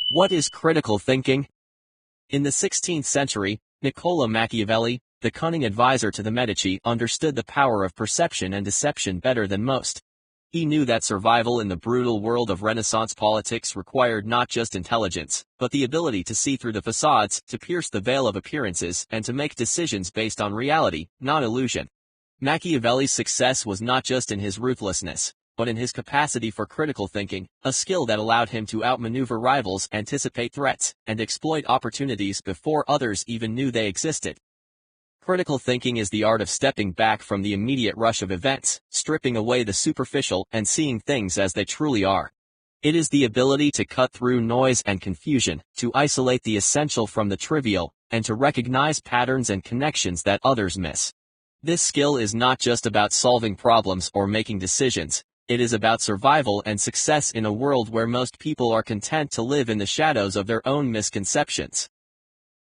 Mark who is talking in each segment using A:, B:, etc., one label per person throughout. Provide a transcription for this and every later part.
A: What is critical thinking? In the 16th century, Niccolò Machiavelli, the cunning advisor to the Medici, understood the power of perception and deception better than most. He knew that survival in the brutal world of Renaissance politics required not just intelligence, but the ability to see through the facades, to pierce the veil of appearances, and to make decisions based on reality, not illusion. Machiavelli's success was not just in his ruthlessness, but in his capacity for critical thinking, a skill that allowed him to outmaneuver rivals, anticipate threats, and exploit opportunities before others even knew they existed. Critical thinking is the art of stepping back from the immediate rush of events, stripping away the superficial, and seeing things as they truly are. It is the ability to cut through noise and confusion, to isolate the essential from the trivial, and to recognize patterns and connections that others miss. This skill is not just about solving problems or making decisions. It is about survival and success in a world where most people are content to live in the shadows of their own misconceptions.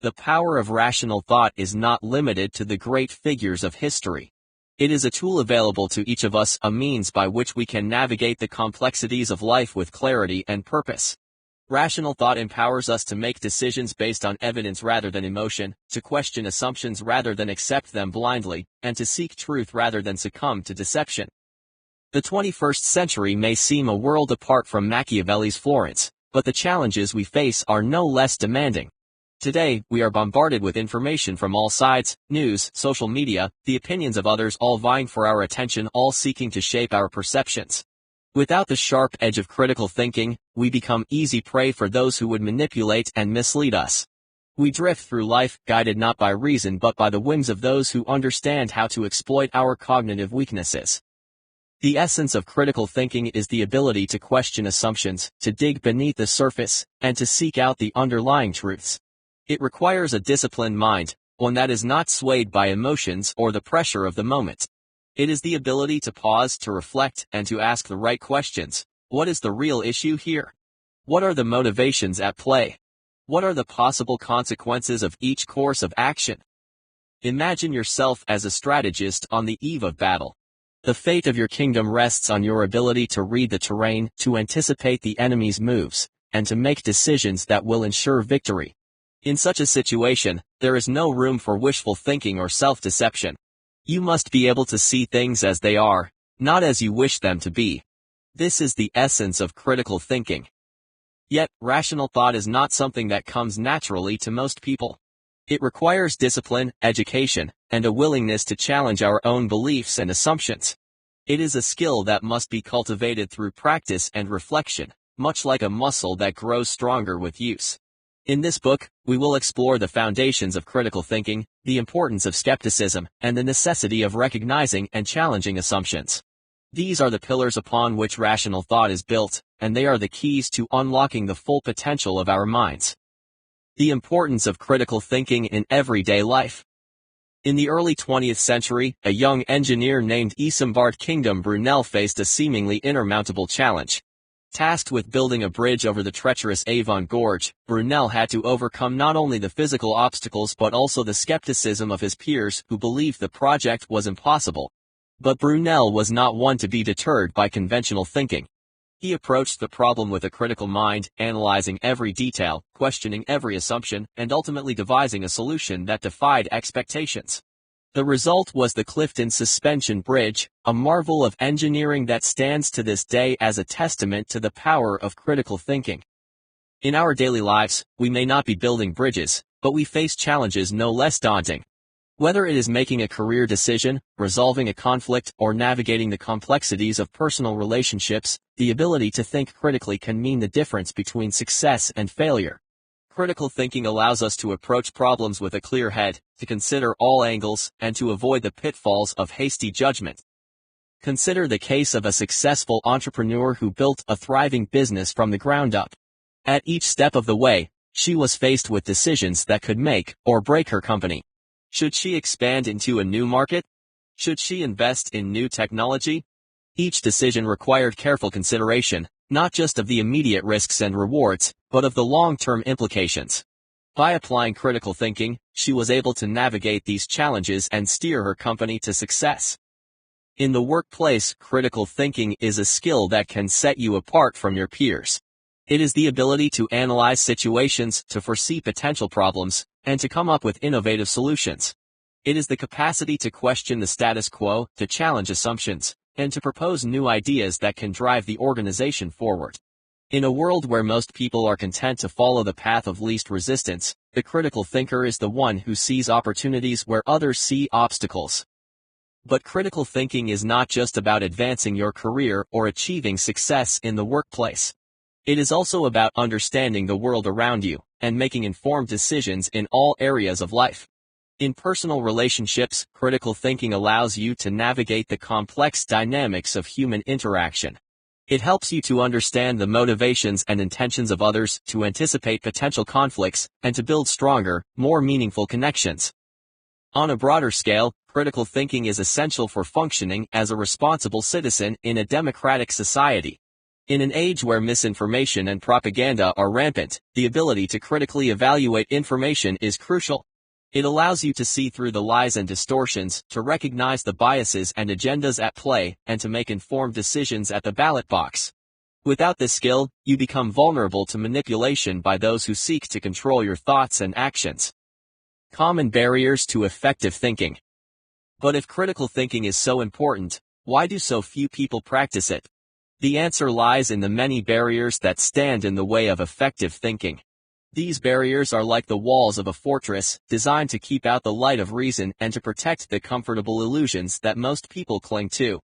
A: The power of rational thought is not limited to the great figures of history. It is a tool available to each of us, a means by which we can navigate the complexities of life with clarity and purpose. Rational thought empowers us to make decisions based on evidence rather than emotion, to question assumptions rather than accept them blindly, and to seek truth rather than succumb to deception. The 21st century may seem a world apart from Machiavelli's Florence, but the challenges we face are no less demanding. Today, we are bombarded with information from all sides: news, social media, the opinions of others, all vying for our attention, all seeking to shape our perceptions. Without the sharp edge of critical thinking, we become easy prey for those who would manipulate and mislead us. We drift through life, guided not by reason but by the whims of those who understand how to exploit our cognitive weaknesses. The essence of critical thinking is the ability to question assumptions, to dig beneath the surface, and to seek out the underlying truths. It requires a disciplined mind, one that is not swayed by emotions or the pressure of the moment. It is the ability to pause, to reflect, and to ask the right questions. What is the real issue here? What are the motivations at play? What are the possible consequences of each course of action? Imagine yourself as a strategist on the eve of battle. The fate of your kingdom rests on your ability to read the terrain, to anticipate the enemy's moves, and to make decisions that will ensure victory. In such a situation, there is no room for wishful thinking or self-deception. You must be able to see things as they are, not as you wish them to be. This is the essence of critical thinking. Yet, rational thought is not something that comes naturally to most people. It requires discipline, education, and a willingness to challenge our own beliefs and assumptions. It is a skill that must be cultivated through practice and reflection, much like a muscle that grows stronger with use. In this book, we will explore the foundations of critical thinking, the importance of skepticism, and the necessity of recognizing and challenging assumptions. These are the pillars upon which rational thought is built, and they are the keys to unlocking the full potential of our minds. The importance of critical thinking in everyday life. In the early 20th century, a young engineer named Isambard Kingdom Brunel faced a seemingly insurmountable challenge. Tasked with building a bridge over the treacherous Avon Gorge, Brunel had to overcome not only the physical obstacles but also the skepticism of his peers who believed the project was impossible. But Brunel was not one to be deterred by conventional thinking. He approached the problem with a critical mind, analyzing every detail, questioning every assumption, and ultimately devising a solution that defied expectations. The result was the Clifton Suspension Bridge, a marvel of engineering that stands to this day as a testament to the power of critical thinking. In our daily lives, we may not be building bridges, but we face challenges no less daunting. Whether it is making a career decision, resolving a conflict, or navigating the complexities of personal relationships, the ability to think critically can mean the difference between success and failure. Critical thinking allows us to approach problems with a clear head, to consider all angles, and to avoid the pitfalls of hasty judgment. Consider the case of a successful entrepreneur who built a thriving business from the ground up. At each step of the way, she was faced with decisions that could make or break her company. Should she expand into a new market? Should she invest in new technology? Each decision required careful consideration, not just of the immediate risks and rewards, but of the long-term implications. By applying critical thinking, she was able to navigate these challenges and steer her company to success. In the workplace, critical thinking is a skill that can set you apart from your peers. It is the ability to analyze situations, to foresee potential problems, and to come up with innovative solutions. It is the capacity to question the status quo, to challenge assumptions, and to propose new ideas that can drive the organization forward. In a world where most people are content to follow the path of least resistance, the critical thinker is the one who sees opportunities where others see obstacles. But critical thinking is not just about advancing your career or achieving success in the workplace. It is also about understanding the world around you and making informed decisions in all areas of life. In personal relationships, critical thinking allows you to navigate the complex dynamics of human interaction. It helps you to understand the motivations and intentions of others, to anticipate potential conflicts, and to build stronger, more meaningful connections. On a broader scale, critical thinking is essential for functioning as a responsible citizen in a democratic society. In an age where misinformation and propaganda are rampant, the ability to critically evaluate information is crucial. It allows you to see through the lies and distortions, to recognize the biases and agendas at play, and to make informed decisions at the ballot box. Without this skill, you become vulnerable to manipulation by those who seek to control your thoughts and actions. Common barriers to effective thinking. But if critical thinking is so important, why do so few people practice it? The answer lies in the many barriers that stand in the way of effective thinking. These barriers are like the walls of a fortress, designed to keep out the light of reason and to protect the comfortable illusions that most people cling to.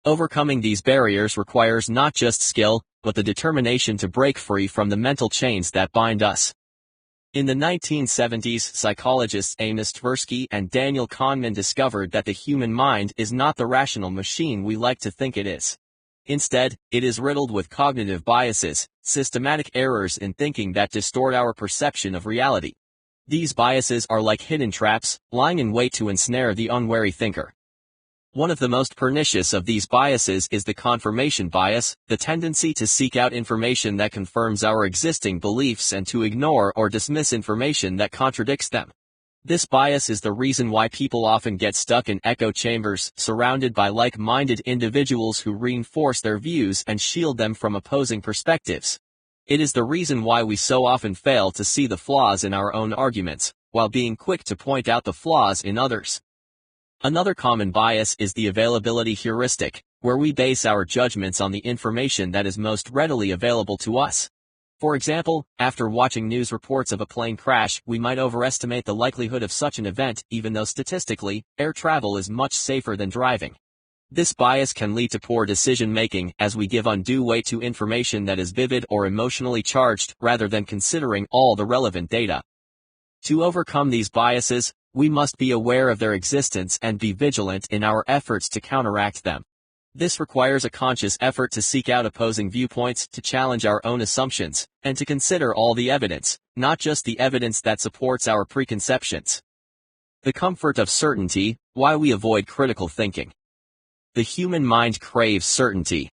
A: Overcoming these barriers requires not just skill, but the determination to break free from the mental chains that bind us. In the 1970s, psychologists Amos Tversky and Daniel Kahneman discovered that the human mind is not the rational machine we like to think it is. Instead, it is riddled with cognitive biases, systematic errors in thinking that distort our perception of reality. These biases are like hidden traps, lying in wait to ensnare the unwary thinker. One of the most pernicious of these biases is the confirmation bias, the tendency to seek out information that confirms our existing beliefs and to ignore or dismiss information that contradicts them. This bias is the reason why people often get stuck in echo chambers, surrounded by like-minded individuals who reinforce their views and shield them from opposing perspectives. It is the reason why we so often fail to see the flaws in our own arguments, while being quick to point out the flaws in others. Another common bias is the availability heuristic, where we base our judgments on the information that is most readily available to us. For example, after watching news reports of a plane crash, we might overestimate the likelihood of such an event, even though statistically, air travel is much safer than driving. This bias can lead to poor decision-making, as we give undue weight to information that is vivid or emotionally charged, rather than considering all the relevant data. To overcome these biases, we must be aware of their existence and be vigilant in our efforts to counteract them. This requires a conscious effort to seek out opposing viewpoints, to challenge our own assumptions, and to consider all the evidence, not just the evidence that supports our preconceptions. The comfort of certainty, why we avoid critical thinking. The human mind craves certainty.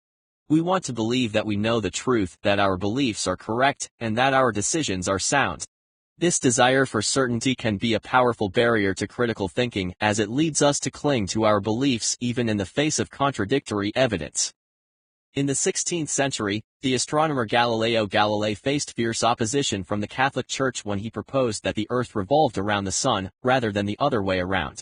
A: We want to believe that we know the truth, that our beliefs are correct, and that our decisions are sound. This desire for certainty can be a powerful barrier to critical thinking, as it leads us to cling to our beliefs even in the face of contradictory evidence. In the 16th century, the astronomer Galileo Galilei faced fierce opposition from the Catholic Church when he proposed that the Earth revolved around the Sun, rather than the other way around.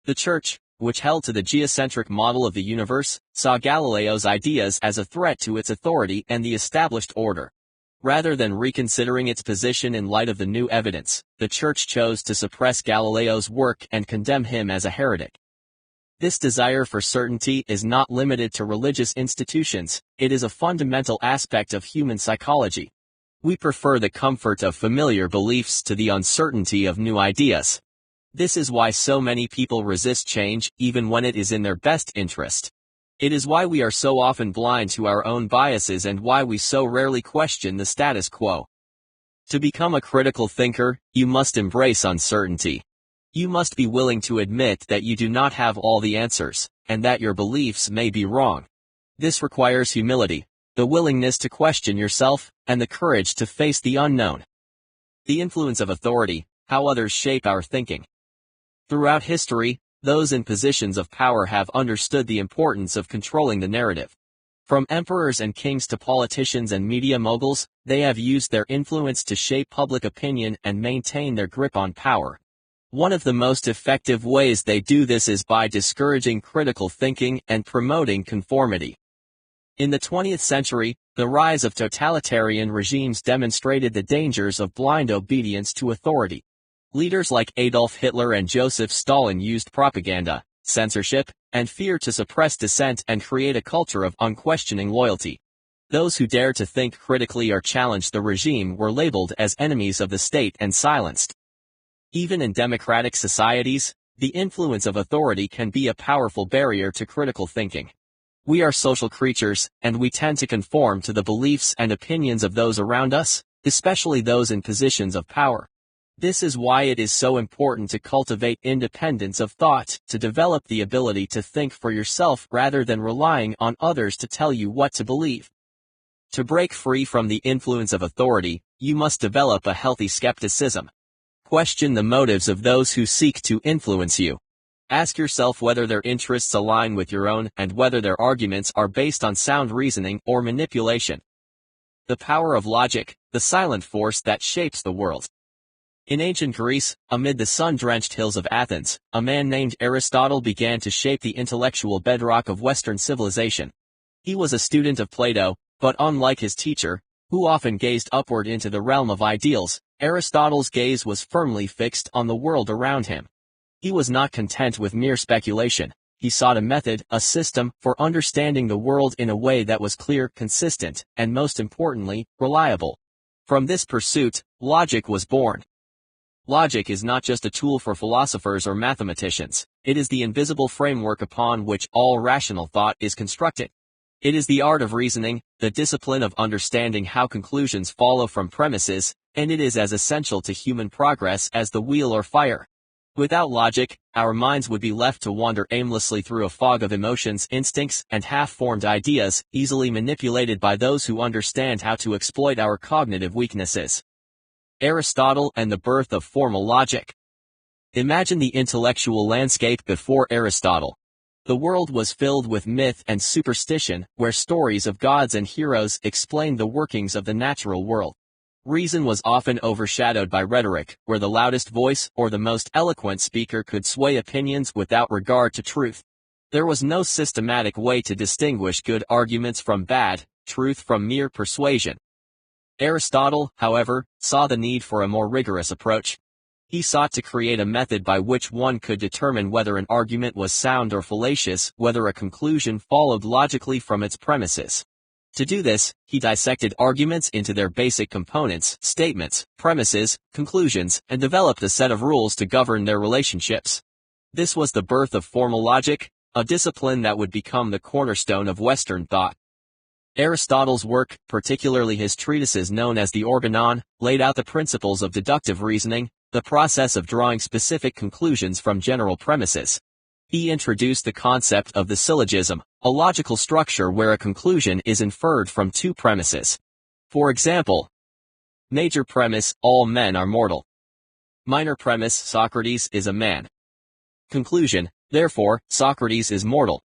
A: The Church, which held to the geocentric model of the universe, saw Galileo's ideas as a threat to its authority and the established order. Rather than reconsidering its position in light of the new evidence, the Church chose to suppress Galileo's work and condemn him as a heretic. This desire for certainty is not limited to religious institutions, it is a fundamental aspect of human psychology. We prefer the comfort of familiar beliefs to the uncertainty of new ideas. This is why so many people resist change, even when it is in their best interest. It is why we are so often blind to our own biases and why we so rarely question the status quo. To become a critical thinker, you must embrace uncertainty. You must be willing to admit that you do not have all the answers, and that your beliefs may be wrong. This requires humility, the willingness to question yourself, and the courage to face the unknown. The influence of authority, how others shape our thinking. Throughout history, those in positions of power have understood the importance of controlling the narrative. From emperors and kings to politicians and media moguls, they have used their influence to shape public opinion and maintain their grip on power. One of the most effective ways they do this is by discouraging critical thinking and promoting conformity. In the 20th century, the rise of totalitarian regimes demonstrated the dangers of blind obedience to authority. Leaders like Adolf Hitler and Joseph Stalin used propaganda, censorship, and fear to suppress dissent and create a culture of unquestioning loyalty. Those who dared to think critically or challenge the regime were labeled as enemies of the state and silenced. Even in democratic societies, the influence of authority can be a powerful barrier to critical thinking. We are social creatures, and we tend to conform to the beliefs and opinions of those around us, especially those in positions of power. This is why it is so important to cultivate independence of thought, to develop the ability to think for yourself rather than relying on others to tell you what to believe. To break free from the influence of authority, you must develop a healthy skepticism. Question the motives of those who seek to influence you. Ask yourself whether their interests align with your own and whether their arguments are based on sound reasoning or manipulation. The power of logic, the silent force that shapes the world. In ancient Greece, amid the sun-drenched hills of Athens, a man named Aristotle began to shape the intellectual bedrock of Western civilization. He was a student of Plato, but unlike his teacher, who often gazed upward into the realm of ideals, Aristotle's gaze was firmly fixed on the world around him. He was not content with mere speculation. He sought a method, a system, for understanding the world in a way that was clear, consistent, and most importantly, reliable. From this pursuit, logic was born. Logic is not just a tool for philosophers or mathematicians. It is the invisible framework upon which all rational thought is constructed. It is the art of reasoning, the discipline of understanding how conclusions follow from premises, and it is as essential to human progress as the wheel or fire. Without logic, our minds would be left to wander aimlessly through a fog of emotions, instincts, and half-formed ideas, easily manipulated by those who understand how to exploit our cognitive weaknesses. Aristotle and the birth of formal logic. Imagine the intellectual landscape before Aristotle. The world was filled with myth and superstition, where stories of gods and heroes explained the workings of the natural world. Reason was often overshadowed by rhetoric, where the loudest voice or the most eloquent speaker could sway opinions without regard to truth. There was no systematic way to distinguish good arguments from bad, truth from mere persuasion. Aristotle, however, saw the need for a more rigorous approach. He sought to create a method by which one could determine whether an argument was sound or fallacious, whether a conclusion followed logically from its premises. To do this, he dissected arguments into their basic components, statements, premises, conclusions, and developed a set of rules to govern their relationships. This was the birth of formal logic, a discipline that would become the cornerstone of Western thought. Aristotle's work, particularly his treatises known as the Organon, laid out the principles of deductive reasoning, the process of drawing specific conclusions from general premises. He introduced the concept of the syllogism, a logical structure where a conclusion is inferred from two premises. For example, major premise, all men are mortal. Minor premise, Socrates is a man. Conclusion, therefore, Socrates is mortal.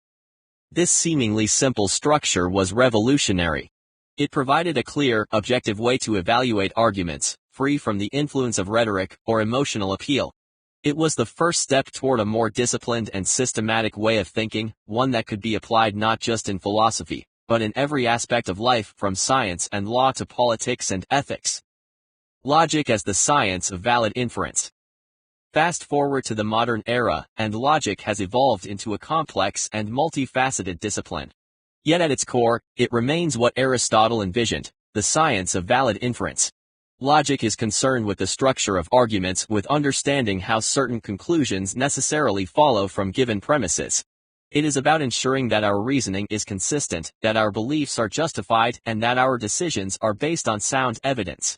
A: This seemingly simple structure was revolutionary. It provided a clear, objective way to evaluate arguments, free from the influence of rhetoric or emotional appeal. It was the first step toward a more disciplined and systematic way of thinking, one that could be applied not just in philosophy, but in every aspect of life, from science and law to politics and ethics. Logic as the science of valid inference. Fast forward to the modern era, and logic has evolved into a complex and multifaceted discipline. Yet at its core, it remains what Aristotle envisioned, the science of valid inference. Logic is concerned with the structure of arguments, with understanding how certain conclusions necessarily follow from given premises. It is about ensuring that our reasoning is consistent, that our beliefs are justified, and that our decisions are based on sound evidence.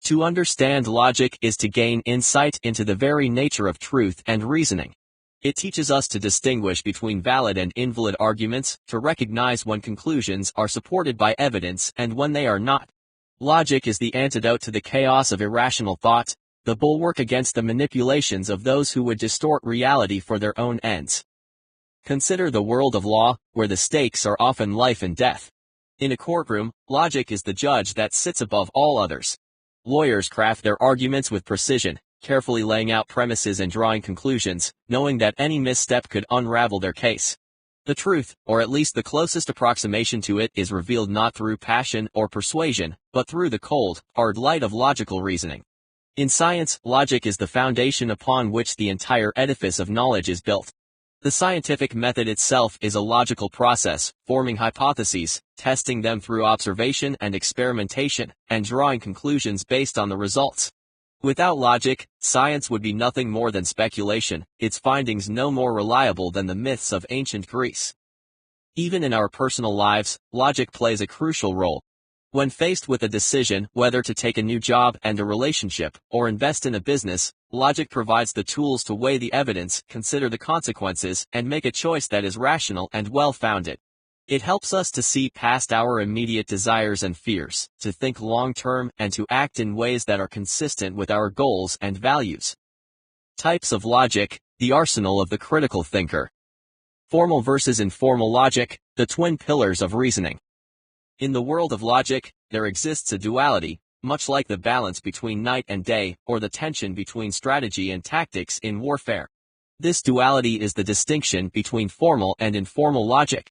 A: To understand logic is to gain insight into the very nature of truth and reasoning. It teaches us to distinguish between valid and invalid arguments, to recognize when conclusions are supported by evidence and when they are not. Logic is the antidote to the chaos of irrational thought, the bulwark against the manipulations of those who would distort reality for their own ends. Consider the world of law, where the stakes are often life and death. In a courtroom, logic is the judge that sits above all others. Lawyers craft their arguments with precision, carefully laying out premises and drawing conclusions, knowing that any misstep could unravel their case. The truth, or at least the closest approximation to it, is revealed not through passion or persuasion, but through the cold, hard light of logical reasoning. In science, logic is the foundation upon which the entire edifice of knowledge is built. The scientific method itself is a logical process, forming hypotheses, testing them through observation and experimentation, and drawing conclusions based on the results. Without logic, science would be nothing more than speculation, its findings no more reliable than the myths of ancient Greece. Even in our personal lives, logic plays a crucial role. When faced with a decision whether to take a new job and a relationship, or invest in a business, logic provides the tools to weigh the evidence, consider the consequences, and make a choice that is rational and well-founded. It helps us to see past our immediate desires and fears, to think long-term, and to act in ways that are consistent with our goals and values. Types of logic, the arsenal of the critical thinker. Formal versus informal logic, the twin pillars of reasoning. In the world of logic, there exists a duality, much like the balance between night and day, or the tension between strategy and tactics in warfare. This duality is the distinction between formal and informal logic.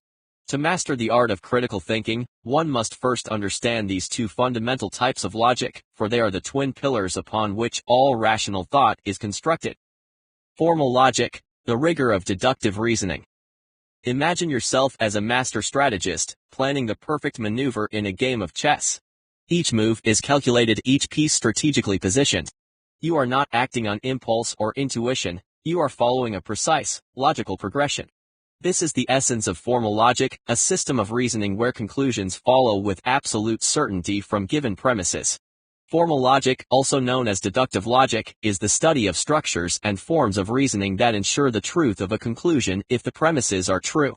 A: To master the art of critical thinking, one must first understand these two fundamental types of logic, for they are the twin pillars upon which all rational thought is constructed. Formal logic, the rigor of deductive reasoning. Imagine yourself as a master strategist, planning the perfect maneuver in a game of chess. Each move is calculated, each piece strategically positioned. You are not acting on impulse or intuition, you are following a precise, logical progression. This is the essence of formal logic, a system of reasoning where conclusions follow with absolute certainty from given premises. Formal logic, also known as deductive logic, is the study of structures and forms of reasoning that ensure the truth of a conclusion if the premises are true.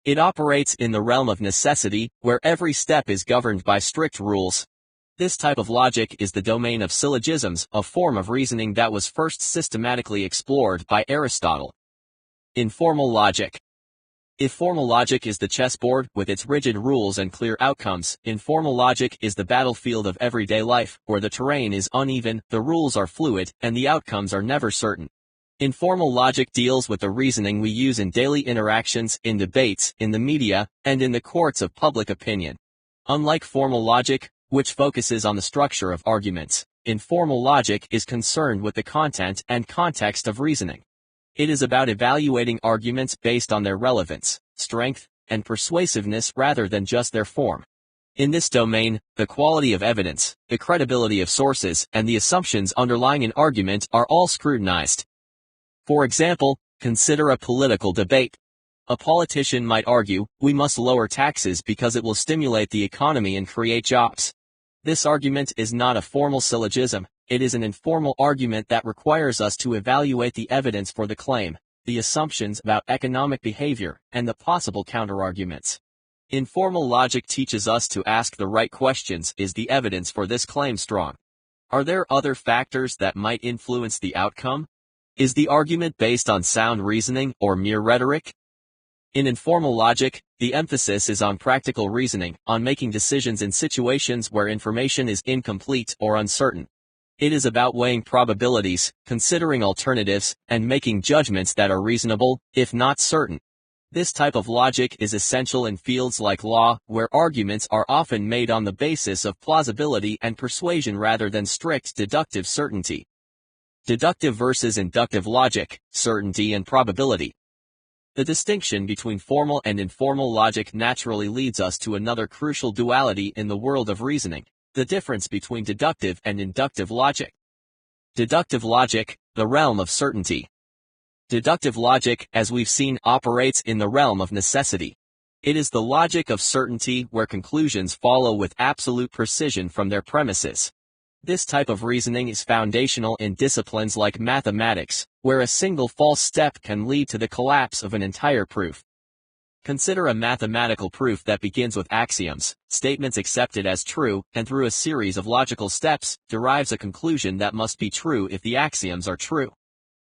A: It operates in the realm of necessity, where every step is governed by strict rules. This type of logic is the domain of syllogisms, a form of reasoning that was first systematically explored by Aristotle. Informal logic. If formal logic is the chessboard with its rigid rules and clear outcomes, informal logic is the battlefield of everyday life, where the terrain is uneven, the rules are fluid, and the outcomes are never certain. Informal logic deals with the reasoning we use in daily interactions, in debates, in the media, and in the courts of public opinion. Unlike formal logic, which focuses on the structure of arguments, informal logic is concerned with the content and context of reasoning. It is about evaluating arguments based on their relevance, strength, and persuasiveness rather than just their form. In this domain, the quality of evidence, the credibility of sources, and the assumptions underlying an argument are all scrutinized. For example, consider a political debate. A politician might argue, we must lower taxes because it will stimulate the economy and create jobs. This argument is not a formal syllogism. It is an informal argument that requires us to evaluate the evidence for the claim, the assumptions about economic behavior, and the possible counterarguments. Informal logic teaches us to ask the right questions. Is the evidence for this claim strong? Are there other factors that might influence the outcome? Is the argument based on sound reasoning or mere rhetoric? In informal logic, the emphasis is on practical reasoning, on making decisions in situations where information is incomplete or uncertain. It is about weighing probabilities, considering alternatives, and making judgments that are reasonable, if not certain. This type of logic is essential in fields like law, where arguments are often made on the basis of plausibility and persuasion rather than strict deductive certainty. Deductive versus inductive logic, certainty and probability. The distinction between formal and informal logic naturally leads us to another crucial duality in the world of reasoning. The difference between deductive and inductive logic. Deductive logic, the realm of certainty. Deductive logic, as we've seen, operates in the realm of necessity. It is the logic of certainty where conclusions follow with absolute precision from their premises. This type of reasoning is foundational in disciplines like mathematics, where a single false step can lead to the collapse of an entire proof. Consider a mathematical proof that begins with axioms, statements accepted as true, and through a series of logical steps, derives a conclusion that must be true if the axioms are true.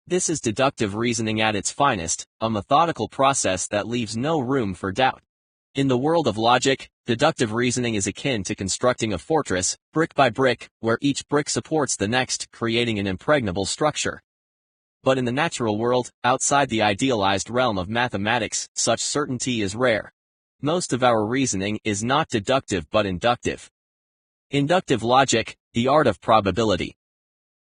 A: This is deductive reasoning at its finest, a methodical process that leaves no room for doubt. In the world of logic, deductive reasoning is akin to constructing a fortress, brick by brick, where each brick supports the next, creating an impregnable structure. But in the natural world, outside the idealized realm of mathematics, such certainty is rare. Most of our reasoning is not deductive but inductive. Inductive logic, the art of probability.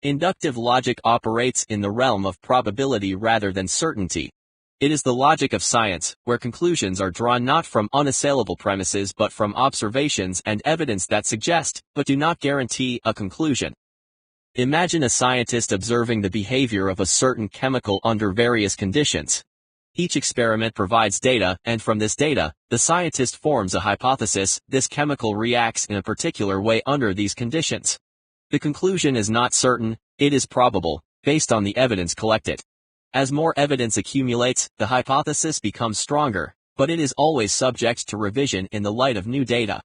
A: Inductive logic operates in the realm of probability rather than certainty. It is the logic of science, where conclusions are drawn not from unassailable premises but from observations and evidence that suggest, but do not guarantee, a conclusion. Imagine a scientist observing the behavior of a certain chemical under various conditions. Each experiment provides data, and from this data, the scientist forms a hypothesis: this chemical reacts in a particular way under these conditions. The conclusion is not certain, it is probable, based on the evidence collected. As more evidence accumulates, the hypothesis becomes stronger, but it is always subject to revision in the light of new data.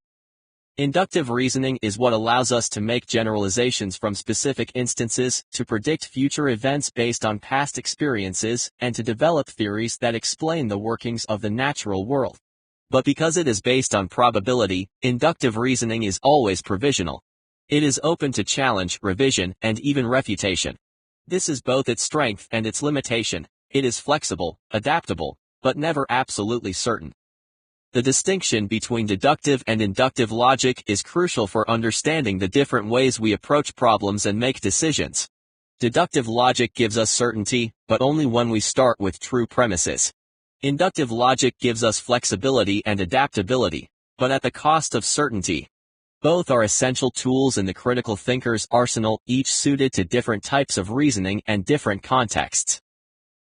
A: Inductive reasoning is what allows us to make generalizations from specific instances, to predict future events based on past experiences, and to develop theories that explain the workings of the natural world. But because it is based on probability, inductive reasoning is always provisional. It is open to challenge, revision, and even refutation. This is both its strength and its limitation. It is flexible, adaptable, but never absolutely certain. The distinction between deductive and inductive logic is crucial for understanding the different ways we approach problems and make decisions. Deductive logic gives us certainty, but only when we start with true premises. Inductive logic gives us flexibility and adaptability, but at the cost of certainty. Both are essential tools in the critical thinker's arsenal, each suited to different types of reasoning and different contexts.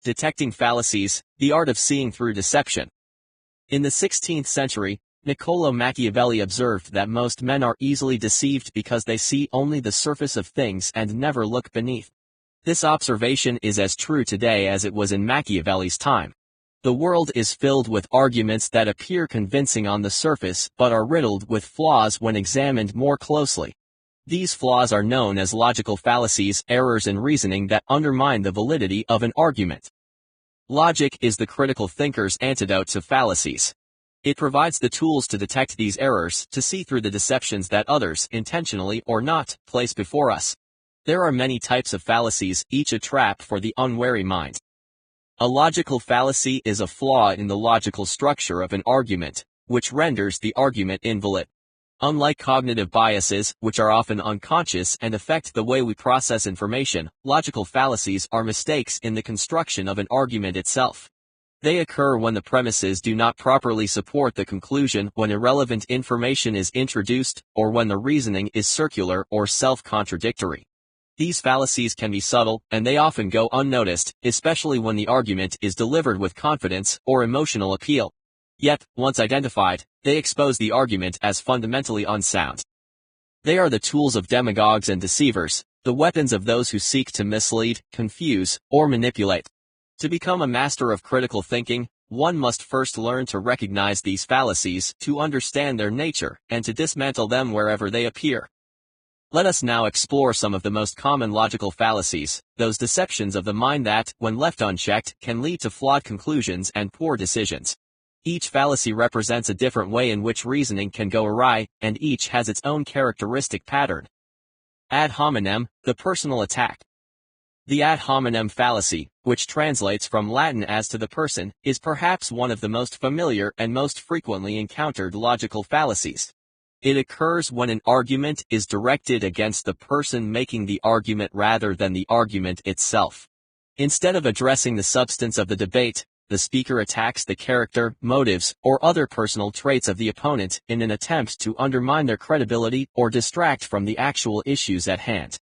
A: Detecting fallacies, the art of seeing through deception. In the 16th century, Niccolò Machiavelli observed that most men are easily deceived because they see only the surface of things and never look beneath. This observation is as true today as it was in Machiavelli's time. The world is filled with arguments that appear convincing on the surface but are riddled with flaws when examined more closely. These flaws are known as logical fallacies, errors in reasoning that undermine the validity of an argument. Logic is the critical thinker's antidote to fallacies. It provides the tools to detect these errors, to see through the deceptions that others, intentionally or not, place before us. There are many types of fallacies, each a trap for the unwary mind. A logical fallacy is a flaw in the logical structure of an argument, which renders the argument invalid. Unlike cognitive biases, which are often unconscious and affect the way we process information, logical fallacies are mistakes in the construction of an argument itself. They occur when the premises do not properly support the conclusion, when irrelevant information is introduced, or when the reasoning is circular or self-contradictory. These fallacies can be subtle, and they often go unnoticed, especially when the argument is delivered with confidence or emotional appeal. Yet, once identified, they expose the argument as fundamentally unsound. They are the tools of demagogues and deceivers, the weapons of those who seek to mislead, confuse, or manipulate. To become a master of critical thinking, one must first learn to recognize these fallacies, to understand their nature, and to dismantle them wherever they appear. Let us now explore some of the most common logical fallacies, those deceptions of the mind that, when left unchecked, can lead to flawed conclusions and poor decisions. Each fallacy represents a different way in which reasoning can go awry, and each has its own characteristic pattern. Ad hominem, the personal attack. The ad hominem fallacy, which translates from Latin as to the person, is perhaps one of the most familiar and most frequently encountered logical fallacies. It occurs when an argument is directed against the person making the argument rather than the argument itself. Instead of addressing the substance of the debate, the speaker attacks the character, motives, or other personal traits of the opponent in an attempt to undermine their credibility or distract from the actual issues at hand.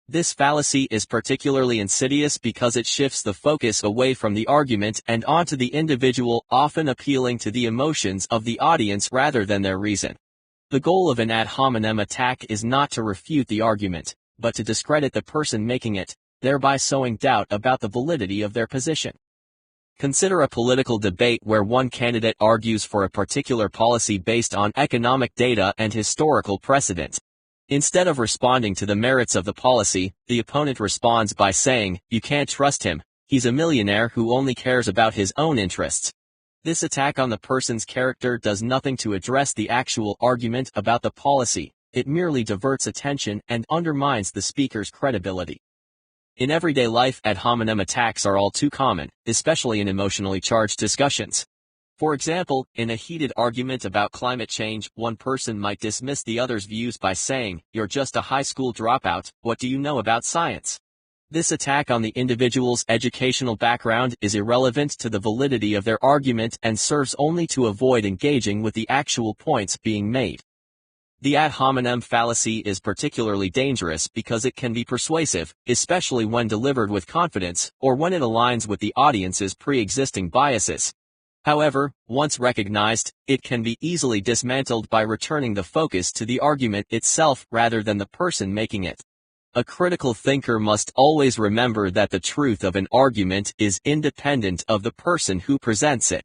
A: This fallacy is particularly insidious because it shifts the focus away from the argument and onto the individual, often appealing to the emotions of the audience rather than their reason. The goal of an ad hominem attack is not to refute the argument, but to discredit the person making it, thereby sowing doubt about the validity of their position. Consider a political debate where one candidate argues for a particular policy based on economic data and historical precedent. Instead of responding to the merits of the policy, the opponent responds by saying, "You can't trust him. He's a millionaire who only cares about his own interests." This attack on the person's character does nothing to address the actual argument about the policy. It merely diverts attention and undermines the speaker's credibility. In everyday life, ad hominem attacks are all too common, especially in emotionally charged discussions. For example, in a heated argument about climate change, one person might dismiss the other's views by saying, "You're just a high school dropout, what do you know about science?" This attack on the individual's educational background is irrelevant to the validity of their argument and serves only to avoid engaging with the actual points being made. The ad hominem fallacy is particularly dangerous because it can be persuasive, especially when delivered with confidence, or when it aligns with the audience's pre-existing biases. However, once recognized, it can be easily dismantled by returning the focus to the argument itself rather than the person making it. A critical thinker must always remember that the truth of an argument is independent of the person who presents it.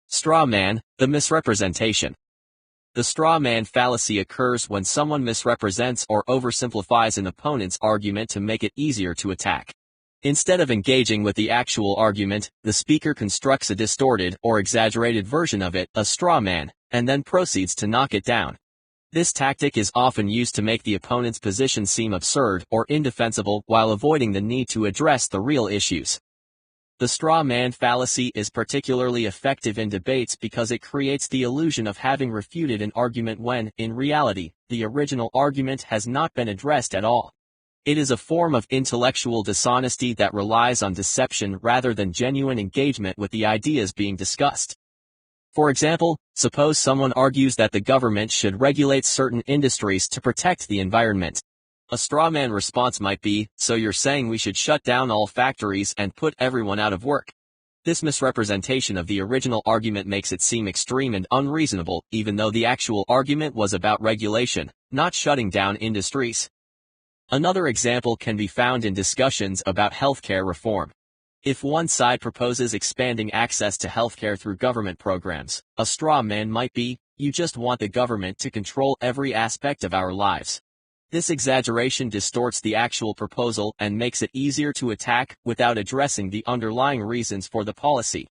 A: Straw man, the misrepresentation. The straw man fallacy occurs when someone misrepresents or oversimplifies an opponent's argument to make it easier to attack. Instead of engaging with the actual argument, the speaker constructs a distorted or exaggerated version of it, a straw man, and then proceeds to knock it down. This tactic is often used to make the opponent's position seem absurd or indefensible while avoiding the need to address the real issues. The straw man fallacy is particularly effective in debates because it creates the illusion of having refuted an argument when, in reality, the original argument has not been addressed at all. It is a form of intellectual dishonesty that relies on deception rather than genuine engagement with the ideas being discussed. For example, suppose someone argues that the government should regulate certain industries to protect the environment. A strawman response might be, "So you're saying we should shut down all factories and put everyone out of work?" This misrepresentation of the original argument makes it seem extreme and unreasonable, even though the actual argument was about regulation, not shutting down industries. Another example can be found in discussions about healthcare reform. If one side proposes expanding access to healthcare through government programs, a straw man might be, "You just want the government to control every aspect of our lives." This exaggeration distorts the actual proposal and makes it easier to attack without addressing the underlying reasons for the policy.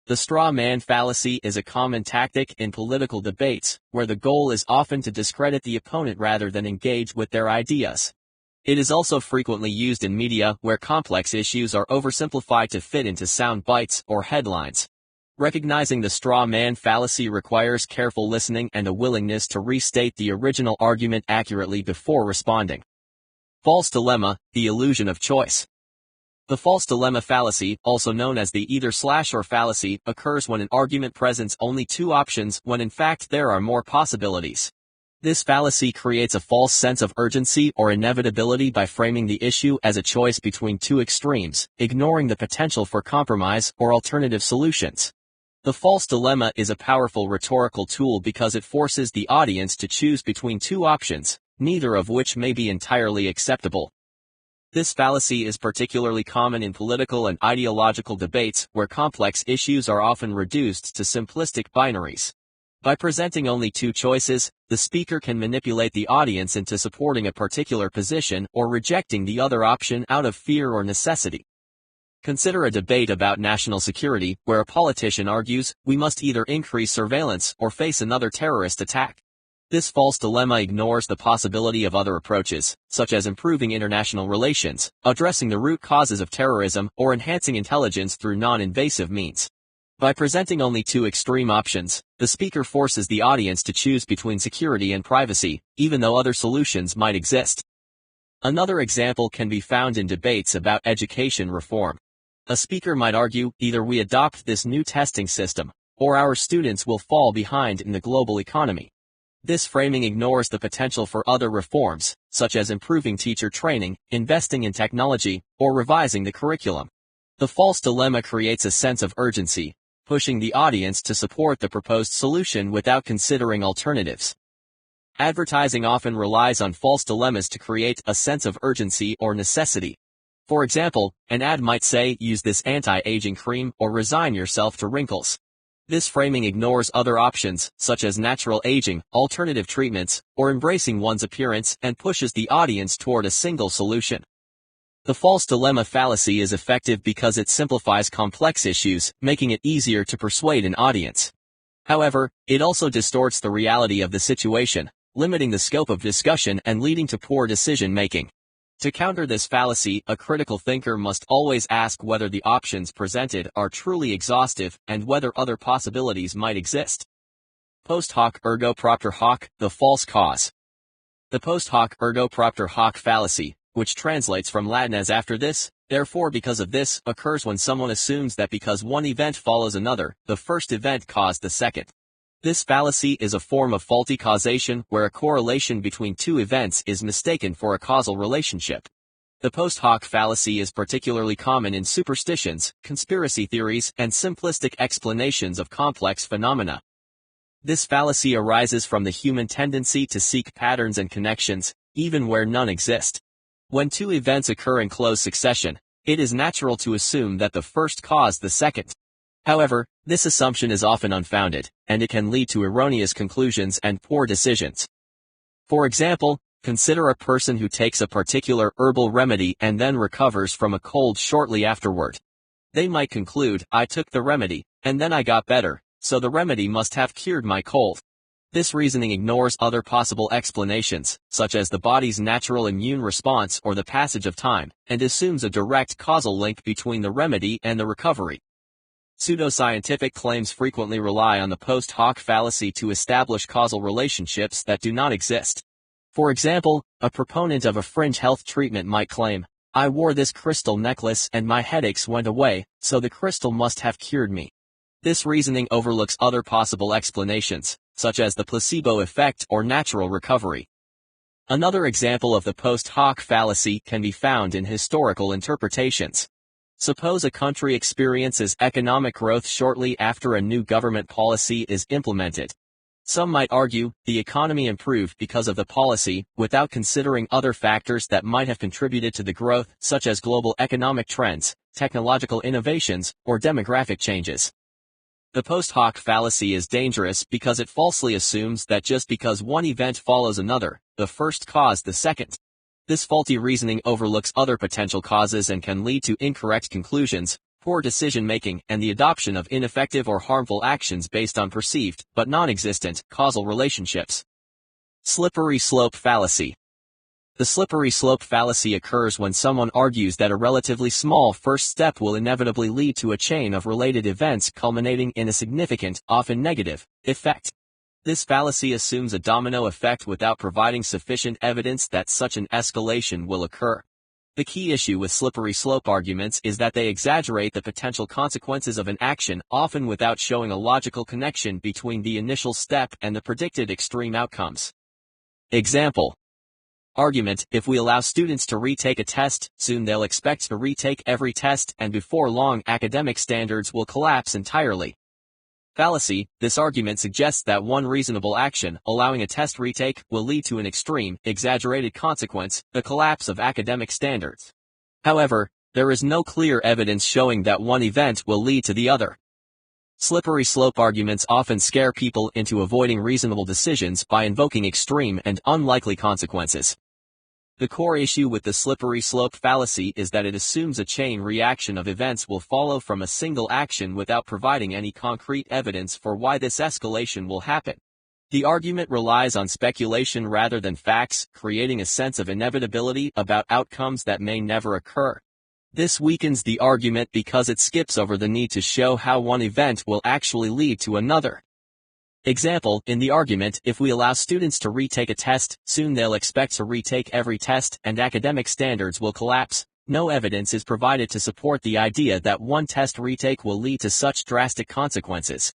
A: The straw man fallacy is a common tactic in political debates, where the goal is often to discredit the opponent rather than engage with their ideas. It is also frequently used in media where complex issues are oversimplified to fit into sound bites or headlines. Recognizing the straw man fallacy requires careful listening and a willingness to restate the original argument accurately before responding. False dilemma, the illusion of choice. The false dilemma fallacy, also known as the either/or fallacy, occurs when an argument presents only two options when in fact there are more possibilities. This fallacy creates a false sense of urgency or inevitability by framing the issue as a choice between two extremes, ignoring the potential for compromise or alternative solutions. The false dilemma is a powerful rhetorical tool because it forces the audience to choose between two options, neither of which may be entirely acceptable. This fallacy is particularly common in political and ideological debates where complex issues are often reduced to simplistic binaries. By presenting only two choices, the speaker can manipulate the audience into supporting a particular position or rejecting the other option out of fear or necessity. Consider a debate about national security, where a politician argues, "We must either increase surveillance or face another terrorist attack." This false dilemma ignores the possibility of other approaches, such as improving international relations, addressing the root causes of terrorism, or enhancing intelligence through non-invasive means. By presenting only two extreme options, the speaker forces the audience to choose between security and privacy, even though other solutions might exist. Another example can be found in debates about education reform. A speaker might argue, "Either we adopt this new testing system, or our students will fall behind in the global economy." This framing ignores the potential for other reforms, such as improving teacher training, investing in technology, or revising the curriculum. The false dilemma creates a sense of urgency, pushing the audience to support the proposed solution without considering alternatives. Advertising often relies on false dilemmas to create a sense of urgency or necessity. For example, an ad might say, "Use this anti-aging cream or resign yourself to wrinkles." This framing ignores other options, such as natural aging, alternative treatments, or embracing one's appearance, and pushes the audience toward a single solution. The false dilemma fallacy is effective because it simplifies complex issues, making it easier to persuade an audience. However, it also distorts the reality of the situation, limiting the scope of discussion and leading to poor decision-making. To counter this fallacy, a critical thinker must always ask whether the options presented are truly exhaustive and whether other possibilities might exist. Post hoc ergo propter hoc, the false cause. The post hoc ergo propter hoc fallacy, which translates from Latin as after this, therefore because of this, occurs when someone assumes that because one event follows another, the first event caused the second. This fallacy is a form of faulty causation where a correlation between two events is mistaken for a causal relationship. The post hoc fallacy is particularly common in superstitions, conspiracy theories, and simplistic explanations of complex phenomena. This fallacy arises from the human tendency to seek patterns and connections, even where none exist. When two events occur in close succession, it is natural to assume that the first caused the second. However, this assumption is often unfounded, and it can lead to erroneous conclusions and poor decisions. For example, consider a person who takes a particular herbal remedy and then recovers from a cold shortly afterward. They might conclude, I took the remedy, and then I got better, so the remedy must have cured my cold. This reasoning ignores other possible explanations, such as the body's natural immune response or the passage of time, and assumes a direct causal link between the remedy and the recovery. Pseudoscientific claims frequently rely on the post hoc fallacy to establish causal relationships that do not exist. For example, a proponent of a fringe health treatment might claim, I wore this crystal necklace and my headaches went away, so the crystal must have cured me. This reasoning overlooks other possible explanations, such as the placebo effect or natural recovery. Another example of the post hoc fallacy can be found in historical interpretations. Suppose a country experiences economic growth shortly after a new government policy is implemented. Some might argue, the economy improved because of the policy, without considering other factors that might have contributed to the growth, such as global economic trends, technological innovations, or demographic changes. The post hoc fallacy is dangerous because it falsely assumes that just because one event follows another, the first caused the second. This faulty reasoning overlooks other potential causes and can lead to incorrect conclusions, poor decision-making, and the adoption of ineffective or harmful actions based on perceived, but non-existent, causal relationships. Slippery slope fallacy. The slippery slope fallacy occurs when someone argues that a relatively small first step will inevitably lead to a chain of related events culminating in a significant, often negative, effect. This fallacy assumes a domino effect without providing sufficient evidence that such an escalation will occur. The key issue with slippery slope arguments is that they exaggerate the potential consequences of an action, often without showing a logical connection between the initial step and the predicted extreme outcomes. Example. Argument, if we allow students to retake a test, soon they'll expect to retake every test and before long academic standards will collapse entirely. Fallacy, this argument suggests that one reasonable action, allowing a test retake, will lead to an extreme, exaggerated consequence, the collapse of academic standards. However, there is no clear evidence showing that one event will lead to the other. Slippery slope arguments often scare people into avoiding reasonable decisions by invoking extreme and unlikely consequences. The core issue with the slippery slope fallacy is that it assumes a chain reaction of events will follow from a single action without providing any concrete evidence for why this escalation will happen. The argument relies on speculation rather than facts, creating a sense of inevitability about outcomes that may never occur. This weakens the argument because it skips over the need to show how one event will actually lead to another. Example, in the argument, if we allow students to retake a test, soon they'll expect to retake every test and academic standards will collapse. No evidence is provided to support the idea that one test retake will lead to such drastic consequences.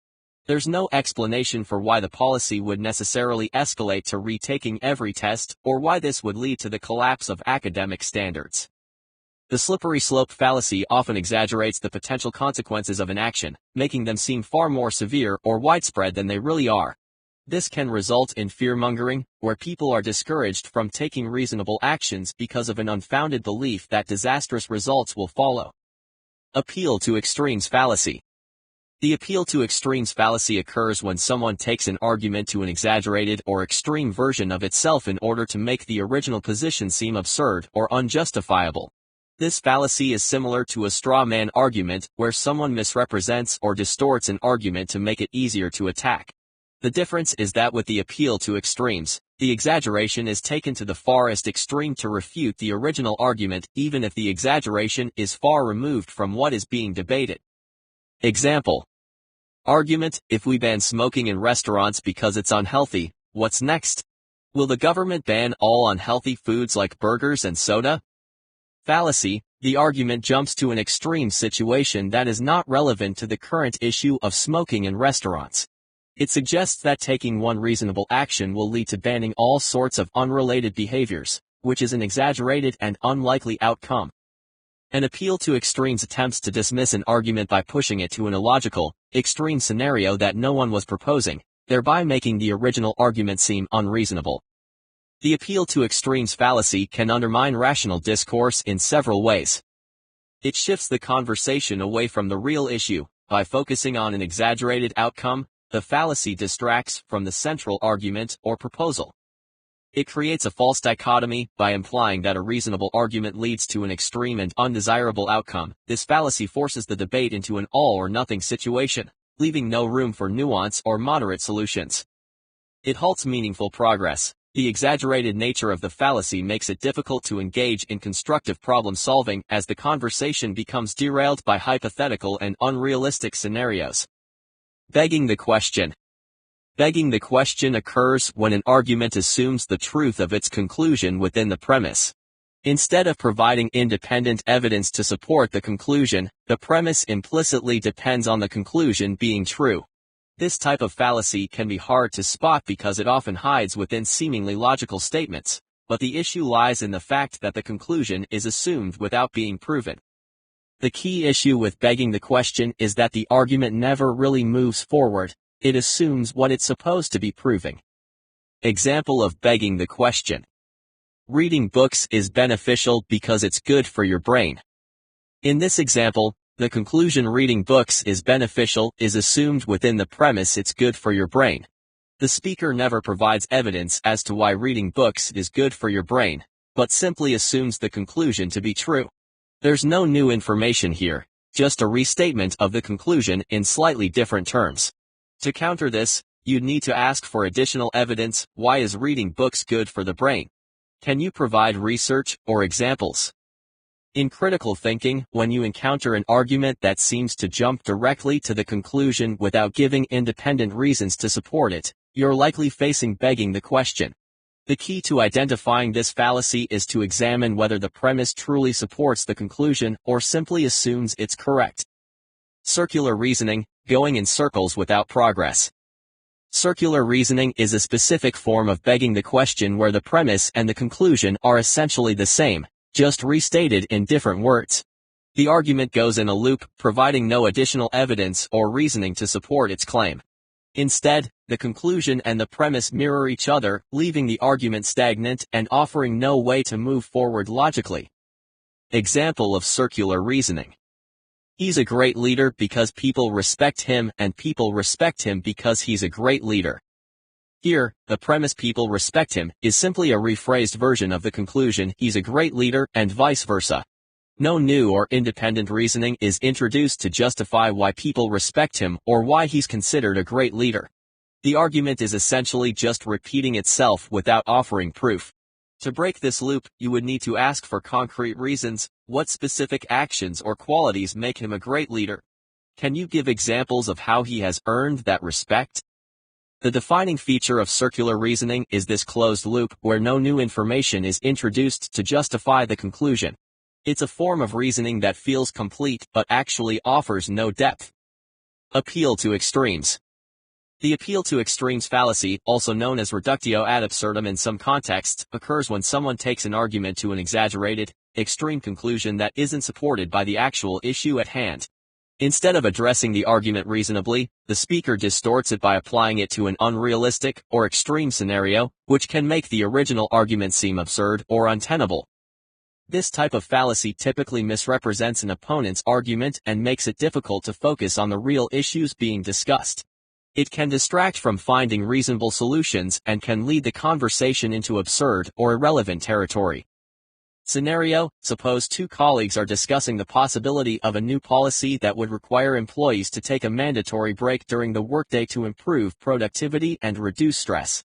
A: There's no explanation for why the policy would necessarily escalate to retaking every test, or why this would lead to the collapse of academic standards. The slippery slope fallacy often exaggerates the potential consequences of an action, making them seem far more severe or widespread than they really are. This can result in fear-mongering, where people are discouraged from taking reasonable actions because of an unfounded belief that disastrous results will follow. Appeal to extremes fallacy. The appeal to extremes fallacy occurs when someone takes an argument to an exaggerated or extreme version of itself in order to make the original position seem absurd or unjustifiable. This fallacy is similar to a straw man argument, where someone misrepresents or distorts an argument to make it easier to attack. The difference is that with the appeal to extremes, the exaggeration is taken to the farthest extreme to refute the original argument, even if the exaggeration is far removed from what is being debated. Example. Argument: if we ban smoking in restaurants because it's unhealthy, what's next? Will the government ban all unhealthy foods like burgers and soda? Fallacy: the argument jumps to an extreme situation that is not relevant to the current issue of smoking in restaurants. It suggests that taking one reasonable action will lead to banning all sorts of unrelated behaviors, which is an exaggerated and unlikely outcome. An appeal to extremes attempts to dismiss an argument by pushing it to an illogical, extreme scenario that no one was proposing, thereby making the original argument seem unreasonable. The appeal to extremes fallacy can undermine rational discourse in several ways. It shifts the conversation away from the real issue. By focusing on an exaggerated outcome, the fallacy distracts from the central argument or proposal. It creates a false dichotomy by implying that a reasonable argument leads to an extreme and undesirable outcome. This fallacy forces the debate into an all-or-nothing situation, leaving no room for nuance or moderate solutions. It halts meaningful progress. The exaggerated nature of the fallacy makes it difficult to engage in constructive problem-solving as the conversation becomes derailed by hypothetical and unrealistic scenarios. Begging the question. Begging the question occurs when an argument assumes the truth of its conclusion within the premise. Instead of providing independent evidence to support the conclusion, the premise implicitly depends on the conclusion being true. This type of fallacy can be hard to spot because it often hides within seemingly logical statements, but the issue lies in the fact that the conclusion is assumed without being proven. The key issue with begging the question is that the argument never really moves forward. It assumes what it's supposed to be proving. Example of begging the question. Reading books is beneficial because it's good for your brain. In this example, the conclusion reading books is beneficial is assumed within the premise it's good for your brain. The speaker never provides evidence as to why reading books is good for your brain, but simply assumes the conclusion to be true. There's no new information here, just a restatement of the conclusion in slightly different terms. To counter this, you'd need to ask for additional evidence. Why is reading books good for the brain? Can you provide research or examples? In critical thinking, when you encounter an argument that seems to jump directly to the conclusion without giving independent reasons to support it, you're likely facing begging the question. The key to identifying this fallacy is to examine whether the premise truly supports the conclusion or simply assumes it's correct. Circular reasoning, going in circles without progress. Circular reasoning is a specific form of begging the question where the premise and the conclusion are essentially the same, just restated in different words. The argument goes in a loop, providing no additional evidence or reasoning to support its claim. Instead, the conclusion and the premise mirror each other, leaving the argument stagnant and offering no way to move forward logically. Example of circular reasoning. He's a great leader because people respect him, and people respect him because he's a great leader. Here, the premise people respect him is simply a rephrased version of the conclusion he's a great leader, and vice versa. No new or independent reasoning is introduced to justify why people respect him or why he's considered a great leader. The argument is essentially just repeating itself without offering proof. To break this loop, you would need to ask for concrete reasons. What specific actions or qualities make him a great leader? Can you give examples of how he has earned that respect? The defining feature of circular reasoning is this closed loop where no new information is introduced to justify the conclusion. It's a form of reasoning that feels complete but actually offers no depth. Appeal to extremes. The appeal to extremes fallacy, also known as reductio ad absurdum in some contexts, occurs when someone takes an argument to an exaggerated, extreme conclusion that isn't supported by the actual issue at hand. Instead of addressing the argument reasonably, the speaker distorts it by applying it to an unrealistic or extreme scenario, which can make the original argument seem absurd or untenable. This type of fallacy typically misrepresents an opponent's argument and makes it difficult to focus on the real issues being discussed. It can distract from finding reasonable solutions and can lead the conversation into absurd or irrelevant territory. Scenario: suppose two colleagues are discussing the possibility of a new policy that would require employees to take a mandatory break during the workday to improve productivity and reduce stress.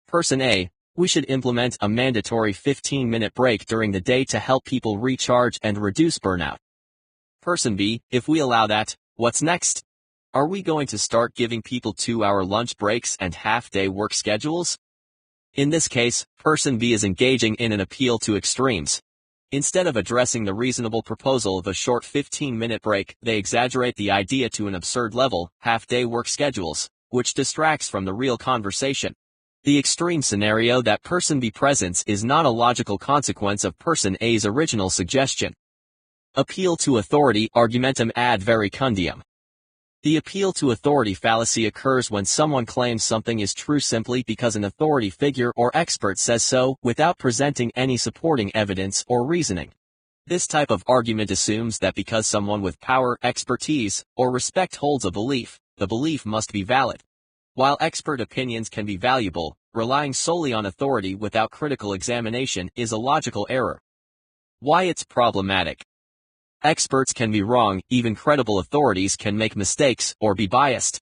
A: Person A: we should implement a mandatory 15-minute break during the day to help people recharge and reduce burnout. Person B: if we allow that, what's next? Are we going to start giving people 2-hour lunch breaks and half-day work schedules? In this case, Person B is engaging in an appeal to extremes. Instead of addressing the reasonable proposal of a short 15-minute break, they exaggerate the idea to an absurd level, half-day work schedules, which distracts from the real conversation. The extreme scenario that Person B presents is not a logical consequence of Person A's original suggestion. Appeal to authority, argumentum ad verecundium. The appeal to authority fallacy occurs when someone claims something is true simply because an authority figure or expert says so, without presenting any supporting evidence or reasoning. This type of argument assumes that because someone with power, expertise, or respect holds a belief, the belief must be valid. While expert opinions can be valuable, relying solely on authority without critical examination is a logical error. Why it's problematic. Experts can be wrong, even credible authorities can make mistakes or be biased.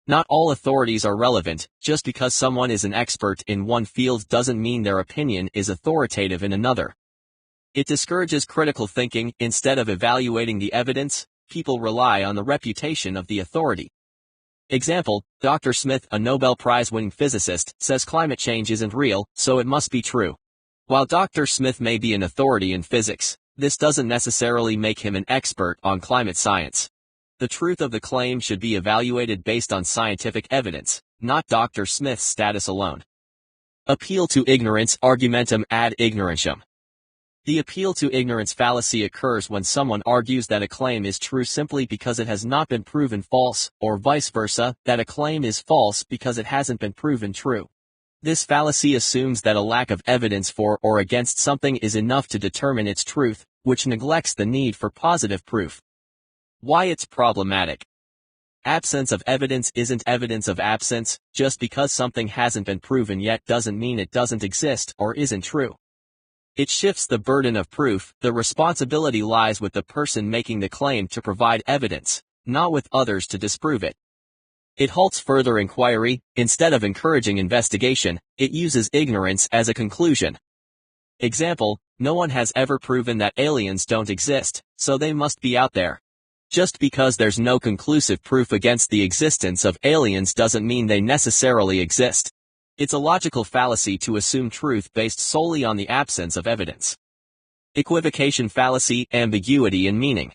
A: Not all authorities are relevant. Just because someone is an expert in one field doesn't mean their opinion is authoritative in another. It discourages critical thinking. Instead of evaluating the evidence, people rely on the reputation of the authority. Example: Dr. Smith, a Nobel Prize-winning physicist, says climate change isn't real, so it must be true. While Dr. Smith may be an authority in physics, this doesn't necessarily make him an expert on climate science. The truth of the claim should be evaluated based on scientific evidence, not Dr. Smith's status alone. Appeal to ignorance, argumentum ad ignorantium. The appeal to ignorance fallacy occurs when someone argues that a claim is true simply because it has not been proven false, or vice versa, that a claim is false because it hasn't been proven true. This fallacy assumes that a lack of evidence for or against something is enough to determine its truth, which neglects the need for positive proof. Why it's problematic. Absence of evidence isn't evidence of absence. Just because something hasn't been proven yet doesn't mean it doesn't exist or isn't true. It shifts the burden of proof. The responsibility lies with the person making the claim to provide evidence, not with others to disprove it. It halts further inquiry. Instead of encouraging investigation, it uses ignorance as a conclusion. Example: no one has ever proven that aliens don't exist, so they must be out there. Just because there's no conclusive proof against the existence of aliens doesn't mean they necessarily exist. It's a logical fallacy to assume truth based solely on the absence of evidence. Equivocation fallacy, ambiguity in meaning.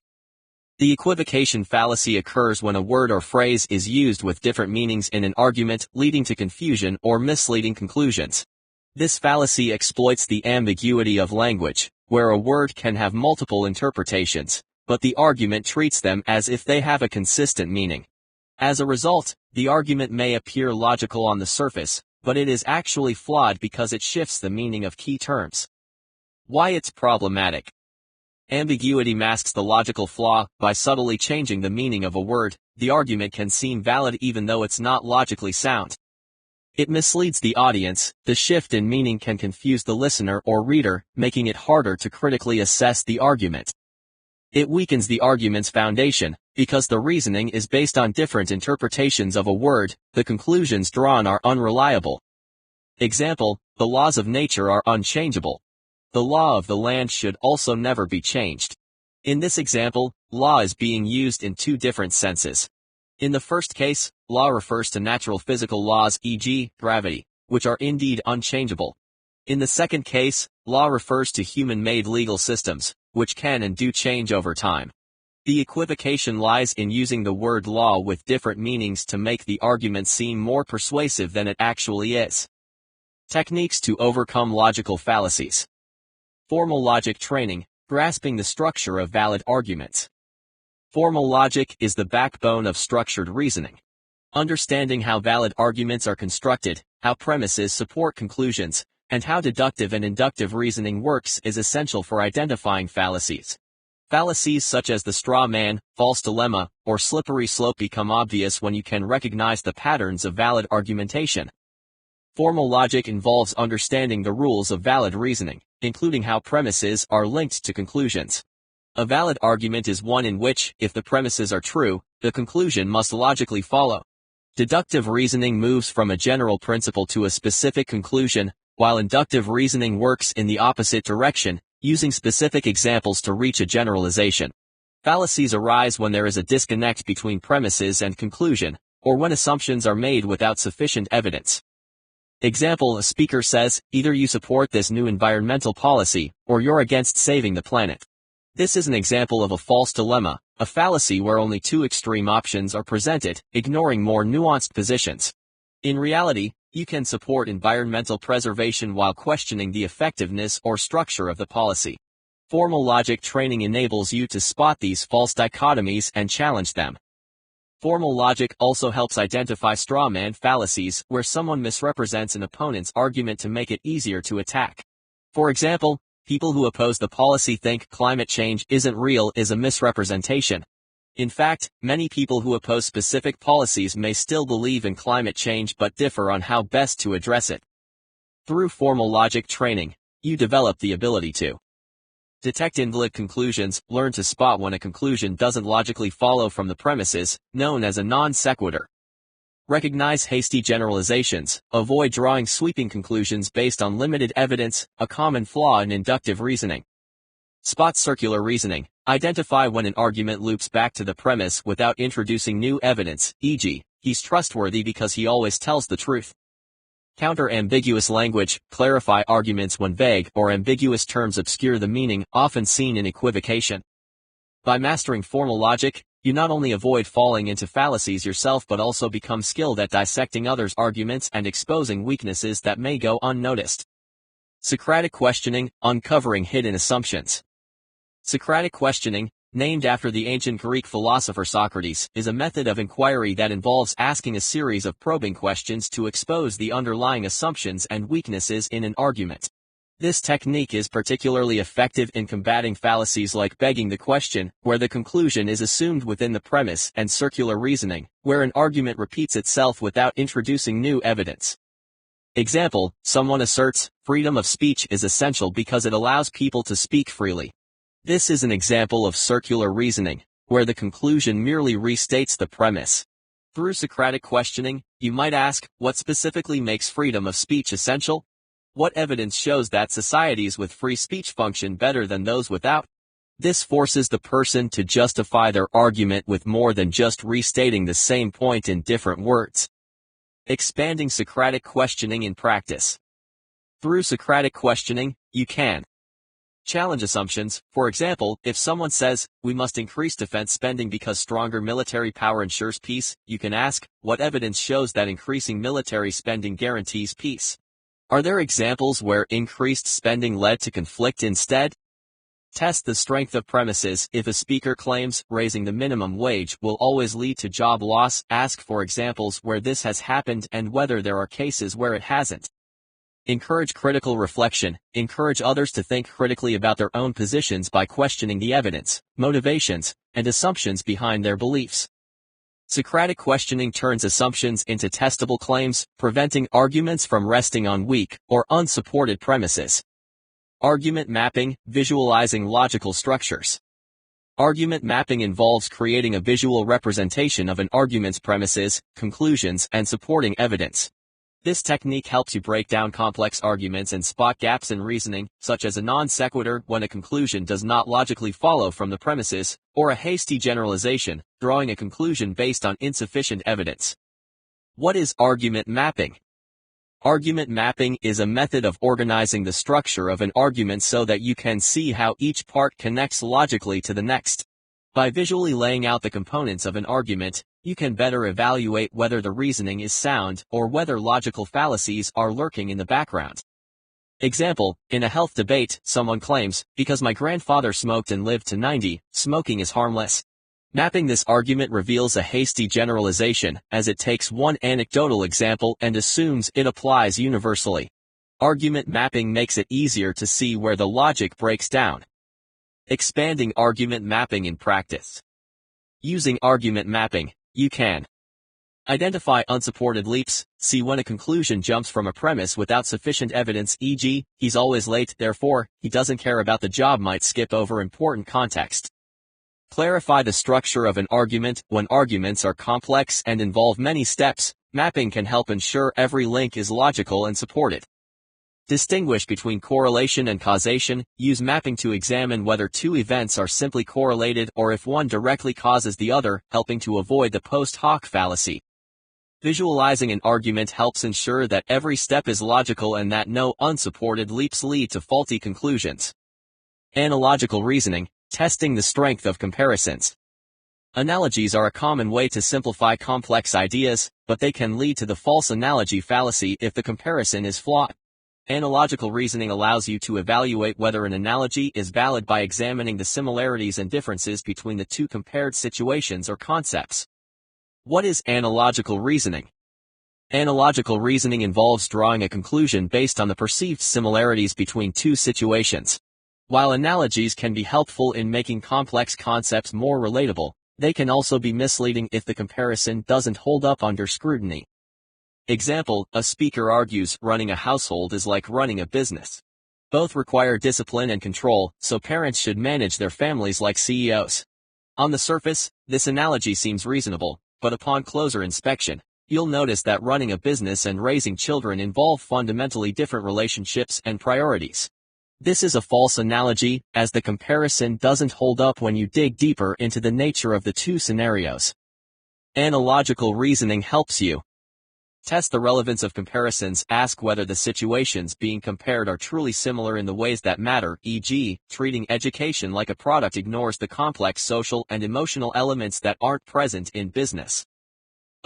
A: The equivocation fallacy occurs when a word or phrase is used with different meanings in an argument, leading to confusion or misleading conclusions. This fallacy exploits the ambiguity of language, where a word can have multiple interpretations, but the argument treats them as if they have a consistent meaning. As a result, the argument may appear logical on the surface, but it is actually flawed because it shifts the meaning of key terms. Why it's problematic. Ambiguity masks the logical flaw. By subtly changing the meaning of a word, the argument can seem valid even though it's not logically sound. It misleads the audience. The shift in meaning can confuse the listener or reader, making it harder to critically assess the argument. It weakens the argument's foundation. Because the reasoning is based on different interpretations of a word, the conclusions drawn are unreliable. Example: the laws of nature are unchangeable. The law of the land should also never be changed. In this example, law is being used in two different senses. In the first case, law refers to natural physical laws, e.g., gravity, which are indeed unchangeable. In the second case, law refers to human-made legal systems, which can and do change over time. The equivocation lies in using the word law with different meanings to make the argument seem more persuasive than it actually is. Techniques to overcome logical fallacies. Formal logic training, grasping the structure of valid arguments. Formal logic is the backbone of structured reasoning. Understanding how valid arguments are constructed, how premises support conclusions, And how deductive and inductive reasoning works is essential for identifying fallacies. Fallacies such as the straw man, false dilemma, or slippery slope become obvious when you can recognize the patterns of valid argumentation. Formal logic involves understanding the rules of valid reasoning, including how premises are linked to conclusions. A valid argument is one in which, if the premises are true, the conclusion must logically follow. Deductive reasoning moves from a general principle to a specific conclusion, while inductive reasoning works in the opposite direction, using specific examples to reach a generalization. Fallacies arise when there is a disconnect between premises and conclusion, or when assumptions are made without sufficient evidence. Example: a speaker says, either you support this new environmental policy, or you're against saving the planet. This is an example of a false dilemma, a fallacy where only two extreme options are presented, ignoring more nuanced positions. In reality, you can support environmental preservation while questioning the effectiveness or structure of the policy. Formal logic training enables you to spot these false dichotomies and challenge them. Formal logic also helps identify straw man fallacies, where someone misrepresents an opponent's argument to make it easier to attack. For example, people who oppose the policy think climate change isn't real is a misrepresentation. In fact, many people who oppose specific policies may still believe in climate change but differ on how best to address it. Through formal logic training, you develop the ability to detect invalid conclusions, learn to spot when a conclusion doesn't logically follow from the premises, known as a non sequitur. Recognize hasty generalizations, avoid drawing sweeping conclusions based on limited evidence, a common flaw in inductive reasoning. Spot circular reasoning, identify when an argument loops back to the premise without introducing new evidence, e.g., he's trustworthy because he always tells the truth. Counter ambiguous language, clarify arguments when vague or ambiguous terms obscure the meaning, often seen in equivocation. By mastering formal logic, you not only avoid falling into fallacies yourself but also become skilled at dissecting others' arguments and exposing weaknesses that may go unnoticed. Socratic questioning, uncovering hidden assumptions. Socratic questioning, named after the ancient Greek philosopher Socrates, is a method of inquiry that involves asking a series of probing questions to expose the underlying assumptions and weaknesses in an argument. This technique is particularly effective in combating fallacies like begging the question, where the conclusion is assumed within the premise, and circular reasoning, where an argument repeats itself without introducing new evidence. Example: someone asserts, freedom of speech is essential because it allows people to speak freely. This is an example of circular reasoning, where the conclusion merely restates the premise. Through Socratic questioning, you might ask, what specifically makes freedom of speech essential? What evidence shows that societies with free speech function better than those without? This forces the person to justify their argument with more than just restating the same point in different words. Expanding Socratic questioning in practice. Through Socratic questioning, you can challenge assumptions. For example, if someone says, we must increase defense spending because stronger military power ensures peace, you can ask, what evidence shows that increasing military spending guarantees peace? Are there examples where increased spending led to conflict instead? Test the strength of premises. If a speaker claims raising the minimum wage will always lead to job loss, ask for examples where this has happened and whether there are cases where it hasn't. Encourage critical reflection. Encourage others to think critically about their own positions by questioning the evidence, motivations, and assumptions behind their beliefs. Socratic questioning turns assumptions into testable claims, preventing arguments from resting on weak or unsupported premises. Argument mapping, visualizing logical structures. Argument mapping involves creating a visual representation of an argument's premises, conclusions, and supporting evidence. This technique helps you break down complex arguments and spot gaps in reasoning, such as a non sequitur when a conclusion does not logically follow from the premises, or a hasty generalization, drawing a conclusion based on insufficient evidence. What is argument mapping? Argument mapping is a method of organizing the structure of an argument so that you can see how each part connects logically to the next. By visually laying out the components of an argument, you can better evaluate whether the reasoning is sound or whether logical fallacies are lurking in the background. Example: in a health debate, someone claims, because my grandfather smoked and lived to 90, smoking is harmless. Mapping this argument reveals a hasty generalization, as it takes one anecdotal example and assumes it applies universally. Argument mapping makes it easier to see where the logic breaks down. Expanding argument mapping in practice. Using argument mapping, you can identify unsupported leaps, see when a conclusion jumps from a premise without sufficient evidence, e.g., he's always late, therefore, he doesn't care about the job, might skip over important context. Clarify the structure of an argument. When arguments are complex and involve many steps, mapping can help ensure every link is logical and supported. Distinguish between correlation and causation. Use mapping to examine whether two events are simply correlated or if one directly causes the other, helping to avoid the post hoc fallacy. Visualizing an argument helps ensure that every step is logical and that no unsupported leaps lead to faulty conclusions. Analogical reasoning, testing the strength of comparisons. Analogies are a common way to simplify complex ideas, but they can lead to the false analogy fallacy if the comparison is flawed. Analogical reasoning allows you to evaluate whether an analogy is valid by examining the similarities and differences between the two compared situations or concepts. What is analogical reasoning? Analogical reasoning involves drawing a conclusion based on the perceived similarities between two situations. While analogies can be helpful in making complex concepts more relatable, they can also be misleading if the comparison doesn't hold up under scrutiny. Example, a speaker argues running a household is like running a business. Both require discipline and control, so parents should manage their families like CEOs. On the surface, this analogy seems reasonable, but upon closer inspection, you'll notice that running a business and raising children involve fundamentally different relationships and priorities. This is a false analogy, as the comparison doesn't hold up when you dig deeper into the nature of the two scenarios. Analogical reasoning helps you test the relevance of comparisons. Ask whether the situations being compared are truly similar in the ways that matter, e.g., treating education like a product ignores the complex social and emotional elements that aren't present in business.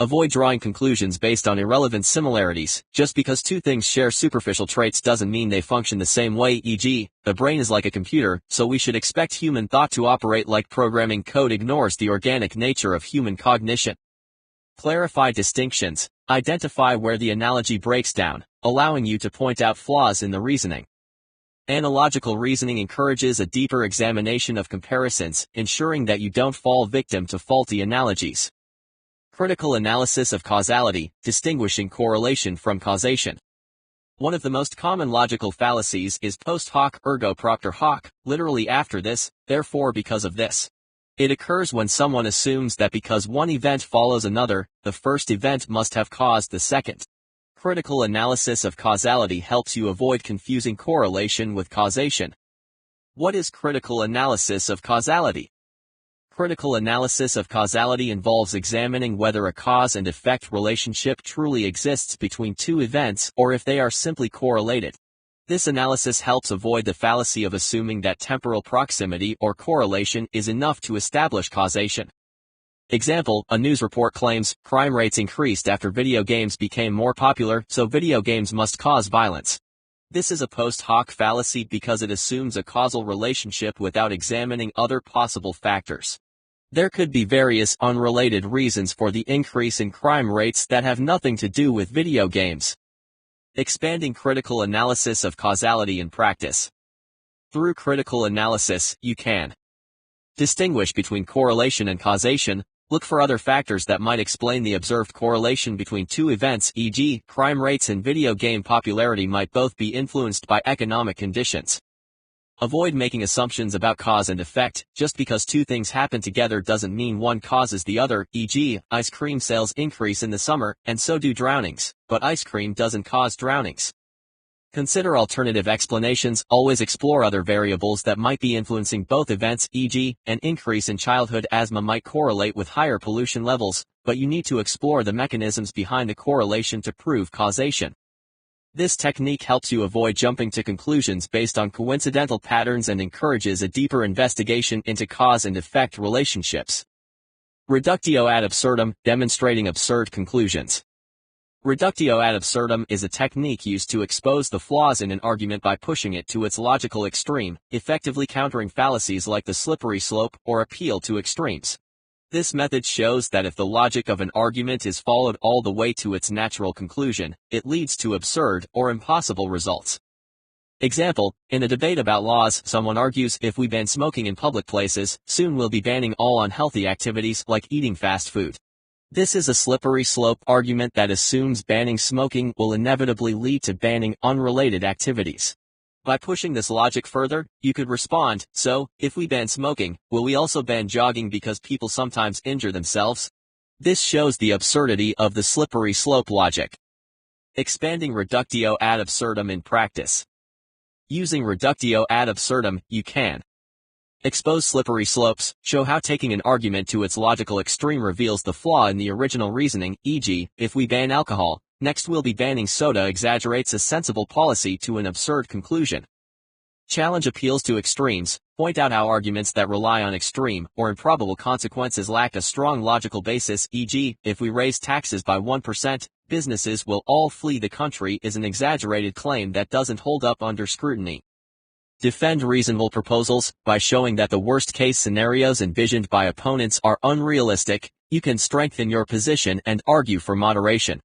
A: Avoid drawing conclusions based on irrelevant similarities. Just because two things share superficial traits doesn't mean they function the same way, e.g., the brain is like a computer, so we should expect human thought to operate like programming code ignores the organic nature of human cognition. Clarify distinctions. Identify where the analogy breaks down, allowing you to point out flaws in the reasoning. Analogical reasoning encourages a deeper examination of comparisons, ensuring that you don't fall victim to faulty analogies. Critical analysis of causality, distinguishing correlation from causation. One of the most common logical fallacies is post hoc ergo propter hoc, literally after this, therefore because of this. It occurs when someone assumes that because one event follows another, the first event must have caused the second. Critical analysis of causality helps you avoid confusing correlation with causation. What is critical analysis of causality? Critical analysis of causality involves examining whether a cause and effect relationship truly exists between two events or if they are simply correlated. This analysis helps avoid the fallacy of assuming that temporal proximity or correlation is enough to establish causation. Example, a news report claims crime rates increased after video games became more popular, so video games must cause violence. This is a post hoc fallacy because it assumes a causal relationship without examining other possible factors. There could be various unrelated reasons for the increase in crime rates that have nothing to do with video games. Expanding critical analysis of causality in practice. Through critical analysis, you can distinguish between correlation and causation. Look for other factors that might explain the observed correlation between two events, e.g., crime rates and video game popularity might both be influenced by economic conditions. Avoid making assumptions about cause and effect. Just because two things happen together doesn't mean one causes the other, e.g., ice cream sales increase in the summer, and so do drownings, but ice cream doesn't cause drownings. Consider alternative explanations. Always explore other variables that might be influencing both events, e.g., an increase in childhood asthma might correlate with higher pollution levels, but you need to explore the mechanisms behind the correlation to prove causation. This technique helps you avoid jumping to conclusions based on coincidental patterns and encourages a deeper investigation into cause and effect relationships. Reductio ad absurdum, demonstrating absurd conclusions. Reductio ad absurdum is a technique used to expose the flaws in an argument by pushing it to its logical extreme, effectively countering fallacies like the slippery slope or appeal to extremes. This method shows that if the logic of an argument is followed all the way to its natural conclusion, it leads to absurd or impossible results. Example, in a debate about laws, someone argues if we ban smoking in public places, soon we'll be banning all unhealthy activities like eating fast food. This is a slippery slope argument that assumes banning smoking will inevitably lead to banning unrelated activities. By pushing this logic further, you could respond, so, if we ban smoking, will we also ban jogging because people sometimes injure themselves? This shows the absurdity of the slippery slope logic. Expanding reductio ad absurdum in practice. Using reductio ad absurdum, you can expose slippery slopes, show how taking an argument to its logical extreme reveals the flaw in the original reasoning, e.g., if we ban alcohol, next we'll be banning soda exaggerates a sensible policy to an absurd conclusion. Challenge appeals to extremes, point out how arguments that rely on extreme or improbable consequences lack a strong logical basis, e.g., if we raise taxes by 1%, businesses will all flee the country is an exaggerated claim that doesn't hold up under scrutiny. Defend reasonable proposals. By showing that the worst-case scenarios envisioned by opponents are unrealistic, you can strengthen your position and argue for moderation.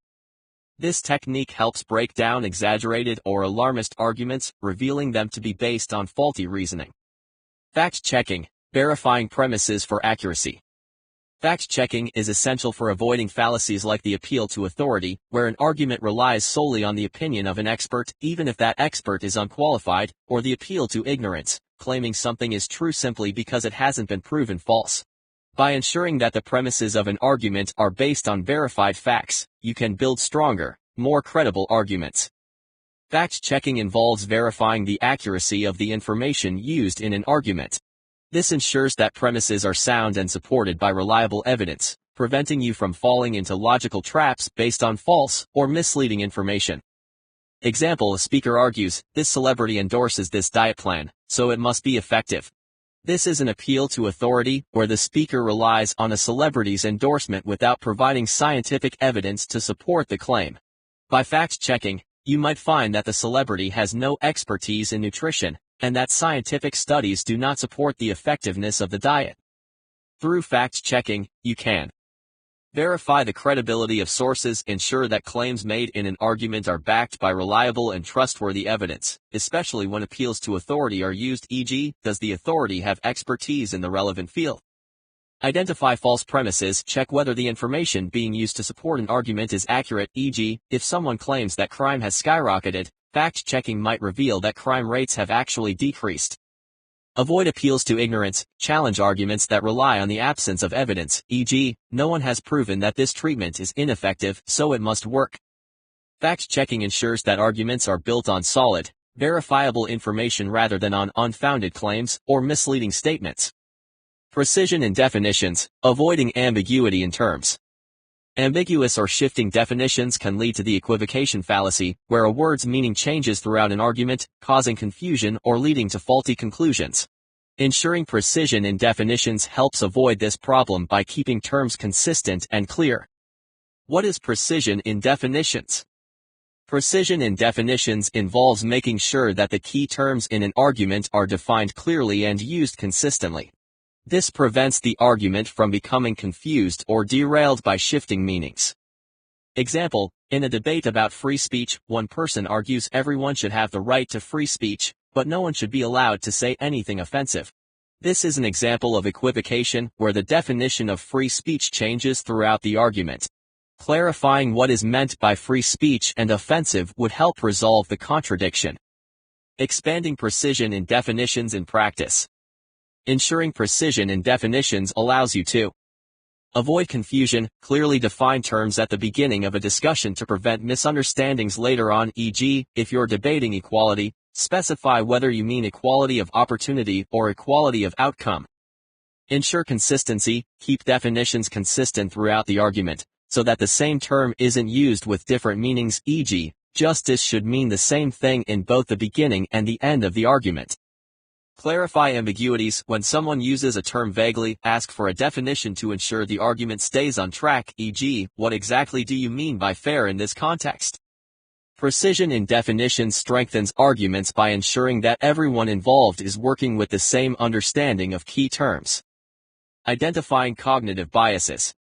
A: This technique helps break down exaggerated or alarmist arguments, revealing them to be based on faulty reasoning. Fact-checking, verifying premises for accuracy. Fact-checking is essential for avoiding fallacies like the appeal to authority, where an argument relies solely on the opinion of an expert, even if that expert is unqualified, or the appeal to ignorance, claiming something is true simply because it hasn't been proven false. By ensuring that the premises of an argument are based on verified facts, you can build stronger, more credible arguments. Fact-checking involves verifying the accuracy of the information used in an argument. This ensures that premises are sound and supported by reliable evidence, preventing you from falling into logical traps based on false or misleading information. Example: a speaker argues, this celebrity endorses this diet plan, so it must be effective. This is an appeal to authority, where the speaker relies on a celebrity's endorsement without providing scientific evidence to support the claim. By fact-checking, you might find that the celebrity has no expertise in nutrition, and that scientific studies do not support the effectiveness of the diet. Through fact-checking, you can verify the credibility of sources, ensure that claims made in an argument are backed by reliable and trustworthy evidence, especially when appeals to authority are used, e.g., does the authority have expertise in the relevant field? Identify false premises, check whether the information being used to support an argument is accurate, e.g., if someone claims that crime has skyrocketed, fact-checking might reveal that crime rates have actually decreased. Avoid appeals to ignorance, challenge arguments that rely on the absence of evidence, e.g., no one has proven that this treatment is ineffective, so it must work. Fact-checking ensures that arguments are built on solid, verifiable information rather than on unfounded claims or misleading statements. Precision in definitions, avoiding ambiguity in terms. Ambiguous or shifting definitions can lead to the equivocation fallacy, where a word's meaning changes throughout an argument, causing confusion or leading to faulty conclusions. Ensuring precision in definitions helps avoid this problem by keeping terms consistent and clear. What is precision in definitions? Precision in definitions involves making sure that the key terms in an argument are defined clearly and used consistently. This prevents the argument from becoming confused or derailed by shifting meanings. Example, in a debate about free speech, one person argues everyone should have the right to free speech, but no one should be allowed to say anything offensive. This is an example of equivocation where the definition of free speech changes throughout the argument. Clarifying what is meant by free speech and offensive would help resolve the contradiction. Expanding precision in definitions in practice. Ensuring precision in definitions allows you to avoid confusion, clearly define terms at the beginning of a discussion to prevent misunderstandings later on, e.g., if you're debating equality, specify whether you mean equality of opportunity or equality of outcome. Ensure consistency, keep definitions consistent throughout the argument, so that the same term isn't used with different meanings, e.g., justice should mean the same thing in both the beginning and the end of the argument. Clarify ambiguities. When someone uses a term vaguely, ask for a definition to ensure the argument stays on track, e.g., what exactly do you mean by fair in this context? Precision in definitions strengthens arguments by ensuring that everyone involved is working with the same understanding of key terms. Identifying cognitive biases.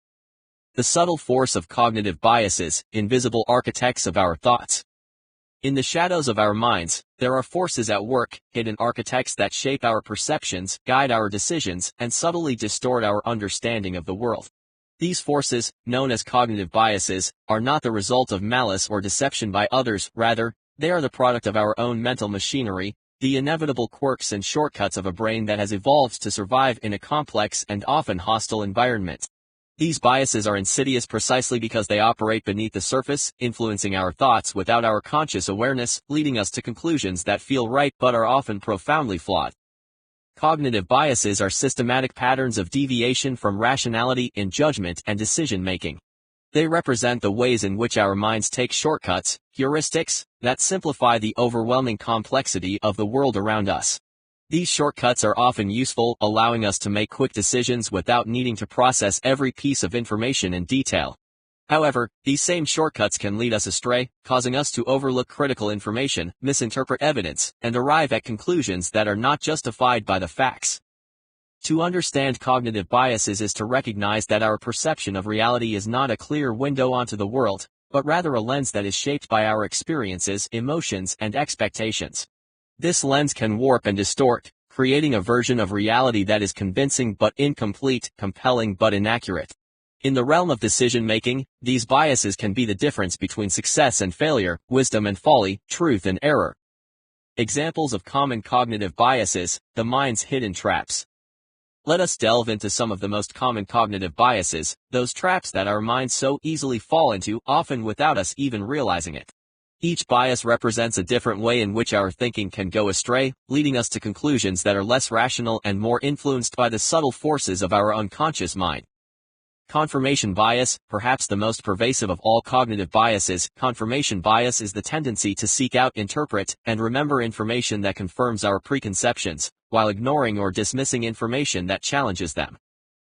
A: The subtle force of cognitive biases, invisible architects of our thoughts. In the shadows of our minds, there are forces at work, hidden architects that shape our perceptions, guide our decisions, and subtly distort our understanding of the world. These forces, known as cognitive biases, are not the result of malice or deception by others, rather, they are the product of our own mental machinery, the inevitable quirks and shortcuts of a brain that has evolved to survive in a complex and often hostile environment. These biases are insidious precisely because they operate beneath the surface, influencing our thoughts without our conscious awareness, leading us to conclusions that feel right but are often profoundly flawed. Cognitive biases are systematic patterns of deviation from rationality in judgment and decision-making. They represent the ways in which our minds take shortcuts, heuristics, that simplify the overwhelming complexity of the world around us. These shortcuts are often useful, allowing us to make quick decisions without needing to process every piece of information in detail. However, these same shortcuts can lead us astray, causing us to overlook critical information, misinterpret evidence, and arrive at conclusions that are not justified by the facts. To understand cognitive biases is to recognize that our perception of reality is not a clear window onto the world, but rather a lens that is shaped by our experiences, emotions, and expectations. This lens can warp and distort, creating a version of reality that is convincing but incomplete, compelling but inaccurate. In the realm of decision-making, these biases can be the difference between success and failure, wisdom and folly, truth and error. Examples of common cognitive biases, the mind's hidden traps. Let us delve into some of the most common cognitive biases, those traps that our minds so easily fall into, often without us even realizing it. Each bias represents a different way in which our thinking can go astray, leading us to conclusions that are less rational and more influenced by the subtle forces of our unconscious mind. Confirmation bias, perhaps the most pervasive of all cognitive biases. Confirmation bias is the tendency to seek out, interpret, and remember information that confirms our preconceptions, while ignoring or dismissing information that challenges them.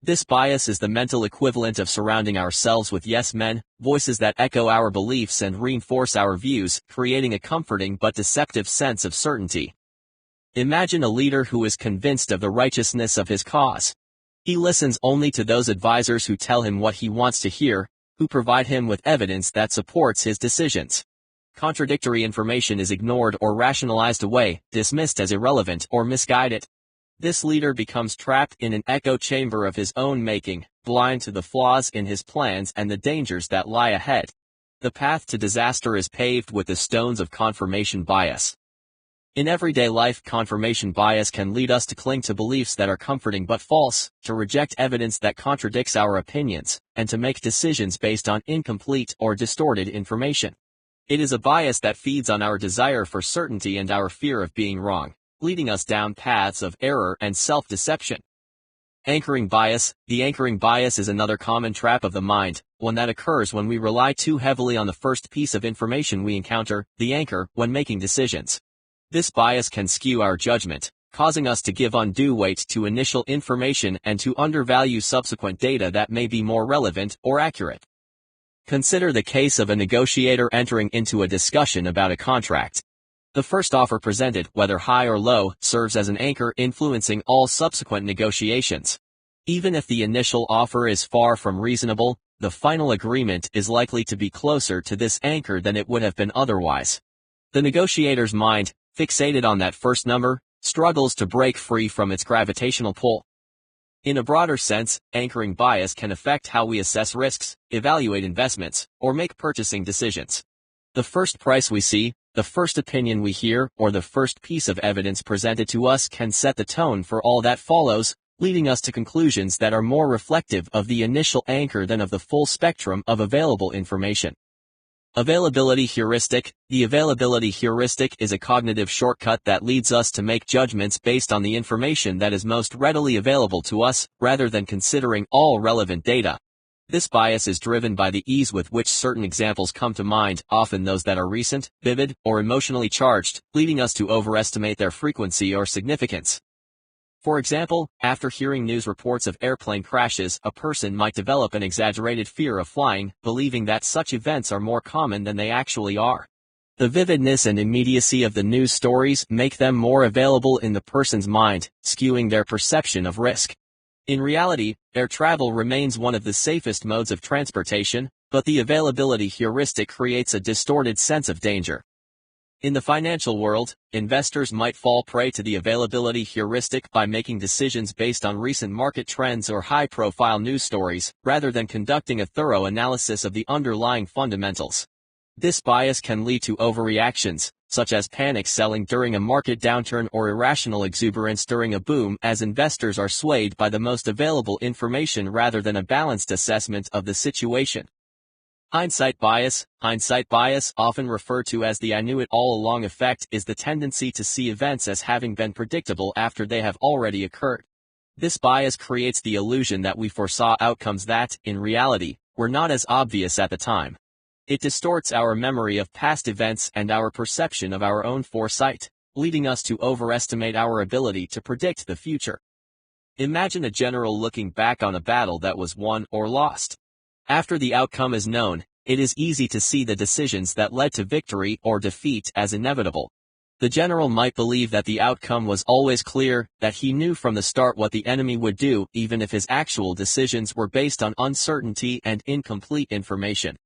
A: This bias is the mental equivalent of surrounding ourselves with yes men, voices that echo our beliefs and reinforce our views, creating a comforting but deceptive sense of certainty. Imagine a leader who is convinced of the righteousness of his cause. He listens only to those advisors who tell him what he wants to hear, who provide him with evidence that supports his decisions. Contradictory information is ignored or rationalized away, dismissed as irrelevant or misguided. This leader becomes trapped in an echo chamber of his own making, blind to the flaws in his plans and the dangers that lie ahead. The path to disaster is paved with the stones of confirmation bias. In everyday life, confirmation bias can lead us to cling to beliefs that are comforting but false, to reject evidence that contradicts our opinions, and to make decisions based on incomplete or distorted information. It is a bias that feeds on our desire for certainty and our fear of being wrong, leading us down paths of error and self-deception. Anchoring bias. The anchoring bias is another common trap of the mind, one that occurs when we rely too heavily on the first piece of information we encounter, the anchor, when making decisions. This bias can skew our judgment, causing us to give undue weight to initial information and to undervalue subsequent data that may be more relevant or accurate. Consider the case of a negotiator entering into a discussion about a contract. The first offer presented, whether high or low, serves as an anchor influencing all subsequent negotiations. Even if the initial offer is far from reasonable, the final agreement is likely to be closer to this anchor than it would have been otherwise. The negotiator's mind, fixated on that first number, struggles to break free from its gravitational pull. In a broader sense, anchoring bias can affect how we assess risks, evaluate investments, or make purchasing decisions. The first price we see, the first opinion we hear, or the first piece of evidence presented to us can set the tone for all that follows, leading us to conclusions that are more reflective of the initial anchor than of the full spectrum of available information. Availability heuristic. The availability heuristic is a cognitive shortcut that leads us to make judgments based on the information that is most readily available to us, rather than considering all relevant data. This bias is driven by the ease with which certain examples come to mind, often those that are recent, vivid, or emotionally charged, leading us to overestimate their frequency or significance. For example, after hearing news reports of airplane crashes, a person might develop an exaggerated fear of flying, believing that such events are more common than they actually are. The vividness and immediacy of the news stories make them more available in the person's mind, skewing their perception of risk. In reality, air travel remains one of the safest modes of transportation, but the availability heuristic creates a distorted sense of danger. In the financial world, investors might fall prey to the availability heuristic by making decisions based on recent market trends or high-profile news stories, rather than conducting a thorough analysis of the underlying fundamentals. This bias can lead to overreactions, such as panic selling during a market downturn or irrational exuberance during a boom, as investors are swayed by the most available information rather than a balanced assessment of the situation. Hindsight bias, often referred to as the I knew it all along effect, is the tendency to see events as having been predictable after they have already occurred. This bias creates the illusion that we foresaw outcomes that, in reality, were not as obvious at the time. It distorts our memory of past events and our perception of our own foresight, leading us to overestimate our ability to predict the future. Imagine a general looking back on a battle that was won or lost. After the outcome is known, it is easy to see the decisions that led to victory or defeat as inevitable. The general might believe that the outcome was always clear, that he knew from the start what the enemy would do, even if his actual decisions were based on uncertainty and incomplete information.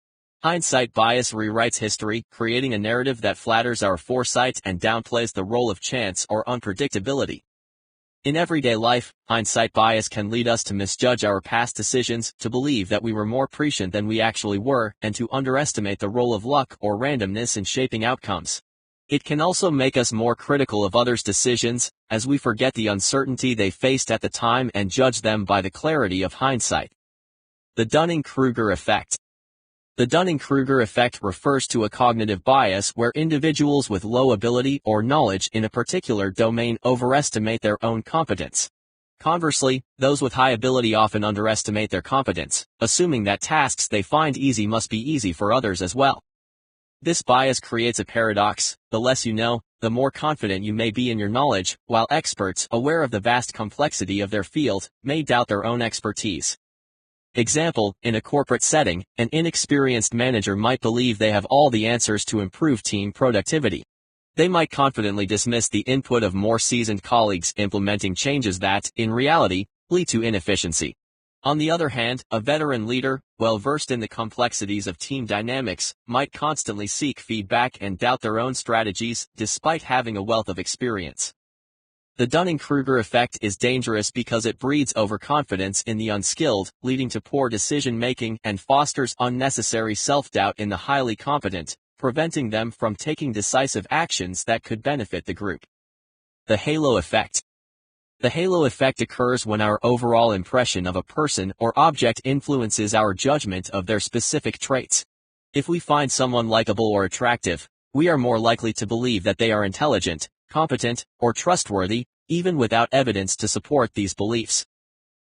A: Hindsight bias rewrites history, creating a narrative that flatters our foresight and downplays the role of chance or unpredictability. In everyday life, hindsight bias can lead us to misjudge our past decisions, to believe that we were more prescient than we actually were, and to underestimate the role of luck or randomness in shaping outcomes. It can also make us more critical of others' decisions, as we forget the uncertainty they faced at the time and judge them by the clarity of hindsight. The Dunning-Kruger effect. The Dunning-Kruger effect refers to a cognitive bias where individuals with low ability or knowledge in a particular domain overestimate their own competence. Conversely, those with high ability often underestimate their competence, assuming that tasks they find easy must be easy for others as well. This bias creates a paradox: the less you know, the more confident you may be in your knowledge, while experts, aware of the vast complexity of their field, may doubt their own expertise. Example, in a corporate setting, an inexperienced manager might believe they have all the answers to improve team productivity. They might confidently dismiss the input of more seasoned colleagues implementing changes that, in reality, lead to inefficiency. On the other hand, a veteran leader, well versed in the complexities of team dynamics, might constantly seek feedback and doubt their own strategies, despite having a wealth of experience. The Dunning-Kruger effect is dangerous because it breeds overconfidence in the unskilled, leading to poor decision-making and fosters unnecessary self-doubt in the highly competent, preventing them from taking decisive actions that could benefit the group. The halo effect. The halo effect occurs when our overall impression of a person or object influences our judgment of their specific traits. If we find someone likable or attractive, we are more likely to believe that they are intelligent, competent, or trustworthy, even without evidence to support these beliefs.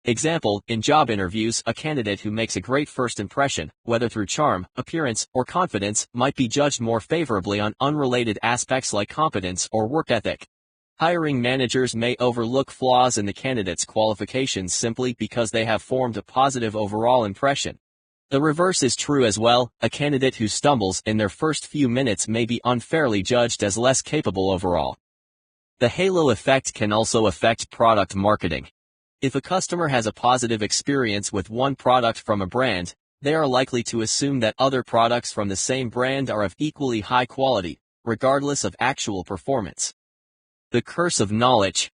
A: Example, in job interviews, a candidate who makes a great first impression, whether through charm, appearance, or confidence, might be judged more favorably on unrelated aspects like competence or work ethic. Hiring managers may overlook flaws in the candidate's qualifications simply because they have formed a positive overall impression. The reverse is true as well. A candidate who stumbles in their first few minutes may be unfairly judged as less capable overall. The halo effect can also affect product marketing. If a customer has a positive experience with one product from a brand, they are likely to assume that other products from the same brand are of equally high quality, regardless of actual performance. The curse of knowledge.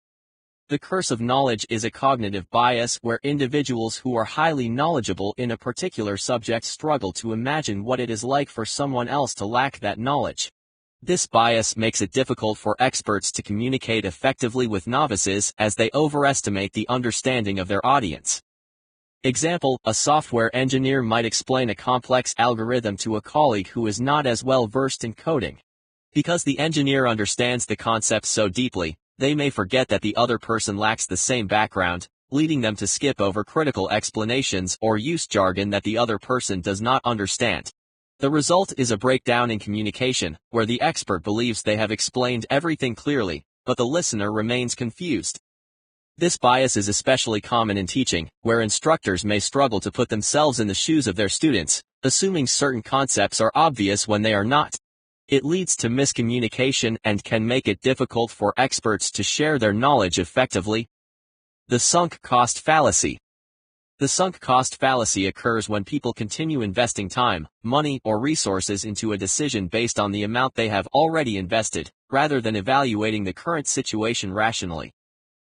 A: The curse of knowledge is a cognitive bias where individuals who are highly knowledgeable in a particular subject struggle to imagine what it is like for someone else to lack that knowledge. This bias makes it difficult for experts to communicate effectively with novices as they overestimate the understanding of their audience. Example, a software engineer might explain a complex algorithm to a colleague who is not as well versed in coding. Because the engineer understands the concept so deeply, they may forget that the other person lacks the same background, leading them to skip over critical explanations or use jargon that the other person does not understand. The result is a breakdown in communication, where the expert believes they have explained everything clearly, but the listener remains confused. This bias is especially common in teaching, where instructors may struggle to put themselves in the shoes of their students, assuming certain concepts are obvious when they are not. It leads to miscommunication and can make it difficult for experts to share their knowledge effectively. The sunk cost fallacy. The sunk cost fallacy occurs when people continue investing time, money, or resources into a decision based on the amount they have already invested, rather than evaluating the current situation rationally.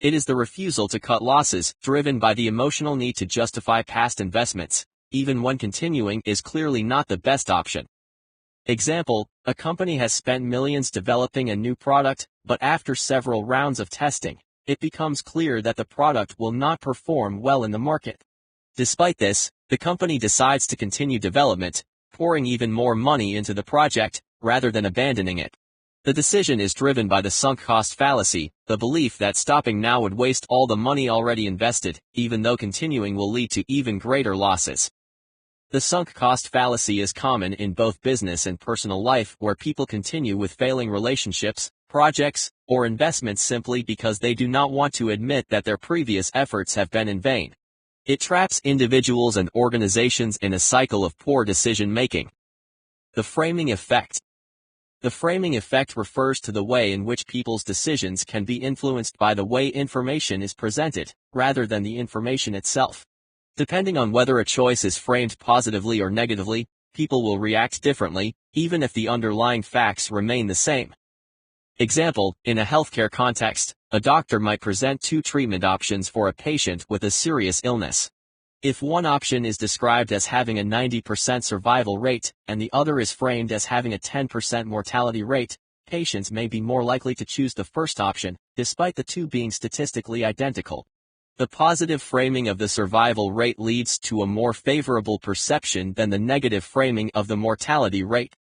A: It is the refusal to cut losses, driven by the emotional need to justify past investments, even when continuing is clearly not the best option. Example, a company has spent millions developing a new product, but after several rounds of testing, it becomes clear that the product will not perform well in the market. Despite this, the company decides to continue development, pouring even more money into the project, rather than abandoning it. The decision is driven by the sunk cost fallacy, the belief that stopping now would waste all the money already invested, even though continuing will lead to even greater losses. The sunk cost fallacy is common in both business and personal life, where people continue with failing relationships, projects, or investments simply because they do not want to admit that their previous efforts have been in vain. It traps individuals and organizations in a cycle of poor decision-making. The framing effect. The framing effect refers to the way in which people's decisions can be influenced by the way information is presented, rather than the information itself. Depending on whether a choice is framed positively or negatively, people will react differently, even if the underlying facts remain the same. Example, in a healthcare context, a doctor might present two treatment options for a patient with a serious illness. If one option is described as having a 90% survival rate, and the other is framed as having a 10% mortality rate, patients may be more likely to choose the first option, despite the two being statistically identical. The positive framing of the survival rate leads to a more favorable perception than the negative framing of the mortality rate.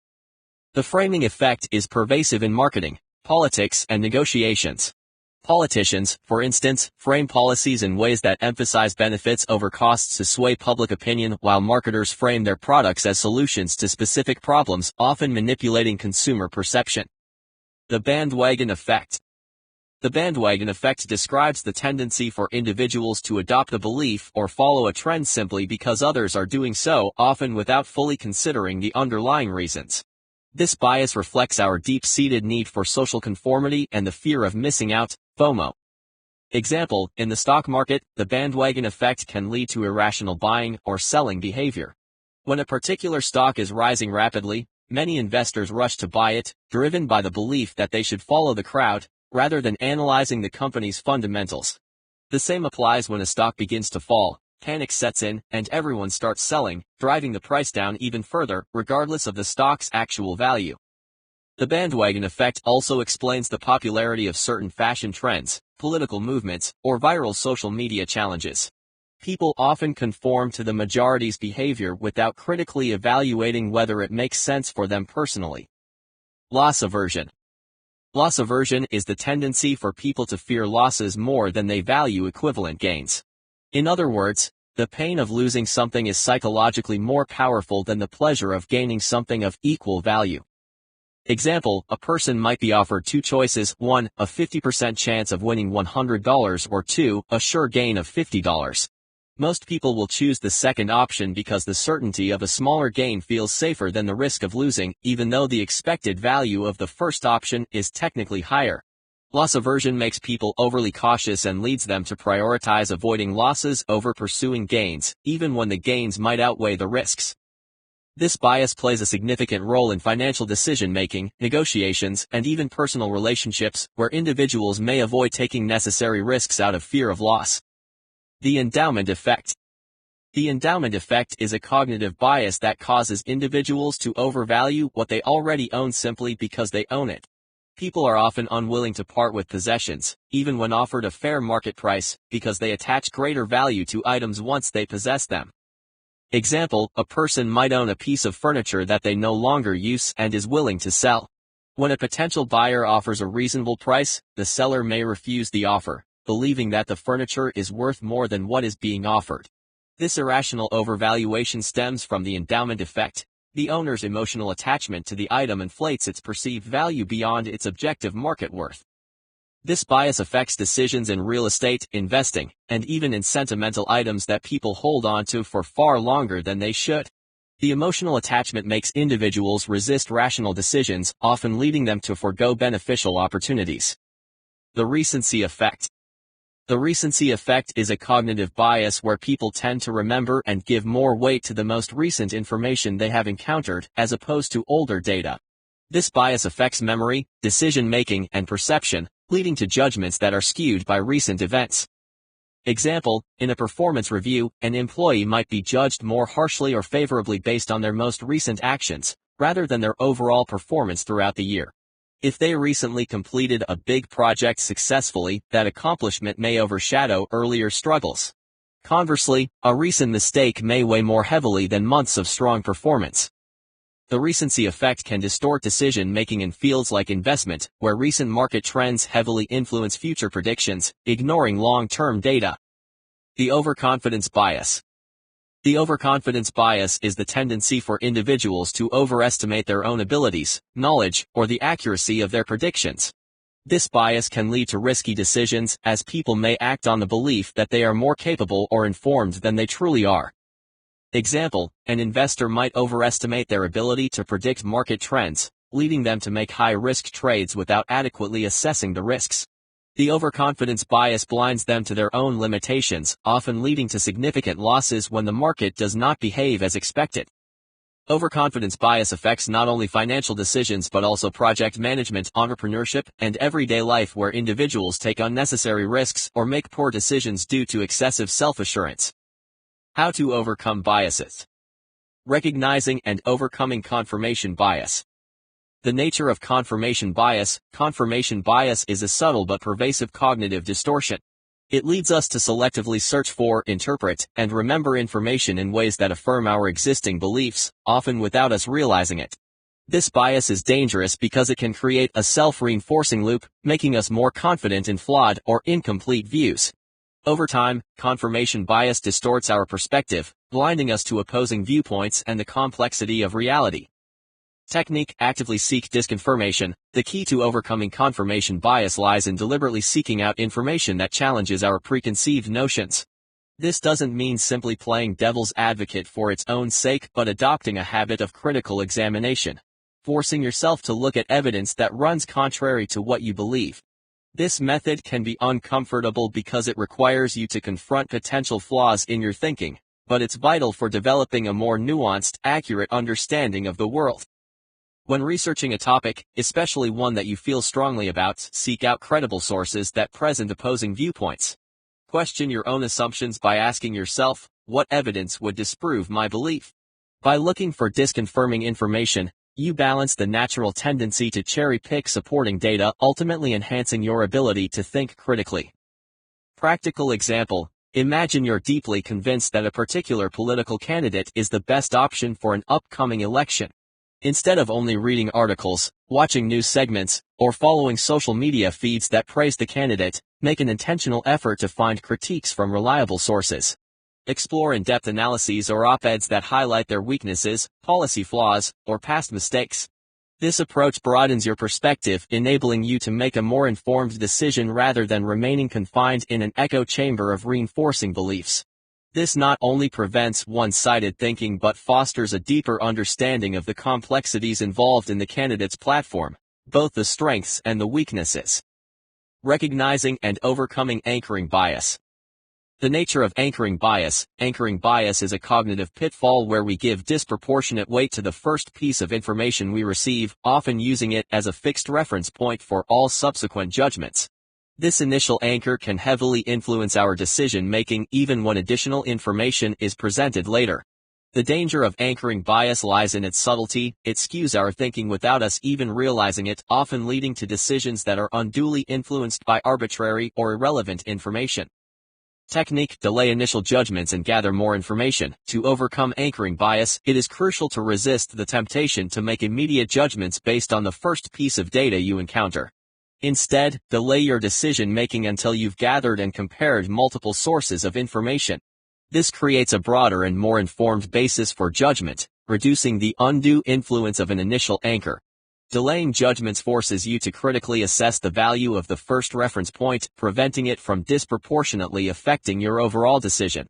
A: The framing effect is pervasive in marketing, politics, and negotiations. Politicians, for instance, frame policies in ways that emphasize benefits over costs to sway public opinion, while marketers frame their products as solutions to specific problems, often manipulating consumer perception. The bandwagon effect. The bandwagon effect describes the tendency for individuals to adopt a belief or follow a trend simply because others are doing so, often without fully considering the underlying reasons. This bias reflects our deep-seated need for social conformity and the fear of missing out, FOMO. Example, in the stock market, the bandwagon effect can lead to irrational buying or selling behavior. When a particular stock is rising rapidly, many investors rush to buy it, driven by the belief that they should follow the crowd, rather than analyzing the company's fundamentals. The same applies when a stock begins to fall. Panic sets in, and everyone starts selling, driving the price down even further, regardless of the stock's actual value. The bandwagon effect also explains the popularity of certain fashion trends, political movements, or viral social media challenges. People often conform to the majority's behavior without critically evaluating whether it makes sense for them personally. Loss aversion. Loss aversion is the tendency for people to fear losses more than they value equivalent gains. In other words, the pain of losing something is psychologically more powerful than the pleasure of gaining something of equal value. Example, a person might be offered two choices: 1, a 50% chance of winning $100, or 2, a sure gain of $50. Most people will choose the second option because the certainty of a smaller gain feels safer than the risk of losing, even though the expected value of the first option is technically higher. Loss aversion makes people overly cautious and leads them to prioritize avoiding losses over pursuing gains, even when the gains might outweigh the risks. This bias plays a significant role in financial decision-making, negotiations, and even personal relationships, where individuals may avoid taking necessary risks out of fear of loss. The endowment effect. The endowment effect is a cognitive bias that causes individuals to overvalue what they already own simply because they own it. People are often unwilling to part with possessions, even when offered a fair market price, because they attach greater value to items once they possess them. Example, a person might own a piece of furniture that they no longer use and is willing to sell. When a potential buyer offers a reasonable price, the seller may refuse the offer, believing that the furniture is worth more than what is being offered. This irrational overvaluation stems from the endowment effect. The owner's emotional attachment to the item inflates its perceived value beyond its objective market worth. This bias affects decisions in real estate, investing, and even in sentimental items that people hold on to for far longer than they should. The emotional attachment makes individuals resist rational decisions, often leading them to forego beneficial opportunities. The recency effect. The recency effect is a cognitive bias where people tend to remember and give more weight to the most recent information they have encountered as opposed to older data. This bias affects memory, decision-making, and perception, leading to judgments that are skewed by recent events. Example, in a performance review, an employee might be judged more harshly or favorably based on their most recent actions, rather than their overall performance throughout the year. If they recently completed a big project successfully, that accomplishment may overshadow earlier struggles. Conversely, a recent mistake may weigh more heavily than months of strong performance. The recency effect can distort decision-making in fields like investment, where recent market trends heavily influence future predictions, ignoring long-term data. The overconfidence bias. The overconfidence bias is the tendency for individuals to overestimate their own abilities, knowledge, or the accuracy of their predictions. This bias can lead to risky decisions, as people may act on the belief that they are more capable or informed than they truly are. Example, an investor might overestimate their ability to predict market trends, leading them to make high-risk trades without adequately assessing the risks. The overconfidence bias blinds them to their own limitations, often leading to significant losses when the market does not behave as expected. Overconfidence bias affects not only financial decisions but also project management, entrepreneurship, and everyday life where individuals take unnecessary risks or make poor decisions due to excessive self-assurance. How to overcome biases. Recognizing and overcoming confirmation bias. The nature of confirmation bias. Confirmation bias is a subtle but pervasive cognitive distortion. It leads us to selectively search for, interpret, and remember information in ways that affirm our existing beliefs, often without us realizing it. This bias is dangerous because it can create a self-reinforcing loop, making us more confident in flawed or incomplete views. Over time, confirmation bias distorts our perspective, blinding us to opposing viewpoints and the complexity of reality. Technique: actively seek disconfirmation. The key to overcoming confirmation bias lies in deliberately seeking out information that challenges our preconceived notions. This doesn't mean simply playing devil's advocate for its own sake, but adopting a habit of critical examination, forcing yourself to look at evidence that runs contrary to what you believe. This method can be uncomfortable because it requires you to confront potential flaws in your thinking, but it's vital for developing a more nuanced, accurate understanding of the world. When researching a topic, especially one that you feel strongly about, seek out credible sources that present opposing viewpoints. Question your own assumptions by asking yourself, what evidence would disprove my belief? By looking for disconfirming information, you balance the natural tendency to cherry-pick supporting data, ultimately enhancing your ability to think critically. Practical example: imagine you're deeply convinced that a particular political candidate is the best option for an upcoming election. Instead of only reading articles, watching news segments, or following social media feeds that praise the candidate, make an intentional effort to find critiques from reliable sources. Explore in-depth analyses or op-eds that highlight their weaknesses, policy flaws, or past mistakes. This approach broadens your perspective, enabling you to make a more informed decision rather than remaining confined in an echo chamber of reinforcing beliefs. This not only prevents one-sided thinking but fosters a deeper understanding of the complexities involved in the candidate's platform, both the strengths and the weaknesses. Recognizing and overcoming anchoring bias. The nature of anchoring bias. Anchoring bias is a cognitive pitfall where we give disproportionate weight to the first piece of information we receive, often using it as a fixed reference point for all subsequent judgments. This initial anchor can heavily influence our decision-making even when additional information is presented later. The danger of anchoring bias lies in its subtlety. It skews our thinking without us even realizing it, often leading to decisions that are unduly influenced by arbitrary or irrelevant information. Technique: delay initial judgments and gather more information. To overcome anchoring bias, it is crucial to resist the temptation to make immediate judgments based on the first piece of data you encounter. Instead, delay your decision-making until you've gathered and compared multiple sources of information. This creates a broader and more informed basis for judgment, reducing the undue influence of an initial anchor. Delaying judgments forces you to critically assess the value of the first reference point, preventing it from disproportionately affecting your overall decision.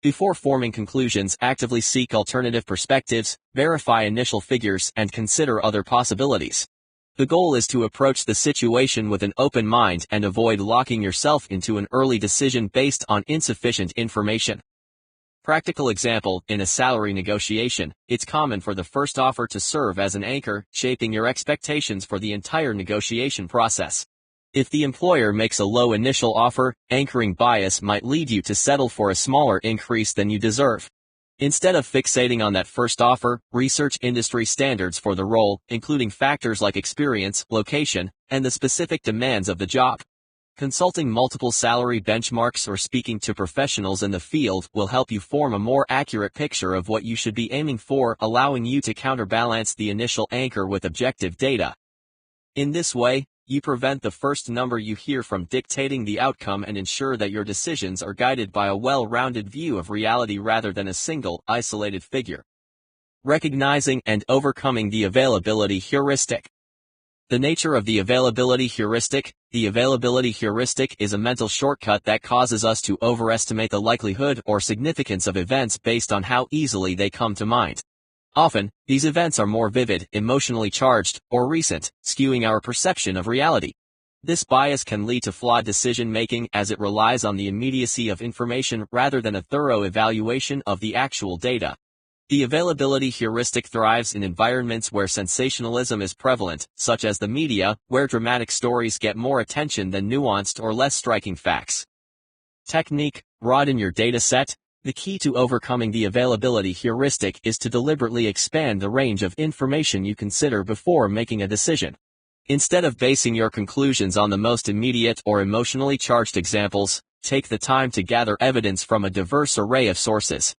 A: Before forming conclusions, actively seek alternative perspectives, verify initial figures, and consider other possibilities. The goal is to approach the situation with an open mind and avoid locking yourself into an early decision based on insufficient information. Practical example, in a salary negotiation, it's common for the first offer to serve as an anchor, shaping your expectations for the entire negotiation process. If the employer makes a low initial offer, anchoring bias might lead you to settle for a smaller increase than you deserve. Instead of fixating on that first offer, research industry standards for the role, including factors like experience, location, and the specific demands of the job. Consulting multiple salary benchmarks or speaking to professionals in the field will help you form a more accurate picture of what you should be aiming for, allowing you to counterbalance the initial anchor with objective data. In this way, you prevent the first number you hear from dictating the outcome and ensure that your decisions are guided by a well-rounded view of reality rather than a single, isolated figure. Recognizing and overcoming the availability heuristic. The nature of the availability heuristic. The availability heuristic is a mental shortcut that causes us to overestimate the likelihood or significance of events based on how easily they come to mind. Often, these events are more vivid, emotionally charged, or recent, skewing our perception of reality. This bias can lead to flawed decision-making as it relies on the immediacy of information rather than a thorough evaluation of the actual data. The availability heuristic thrives in environments where sensationalism is prevalent, such as the media, where dramatic stories get more attention than nuanced or less striking facts. Technique: broaden your data set. The key to overcoming the availability heuristic is to deliberately expand the range of information you consider before making a decision. Instead of basing your conclusions on the most immediate or emotionally charged examples, take the time to gather evidence from a diverse array of sources.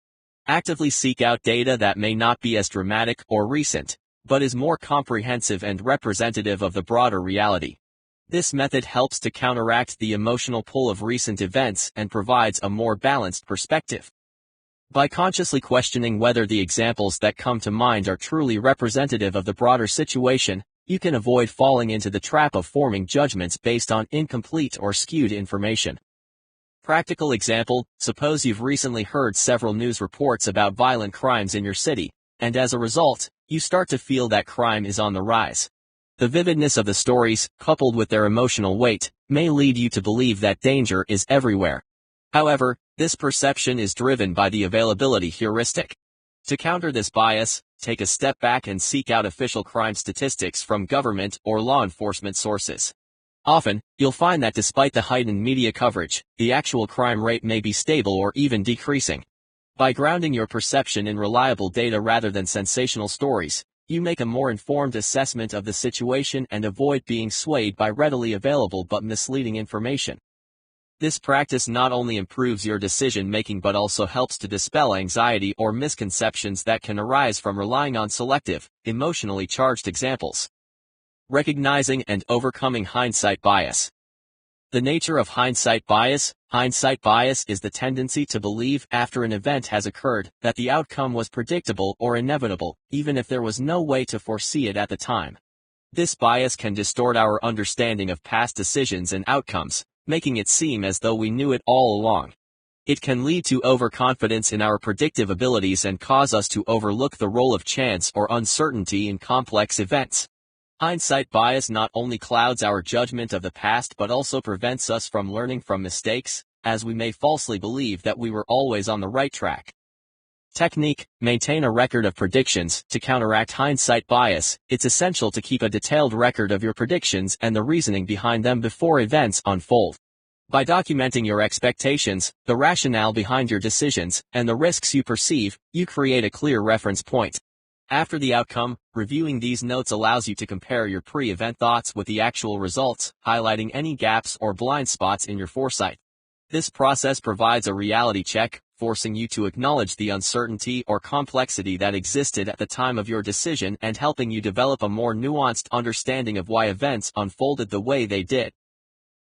A: Actively seek out data that may not be as dramatic or recent, but is more comprehensive and representative of the broader reality. This method helps to counteract the emotional pull of recent events and provides a more balanced perspective. By consciously questioning whether the examples that come to mind are truly representative of the broader situation, you can avoid falling into the trap of forming judgments based on incomplete or skewed information. Practical example: suppose you've recently heard several news reports about violent crimes in your city, and as a result, you start to feel that crime is on the rise. The vividness of the stories, coupled with their emotional weight, may lead you to believe that danger is everywhere. However, this perception is driven by the availability heuristic. To counter this bias, take a step back and seek out official crime statistics from government or law enforcement sources. Often, you'll find that despite the heightened media coverage, the actual crime rate may be stable or even decreasing. By grounding your perception in reliable data rather than sensational stories, you make a more informed assessment of the situation and avoid being swayed by readily available but misleading information. This practice not only improves your decision-making but also helps to dispel anxiety or misconceptions that can arise from relying on selective, emotionally charged examples. Recognizing and overcoming hindsight bias. The nature of hindsight bias. Hindsight bias is the tendency to believe, after an event has occurred, that the outcome was predictable or inevitable, even if there was no way to foresee it at the time. This bias can distort our understanding of past decisions and outcomes, making it seem as though we knew it all along. It can lead to overconfidence in our predictive abilities and cause us to overlook the role of chance or uncertainty in complex events. Hindsight bias not only clouds our judgment of the past but also prevents us from learning from mistakes, as we may falsely believe that we were always on the right track. Technique: maintain a record of predictions. To counteract hindsight bias, it's essential to keep a detailed record of your predictions and the reasoning behind them before events unfold. By documenting your expectations, the rationale behind your decisions, and the risks you perceive, you create a clear reference point. After the outcome, reviewing these notes allows you to compare your pre-event thoughts with the actual results, highlighting any gaps or blind spots in your foresight. This process provides a reality check, forcing you to acknowledge the uncertainty or complexity that existed at the time of your decision and helping you develop a more nuanced understanding of why events unfolded the way they did.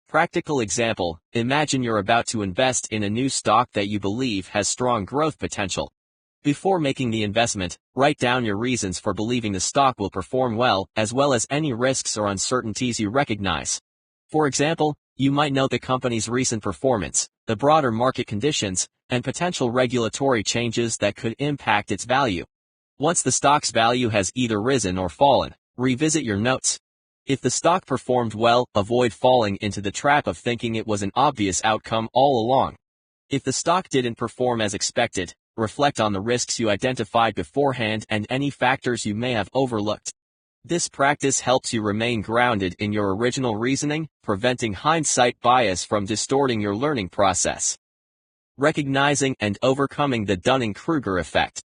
A: Practical example: imagine you're about to invest in a new stock that you believe has strong growth potential. Before making the investment, write down your reasons for believing the stock will perform well as any risks or uncertainties you recognize. For example, you might note the company's recent performance, the broader market conditions, and potential regulatory changes that could impact its value. Once the stock's value has either risen or fallen, revisit your notes. If the stock performed well, avoid falling into the trap of thinking it was an obvious outcome all along. If the stock didn't perform as expected, reflect on the risks you identified beforehand and any factors you may have overlooked. This practice helps you remain grounded in your original reasoning, preventing hindsight bias from distorting your learning process. Recognizing and overcoming the Dunning-Kruger effect.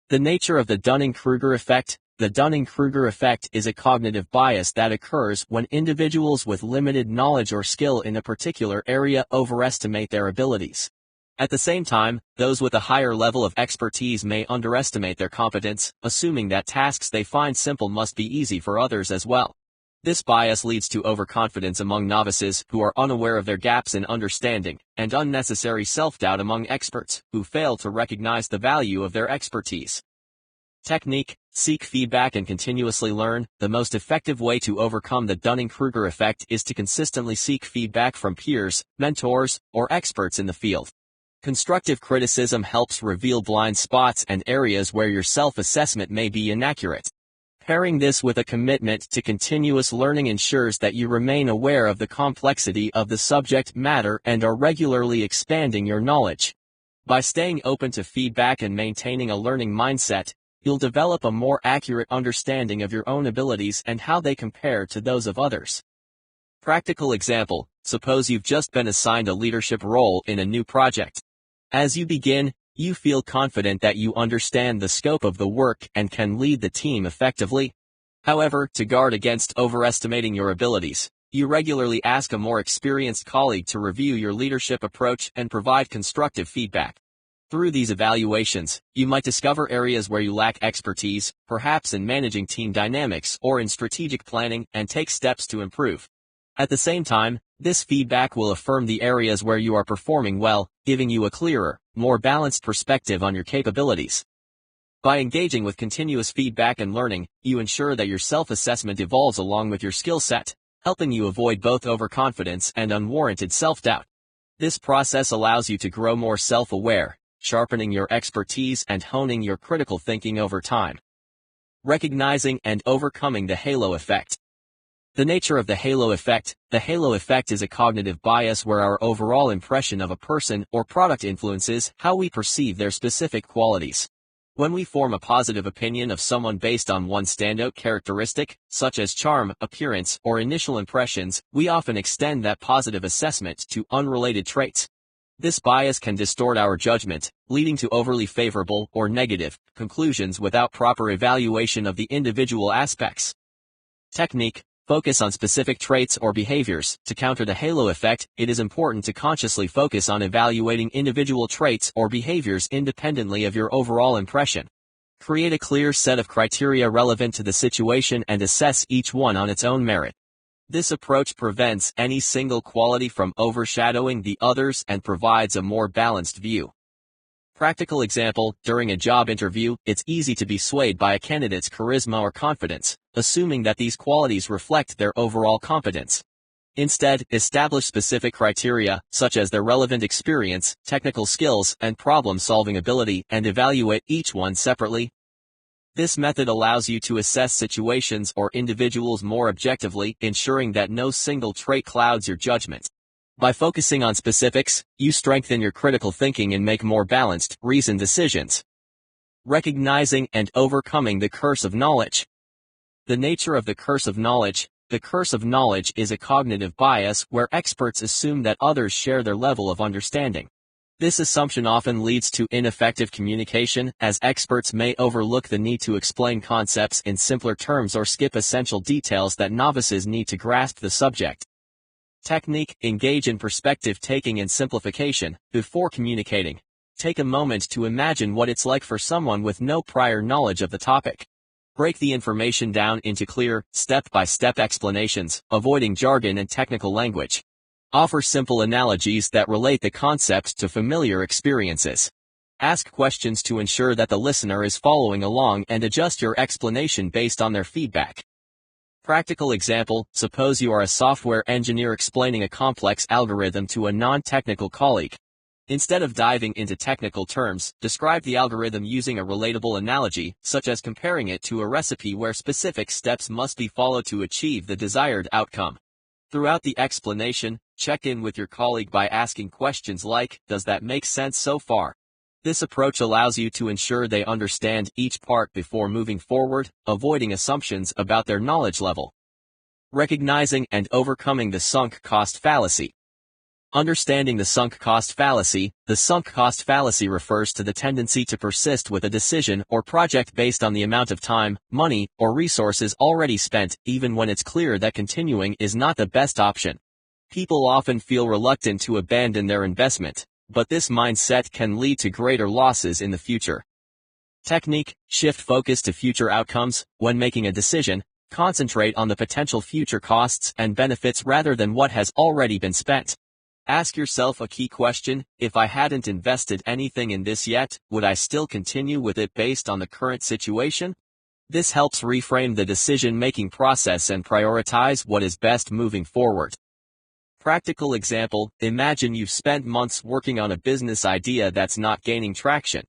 A: The nature of the Dunning-Kruger effect. The Dunning-Kruger effect is a cognitive bias that occurs when individuals with limited knowledge or skill in a particular area overestimate their abilities. At the same time, those with a higher level of expertise may underestimate their competence, assuming that tasks they find simple must be easy for others as well. This bias leads to overconfidence among novices who are unaware of their gaps in understanding, and unnecessary self-doubt among experts who fail to recognize the value of their expertise. Technique: seek feedback and continuously learn. The most effective way to overcome the Dunning-Kruger effect is to consistently seek feedback from peers, mentors, or experts in the field. Constructive criticism helps reveal blind spots and areas where your self-assessment may be inaccurate. Pairing this with a commitment to continuous learning ensures that you remain aware of the complexity of the subject matter and are regularly expanding your knowledge. By staying open to feedback and maintaining a learning mindset, you'll develop a more accurate understanding of your own abilities and how they compare to those of others. Practical example: suppose you've just been assigned a leadership role in a new project. As you begin, you feel confident that you understand the scope of the work and can lead the team effectively. However, to guard against overestimating your abilities, you regularly ask a more experienced colleague to review your leadership approach and provide constructive feedback. Through these evaluations, you might discover areas where you lack expertise, perhaps in managing team dynamics or in strategic planning, and take steps to improve. At the same time, this feedback will affirm the areas where you are performing well, giving you a clearer, more balanced perspective on your capabilities. By engaging with continuous feedback and learning, you ensure that your self-assessment evolves along with your skill set, helping you avoid both overconfidence and unwarranted self-doubt. This process allows you to grow more self-aware, sharpening your expertise and honing your critical thinking over time. Recognizing and overcoming the halo effect. The nature of the halo effect. The halo effect is a cognitive bias where our overall impression of a person or product influences how we perceive their specific qualities. When we form a positive opinion of someone based on one standout characteristic, such as charm, appearance, or initial impressions, we often extend that positive assessment to unrelated traits. This bias can distort our judgment, leading to overly favorable or negative conclusions without proper evaluation of the individual aspects. Technique: focus on specific traits or behaviors. To counter the halo effect, it is important to consciously focus on evaluating individual traits or behaviors independently of your overall impression. Create a clear set of criteria relevant to the situation and assess each one on its own merit. This approach prevents any single quality from overshadowing the others and provides a more balanced view. Practical example: during a job interview, it's easy to be swayed by a candidate's charisma or confidence, assuming that these qualities reflect their overall competence. Instead, establish specific criteria, such as their relevant experience, technical skills, and problem-solving ability, and evaluate each one separately. This method allows you to assess situations or individuals more objectively, ensuring that no single trait clouds your judgment. By focusing on specifics, you strengthen your critical thinking and make more balanced, reasoned decisions. Recognizing and overcoming the curse of knowledge. The nature of the curse of knowledge. The curse of knowledge is a cognitive bias where experts assume that others share their level of understanding. This assumption often leads to ineffective communication, as experts may overlook the need to explain concepts in simpler terms or skip essential details that novices need to grasp the subject. Technique: engage in perspective taking and simplification. Before communicating, take a moment to imagine what it's like for someone with no prior knowledge of the topic. Break the information down into clear, step-by-step explanations, avoiding jargon and technical language. Offer simple analogies that relate the concepts to familiar experiences. Ask questions to ensure that the listener is following along and adjust your explanation based on their feedback. Practical example: suppose you are a software engineer explaining a complex algorithm to a non-technical colleague. Instead of diving into technical terms, describe the algorithm using a relatable analogy, such as comparing it to a recipe where specific steps must be followed to achieve the desired outcome. Throughout the explanation, check in with your colleague by asking questions like, "Does that make sense so far?" This approach allows you to ensure they understand each part before moving forward, avoiding assumptions about their knowledge level. Recognizing and overcoming the sunk cost fallacy. Understanding the sunk cost fallacy. The sunk cost fallacy refers to the tendency to persist with a decision or project based on the amount of time, money, or resources already spent, even when it's clear that continuing is not the best option. People often feel reluctant to abandon their investment, but this mindset can lead to greater losses in the future. Technique: shift focus to future outcomes. When making a decision, concentrate on the potential future costs and benefits rather than what has already been spent. Ask yourself a key question: if I hadn't invested anything in this yet, would I still continue with it based on the current situation? This helps reframe the decision-making process and prioritize what is best moving forward. Practical example: imagine you've spent months working on a business idea that's not gaining traction.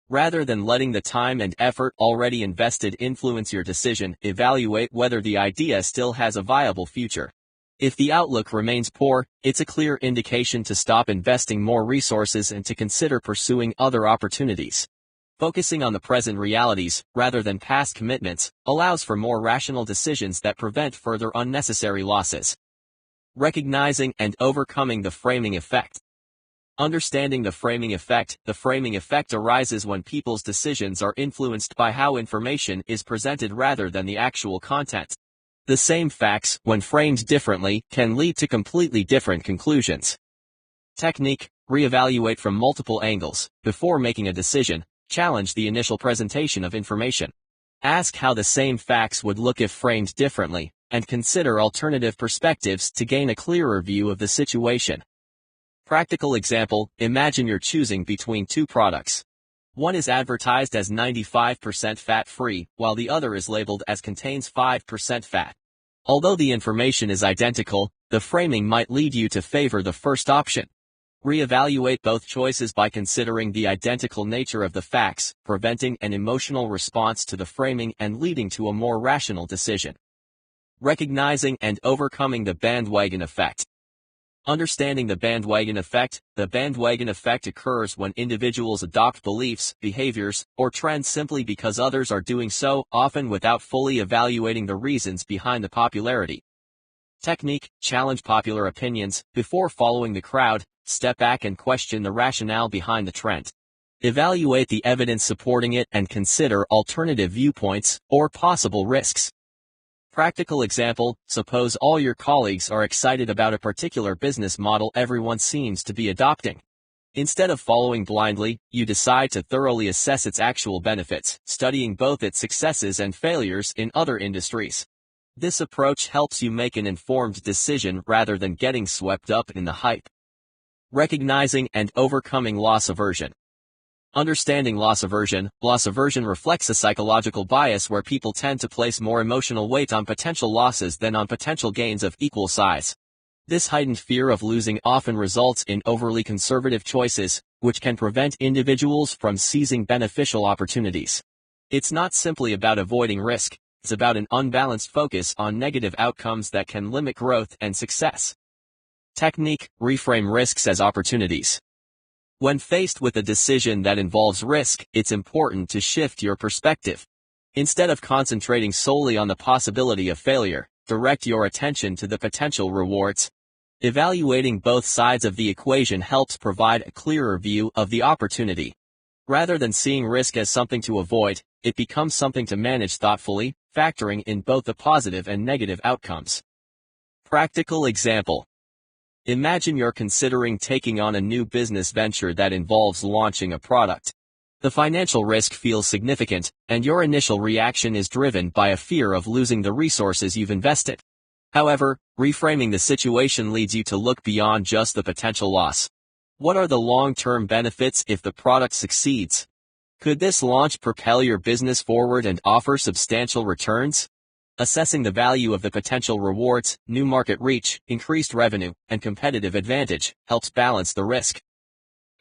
A: Rather than letting the time and effort already invested influence your decision, evaluate whether the idea still has a viable future. If the outlook remains poor, it's a clear indication to stop investing more resources and to consider pursuing other opportunities. Focusing on the present realities, rather than past commitments, allows for more rational decisions that prevent further unnecessary losses. Recognizing and overcoming the framing effect. Understanding the framing effect. The framing effect arises when people's decisions are influenced by how information is presented rather than the actual content. The same facts, when framed differently, can lead to completely different conclusions. Technique: reevaluate from multiple angles. Before making a decision, challenge the initial presentation of information. Ask how the same facts would look if framed differently, and consider alternative perspectives to gain a clearer view of the situation. Practical example: imagine you're choosing between two products. One is advertised as 95% fat-free, while the other is labeled as contains 5% fat. Although the information is identical, the framing might lead you to favor the first option. Reevaluate both choices by considering the identical nature of the facts, preventing an emotional response to the framing and leading to a more rational decision. Recognizing and overcoming the bandwagon effect. Understanding the bandwagon effect. The bandwagon effect occurs when individuals adopt beliefs, behaviors, or trends simply because others are doing so, often without fully evaluating the reasons behind the popularity. Technique: challenge popular opinions. Before following the crowd, step back and question the rationale behind the trend. Evaluate the evidence supporting it and consider alternative viewpoints or possible risks. Practical example: suppose all your colleagues are excited about a particular business model everyone seems to be adopting. Instead of following blindly, you decide to thoroughly assess its actual benefits, studying both its successes and failures in other industries. This approach helps you make an informed decision rather than getting swept up in the hype. Recognizing and overcoming loss aversion. Understanding loss aversion. Loss aversion reflects a psychological bias where people tend to place more emotional weight on potential losses than on potential gains of equal size. This heightened fear of losing often results in overly conservative choices, which can prevent individuals from seizing beneficial opportunities. It's not simply about avoiding risk, it's about an unbalanced focus on negative outcomes that can limit growth and success. Technique: reframe risks as opportunities. When faced with a decision that involves risk, it's important to shift your perspective. Instead of concentrating solely on the possibility of failure, direct your attention to the potential rewards. Evaluating both sides of the equation helps provide a clearer view of the opportunity. Rather than seeing risk as something to avoid, it becomes something to manage thoughtfully, factoring in both the positive and negative outcomes. Practical example: imagine you're considering taking on a new business venture that involves launching a product. The financial risk feels significant, and your initial reaction is driven by a fear of losing the resources you've invested. However, reframing the situation leads you to look beyond just the potential loss. What are the long-term benefits if the product succeeds? Could this launch propel your business forward and offer substantial returns? Assessing the value of the potential rewards, new market reach, increased revenue, and competitive advantage helps balance the risk.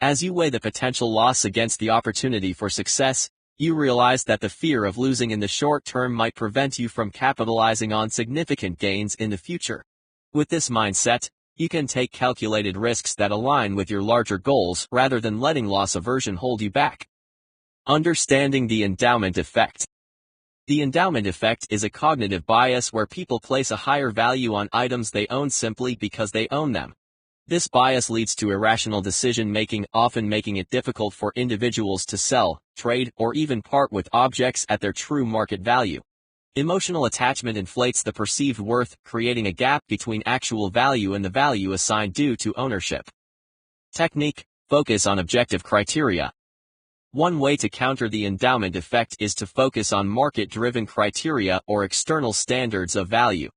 A: As you weigh the potential loss against the opportunity for success, you realize that the fear of losing in the short term might prevent you from capitalizing on significant gains in the future. With this mindset, you can take calculated risks that align with your larger goals rather than letting loss aversion hold you back. Understanding the endowment effect. The endowment effect is a cognitive bias where people place a higher value on items they own simply because they own them. This bias leads to irrational decision-making, often making it difficult for individuals to sell, trade, or even part with objects at their true market value. Emotional attachment inflates the perceived worth, creating a gap between actual value and the value assigned due to ownership. Technique: focus on objective criteria. One way to counter the endowment effect is to focus on market-driven criteria or external standards of value.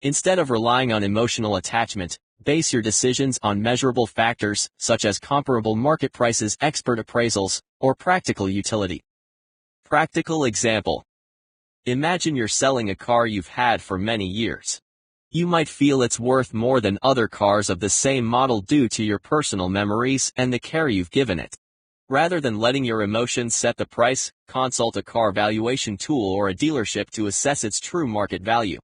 A: Instead of relying on emotional attachment, base your decisions on measurable factors, such as comparable market prices, expert appraisals, or practical utility. Practical example. Imagine you're selling a car you've had for many years. You might feel it's worth more than other cars of the same model due to your personal memories and the care you've given it. Rather than letting your emotions set the price, consult a car valuation tool or a dealership to assess its true market value.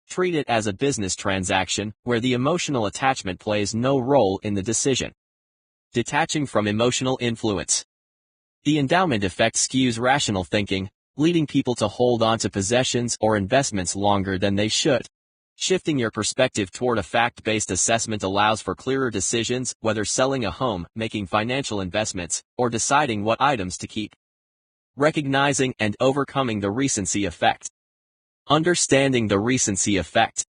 A: Treat it as a business transaction, where the emotional attachment plays no role in the decision. Detaching from emotional influence. The endowment effect skews rational thinking, leading people to hold on to possessions or investments longer than they should. Shifting your perspective toward a fact-based assessment allows for clearer decisions, whether selling a home, making financial investments, or deciding what items to keep. Recognizing and overcoming the recency effect. Understanding the recency effect.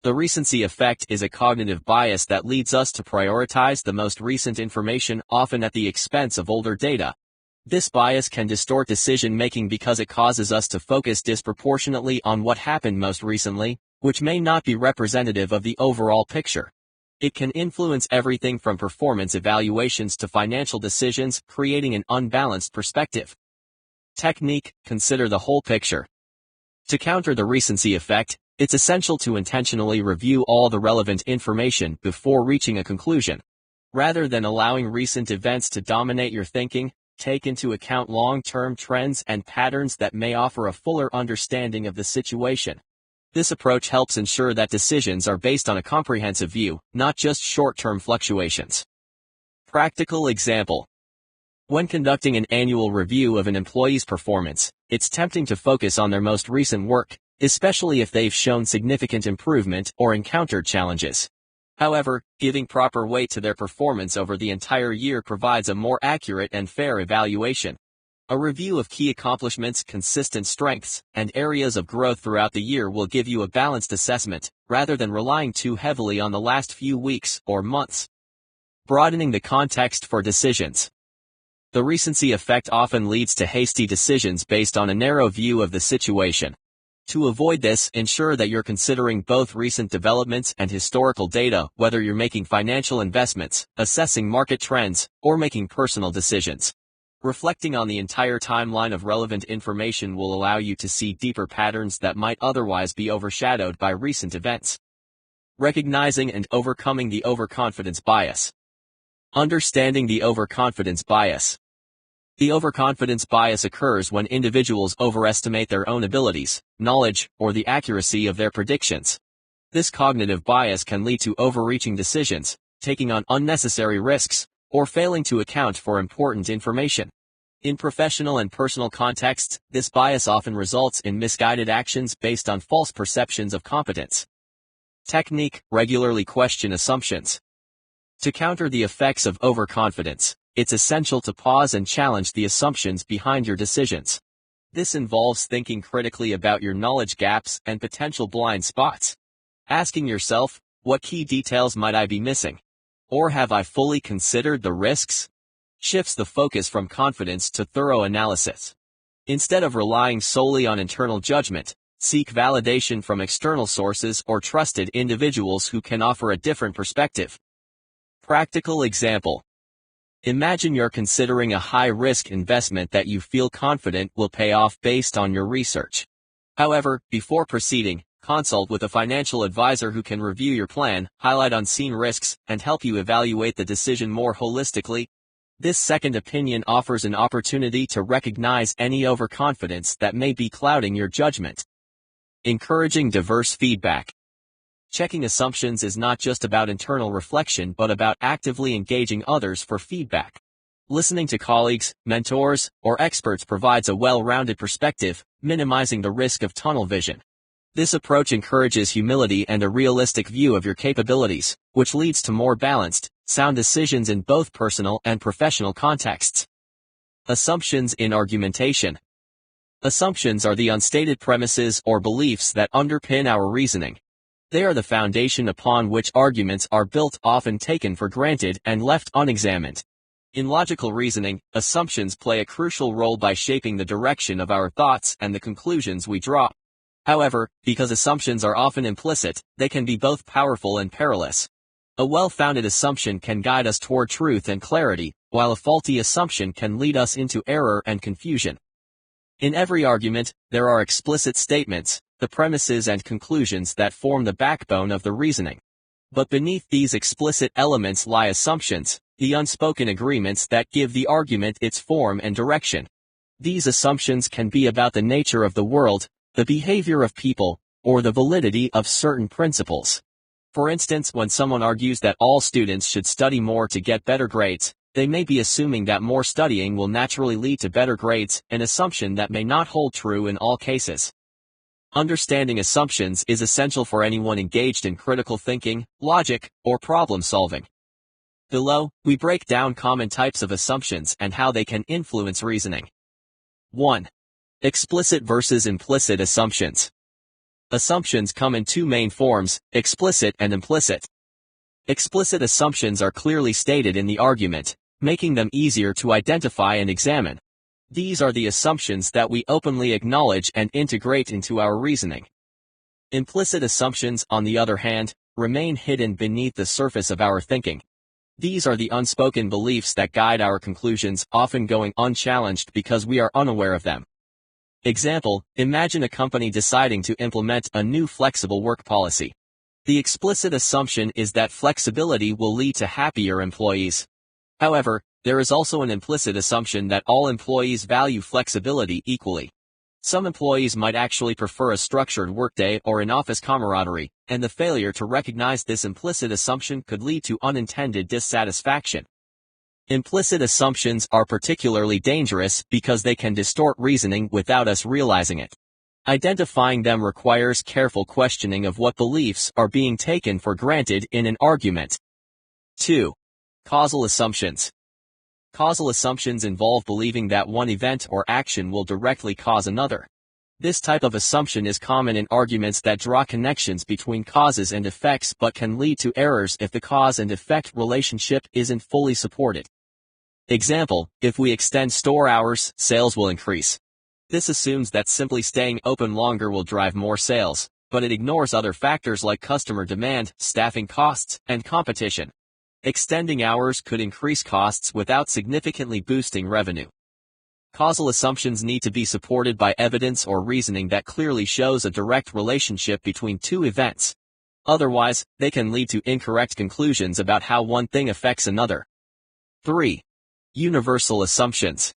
A: The recency effect is a cognitive bias that leads us to prioritize the most recent information, often at the expense of older data. This bias can distort decision-making because it causes us to focus disproportionately on what happened most recently, which may not be representative of the overall picture. It can influence everything from performance evaluations to financial decisions, creating an unbalanced perspective. Technique: consider the whole picture. To counter the recency effect, it's essential to intentionally review all the relevant information before reaching a conclusion. Rather than allowing recent events to dominate your thinking, take into account long-term trends and patterns that may offer a fuller understanding of the situation. This approach helps ensure that decisions are based on a comprehensive view, not just short-term fluctuations. Practical example. When conducting an annual review of an employee's performance, it's tempting to focus on their most recent work, especially if they've shown significant improvement or encountered challenges. However, giving proper weight to their performance over the entire year provides a more accurate and fair evaluation. A review of key accomplishments, consistent strengths, and areas of growth throughout the year will give you a balanced assessment, rather than relying too heavily on the last few weeks or months. Broadening the context for decisions. The recency effect often leads to hasty decisions based on a narrow view of the situation. To avoid this, ensure that you're considering both recent developments and historical data, whether you're making financial investments, assessing market trends, or making personal decisions. Reflecting on the entire timeline of relevant information will allow you to see deeper patterns that might otherwise be overshadowed by recent events. Recognizing and overcoming the overconfidence bias. Understanding the overconfidence bias. The overconfidence bias occurs when individuals overestimate their own abilities, knowledge, or the accuracy of their predictions. This cognitive bias can lead to overreaching decisions, taking on unnecessary risks, or failing to account for important information. In professional and personal contexts, this bias often results in misguided actions based on false perceptions of competence. Technique: regularly question assumptions. To counter the effects of overconfidence, it's essential to pause and challenge the assumptions behind your decisions. This involves thinking critically about your knowledge gaps and potential blind spots. Asking yourself, what key details might I be missing? Or have I fully considered the risks? Shifts the focus from confidence to thorough analysis. Instead of relying solely on internal judgment, seek validation from external sources or trusted individuals who can offer a different perspective. Practical example. Imagine you're considering a high-risk investment that you feel confident will pay off based on your research. However, before proceeding, consult with a financial advisor who can review your plan, highlight unseen risks, and help you evaluate the decision more holistically. This second opinion offers an opportunity to recognize any overconfidence that may be clouding your judgment. Encouraging diverse feedback. Checking assumptions is not just about internal reflection but about actively engaging others for feedback. Listening to colleagues, mentors, or experts provides a well-rounded perspective, minimizing the risk of tunnel vision. This approach encourages humility and a realistic view of your capabilities, which leads to more balanced, sound decisions in both personal and professional contexts. Assumptions in argumentation. Assumptions are the unstated premises or beliefs that underpin our reasoning. They are the foundation upon which arguments are built, often taken for granted and left unexamined. In logical reasoning, assumptions play a crucial role by shaping the direction of our thoughts and the conclusions we draw. However, because assumptions are often implicit, they can be both powerful and perilous. A well-founded assumption can guide us toward truth and clarity, while a faulty assumption can lead us into error and confusion. In every argument, there are explicit statements, the premises and conclusions that form the backbone of the reasoning. But beneath these explicit elements lie assumptions, the unspoken agreements that give the argument its form and direction. These assumptions can be about the nature of the world, the behavior of people, or the validity of certain principles. For instance, when someone argues that all students should study more to get better grades, they may be assuming that more studying will naturally lead to better grades, an assumption that may not hold true in all cases. Understanding assumptions is essential for anyone engaged in critical thinking, logic, or problem solving. Below, we break down common types of assumptions and how they can influence reasoning. 1. Explicit versus implicit assumptions. Assumptions come in two main forms, explicit and implicit. Explicit assumptions are clearly stated in the argument, making them easier to identify and examine. These are the assumptions that we openly acknowledge and integrate into our reasoning. Implicit assumptions, on the other hand, remain hidden beneath the surface of our thinking. These are the unspoken beliefs that guide our conclusions, often going unchallenged because we are unaware of them. Example, imagine a company deciding to implement a new flexible work policy. The explicit assumption is that flexibility will lead to happier employees. However, there is also an implicit assumption that all employees value flexibility equally. Some employees might actually prefer a structured workday or an office camaraderie, and the failure to recognize this implicit assumption could lead to unintended dissatisfaction. Implicit assumptions are particularly dangerous because they can distort reasoning without us realizing it. Identifying them requires careful questioning of what beliefs are being taken for granted in an argument. 2. Causal assumptions. Causal assumptions involve believing that one event or action will directly cause another. This type of assumption is common in arguments that draw connections between causes and effects but can lead to errors if the cause and effect relationship isn't fully supported. Example, if we extend store hours, sales will increase. This assumes that simply staying open longer will drive more sales, but it ignores other factors like customer demand, staffing costs, and competition. Extending hours could increase costs without significantly boosting revenue. Causal assumptions need to be supported by evidence or reasoning that clearly shows a direct relationship between two events. Otherwise, they can lead to incorrect conclusions about how one thing affects another. 3. Universal assumptions.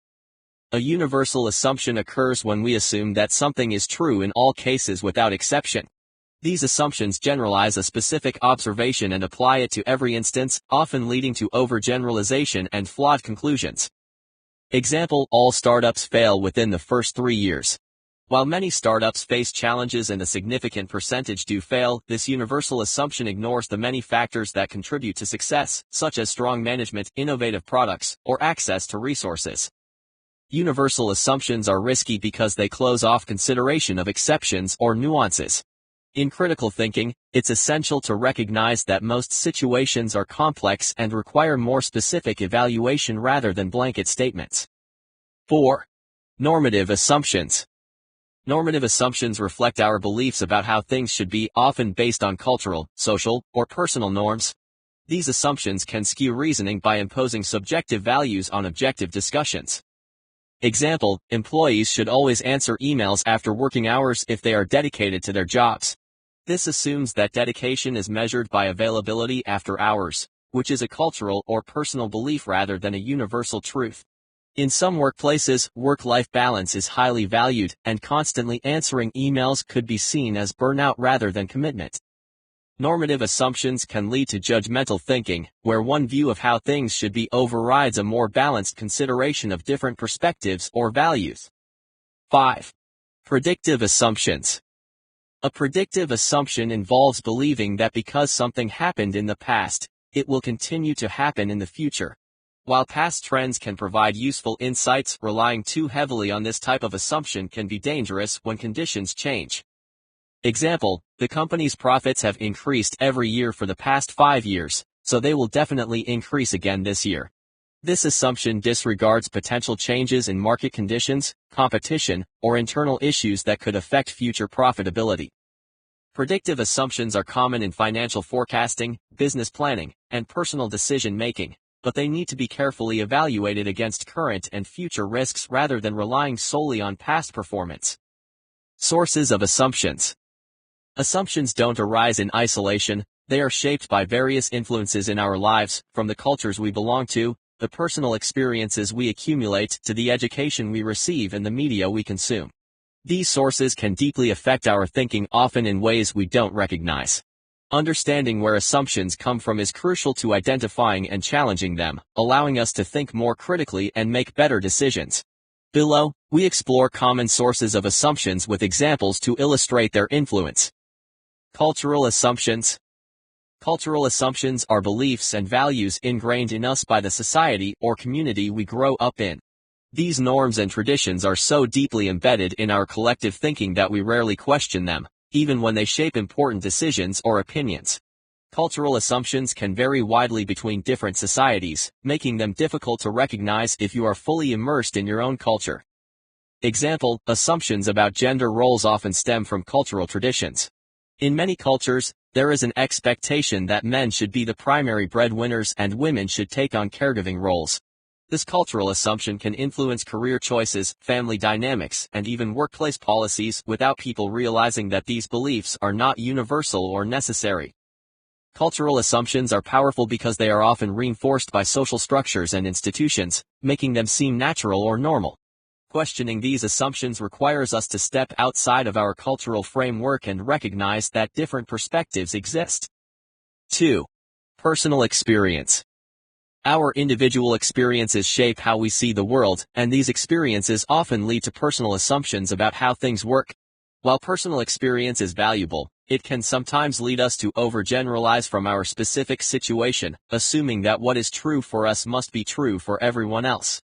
A: A universal assumption occurs when we assume that something is true in all cases without exception. These assumptions generalize a specific observation and apply it to every instance, often leading to overgeneralization and flawed conclusions. Example, all startups fail within the first 3 years. While many startups face challenges and a significant percentage do fail, this universal assumption ignores the many factors that contribute to success, such as strong management, innovative products, or access to resources. Universal assumptions are risky because they close off consideration of exceptions or nuances. In critical thinking, it's essential to recognize that most situations are complex and require more specific evaluation rather than blanket statements. 4. Normative assumptions. Normative assumptions reflect our beliefs about how things should be, often based on cultural, social, or personal norms. These assumptions can skew reasoning by imposing subjective values on objective discussions. Example, employees should always answer emails after working hours if they are dedicated to their jobs. This assumes that dedication is measured by availability after hours, which is a cultural or personal belief rather than a universal truth. In some workplaces, work-life balance is highly valued, and constantly answering emails could be seen as burnout rather than commitment. Normative assumptions can lead to judgmental thinking, where one view of how things should be overrides a more balanced consideration of different perspectives or values. 5. Predictive assumptions. A predictive assumption involves believing that because something happened in the past, it will continue to happen in the future. While past trends can provide useful insights, relying too heavily on this type of assumption can be dangerous when conditions change. Example, the company's profits have increased every year for the past 5 years, so they will definitely increase again this year. This assumption disregards potential changes in market conditions, competition, or internal issues that could affect future profitability. Predictive assumptions are common in financial forecasting, business planning, and personal decision-making, but they need to be carefully evaluated against current and future risks rather than relying solely on past performance. Sources of assumptions. Assumptions don't arise in isolation, they are shaped by various influences in our lives, from the cultures we belong to, the personal experiences we accumulate, to the education we receive and the media we consume. These sources can deeply affect our thinking, often in ways we don't recognize. Understanding where assumptions come from is crucial to identifying and challenging them, allowing us to think more critically and make better decisions. Below, we explore common sources of assumptions with examples to illustrate their influence. Cultural assumptions. Cultural assumptions are beliefs and values ingrained in us by the society or community we grow up in. These norms and traditions are so deeply embedded in our collective thinking that we rarely question them, even when they shape important decisions or opinions. Cultural assumptions can vary widely between different societies, making them difficult to recognize if you are fully immersed in your own culture. Example, assumptions about gender roles often stem from cultural traditions. In many cultures, there is an expectation that men should be the primary breadwinners and women should take on caregiving roles. This cultural assumption can influence career choices, family dynamics, and even workplace policies without people realizing that these beliefs are not universal or necessary. Cultural assumptions are powerful because they are often reinforced by social structures and institutions, making them seem natural or normal. Questioning these assumptions requires us to step outside of our cultural framework and recognize that different perspectives exist. 2. Personal experience. Our individual experiences shape how we see the world, and these experiences often lead to personal assumptions about how things work. While personal experience is valuable, it can sometimes lead us to overgeneralize from our specific situation, assuming that what is true for us must be true for everyone else.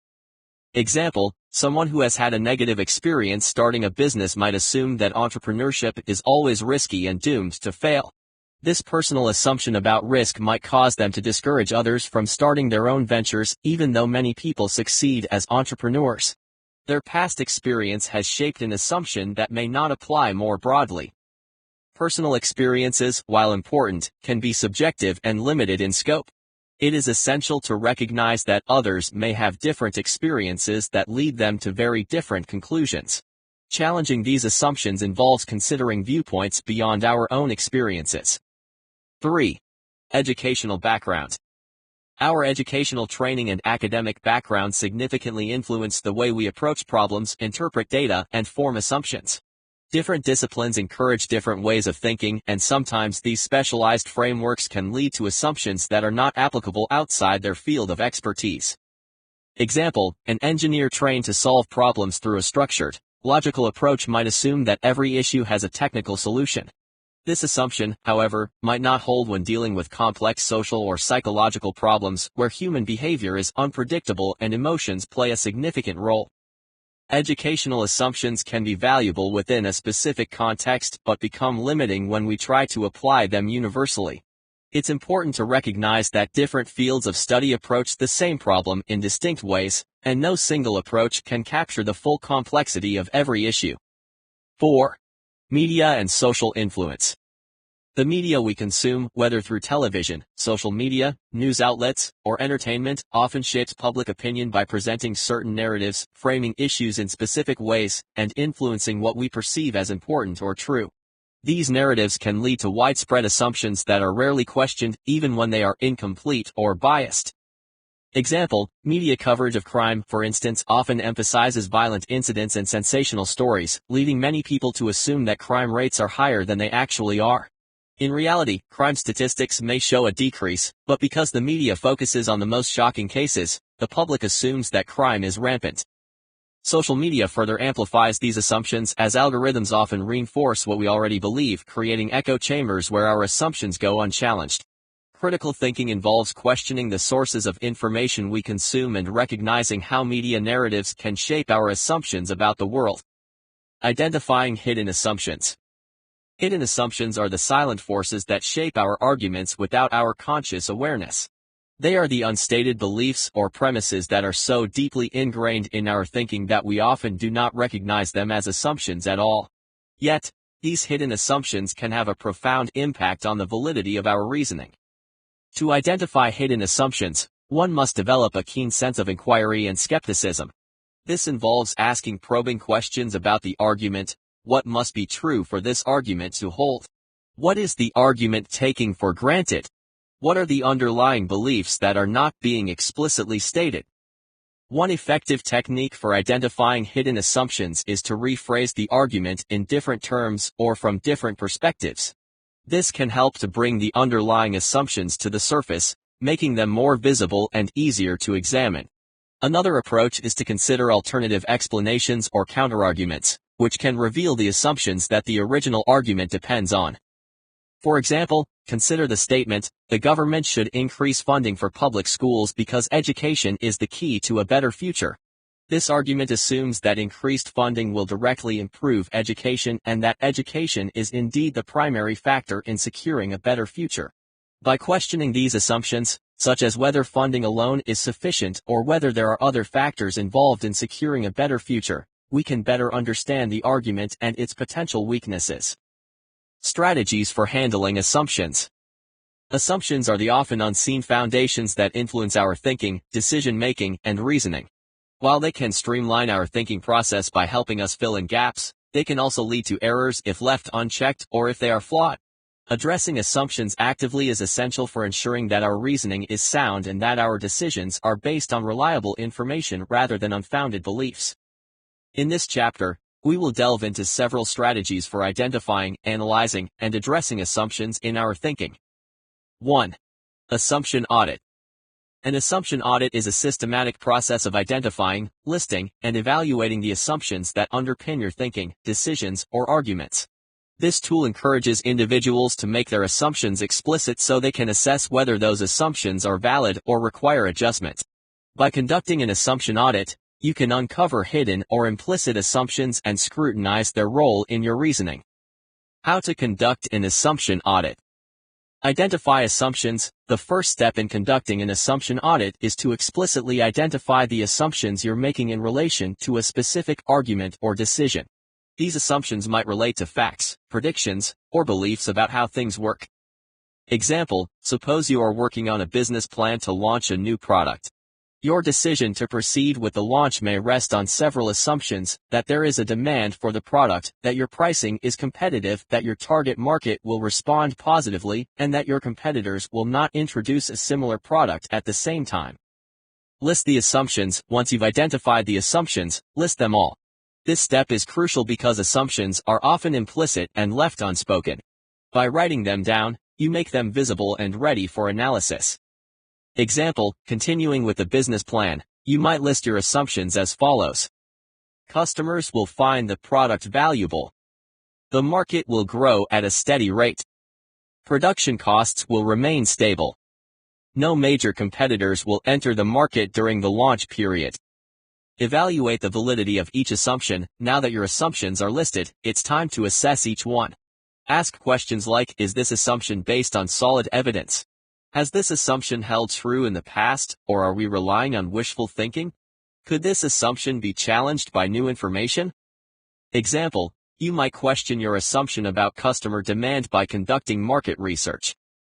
A: Example, someone who has had a negative experience starting a business might assume that entrepreneurship is always risky and doomed to fail. This personal assumption about risk might cause them to discourage others from starting their own ventures, even though many people succeed as entrepreneurs. Their past experience has shaped an assumption that may not apply more broadly. Personal experiences, while important, can be subjective and limited in scope. It is essential to recognize that others may have different experiences that lead them to very different conclusions. Challenging these assumptions involves considering viewpoints beyond our own experiences. 3. Educational background. Our educational training and academic background significantly influence the way we approach problems, interpret data, and form assumptions. Different disciplines encourage different ways of thinking, and sometimes these specialized frameworks can lead to assumptions that are not applicable outside their field of expertise. Example, an engineer trained to solve problems through a structured, logical approach might assume that every issue has a technical solution. This assumption, however, might not hold when dealing with complex social or psychological problems where human behavior is unpredictable and emotions play a significant role. Educational assumptions can be valuable within a specific context but become limiting when we try to apply them universally. It's important to recognize that different fields of study approach the same problem in distinct ways, and no single approach can capture the full complexity of every issue. 4. Media and social influence. The media we consume, whether through television, social media, news outlets, or entertainment, often shapes public opinion by presenting certain narratives, framing issues in specific ways, and influencing what we perceive as important or true. These narratives can lead to widespread assumptions that are rarely questioned, even when they are incomplete or biased. Example, media coverage of crime, for instance, often emphasizes violent incidents and sensational stories, leading many people to assume that crime rates are higher than they actually are. In reality, crime statistics may show a decrease, but because the media focuses on the most shocking cases, the public assumes that crime is rampant. Social media further amplifies these assumptions as algorithms often reinforce what we already believe, creating echo chambers where our assumptions go unchallenged. Critical thinking involves questioning the sources of information we consume and recognizing how media narratives can shape our assumptions about the world. Identifying hidden assumptions. Hidden assumptions are the silent forces that shape our arguments without our conscious awareness. They are the unstated beliefs or premises that are so deeply ingrained in our thinking that we often do not recognize them as assumptions at all. Yet, these hidden assumptions can have a profound impact on the validity of our reasoning. To identify hidden assumptions, one must develop a keen sense of inquiry and skepticism. This involves asking probing questions about the argument. What must be true for this argument to hold? What is the argument taking for granted? What are the underlying beliefs that are not being explicitly stated? One effective technique for identifying hidden assumptions is to rephrase the argument in different terms or from different perspectives. This can help to bring the underlying assumptions to the surface, making them more visible and easier to examine. Another approach is to consider alternative explanations or counterarguments, which can reveal the assumptions that the original argument depends on. For example, consider the statement, "The government should increase funding for public schools because education is the key to a better future." This argument assumes that increased funding will directly improve education and that education is indeed the primary factor in securing a better future. By questioning these assumptions, such as whether funding alone is sufficient or whether there are other factors involved in securing a better future, we can better understand the argument and its potential weaknesses. Strategies for handling assumptions. Assumptions are the often unseen foundations that influence our thinking, decision-making, and reasoning. While they can streamline our thinking process by helping us fill in gaps, they can also lead to errors if left unchecked or if they are flawed. Addressing assumptions actively is essential for ensuring that our reasoning is sound and that our decisions are based on reliable information rather than unfounded beliefs. In this chapter, we will delve into several strategies for identifying, analyzing, and addressing assumptions in our thinking. 1. Assumption audit. An assumption audit is a systematic process of identifying, listing, and evaluating the assumptions that underpin your thinking, decisions, or arguments. This tool encourages individuals to make their assumptions explicit so they can assess whether those assumptions are valid or require adjustment. By conducting an assumption audit, you can uncover hidden or implicit assumptions and scrutinize their role in your reasoning. How to conduct an assumption audit. Identify assumptions. The first step in conducting an assumption audit is to explicitly identify the assumptions you're making in relation to a specific argument or decision. These assumptions might relate to facts, predictions, or beliefs about how things work. Example, suppose you are working on a business plan to launch a new product. Your decision to proceed with the launch may rest on several assumptions: that there is a demand for the product, that your pricing is competitive, that your target market will respond positively, and that your competitors will not introduce a similar product at the same time. List the assumptions. Once you've identified the assumptions, list them all. This step is crucial because assumptions are often implicit and left unspoken. By writing them down, you make them visible and ready for analysis. Example, continuing with the business plan, you might list your assumptions as follows. Customers will find the product valuable. The market will grow at a steady rate. Production costs will remain stable. No major competitors will enter the market during the launch period. Evaluate the validity of each assumption. Now that your assumptions are listed, it's time to assess each one. Ask questions like, is this assumption based on solid evidence? Has this assumption held true in the past, or are we relying on wishful thinking? Could this assumption be challenged by new information? Example, you might question your assumption about customer demand by conducting market research.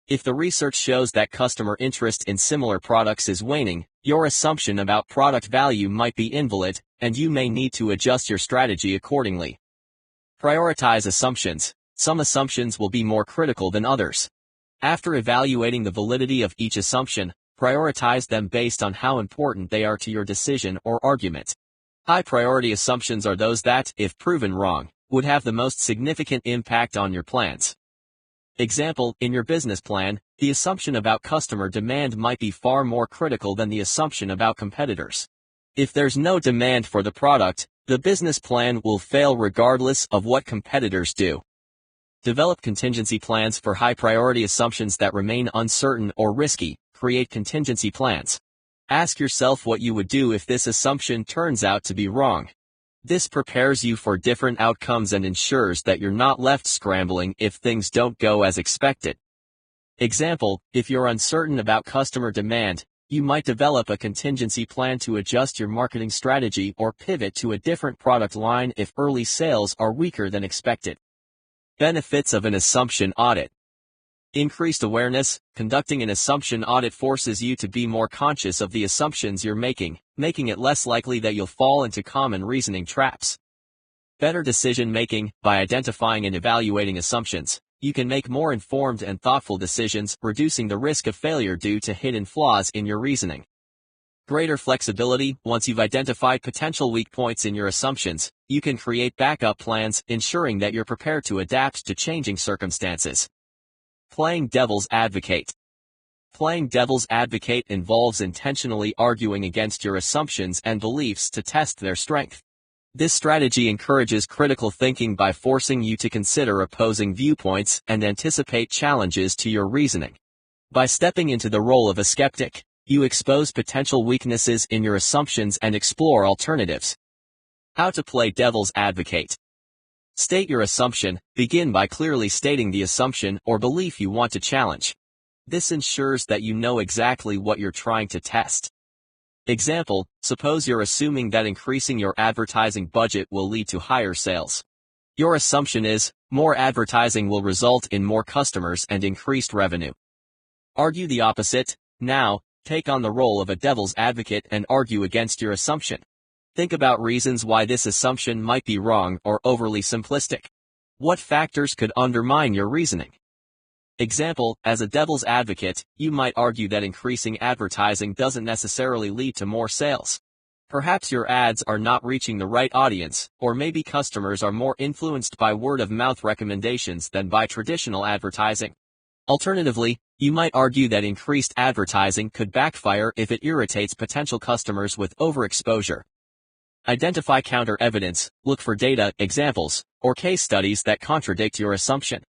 A: If the research shows that customer interest in similar products is waning, your assumption about product value might be invalid, and you may need to adjust your strategy accordingly. Prioritize assumptions. Some assumptions will be more critical than others. After evaluating the validity of each assumption, prioritize them based on how important they are to your decision or argument. High-priority assumptions are those that, if proven wrong, would have the most significant impact on your plans. Example, in your business plan, the assumption about customer demand might be far more critical than the assumption about competitors. If there's no demand for the product, the business plan will fail regardless of what competitors do. Develop contingency plans for high-priority assumptions that remain uncertain or risky. Create contingency plans. Ask yourself what you would do if this assumption turns out to be wrong. This prepares you for different outcomes and ensures that you're not left scrambling if things don't go as expected. Example, if you're uncertain about customer demand, you might develop a contingency plan to adjust your marketing strategy or pivot to a different product line if early sales are weaker than expected. Benefits of an assumption audit. Increased awareness. Conducting an assumption audit forces you to be more conscious of the assumptions you're making it less likely that you'll fall into common reasoning traps. Better decision-making. By identifying and evaluating assumptions, you can make more informed and thoughtful decisions, reducing the risk of failure due to hidden flaws in your reasoning. Greater flexibility. Once you've identified potential weak points in your assumptions, you can create backup plans, ensuring that you're prepared to adapt to changing circumstances. Playing devil's advocate. Playing devil's advocate involves intentionally arguing against your assumptions and beliefs to test their strength. This strategy encourages critical thinking by forcing you to consider opposing viewpoints and anticipate challenges to your reasoning. By stepping into the role of a skeptic, you expose potential weaknesses in your assumptions and explore alternatives. How to play devil's advocate. State your assumption. Begin by clearly stating the assumption or belief you want to challenge. This ensures that you know exactly what you're trying to test. Example, suppose you're assuming that increasing your advertising budget will lead to higher sales. Your assumption is, more advertising will result in more customers and increased revenue. Argue the opposite. Now, take on the role of a devil's advocate and argue against your assumption. Think about reasons why this assumption might be wrong or overly simplistic. What factors could undermine your reasoning? Example, as a devil's advocate, you might argue that increasing advertising doesn't necessarily lead to more sales. Perhaps your ads are not reaching the right audience, or maybe customers are more influenced by word-of-mouth recommendations than by traditional advertising. Alternatively, you might argue that increased advertising could backfire if it irritates potential customers with overexposure. Identify counter-evidence. Look for data, examples, or case studies that contradict your assumption.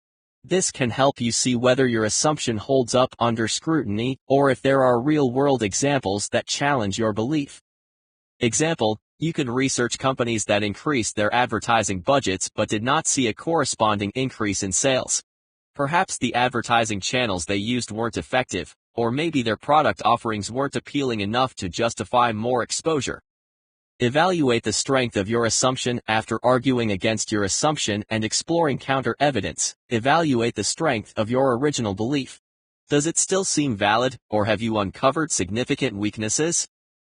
A: This can help you see whether your assumption holds up under scrutiny or if there are real-world examples that challenge your belief. Example, you could research companies that increased their advertising budgets but did not see a corresponding increase in sales. Perhaps the advertising channels they used weren't effective, or maybe their product offerings weren't appealing enough to justify more exposure. Evaluate the strength of your assumption. After arguing against your assumption and exploring counter-evidence, evaluate the strength of your original belief. Does it still seem valid, or have you uncovered significant weaknesses?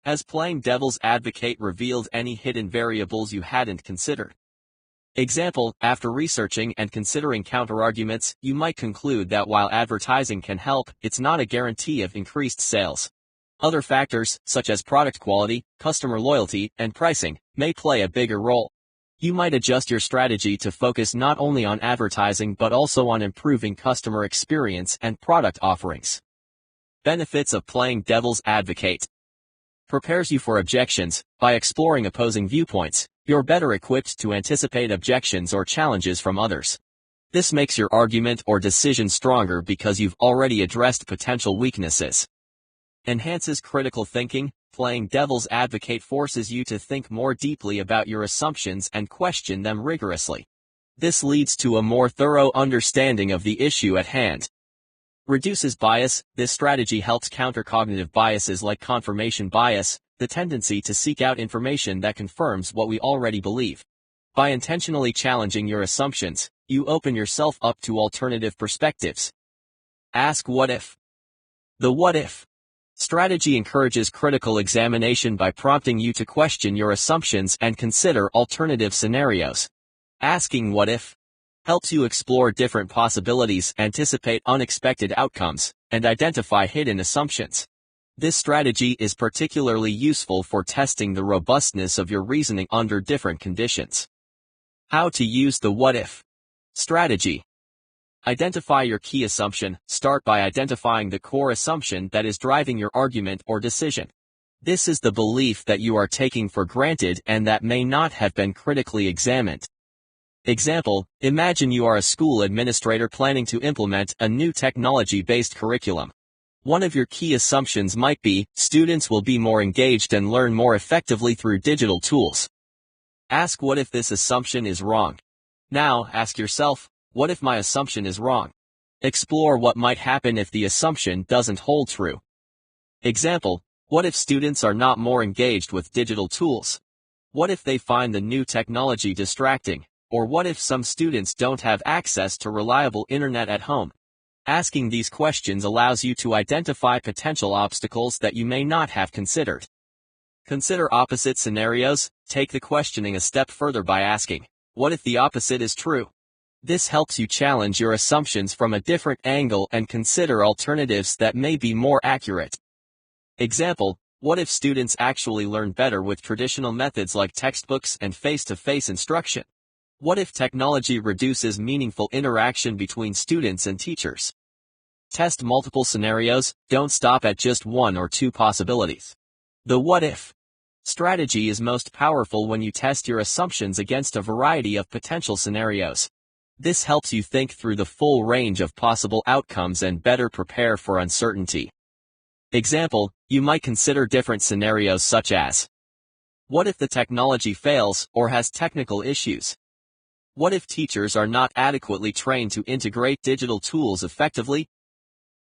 A: Has playing devil's advocate revealed any hidden variables you hadn't considered? Example, after researching and considering counterarguments, you might conclude that while advertising can help, it's not a guarantee of increased sales. Other factors, such as product quality, customer loyalty, and pricing, may play a bigger role. You might adjust your strategy to focus not only on advertising but also on improving customer experience and product offerings. Benefits of playing devil's advocate. Prepares you for objections. By exploring opposing viewpoints, you're better equipped to anticipate objections or challenges from others. This makes your argument or decision stronger because you've already addressed potential weaknesses. Enhances critical thinking. Playing devil's advocate forces you to think more deeply about your assumptions and question them rigorously. This leads to a more thorough understanding of the issue at hand. Reduces bias. This strategy helps counter cognitive biases like confirmation bias, the tendency to seek out information that confirms what we already believe. By intentionally challenging your assumptions, you open yourself up to alternative perspectives. Ask what if. The what if strategy encourages critical examination by prompting you to question your assumptions and consider alternative scenarios. Asking what if helps you explore different possibilities, anticipate unexpected outcomes, and identify hidden assumptions. This strategy is particularly useful for testing the robustness of your reasoning under different conditions. How to use the what-if strategy. Identify your key assumption. Start by identifying the core assumption that is driving your argument or decision. This is the belief that you are taking for granted and that may not have been critically examined. Example, imagine you are a school administrator planning to implement a new technology-based curriculum. One of your key assumptions might be, students will be more engaged and learn more effectively through digital tools. Ask what if this assumption is wrong. Now, ask yourself, what if my assumption is wrong? Explore what might happen if the assumption doesn't hold true. Example, what if students are not more engaged with digital tools? What if they find the new technology distracting? Or what if some students don't have access to reliable internet at home? Asking these questions allows you to identify potential obstacles that you may not have considered. Consider opposite scenarios. Take the questioning a step further by asking, what if the opposite is true? This helps you challenge your assumptions from a different angle and consider alternatives that may be more accurate. Example, what if students actually learn better with traditional methods like textbooks and face-to-face instruction? What if technology reduces meaningful interaction between students and teachers? Test multiple scenarios. Don't stop at just one or two possibilities. The what-if strategy is most powerful when you test your assumptions against a variety of potential scenarios. This helps you think through the full range of possible outcomes and better prepare for uncertainty. Example, you might consider different scenarios such as, what if the technology fails or has technical issues? What if teachers are not adequately trained to integrate digital tools effectively?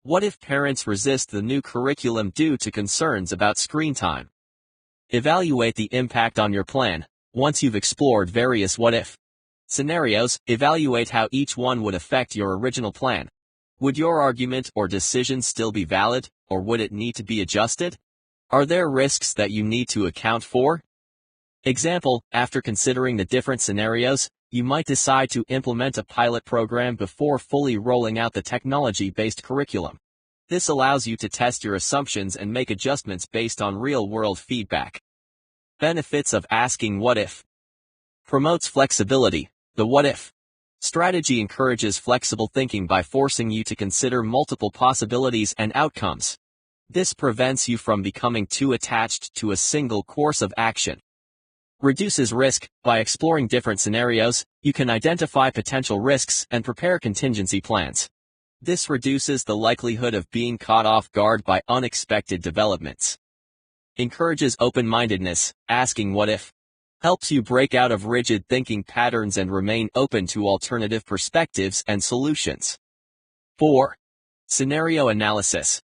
A: What if parents resist the new curriculum due to concerns about screen time? Evaluate the impact on your plan. Once you've explored various what-if scenarios, evaluate how each one would affect your original plan. Would your argument or decision still be valid, or would it need to be adjusted? Are there risks that you need to account for? Example, after considering the different scenarios, you might decide to implement a pilot program before fully rolling out the technology-based curriculum. This allows you to test your assumptions and make adjustments based on real-world feedback. Benefits of asking what if. Promotes flexibility. The what-if strategy encourages flexible thinking by forcing you to consider multiple possibilities and outcomes. This prevents you from becoming too attached to a single course of action. Reduces risk. By exploring different scenarios, you can identify potential risks and prepare contingency plans. This reduces the likelihood of being caught off guard by unexpected developments. Encourages open-mindedness. Asking what if helps you break out of rigid thinking patterns and remain open to alternative perspectives and solutions. 4. Scenario analysis.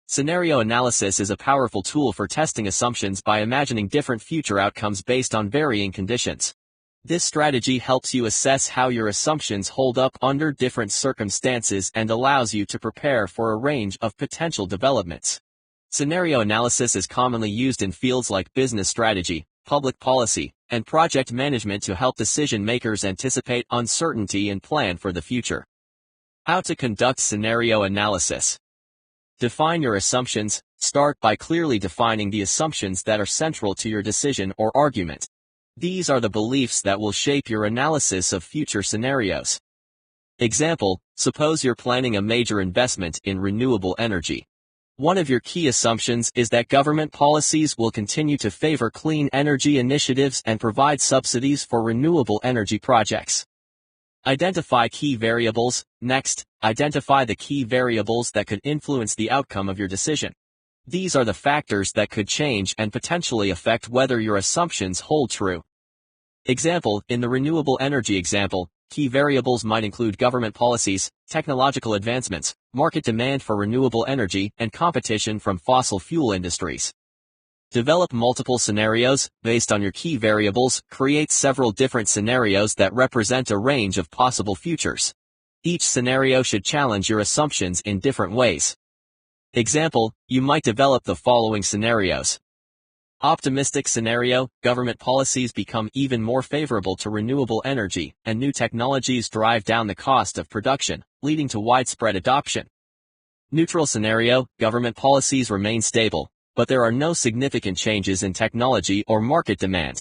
A: Scenario analysis is a powerful tool for testing assumptions by imagining different future outcomes based on varying conditions. This strategy helps you assess how your assumptions hold up under different circumstances and allows you to prepare for a range of potential developments. Scenario analysis is commonly used in fields like business strategy, public policy, and project management to help decision-makers anticipate uncertainty and plan for the future. How to conduct scenario analysis. Define your assumptions. Start by clearly defining the assumptions that are central to your decision or argument. These are the beliefs that will shape your analysis of future scenarios. Example, suppose you're planning a major investment in renewable energy. One of your key assumptions is that government policies will continue to favor clean energy initiatives and provide subsidies for renewable energy projects. Identify key variables. Next, identify the key variables that could influence the outcome of your decision. These are the factors that could change and potentially affect whether your assumptions hold true. Example, in the renewable energy example, key variables might include government policies, technological advancements, market demand for renewable energy, and competition from fossil fuel industries. Develop multiple scenarios. Based on your key variables, create several different scenarios that represent a range of possible futures. Each scenario should challenge your assumptions in different ways. Example, you might develop the following scenarios. Optimistic scenario, government policies become even more favorable to renewable energy, and new technologies drive down the cost of production, leading to widespread adoption. Neutral scenario, government policies remain stable, but there are no significant changes in technology or market demand.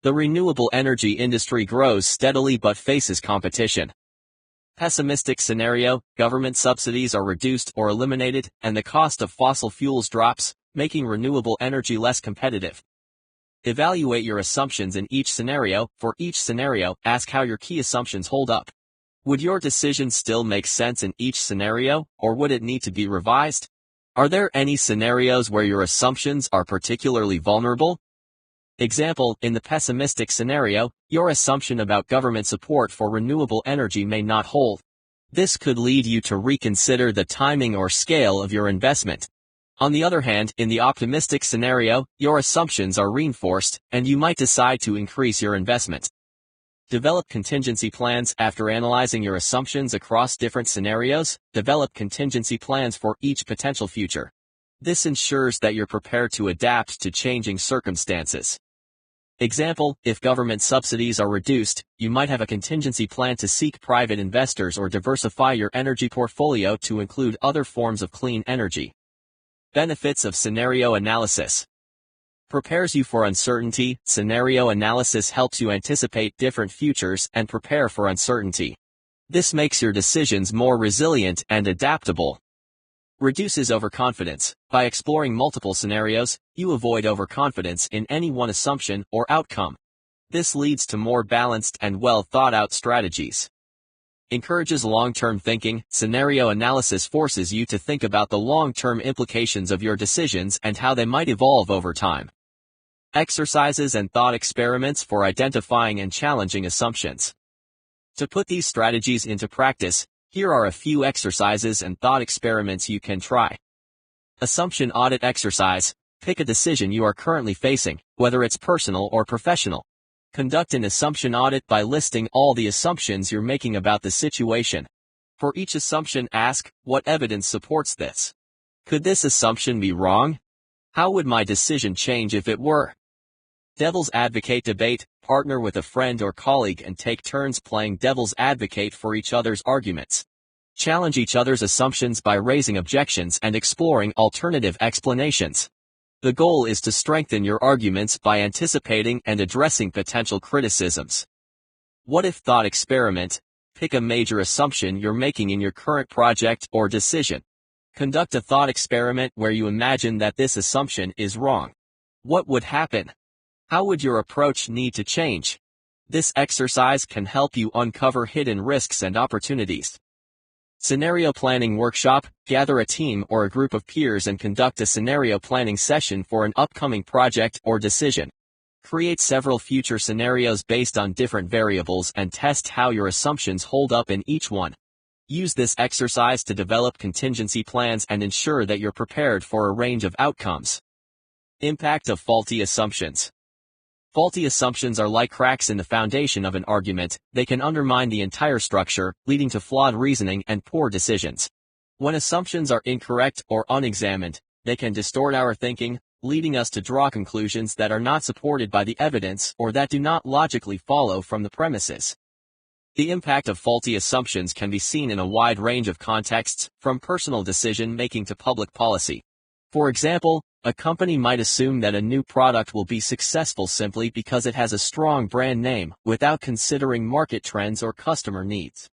A: The renewable energy industry grows steadily but faces competition. Pessimistic scenario, government subsidies are reduced or eliminated, and the cost of fossil fuels drops, making renewable energy less competitive. Evaluate your assumptions in each scenario. For each scenario, ask how your key assumptions hold up. Would your decision still make sense in each scenario, or would it need to be revised? Are there any scenarios where your assumptions are particularly vulnerable? Example, in the pessimistic scenario, your assumption about government support for renewable energy may not hold. This could lead you to reconsider the timing or scale of your investment. On the other hand, in the optimistic scenario, your assumptions are reinforced, and you might decide to increase your investment. Develop contingency plans. After analyzing your assumptions across different scenarios, develop contingency plans for each potential future. This ensures that you're prepared to adapt to changing circumstances. Example, if government subsidies are reduced, you might have a contingency plan to seek private investors or diversify your energy portfolio to include other forms of clean energy. Benefits of scenario analysis. Prepares you for uncertainty. Scenario analysis helps you anticipate different futures and prepare for uncertainty. This makes your decisions more resilient and adaptable. Reduces overconfidence. By exploring multiple scenarios, you avoid overconfidence in any one assumption or outcome. This leads to more balanced and well-thought-out strategies. Encourages long-term thinking. Scenario analysis forces you to think about the long-term implications of your decisions and how they might evolve over time. Exercises and thought experiments for identifying and challenging assumptions. To put these strategies into practice, here are a few exercises and thought experiments you can try. Assumption audit exercise. Pick a decision you are currently facing, whether it's personal or professional. Conduct an assumption audit by listing all the assumptions you're making about the situation. For each assumption, ask, what evidence supports this? Could this assumption be wrong? How would my decision change if it were? Devil's advocate debate. Partner with a friend or colleague and take turns playing devil's advocate for each other's arguments. Challenge each other's assumptions by raising objections and exploring alternative explanations. The goal is to strengthen your arguments by anticipating and addressing potential criticisms. What if thought experiment? Pick a major assumption you're making in your current project or decision. Conduct a thought experiment where you imagine that this assumption is wrong. What would happen? How would your approach need to change? This exercise can help you uncover hidden risks and opportunities. Scenario planning workshop. Gather a team or a group of peers and conduct a scenario planning session for an upcoming project or decision. Create several future scenarios based on different variables and test how your assumptions hold up in each one. Use this exercise to develop contingency plans and ensure that you're prepared for a range of outcomes. Impact of faulty assumptions. Faulty assumptions are like cracks in the foundation of an argument. They can undermine the entire structure, leading to flawed reasoning and poor decisions. When assumptions are incorrect or unexamined, they can distort our thinking, leading us to draw conclusions that are not supported by the evidence or that do not logically follow from the premises. The impact of faulty assumptions can be seen in a wide range of contexts, from personal decision-making to public policy. For example, a company might assume that a new product will be successful simply because it has a strong brand name, without considering market trends or customer needs.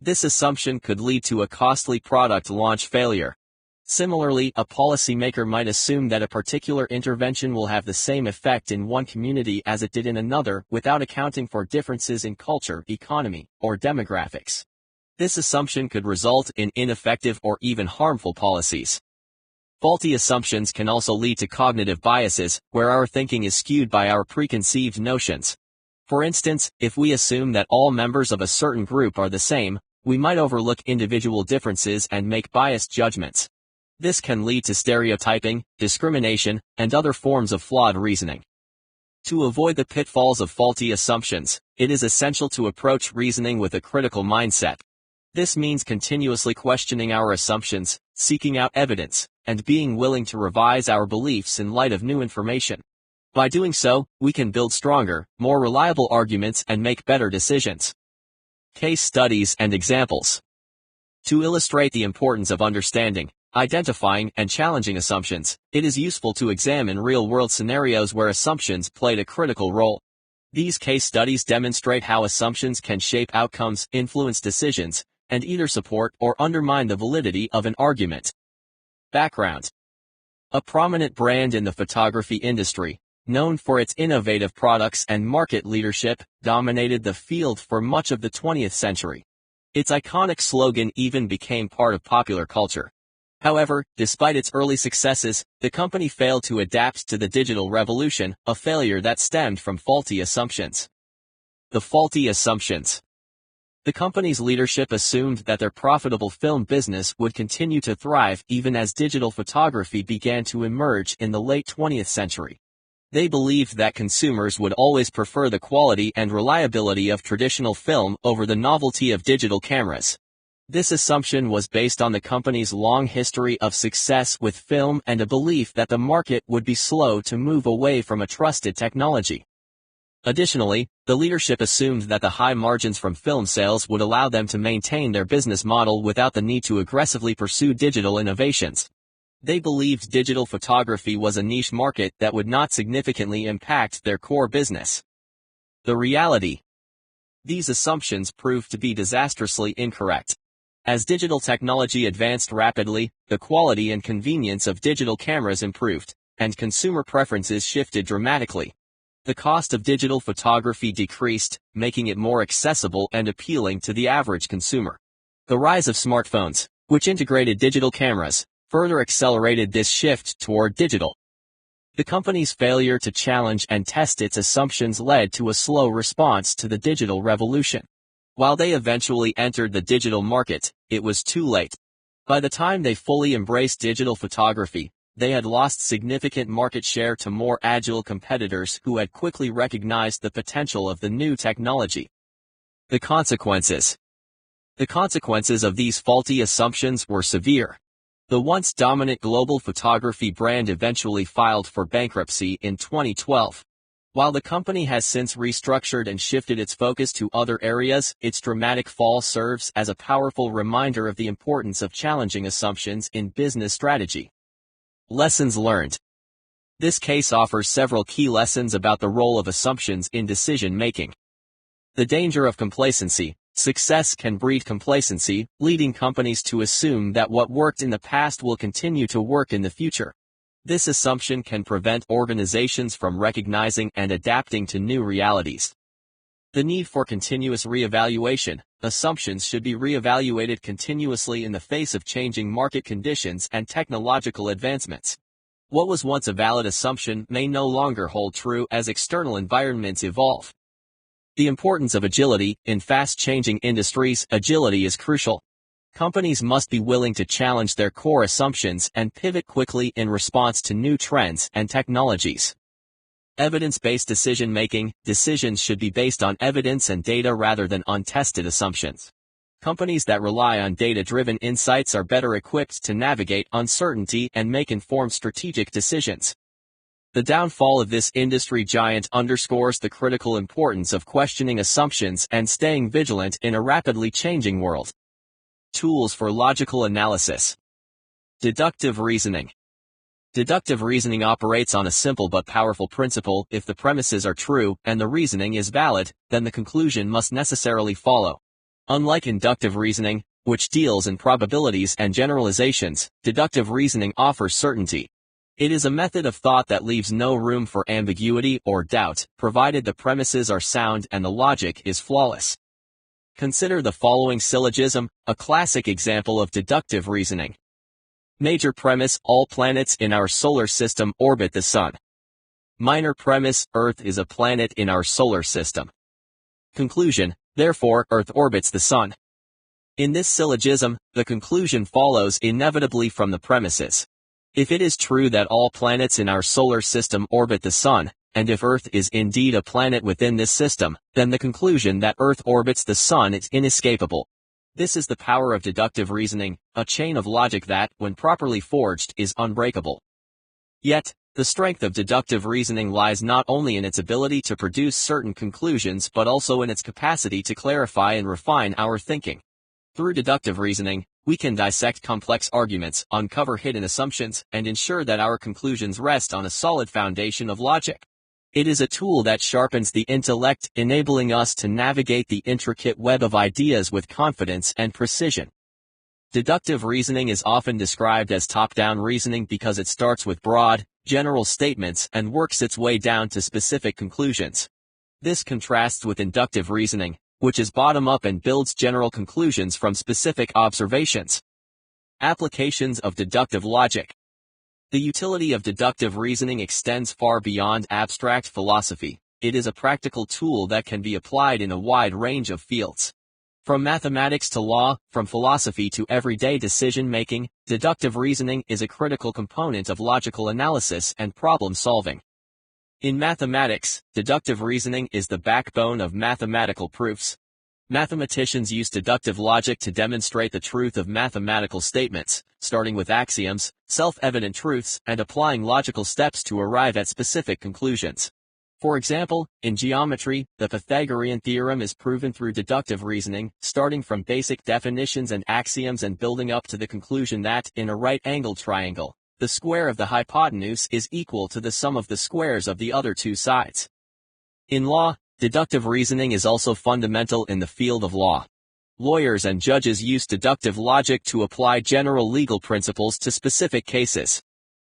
A: This assumption could lead to a costly product launch failure. Similarly, a policymaker might assume that a particular intervention will have the same effect in one community as it did in another, without accounting for differences in culture, economy, or demographics. This assumption could result in ineffective or even harmful policies. Faulty assumptions can also lead to cognitive biases, where our thinking is skewed by our preconceived notions. For instance, if we assume that all members of a certain group are the same, we might overlook individual differences and make biased judgments. This can lead to stereotyping, discrimination, and other forms of flawed reasoning. To avoid the pitfalls of faulty assumptions, it is essential to approach reasoning with a critical mindset. This means continuously questioning our assumptions, seeking out evidence, and being willing to revise our beliefs in light of new information. By doing so, we can build stronger, more reliable arguments and make better decisions. Case studies and examples. To illustrate the importance of understanding, identifying, and challenging assumptions, it is useful to examine real-world scenarios where assumptions played a critical role. These case studies demonstrate how assumptions can shape outcomes, influence decisions, and either support or undermine the validity of an argument. Background. A prominent brand in the photography industry, known for its innovative products and market leadership, dominated the field for much of the 20th century. Its iconic slogan even became part of popular culture. However, despite its early successes, the company failed to adapt to the digital revolution, a failure that stemmed from faulty assumptions. The faulty assumptions. The company's leadership assumed that their profitable film business would continue to thrive even as digital photography began to emerge in the late 20th century. They believed that consumers would always prefer the quality and reliability of traditional film over the novelty of digital cameras. This assumption was based on the company's long history of success with film and a belief that the market would be slow to move away from a trusted technology. Additionally, the leadership assumed that the high margins from film sales would allow them to maintain their business model without the need to aggressively pursue digital innovations. They believed digital photography was a niche market that would not significantly impact their core business. The reality. These assumptions proved to be disastrously incorrect. As digital technology advanced rapidly, the quality and convenience of digital cameras improved, and consumer preferences shifted dramatically. The cost of digital photography decreased, making it more accessible and appealing to the average consumer. The rise of smartphones, which integrated digital cameras, further accelerated this shift toward digital. The company's failure to challenge and test its assumptions led to a slow response to the digital revolution. While they eventually entered the digital market, it was too late. By the time they fully embraced digital photography, they had lost significant market share to more agile competitors who had quickly recognized the potential of the new technology. The consequences. The consequences of these faulty assumptions were severe. The once dominant global photography brand eventually filed for bankruptcy in 2012. While the company has since restructured and shifted its focus to other areas, its dramatic fall serves as a powerful reminder of the importance of challenging assumptions in business strategy. Lessons learned. This case offers several key lessons about the role of assumptions in decision-making. The danger of complacency. Success can breed complacency, leading companies to assume that what worked in the past will continue to work in the future. This assumption can prevent organizations from recognizing and adapting to new realities. The need for continuous reevaluation. Assumptions should be reevaluated continuously in the face of changing market conditions and technological advancements. What was once a valid assumption may no longer hold true as external environments evolve. The importance of agility. In fast-changing industries, agility is crucial. Companies must be willing to challenge their core assumptions and pivot quickly in response to new trends and technologies. Evidence-based decision-making. Decisions should be based on evidence and data rather than untested assumptions. Companies that rely on data-driven insights are better equipped to navigate uncertainty and make informed strategic decisions. The downfall of this industry giant underscores the critical importance of questioning assumptions and staying vigilant in a rapidly changing world. Tools for logical analysis. Deductive reasoning. Deductive reasoning operates on a simple but powerful principle. If the premises are true and the reasoning is valid, then the conclusion must necessarily follow. Unlike inductive reasoning, which deals in probabilities and generalizations, deductive reasoning offers certainty. It is a method of thought that leaves no room for ambiguity or doubt, provided the premises are sound and the logic is flawless. Consider the following syllogism, a classic example of deductive reasoning. Major premise: all planets in our solar system orbit the Sun. Minor premise: Earth is a planet in our solar system. Conclusion: therefore, Earth orbits the Sun. In this syllogism, the conclusion follows inevitably from the premises. If it is true that all planets in our solar system orbit the Sun, and if Earth is indeed a planet within this system, then the conclusion that Earth orbits the Sun is inescapable. This is the power of deductive reasoning, a chain of logic that, when properly forged, is unbreakable. Yet, The strength of deductive reasoning lies not only in its ability to produce certain conclusions but also in its capacity to clarify and refine our thinking. Through deductive reasoning, we can dissect complex arguments, uncover hidden assumptions, and ensure that our conclusions rest on a solid foundation of logic. It is a tool that sharpens the intellect, enabling us to navigate the intricate web of ideas with confidence and precision. Deductive reasoning is often described as top-down reasoning because it starts with broad, general statements and works its way down to specific conclusions. This contrasts with inductive reasoning, which is bottom-up and builds general conclusions from specific observations. Applications of deductive logic. The utility of deductive reasoning extends far beyond abstract philosophy. It is a practical tool that can be applied in a wide range of fields. From mathematics to law, from philosophy to everyday decision-making, deductive reasoning is a critical component of logical analysis and problem-solving. In mathematics, deductive reasoning is the backbone of mathematical proofs. Mathematicians use deductive logic to demonstrate the truth of mathematical statements, starting with axioms, self-evident truths, and applying logical steps to arrive at specific conclusions. For example, in geometry, the Pythagorean theorem is proven through deductive reasoning, starting from basic definitions and axioms and building up to the conclusion that, in a right-angled triangle, the square of the hypotenuse is equal to the sum of the squares of the other two sides. In law, deductive reasoning is also fundamental in the field of law. Lawyers and judges use deductive logic to apply general legal principles to specific cases.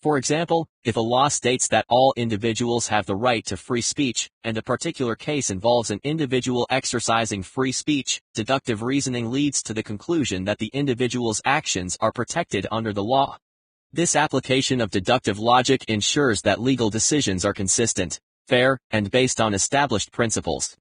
A: For example, if a law states that all individuals have the right to free speech, and a particular case involves an individual exercising free speech, deductive reasoning leads to the conclusion that the individual's actions are protected under the law. This application of deductive logic ensures that legal decisions are consistent, fair, and based on established principles.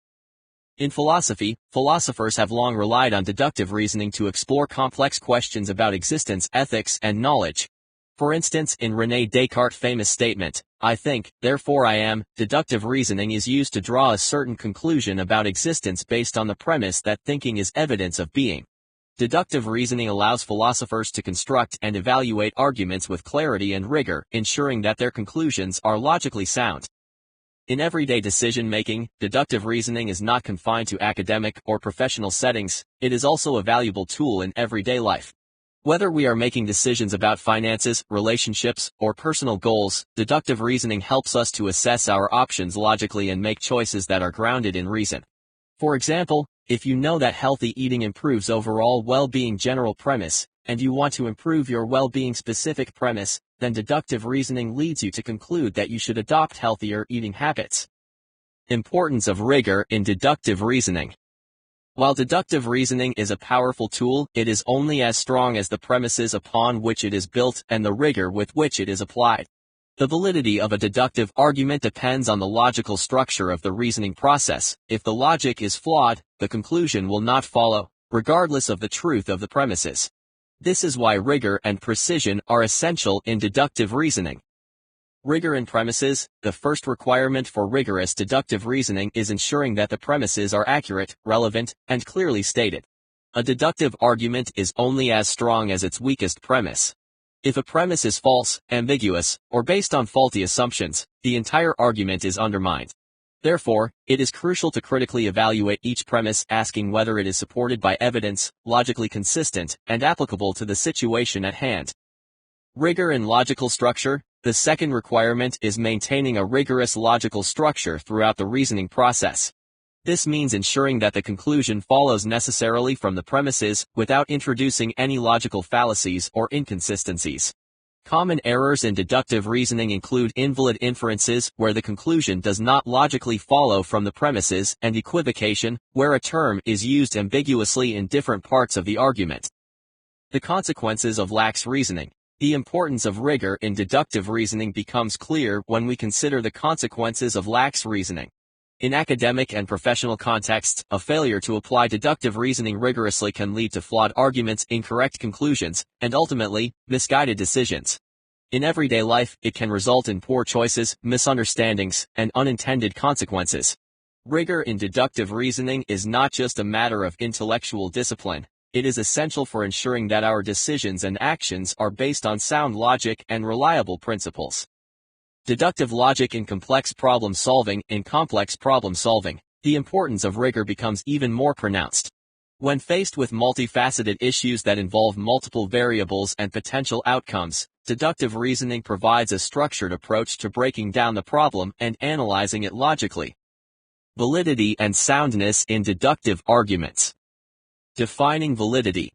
A: In philosophy, philosophers have long relied on deductive reasoning to explore complex questions about existence, ethics, and knowledge. For instance, in René Descartes' famous statement, "I think, therefore I am," deductive reasoning is used to draw a certain conclusion about existence based on the premise that thinking is evidence of being. Deductive reasoning allows philosophers to construct and evaluate arguments with clarity and rigor, ensuring that their conclusions are logically sound. In everyday decision-making, deductive reasoning is not confined to academic or professional settings. It is also a valuable tool in everyday life. Whether we are making decisions about finances, relationships, or personal goals, deductive reasoning helps us to assess our options logically and make choices that are grounded in reason. For example, if you know that healthy eating improves overall well-being general premise, and you want to improve your well-being specific premise, then deductive reasoning leads you to conclude that you should adopt healthier eating habits. Importance of rigor in deductive reasoning. While deductive reasoning is a powerful tool, it is only as strong as the premises upon which it is built and the rigor with which it is applied. The validity of a deductive argument depends on the logical structure of the reasoning process. If the logic is flawed, the conclusion will not follow, regardless of the truth of the premises. This is why rigor and precision are essential in deductive reasoning. Rigor in premises. The first requirement for rigorous deductive reasoning is ensuring that the premises are accurate, relevant, and clearly stated. A deductive argument is only as strong as its weakest premise. If a premise is false, ambiguous, or based on faulty assumptions, the entire argument is undermined. Therefore, it is crucial to critically evaluate each premise, asking whether it is supported by evidence, logically consistent, and applicable to the situation at hand. Rigor in logical structure. The second requirement is maintaining a rigorous logical structure throughout the reasoning process. This means ensuring that the conclusion follows necessarily from the premises, without introducing any logical fallacies or inconsistencies. Common errors in deductive reasoning include invalid inferences, where the conclusion does not logically follow from the premises, and equivocation, where a term is used ambiguously in different parts of the argument. The consequences of lax reasoning. The importance of rigor in deductive reasoning becomes clear when we consider the consequences of lax reasoning. In academic and professional contexts, a failure to apply deductive reasoning rigorously can lead to flawed arguments, incorrect conclusions, and ultimately, misguided decisions. In everyday life, it can result in poor choices, misunderstandings, and unintended consequences. Rigor in deductive reasoning is not just a matter of intellectual discipline. It is essential for ensuring that our decisions and actions are based on sound logic and reliable principles. Deductive logic in complex problem solving. In complex problem solving, the importance of rigor becomes even more pronounced. When faced with multifaceted issues that involve multiple variables and potential outcomes, deductive reasoning provides a structured approach to breaking down the problem and analyzing it logically. Validity and soundness in deductive arguments. Defining validity.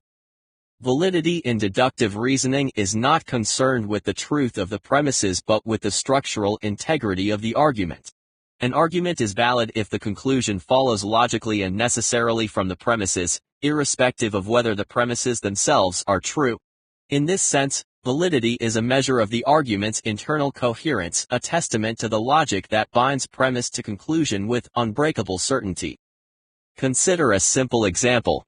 A: Validity in deductive reasoning is not concerned with the truth of the premises but with the structural integrity of the argument. An argument is valid if the conclusion follows logically and necessarily from the premises, irrespective of whether the premises themselves are true. In this sense, validity is a measure of the argument's internal coherence, a testament to the logic that binds premise to conclusion with unbreakable certainty. Consider a simple example.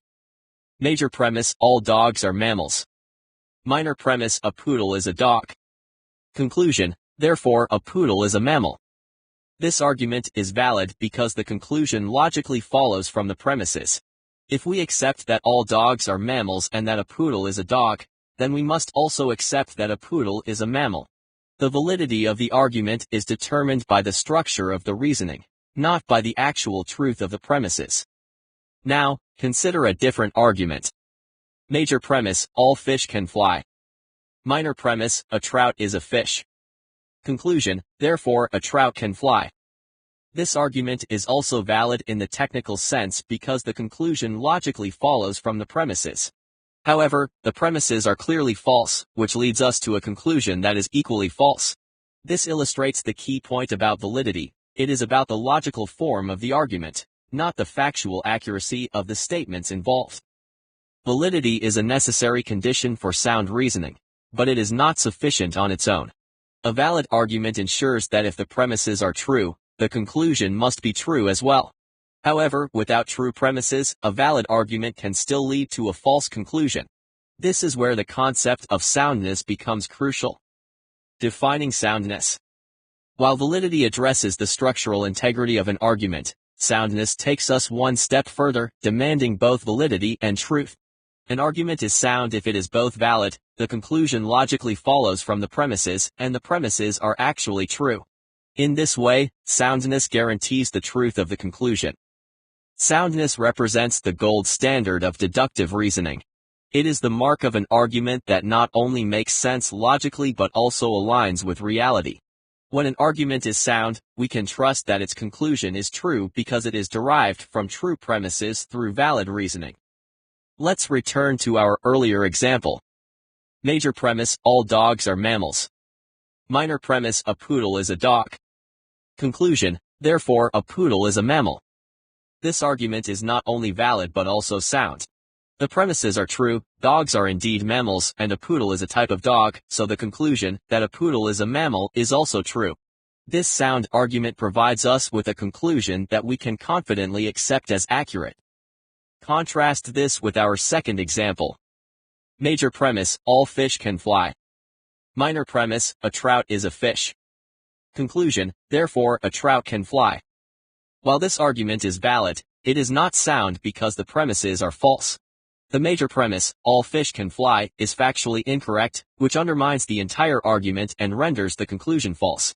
A: Major premise: all dogs are mammals. Minor premise: a poodle is a dog. Conclusion: therefore a poodle is a mammal. This argument is valid because the conclusion logically follows from the premises. If we accept that all dogs are mammals and that a poodle is a dog, then we must also accept that a poodle is a mammal. The validity of the argument is determined by the structure of the reasoning, not by the actual truth of the premises. Now, consider a different argument. Major premise: all fish can fly. Minor premise: a trout is a fish. Conclusion: therefore a trout can fly. This argument is also valid in the technical sense because the conclusion logically follows from the premises. However, the premises are clearly false, which leads us to a conclusion that is equally false. This illustrates the key point about validity: it is about the logical form of the argument, not the factual accuracy of the statements involved. Validity is a necessary condition for sound reasoning, but it is not sufficient on its own. A valid argument ensures that if the premises are true, the conclusion must be true as well. However, without true premises, a valid argument can still lead to a false conclusion. This is where the concept of soundness becomes crucial. Defining soundness. While validity addresses the structural integrity of an argument, soundness takes us one step further, demanding both validity and truth. An argument is sound if it is both valid, the conclusion logically follows from the premises, and the premises are actually true. In this way, soundness guarantees the truth of the conclusion. Soundness represents the gold standard of deductive reasoning. It is the mark of an argument that not only makes sense logically but also aligns with reality. When an argument is sound, we can trust that its conclusion is true because it is derived from true premises through valid reasoning. Let's return to our earlier example. Major premise: all dogs are mammals. Minor premise: a poodle is a dog. Conclusion: therefore a poodle is a mammal. This argument is not only valid but also sound. The premises are true: dogs are indeed mammals and a poodle is a type of dog, so the conclusion that a poodle is a mammal is also true. This sound argument provides us with a conclusion that we can confidently accept as accurate. Contrast this with our second example. Major premise: all fish can fly. Minor premise: a trout is a fish. Conclusion: therefore a trout can fly. While this argument is valid, it is not sound because the premises are false. The major premise, all fish can fly, is factually incorrect, which undermines the entire argument and renders the conclusion false.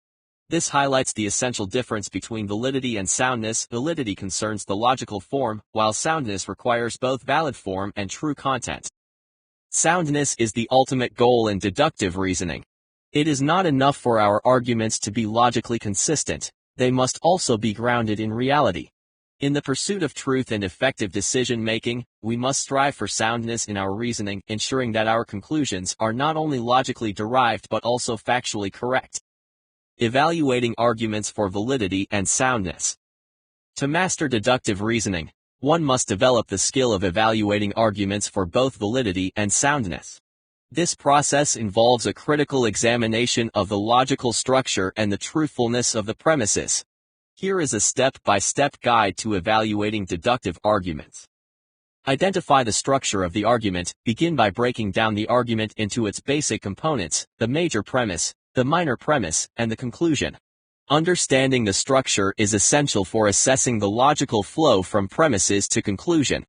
A: This highlights the essential difference between validity and soundness. Validity concerns the logical form, while soundness requires both valid form and true content. Soundness is the ultimate goal in deductive reasoning. It is not enough for our arguments to be logically consistent, they must also be grounded in reality. In the pursuit of truth and effective decision-making, we must strive for soundness in our reasoning, ensuring that our conclusions are not only logically derived but also factually correct. Evaluating arguments for validity and soundness. To master deductive reasoning, one must develop the skill of evaluating arguments for both validity and soundness. This process involves a critical examination of the logical structure and the truthfulness of the premises. Here is a step-by-step guide to evaluating deductive arguments. Identify the structure of the argument. Begin by breaking down the argument into its basic components: the major premise, the minor premise, and the conclusion. Understanding the structure is essential for assessing the logical flow from premises to conclusion.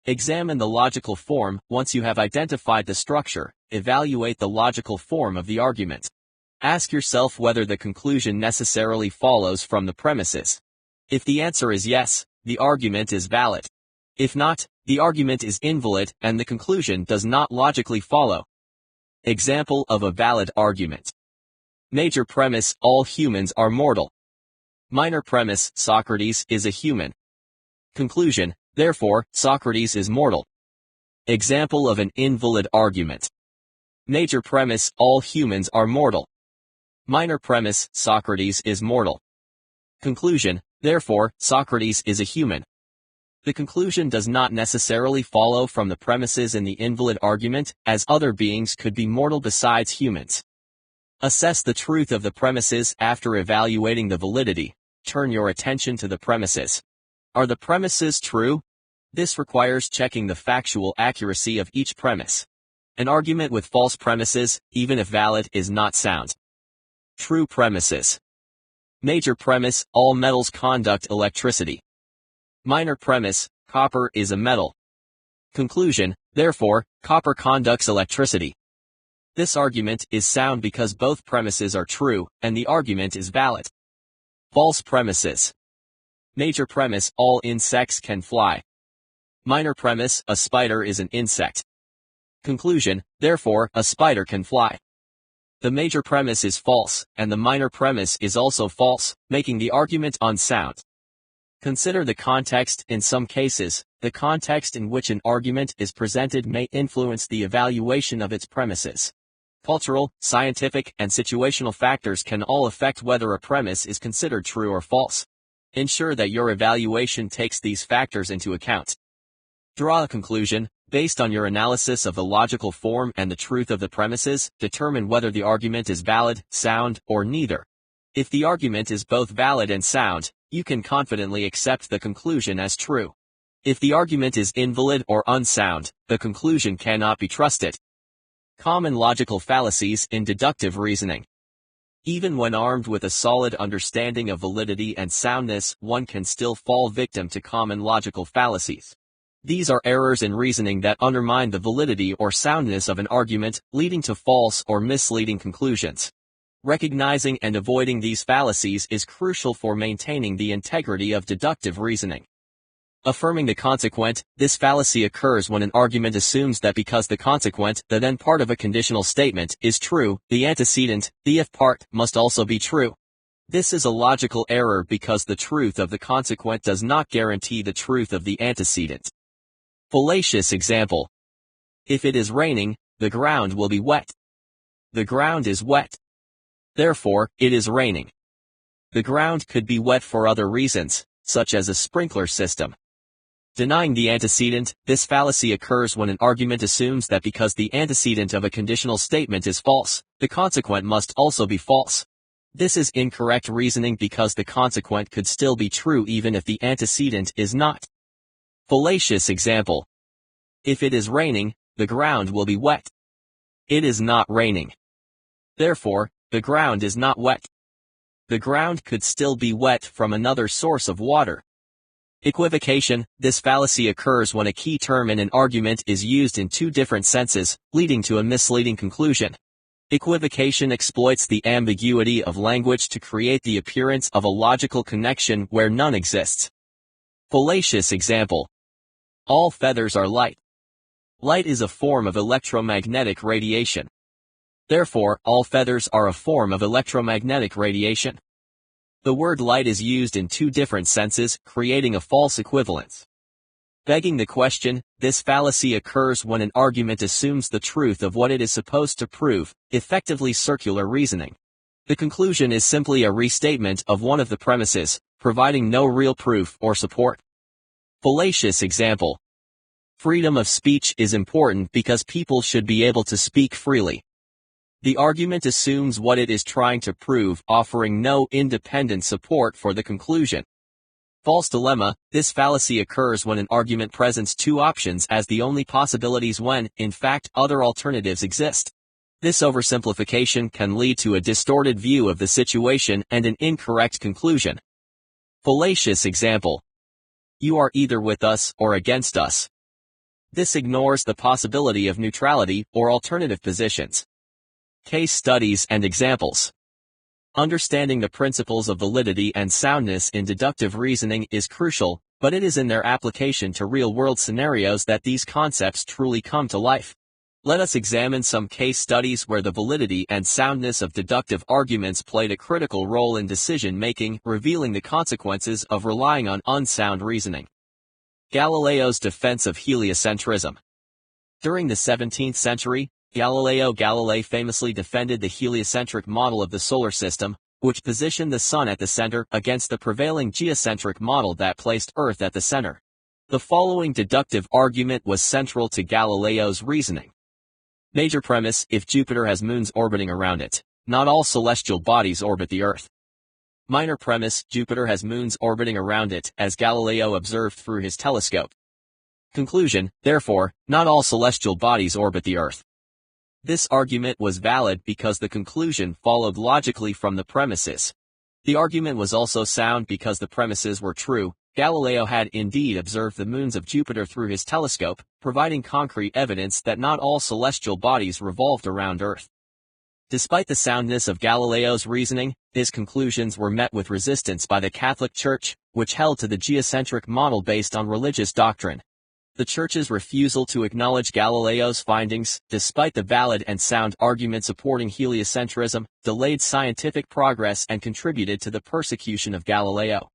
A: Examine the logical form. Once you have identified the structure, evaluate the logical form of the argument. Ask yourself whether the conclusion necessarily follows from the premises. If the answer is yes, the argument is valid. If not, the argument is invalid and the conclusion does not logically follow. Example of a valid argument. Major premise: all humans are mortal. Minor premise: Socrates is a human. Conclusion: therefore, Socrates is mortal. Example of an invalid argument. Major premise: all humans are mortal. Minor premise: Socrates is mortal. Conclusion: therefore, Socrates is a human. The conclusion does not necessarily follow from the premises in the invalid argument, as other beings could be mortal besides humans. Assess the truth of the premises. After evaluating the validity, turn your attention to the premises. Are the premises true? This requires checking the factual accuracy of each premise. An argument with false premises, even if valid, is not sound. True premises. Major premise: all metals conduct electricity. Minor premise: copper is a metal. Conclusion: therefore, copper conducts electricity. This argument is sound because both premises are true, and the argument is valid. False premises. Major premise: all insects can fly. Minor premise: a spider is an insect. Conclusion: therefore, a spider can fly. The major premise is false, and the minor premise is also false, making the argument unsound. Consider the context. In some cases, the context in which an argument is presented may influence the evaluation of its premises. Cultural, scientific, and situational factors can all affect whether a premise is considered true or false. Ensure that your evaluation takes these factors into account. Draw a conclusion. Based on your analysis of the logical form and the truth of the premises, determine whether the argument is valid, sound, or neither. If the argument is both valid and sound, you can confidently accept the conclusion as true. If the argument is invalid or unsound, the conclusion cannot be trusted. Common logical fallacies in deductive reasoning. Even when armed with a solid understanding of validity and soundness, one can still fall victim to common logical fallacies. These are errors in reasoning that undermine the validity or soundness of an argument, leading to false or misleading conclusions. Recognizing and avoiding these fallacies is crucial for maintaining the integrity of deductive reasoning. Affirming the consequent. This fallacy occurs when an argument assumes that because the consequent, the then part of a conditional statement, is true, the antecedent, the if part, must also be true. This is a logical error because the truth of the consequent does not guarantee the truth of the antecedent. Fallacious example. If it is raining, the ground will be wet. The ground is wet. Therefore, it is raining. The ground could be wet for other reasons, such as a sprinkler system. Denying the antecedent. This fallacy occurs when an argument assumes that because the antecedent of a conditional statement is false, the consequent must also be false. This is incorrect reasoning because the consequent could still be true even if the antecedent is not. Fallacious example. If it is raining, the ground will be wet. It is not raining. Therefore, the ground is not wet. The ground could still be wet from another source of water. Equivocation. This fallacy occurs when a key term in an argument is used in two different senses, leading to a misleading conclusion. Equivocation exploits the ambiguity of language to create the appearance of a logical connection where none exists. Fallacious example. All feathers are light. Light is a form of electromagnetic radiation. Therefore, all feathers are a form of electromagnetic radiation. The word light is used in two different senses, creating a false equivalence. Begging the question. This fallacy occurs when an argument assumes the truth of what it is supposed to prove, effectively circular reasoning. The conclusion is simply a restatement of one of the premises, providing no real proof or support. Fallacious example. Freedom of speech is important because people should be able to speak freely. The argument assumes what it is trying to prove, offering no independent support for the conclusion. False dilemma. This fallacy occurs when an argument presents two options as the only possibilities when, in fact, other alternatives exist. This oversimplification can lead to a distorted view of the situation and an incorrect conclusion. Fallacious example. You are either with us or against us. This ignores the possibility of neutrality or alternative positions. Case studies and examples. Understanding the principles of validity and soundness in deductive reasoning is crucial, but it is in their application to real-world scenarios that these concepts truly come to life. Let us examine some case studies where the validity and soundness of deductive arguments played a critical role in decision-making, revealing the consequences of relying on unsound reasoning. Galileo's defense of heliocentrism. During the 17th century, Galileo Galilei famously defended the heliocentric model of the solar system, which positioned the Sun at the center against the prevailing geocentric model that placed Earth at the center. The following deductive argument was central to Galileo's reasoning. Major premise: if Jupiter has moons orbiting around it, not all celestial bodies orbit the Earth. Minor premise: Jupiter has moons orbiting around it, as Galileo observed through his telescope. Conclusion: therefore, not all celestial bodies orbit the Earth. This argument was valid because the conclusion followed logically from the premises. The argument was also sound because the premises were true. Galileo had indeed observed the moons of Jupiter through his telescope, providing concrete evidence that not all celestial bodies revolved around Earth. Despite the soundness of Galileo's reasoning, his conclusions were met with resistance by the Catholic Church, which held to the geocentric model based on religious doctrine. The Church's refusal to acknowledge Galileo's findings, despite the valid and sound argument supporting heliocentrism, delayed scientific progress and contributed to the persecution of Galileo.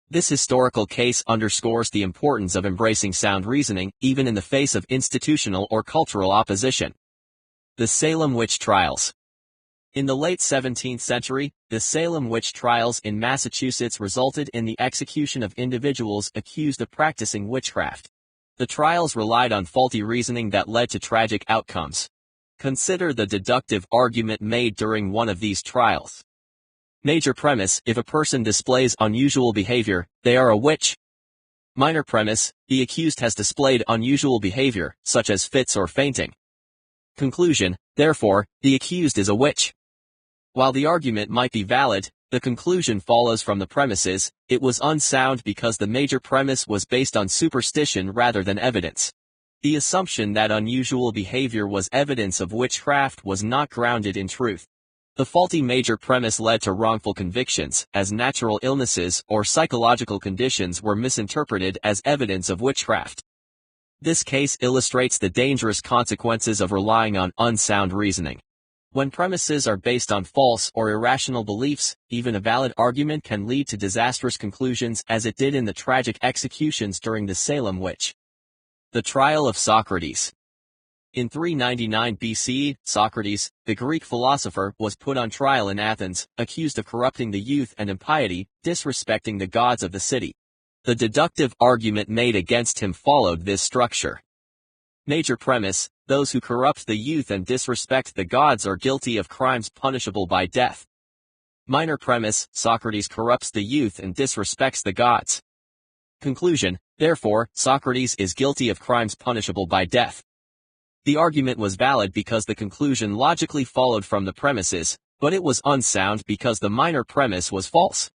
A: This historical case underscores the importance of embracing sound reasoning, even in the face of institutional or cultural opposition. The Salem Witch Trials. In the late 17th century, the Salem witch trials in Massachusetts resulted in the execution of individuals accused of practicing witchcraft. The trials relied on faulty reasoning that led to tragic outcomes. Consider the deductive argument made during one of these trials. Major premise: if a person displays unusual behavior, they are a witch. Minor premise: the accused has displayed unusual behavior, such as fits or fainting. Conclusion: therefore, the accused is a witch. While the argument might be valid, the conclusion follows from the premises. It was unsound because the major premise was based on superstition rather than evidence. The assumption that unusual behavior was evidence of witchcraft was not grounded in truth. The faulty major premise led to wrongful convictions, as natural illnesses or psychological conditions were misinterpreted as evidence of witchcraft. This case illustrates the dangerous consequences of relying on unsound reasoning. When premises are based on false or irrational beliefs, even a valid argument can lead to disastrous conclusions, as it did in the tragic executions during the Salem witch. The trial of Socrates. In 399 BCE, Socrates, the Greek philosopher, was put on trial in Athens, accused of corrupting the youth and impiety, disrespecting the gods of the city. The deductive argument made against him followed this structure. Major premise: those who corrupt the youth and disrespect the gods are guilty of crimes punishable by death. Minor premise: Socrates corrupts the youth and disrespects the gods. Conclusion: therefore, Socrates is guilty of crimes punishable by death. The argument was valid because the conclusion logically followed from the premises, but it was unsound because the minor premise was false.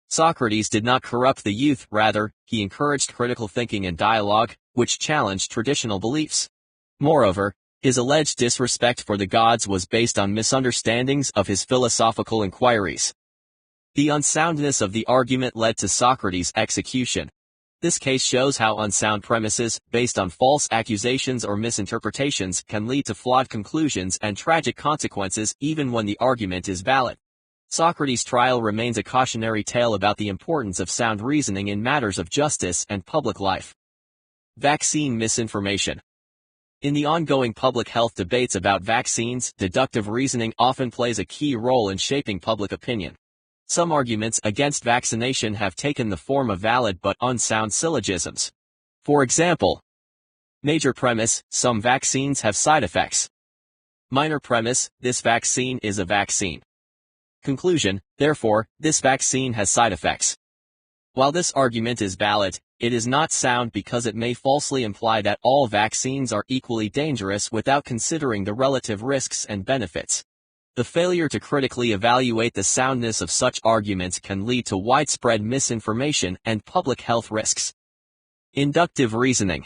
A: Socrates did not corrupt the youth, rather, he encouraged critical thinking and dialogue, which challenged traditional beliefs. Moreover, his alleged disrespect for the gods was based on misunderstandings of his philosophical inquiries. The unsoundness of the argument led to Socrates' execution. This case shows how unsound premises, based on false accusations or misinterpretations, can lead to flawed conclusions and tragic consequences even when the argument is valid. Socrates' trial remains a cautionary tale about the importance of sound reasoning in matters of justice and public life. Vaccine misinformation. In the ongoing public health debates about vaccines, deductive reasoning often plays a key role in shaping public opinion. Some arguments against vaccination have taken the form of valid but unsound syllogisms. For example, major premise: some vaccines have side effects. Minor premise: this vaccine is a vaccine. Conclusion: therefore, this vaccine has side effects. While this argument is valid, it is not sound because it may falsely imply that all vaccines are equally dangerous without considering the relative risks and benefits. The failure to critically evaluate the soundness of such arguments can lead to widespread misinformation and public health risks. Inductive reasoning.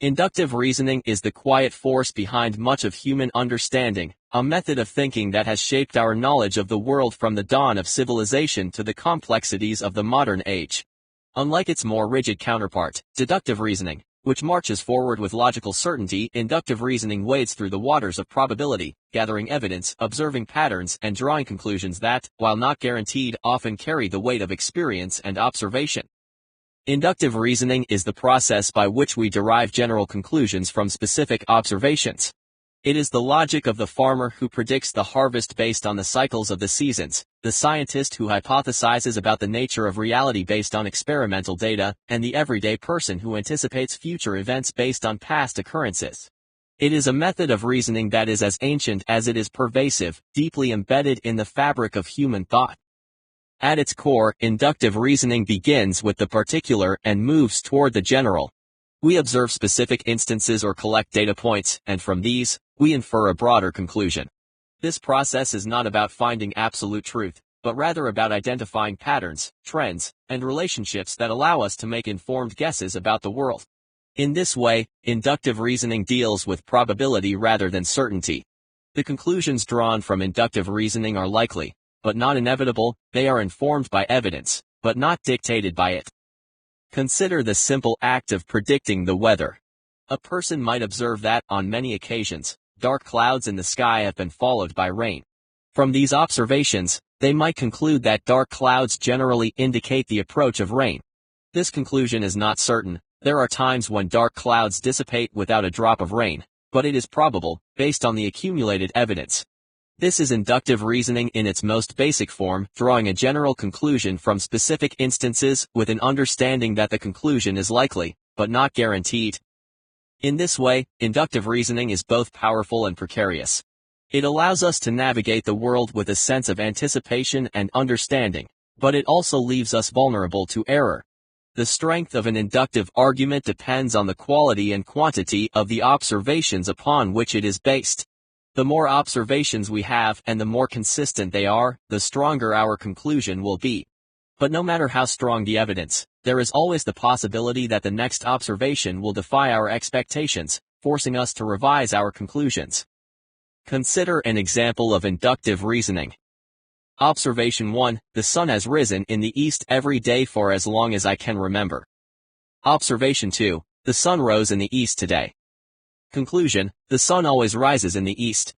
A: Inductive reasoning is the quiet force behind much of human understanding, a method of thinking that has shaped our knowledge of the world from the dawn of civilization to the complexities of the modern age. Unlike its more rigid counterpart, deductive reasoning, which marches forward with logical certainty, inductive reasoning wades through the waters of probability, gathering evidence, observing patterns, and drawing conclusions that, while not guaranteed, often carry the weight of experience and observation. Inductive reasoning is the process by which we derive general conclusions from specific observations. It is the logic of the farmer who predicts the harvest based on the cycles of the seasons, the scientist who hypothesizes about the nature of reality based on experimental data, and the everyday person who anticipates future events based on past occurrences. It is a method of reasoning that is as ancient as it is pervasive, deeply embedded in the fabric of human thought. At its core, inductive reasoning begins with the particular and moves toward the general. We observe specific instances or collect data points, and from these, we infer a broader conclusion. This process is not about finding absolute truth, but rather about identifying patterns, trends, and relationships that allow us to make informed guesses about the world. In this way, inductive reasoning deals with probability rather than certainty. The conclusions drawn from inductive reasoning are likely, but not inevitable. They are informed by evidence, but not dictated by it. Consider the simple act of predicting the weather. A person might observe that, on many occasions, dark clouds in the sky have been followed by rain. From these observations, they might conclude that dark clouds generally indicate the approach of rain. This conclusion is not certain. There are times when dark clouds dissipate without a drop of rain, but it is probable, based on the accumulated evidence. This is inductive reasoning in its most basic form, drawing a general conclusion from specific instances with an understanding that the conclusion is likely, but not guaranteed. In this way, inductive reasoning is both powerful and precarious. It allows us to navigate the world with a sense of anticipation and understanding, but it also leaves us vulnerable to error. The strength of an inductive argument depends on the quality and quantity of the observations upon which it is based. The more observations we have and the more consistent they are, the stronger our conclusion will be. But no matter how strong the evidence, there is always the possibility that the next observation will defy our expectations, forcing us to revise our conclusions. Consider an example of inductive reasoning. Observation 1. The sun has risen in the east every day for as long as I can remember. Observation 2. The sun rose in the east today. Conclusion. The sun always rises in the east.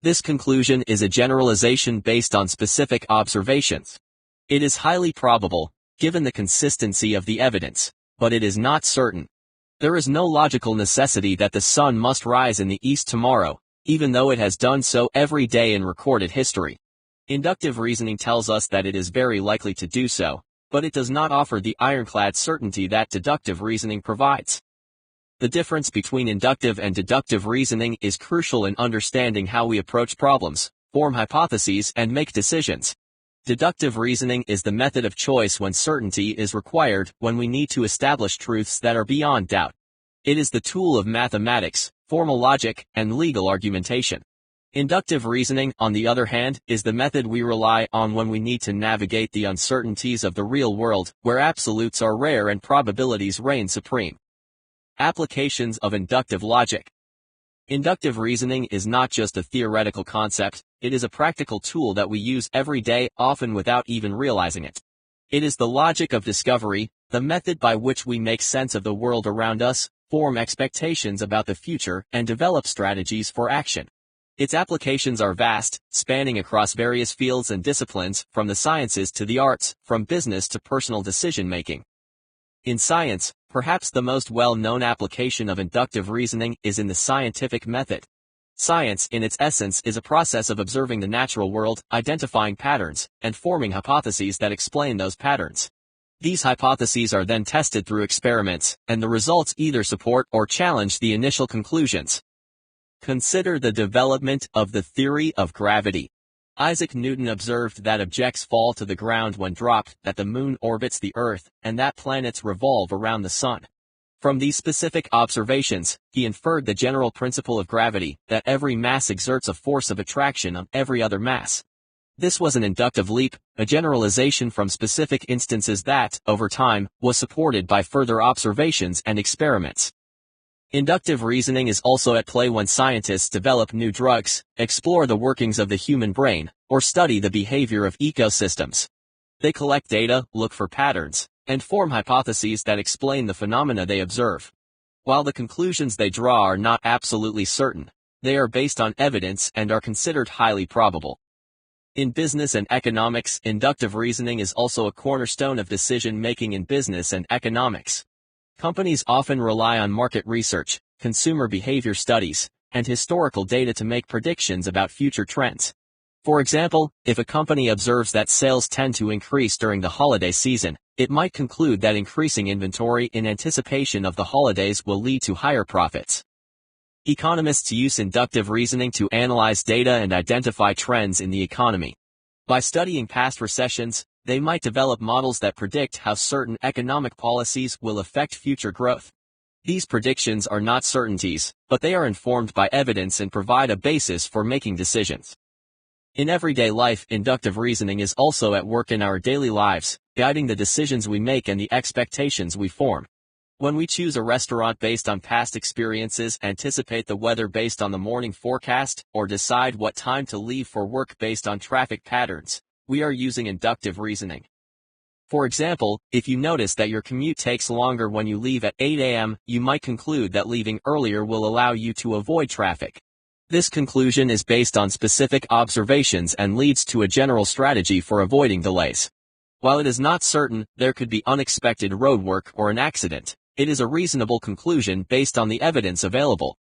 A: This conclusion is a generalization based on specific observations. It is highly probable, given the consistency of the evidence, but it is not certain. There is no logical necessity that the sun must rise in the east tomorrow, even though it has done so every day in recorded history. Inductive reasoning tells us that it is very likely to do so, but it does not offer the ironclad certainty that deductive reasoning provides. The difference between inductive and deductive reasoning is crucial in understanding how we approach problems, form hypotheses, and make decisions. Deductive reasoning is the method of choice when certainty is required, when we need to establish truths that are beyond doubt. It is the tool of mathematics, formal logic, and legal argumentation. Inductive reasoning, on the other hand, is the method we rely on when we need to navigate the uncertainties of the real world, where absolutes are rare and probabilities reign supreme. Applications of inductive logic. Inductive reasoning is not just a theoretical concept, it is a practical tool that we use every day, often without even realizing it. It is the logic of discovery, the method by which we make sense of the world around us, form expectations about the future, and develop strategies for action. Its applications are vast, spanning across various fields and disciplines, from the sciences to the arts, from business to personal decision-making. In science, perhaps the most well-known application of inductive reasoning is in the scientific method. Science, in its essence, is a process of observing the natural world, identifying patterns, and forming hypotheses that explain those patterns. These hypotheses are then tested through experiments, and the results either support or challenge the initial conclusions. Consider the development of the theory of gravity. Isaac Newton observed that objects fall to the ground when dropped, that the moon orbits the earth, and that planets revolve around the sun. From these specific observations, he inferred the general principle of gravity, that every mass exerts a force of attraction on every other mass. This was an inductive leap, a generalization from specific instances that, over time, was supported by further observations and experiments. Inductive reasoning is also at play when scientists develop new drugs, explore the workings of the human brain, or study the behavior of ecosystems. They collect data, look for patterns, and form hypotheses that explain the phenomena they observe. While the conclusions they draw are not absolutely certain, they are based on evidence and are considered highly probable. In business and economics, inductive reasoning is also a cornerstone of decision-making in business and economics. Companies often rely on market research, consumer behavior studies, and historical data to make predictions about future trends. For example, if a company observes that sales tend to increase during the holiday season, it might conclude that increasing inventory in anticipation of the holidays will lead to higher profits. Economists use inductive reasoning to analyze data and identify trends in the economy. By studying past recessions, they might develop models that predict how certain economic policies will affect future growth. These predictions are not certainties, but they are informed by evidence and provide a basis for making decisions. In everyday life, inductive reasoning is also at work in our daily lives, guiding the decisions we make and the expectations we form. When we choose a restaurant based on past experiences, anticipate the weather based on the morning forecast, or decide what time to leave for work based on traffic patterns, we are using inductive reasoning. For example, if you notice that your commute takes longer when you leave at 8 a.m., you might conclude that leaving earlier will allow you to avoid traffic. This conclusion is based on specific observations and leads to a general strategy for avoiding delays. While it is not certain, there could be unexpected roadwork or an accident, it is a reasonable conclusion based on the evidence available.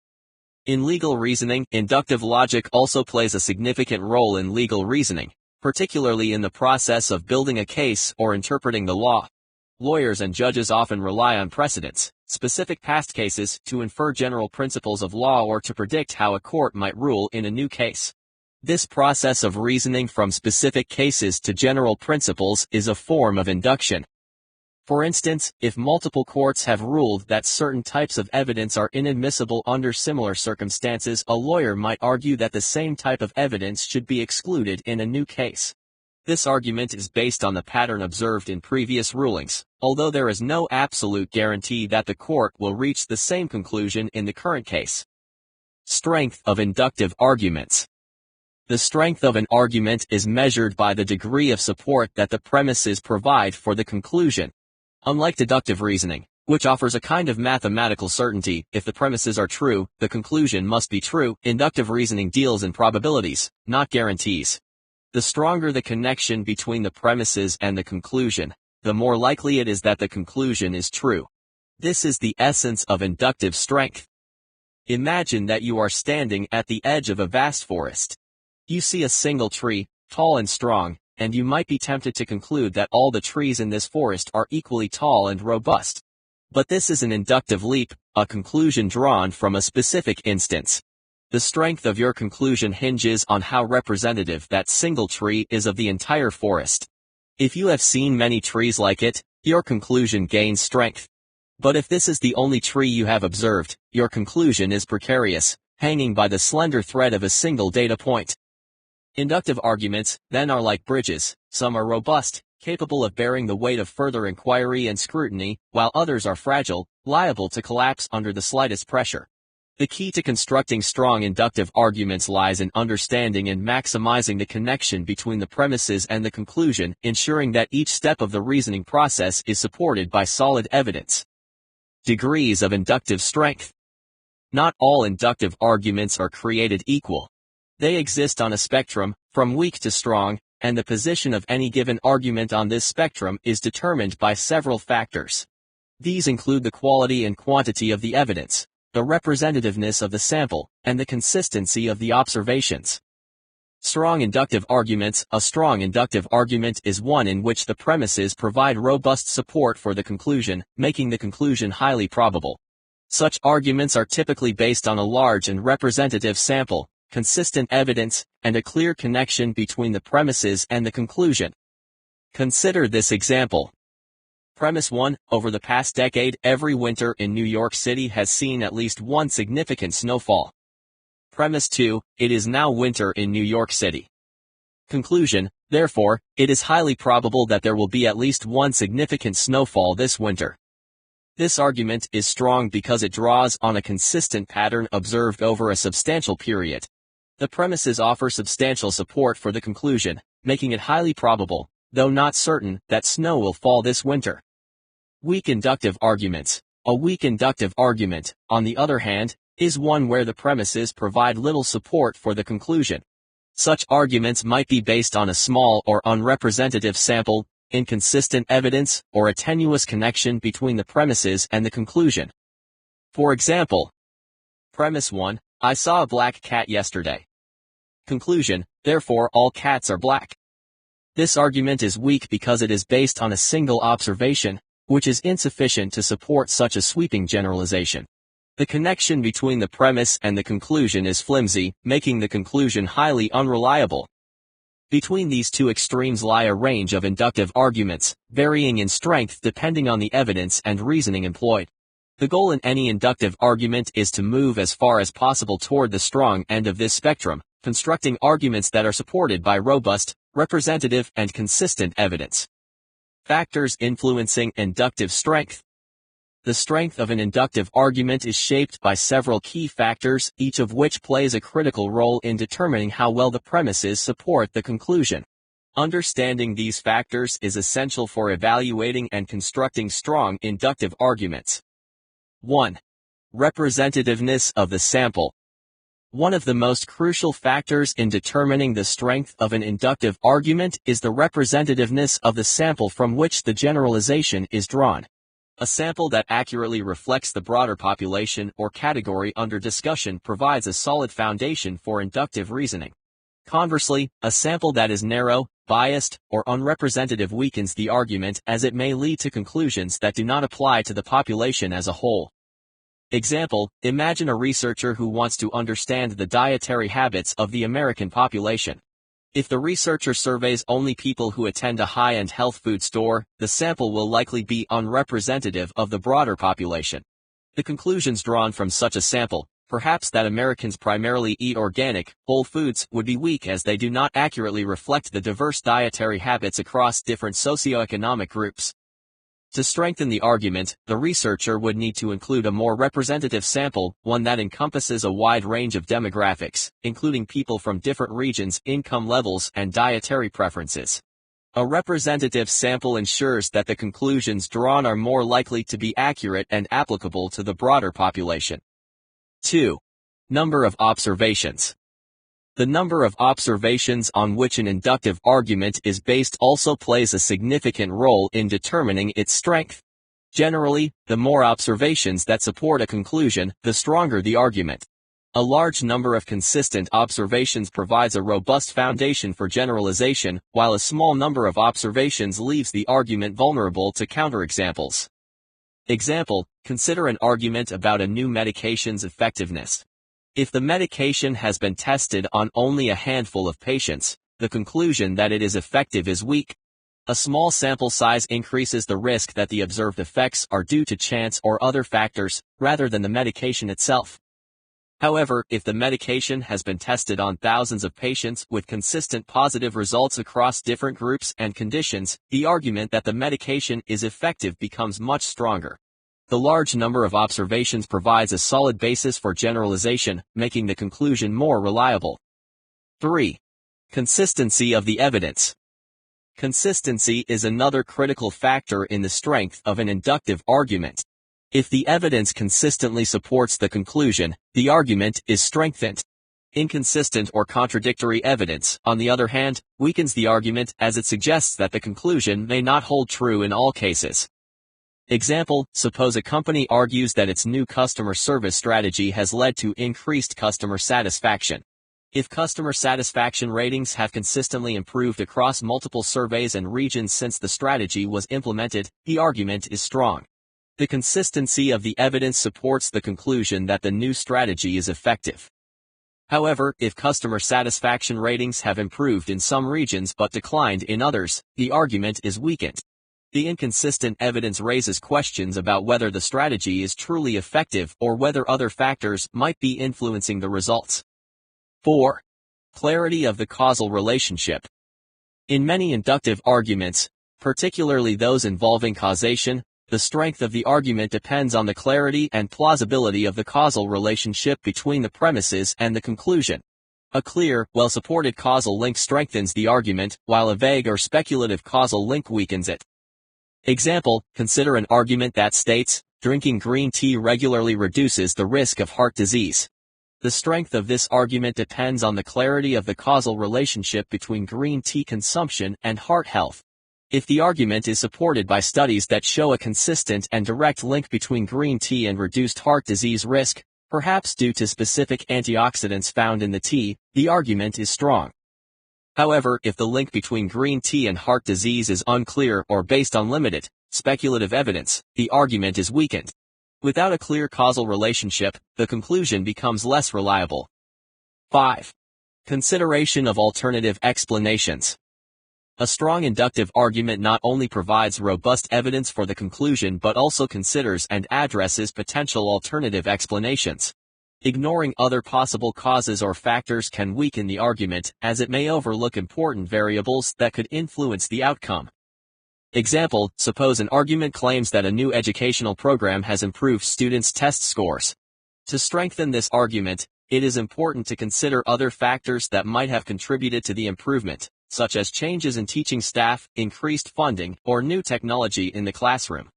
A: In legal reasoning, inductive logic also plays a significant role in legal reasoning, particularly in the process of building a case or interpreting the law. Lawyers and judges often rely on precedents, specific past cases, to infer general principles of law or to predict how a court might rule in a new case. This process of reasoning from specific cases to general principles is a form of induction. For instance, if multiple courts have ruled that certain types of evidence are inadmissible under similar circumstances, a lawyer might argue that the same type of evidence should be excluded in a new case. This argument is based on the pattern observed in previous rulings, although there is no absolute guarantee that the court will reach the same conclusion in the current case. Strength of inductive arguments. The strength of an argument is measured by the degree of support that the premises provide for the conclusion. Unlike deductive reasoning, which offers a kind of mathematical certainty, if the premises are true, the conclusion must be true, inductive reasoning deals in probabilities, not guarantees. The stronger the connection between the premises and the conclusion, the more likely it is that the conclusion is true. This is the essence of inductive strength. Imagine that you are standing at the edge of a vast forest. You see a single tree, tall and strong, and you might be tempted to conclude that all the trees in this forest are equally tall and robust. But this is an inductive leap, a conclusion drawn from a specific instance. The strength of your conclusion hinges on how representative that single tree is of the entire forest. If you have seen many trees like it, your conclusion gains strength. But if this is the only tree you have observed, your conclusion is precarious, hanging by the slender thread of a single data point. Inductive arguments, then, are like bridges. Some are robust, capable of bearing the weight of further inquiry and scrutiny, while others are fragile, liable to collapse under the slightest pressure. The key to constructing strong inductive arguments lies in understanding and maximizing the connection between the premises and the conclusion, ensuring that each step of the reasoning process is supported by solid evidence. Degrees of inductive strength. Not all inductive arguments are created equal. They exist on a spectrum, from weak to strong, and the position of any given argument on this spectrum is determined by several factors. These include the quality and quantity of the evidence, the representativeness of the sample, and the consistency of the observations. Strong inductive arguments. A strong inductive argument is one in which the premises provide robust support for the conclusion, making the conclusion highly probable. Such arguments are typically based on a large and representative sample, consistent evidence, and a clear connection between the premises and the conclusion. Consider this example. Premise 1. Over the past decade, every winter in New York City has seen at least one significant snowfall. Premise 2. It is now winter in New York City. Conclusion. Therefore, it is highly probable that there will be at least one significant snowfall this winter. This argument is strong because it draws on a consistent pattern observed over a substantial period. The premises offer substantial support for the conclusion, making it highly probable, though not certain, that snow will fall this winter. Weak inductive arguments. A weak inductive argument, on the other hand, is one where the premises provide little support for the conclusion. Such arguments might be based on a small or unrepresentative sample, inconsistent evidence, or a tenuous connection between the premises and the conclusion. For example, Premise 1, I saw a black cat yesterday. Conclusion, therefore all cats are black. This argument is weak because it is based on a single observation, which is insufficient to support such a sweeping generalization. The connection between the premise and the conclusion is flimsy, making the conclusion highly unreliable. Between these two extremes lie a range of inductive arguments, varying in strength depending on the evidence and reasoning employed. The goal in any inductive argument is to move as far as possible toward the strong end of this spectrum, constructing arguments that are supported by robust, representative, and consistent evidence. Factors influencing inductive strength. The strength of an inductive argument is shaped by several key factors, each of which plays a critical role in determining how well the premises support the conclusion. Understanding these factors is essential for evaluating and constructing strong inductive arguments. 1. Representativeness of the sample. One of the most crucial factors in determining the strength of an inductive argument is the representativeness of the sample from which the generalization is drawn. A sample that accurately reflects the broader population or category under discussion provides a solid foundation for inductive reasoning. Conversely, a sample that is narrow, biased, or unrepresentative weakens the argument as it may lead to conclusions that do not apply to the population as a whole. Example, imagine a researcher who wants to understand the dietary habits of the American population. If the researcher surveys only people who attend a high-end health food store, the sample will likely be unrepresentative of the broader population. The conclusions drawn from such a sample, perhaps that Americans primarily eat organic, whole foods, would be weak as they do not accurately reflect the diverse dietary habits across different socioeconomic groups. To strengthen the argument, the researcher would need to include a more representative sample, one that encompasses a wide range of demographics, including people from different regions, income levels, and dietary preferences. A representative sample ensures that the conclusions drawn are more likely to be accurate and applicable to the broader population. 2. Number of observations. The number of observations on which an inductive argument is based also plays a significant role in determining its strength. Generally, the more observations that support a conclusion, the stronger the argument. A large number of consistent observations provides a robust foundation for generalization, while a small number of observations leaves the argument vulnerable to counterexamples. Example, consider an argument about a new medication's effectiveness. If the medication has been tested on only a handful of patients, the conclusion that it is effective is weak. A small sample size increases the risk that the observed effects are due to chance or other factors, rather than the medication itself. However, if the medication has been tested on thousands of patients with consistent positive results across different groups and conditions, the argument that the medication is effective becomes much stronger. The large number of observations provides a solid basis for generalization, making the conclusion more reliable. 3. Consistency of the evidence. Consistency is another critical factor in the strength of an inductive argument. If the evidence consistently supports the conclusion, the argument is strengthened. Inconsistent or contradictory evidence, on the other hand, weakens the argument as it suggests that the conclusion may not hold true in all cases. Example, suppose a company argues that its new customer service strategy has led to increased customer satisfaction. If customer satisfaction ratings have consistently improved across multiple surveys and regions since the strategy was implemented, the argument is strong. The consistency of the evidence supports the conclusion that the new strategy is effective. However, if customer satisfaction ratings have improved in some regions but declined in others, the argument is weakened. The inconsistent evidence raises questions about whether the strategy is truly effective or whether other factors might be influencing the results. 4. Clarity of the causal relationship. In many inductive arguments, particularly those involving causation, The strength of the argument depends on the clarity and plausibility of the causal relationship between the premises and the conclusion. A clear, well-supported causal link strengthens the argument, while a vague or speculative causal link weakens it. Example, consider an argument that states, drinking green tea regularly reduces the risk of heart disease. The strength of this argument depends on the clarity of the causal relationship between green tea consumption and heart health. If the argument is supported by studies that show a consistent and direct link between green tea and reduced heart disease risk, perhaps due to specific antioxidants found in the tea, the argument is strong. However, if the link between green tea and heart disease is unclear or based on limited, speculative evidence, the argument is weakened. Without a clear causal relationship, the conclusion becomes less reliable. 5. Consideration of alternative explanations. A strong inductive argument not only provides robust evidence for the conclusion but also considers and addresses potential alternative explanations. Ignoring other possible causes or factors can weaken the argument, as it may overlook important variables that could influence the outcome. Example, suppose an argument claims that a new educational program has improved students' test scores. To strengthen this argument, it is important to consider other factors that might have contributed to the improvement, such as changes in teaching staff, increased funding, or new technology in the classroom.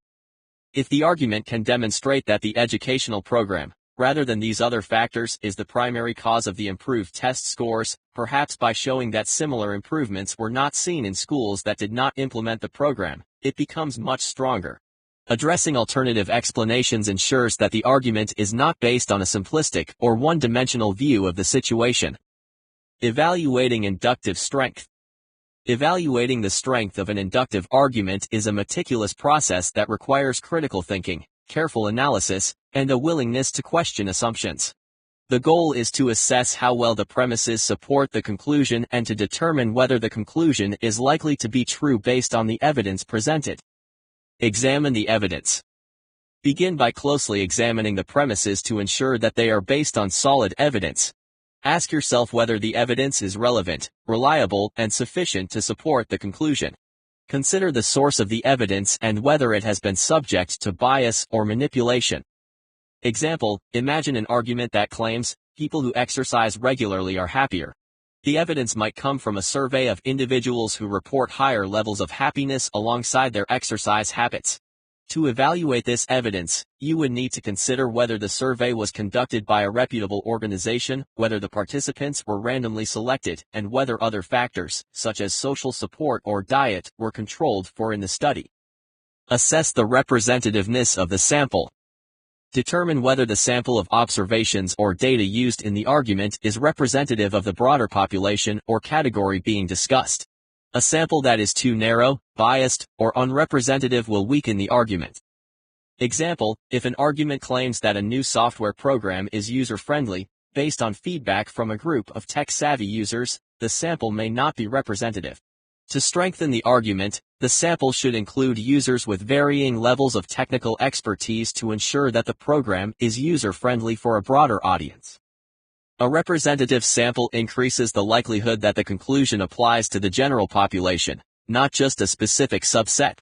A: If the argument can demonstrate that the educational program, rather than these other factors, is the primary cause of the improved test scores, perhaps by showing that similar improvements were not seen in schools that did not implement the program, it becomes much stronger. Addressing alternative explanations ensures that the argument is not based on a simplistic or one-dimensional view of the situation. Evaluating inductive strength. Evaluating the strength of an inductive argument is a meticulous process that requires critical thinking, careful analysis, and a willingness to question assumptions. The goal is to assess how well the premises support the conclusion and to determine whether the conclusion is likely to be true based on the evidence presented. Examine the evidence. Begin by closely examining the premises to ensure that they are based on solid evidence. Ask yourself whether the evidence is relevant, reliable, and sufficient to support the conclusion. Consider the source of the evidence and whether it has been subject to bias or manipulation. Example, imagine an argument that claims, people who exercise regularly are happier. The evidence might come from a survey of individuals who report higher levels of happiness alongside their exercise habits. To evaluate this evidence, you would need to consider whether the survey was conducted by a reputable organization, whether the participants were randomly selected, and whether other factors, such as social support or diet, were controlled for in the study. Assess the representativeness of the sample. Determine whether the sample of observations or data used in the argument is representative of the broader population or category being discussed. A sample that is too narrow, biased, or unrepresentative will weaken the argument. Example, if an argument claims that a new software program is user-friendly, based on feedback from a group of tech-savvy users, the sample may not be representative. To strengthen the argument, the sample should include users with varying levels of technical expertise to ensure that the program is user-friendly for a broader audience. A representative sample increases the likelihood that the conclusion applies to the general population, not just a specific subset.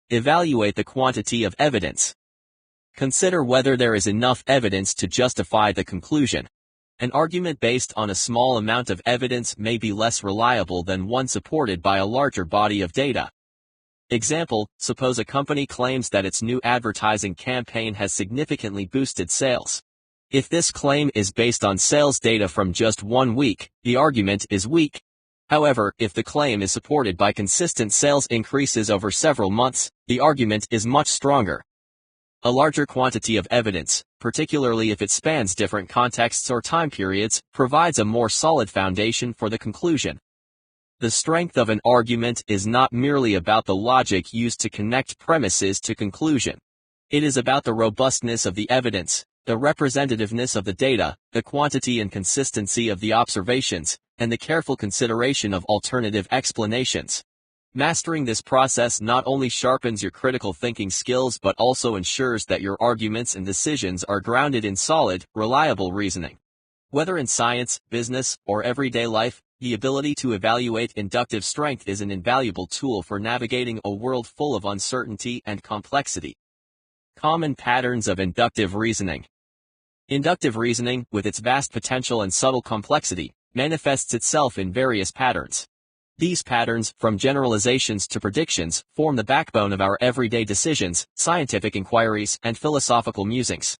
A: Evaluate the quantity of evidence. Consider whether there is enough evidence to justify the conclusion. An argument based on a small amount of evidence may be less reliable than one supported by a larger body of data. Example, suppose a company claims that its new advertising campaign has significantly boosted sales. If this claim is based on sales data from just 1 week, the argument is weak. However, if the claim is supported by consistent sales increases over several months, the argument is much stronger. A larger quantity of evidence, particularly if it spans different contexts or time periods, provides a more solid foundation for the conclusion. The strength of an argument is not merely about the logic used to connect premises to conclusion. It is about the robustness of the evidence, the representativeness of the data, the quantity and consistency of the observations, and the careful consideration of alternative explanations. Mastering this process not only sharpens your critical thinking skills but also ensures that your arguments and decisions are grounded in solid, reliable reasoning. Whether in science, business, or everyday life, The ability to evaluate inductive strength is an invaluable tool for navigating a world full of uncertainty and complexity. Common patterns of inductive reasoning. Inductive reasoning, with its vast potential and subtle complexity, manifests itself in various patterns. These patterns, from generalizations to predictions, form the backbone of our everyday decisions, scientific inquiries, and philosophical musings.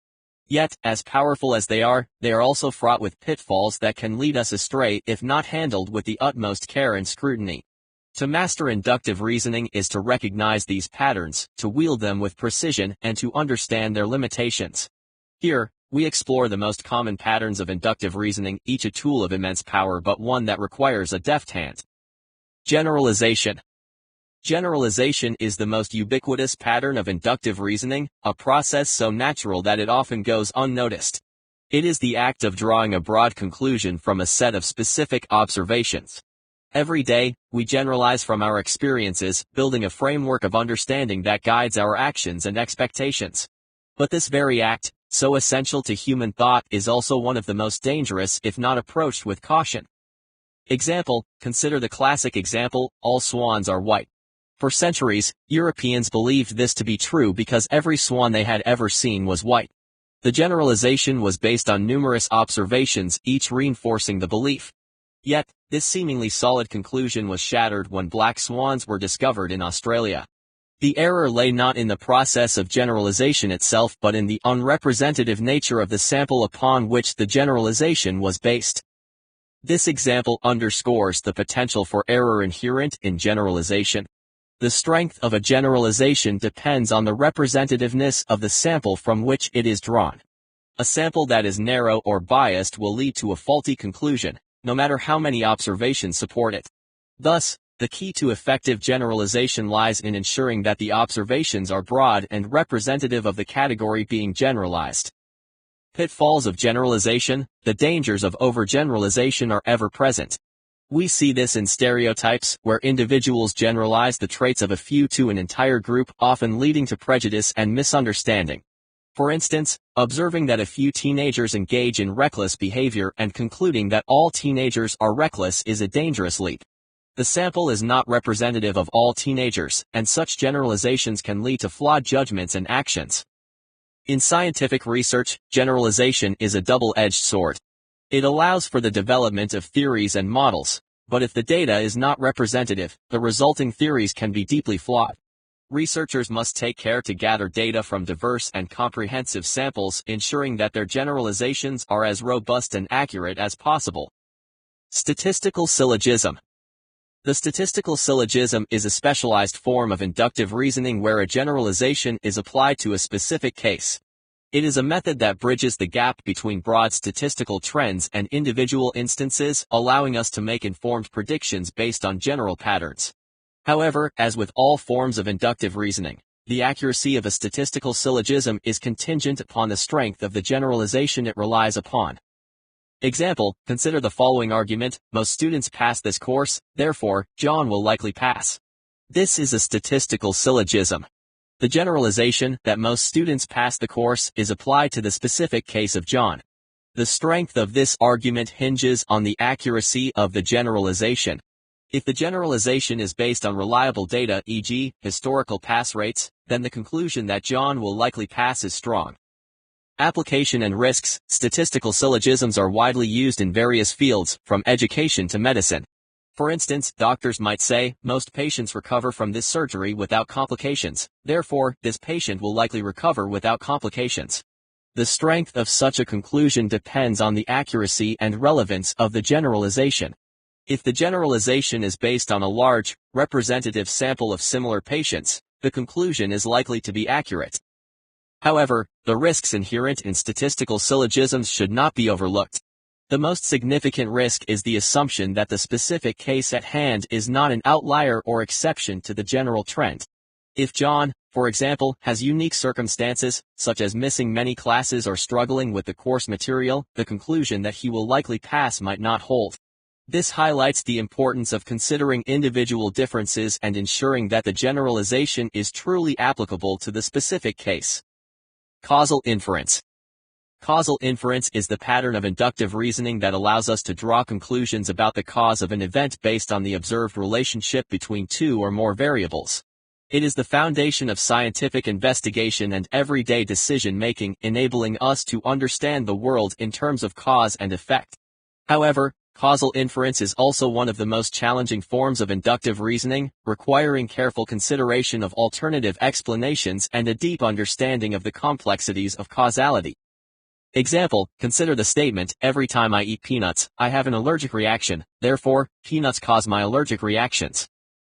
A: Yet, as powerful as they are also fraught with pitfalls that can lead us astray if not handled with the utmost care and scrutiny. To master inductive reasoning is to recognize these patterns, to wield them with precision, and to understand their limitations. Here, we explore the most common patterns of inductive reasoning, each a tool of immense power but one that requires a deft hand. Generalization. Generalization is the most ubiquitous pattern of inductive reasoning, a process so natural that it often goes unnoticed. It is the act of drawing a broad conclusion from a set of specific observations. Every day, we generalize from our experiences, building a framework of understanding that guides our actions and expectations. But this very act, so essential to human thought, is also one of the most dangerous if not approached with caution. Example, consider the classic example, all swans are white. For centuries, Europeans believed this to be true because every swan they had ever seen was white. The generalization was based on numerous observations, each reinforcing the belief. Yet, this seemingly solid conclusion was shattered when black swans were discovered in Australia. The error lay not in the process of generalization itself but in the unrepresentative nature of the sample upon which the generalization was based. This example underscores the potential for error inherent in generalization. The strength of a generalization depends on the representativeness of the sample from which it is drawn. A sample that is narrow or biased will lead to a faulty conclusion, no matter how many observations support it. Thus, the key to effective generalization lies in ensuring that the observations are broad and representative of the category being generalized. Pitfalls of generalization. The dangers of overgeneralization are ever present. We see this in stereotypes, where individuals generalize the traits of a few to an entire group, often leading to prejudice and misunderstanding. For instance, observing that a few teenagers engage in reckless behavior and concluding that all teenagers are reckless is a dangerous leap. The sample is not representative of all teenagers, and such generalizations can lead to flawed judgments and actions. In scientific research, generalization is a double-edged sword. It allows for the development of theories and models, but if the data is not representative, the resulting theories can be deeply flawed. Researchers must take care to gather data from diverse and comprehensive samples, ensuring that their generalizations are as robust and accurate as possible. Statistical syllogism. The statistical syllogism is a specialized form of inductive reasoning where a generalization is applied to a specific case. It is a method that bridges the gap between broad statistical trends and individual instances, allowing us to make informed predictions based on general patterns. However, as with all forms of inductive reasoning, the accuracy of a statistical syllogism is contingent upon the strength of the generalization it relies upon. Example, consider the following argument: most students pass this course, therefore, John will likely pass. This is a statistical syllogism. The generalization, that most students pass the course, is applied to the specific case of John. The strength of this argument hinges on the accuracy of the generalization. If the generalization is based on reliable data, e.g., historical pass rates, then the conclusion that John will likely pass is strong. Application and risks. Statistical syllogisms are widely used in various fields, from education to medicine. For instance, doctors might say, most patients recover from this surgery without complications, therefore, this patient will likely recover without complications. The strength of such a conclusion depends on the accuracy and relevance of the generalization. If the generalization is based on a large, representative sample of similar patients, the conclusion is likely to be accurate. However, the risks inherent in statistical syllogisms should not be overlooked. The most significant risk is the assumption that the specific case at hand is not an outlier or exception to the general trend. If John, for example, has unique circumstances, such as missing many classes or struggling with the course material, the conclusion that he will likely pass might not hold. This highlights the importance of considering individual differences and ensuring that the generalization is truly applicable to the specific case. Causal inference. Causal inference is the pattern of inductive reasoning that allows us to draw conclusions about the cause of an event based on the observed relationship between two or more variables. It is the foundation of scientific investigation and everyday decision-making, enabling us to understand the world in terms of cause and effect. However, causal inference is also one of the most challenging forms of inductive reasoning, requiring careful consideration of alternative explanations and a deep understanding of the complexities of causality. Example, consider the statement, every time I eat peanuts, I have an allergic reaction, therefore, peanuts cause my allergic reactions.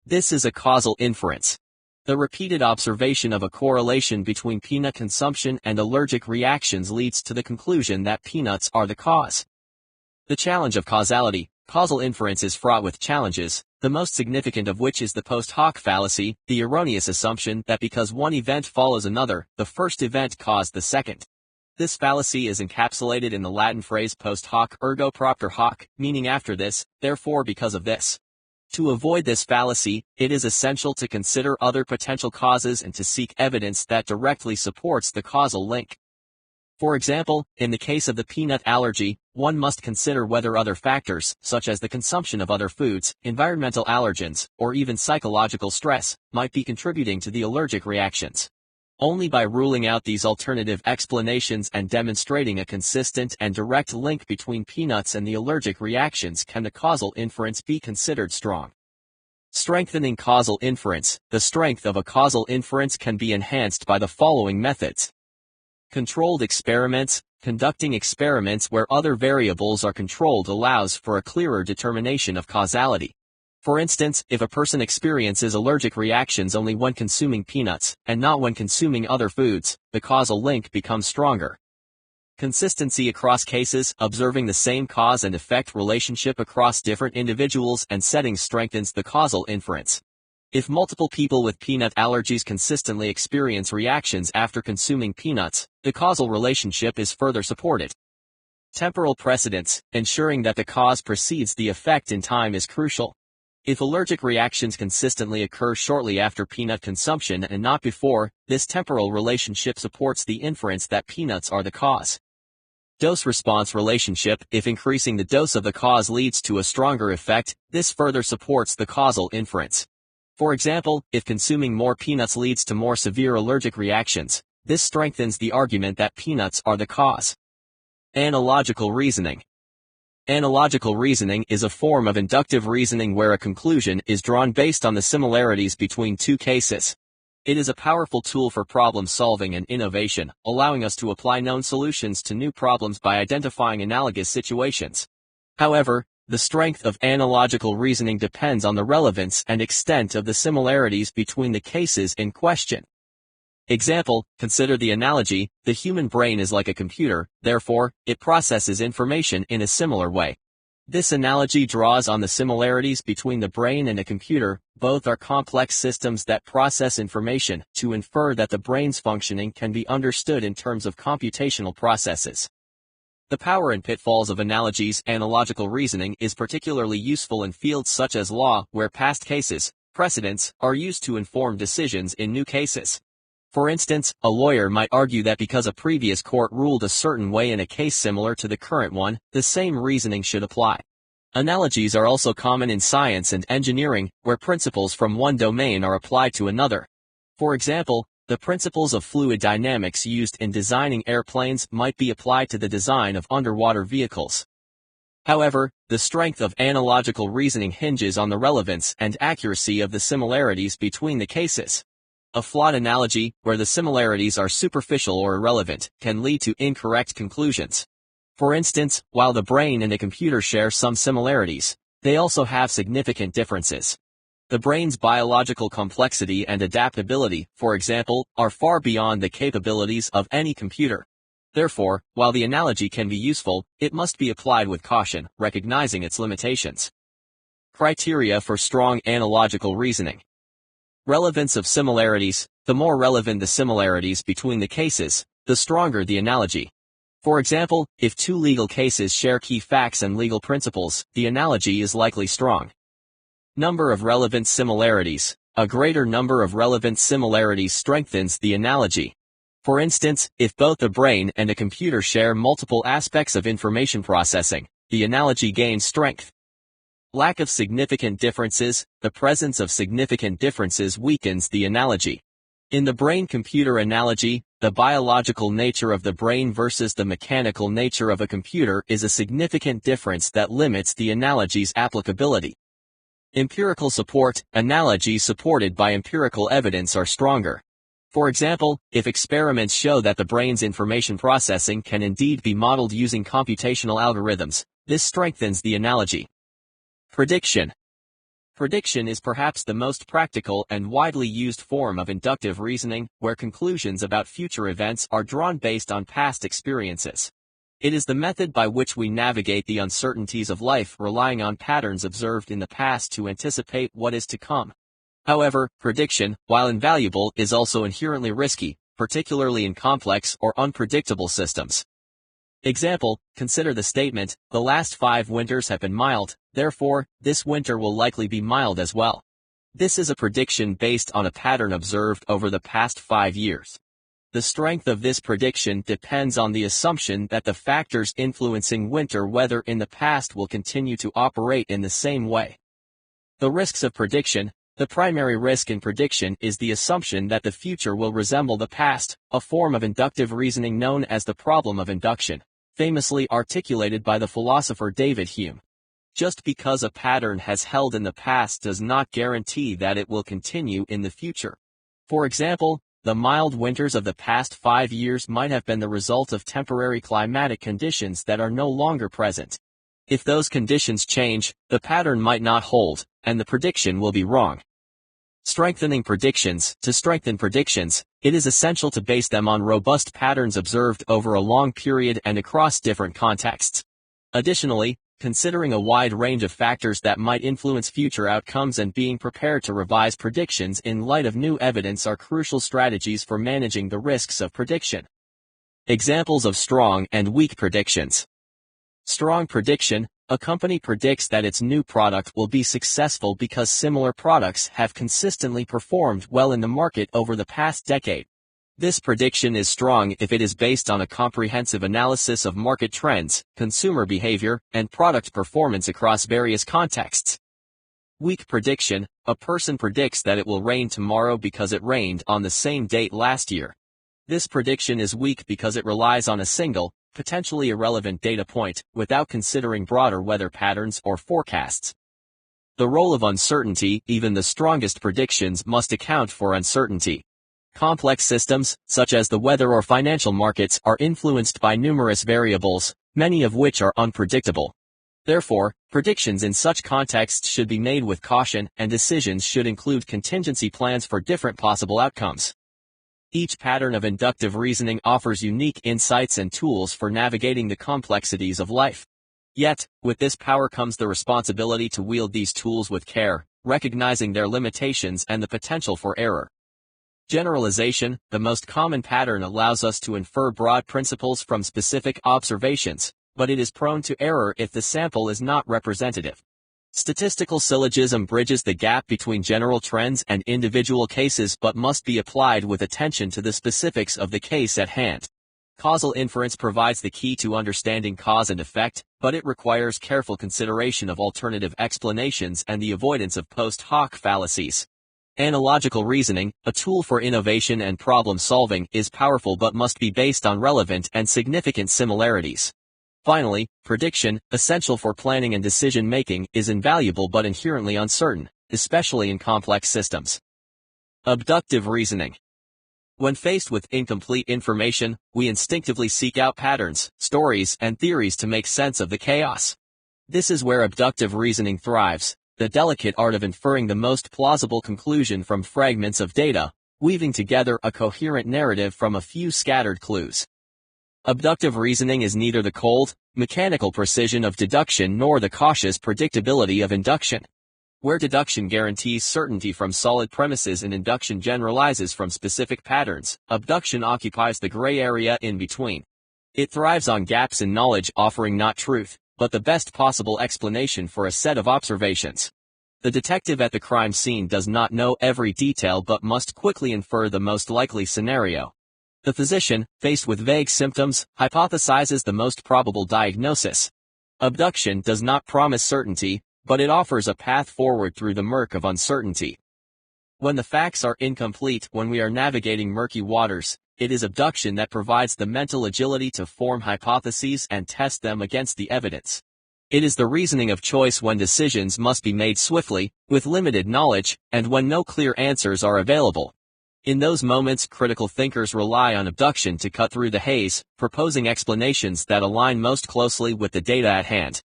A: This is a causal inference. The repeated observation of a correlation between peanut consumption and allergic reactions leads to the conclusion that peanuts are the cause. The challenge of causality. Causal inference is fraught with challenges, the most significant of which is the post hoc fallacy, the erroneous assumption that because one event follows another, the first event caused the second. This fallacy is encapsulated in the Latin phrase post hoc ergo propter hoc, meaning after this, therefore because of this. To avoid this fallacy, it is essential to consider other potential causes and to seek evidence that directly supports the causal link. For example, in the case of the peanut allergy, one must consider whether other factors, such as the consumption of other foods, environmental allergens, or even psychological stress, might be contributing to the allergic reactions. Only by ruling out these alternative explanations and demonstrating a consistent and direct link between peanuts and the allergic reactions can the causal inference be considered strong. Strengthening causal inference. The strength of a causal inference can be enhanced by the following methods. Controlled experiments. Conducting experiments where other variables are controlled allows for a clearer determination of causality. For instance, if a person experiences allergic reactions only when consuming peanuts, and not when consuming other foods, the causal link becomes stronger. Consistency across cases. Observing the same cause and effect relationship across different individuals and settings strengthens the causal inference. If multiple people with peanut allergies consistently experience reactions after consuming peanuts, the causal relationship is further supported. Temporal precedence. Ensuring that the cause precedes the effect in time is crucial. If allergic reactions consistently occur shortly after peanut consumption and not before, this temporal relationship supports the inference that peanuts are the cause. Dose-response relationship. If increasing the dose of the cause leads to a stronger effect, this further supports the causal inference. For example, if consuming more peanuts leads to more severe allergic reactions, this strengthens the argument that peanuts are the cause. Analogical reasoning. Analogical reasoning is a form of inductive reasoning where a conclusion is drawn based on the similarities between two cases. It is a powerful tool for problem solving and innovation, allowing us to apply known solutions to new problems by identifying analogous situations. However, the strength of analogical reasoning depends on the relevance and extent of the similarities between the cases in question. Example, consider the analogy, the human brain is like a computer, therefore, it processes information in a similar way. This analogy draws on the similarities between the brain and a computer, both are complex systems that process information, to infer that the brain's functioning can be understood in terms of computational processes. The power and pitfalls of analogies. Analogical reasoning is particularly useful in fields such as law, where past cases, precedents, are used to inform decisions in new cases. For instance, a lawyer might argue that because a previous court ruled a certain way in a case similar to the current one, the same reasoning should apply. Analogies are also common in science and engineering, where principles from one domain are applied to another. For example, the principles of fluid dynamics used in designing airplanes might be applied to the design of underwater vehicles. However, the strength of analogical reasoning hinges on the relevance and accuracy of the similarities between the cases. A flawed analogy, where the similarities are superficial or irrelevant, can lead to incorrect conclusions. For instance, while the brain and a computer share some similarities, they also have significant differences. The brain's biological complexity and adaptability, for example, are far beyond the capabilities of any computer. Therefore, while the analogy can be useful, it must be applied with caution, recognizing its limitations. Criteria for strong analogical reasoning. Relevance of similarities. The more relevant the similarities between the cases, the stronger the analogy. For example, if two legal cases share key facts and legal principles, the analogy is likely strong. Number of relevant similarities. A greater number of relevant similarities strengthens the analogy. For instance, if both the brain and a computer share multiple aspects of information processing, the analogy gains strength. Lack of significant differences. The presence of significant differences weakens the analogy. In the brain-computer analogy, the biological nature of the brain versus the mechanical nature of a computer is a significant difference that limits the analogy's applicability. Empirical support. Analogies supported by empirical evidence are stronger. For example, if experiments show that the brain's information processing can indeed be modeled using computational algorithms, this strengthens the analogy. Prediction. Prediction is perhaps the most practical and widely used form of inductive reasoning, where conclusions about future events are drawn based on past experiences. It is the method by which we navigate the uncertainties of life, relying on patterns observed in the past to anticipate what is to come. However, prediction, while invaluable, is also inherently risky, particularly in complex or unpredictable systems. Example, consider the statement, "The last 5 winters have been mild, therefore, this winter will likely be mild as well." This is a prediction based on a pattern observed over the past 5 years. The strength of this prediction depends on the assumption that the factors influencing winter weather in the past will continue to operate in the same way. The risks of prediction. The primary risk in prediction is the assumption that the future will resemble the past, a form of inductive reasoning known as the problem of induction, famously articulated by the philosopher David Hume. Just because a pattern has held in the past does not guarantee that it will continue in the future. For example, the mild winters of the past 5 years might have been the result of temporary climatic conditions that are no longer present. If those conditions change, the pattern might not hold, and the prediction will be wrong. Strengthening predictions. To strengthen predictions, it is essential to base them on robust patterns observed over a long period and across different contexts. Additionally, considering a wide range of factors that might influence future outcomes and being prepared to revise predictions in light of new evidence are crucial strategies for managing the risks of prediction. Examples of strong and weak predictions. Strong prediction. A company predicts that its new product will be successful because similar products have consistently performed well in the market over the past decade. This prediction is strong if it is based on a comprehensive analysis of market trends, consumer behavior, and product performance across various contexts. Weak prediction. A person predicts that it will rain tomorrow because it rained on the same date last year. This prediction is weak because it relies on a single, potentially irrelevant data point, without considering broader weather patterns or forecasts. The role of uncertainty. Even the strongest predictions must account for uncertainty. Complex systems, such as the weather or financial markets, are influenced by numerous variables, many of which are unpredictable. Therefore, predictions in such contexts should be made with caution, and decisions should include contingency plans for different possible outcomes. Each pattern of inductive reasoning offers unique insights and tools for navigating the complexities of life. Yet, with this power comes the responsibility to wield these tools with care, recognizing their limitations and the potential for error. Generalization. The most common pattern allows us to infer broad principles from specific observations, but it is prone to error if the sample is not representative. Statistical syllogism bridges the gap between general trends and individual cases but must be applied with attention to the specifics of the case at hand. Causal inference provides the key to understanding cause and effect, but it requires careful consideration of alternative explanations and the avoidance of post hoc fallacies. Analogical reasoning, a tool for innovation and problem solving, is powerful but must be based on relevant and significant similarities. Finally, prediction, essential for planning and decision-making, is invaluable but inherently uncertain, especially in complex systems. Abductive reasoning. When faced with incomplete information, we instinctively seek out patterns, stories, and theories to make sense of the chaos. This is where abductive reasoning thrives, the delicate art of inferring the most plausible conclusion from fragments of data, weaving together a coherent narrative from a few scattered clues. Abductive reasoning is neither the cold, mechanical precision of deduction nor the cautious predictability of induction. Where deduction guarantees certainty from solid premises and induction generalizes from specific patterns, abduction occupies the gray area in between. It thrives on gaps in knowledge, offering not truth, but the best possible explanation for a set of observations. The detective at the crime scene does not know every detail but must quickly infer the most likely scenario. The physician, faced with vague symptoms, hypothesizes the most probable diagnosis. Abduction does not promise certainty, but it offers a path forward through the murk of uncertainty. When the facts are incomplete, when we are navigating murky waters, it is abduction that provides the mental agility to form hypotheses and test them against the evidence. It is the reasoning of choice when decisions must be made swiftly, with limited knowledge, and when no clear answers are available. In those moments, critical thinkers rely on abduction to cut through the haze, proposing explanations that align most closely with the data at hand.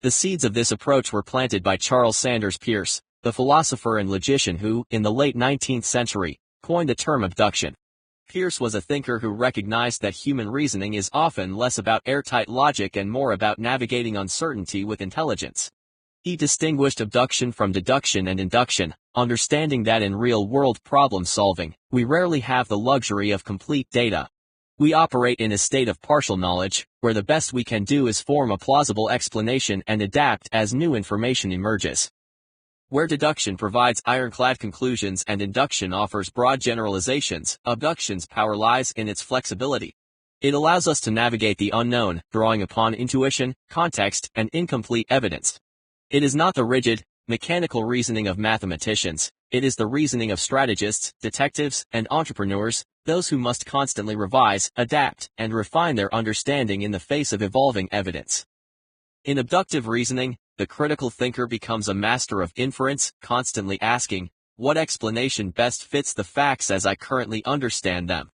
A: The seeds of this approach were planted by Charles Sanders Peirce, the philosopher and logician who, in the late 19th century, coined the term abduction. Peirce was a thinker who recognized that human reasoning is often less about airtight logic and more about navigating uncertainty with intelligence. He distinguished abduction from deduction and induction, understanding that in real-world problem-solving, we rarely have the luxury of complete data. We operate in a state of partial knowledge, where the best we can do is form a plausible explanation and adapt as new information emerges. Where deduction provides ironclad conclusions and induction offers broad generalizations, abduction's power lies in its flexibility. It allows us to navigate the unknown, drawing upon intuition, context, and incomplete evidence. It is not the rigid, mechanical reasoning of mathematicians, it is the reasoning of strategists, detectives, and entrepreneurs, those who must constantly revise, adapt, and refine their understanding in the face of evolving evidence. In abductive reasoning, the critical thinker becomes a master of inference, constantly asking, what explanation best fits the facts as I currently understand them?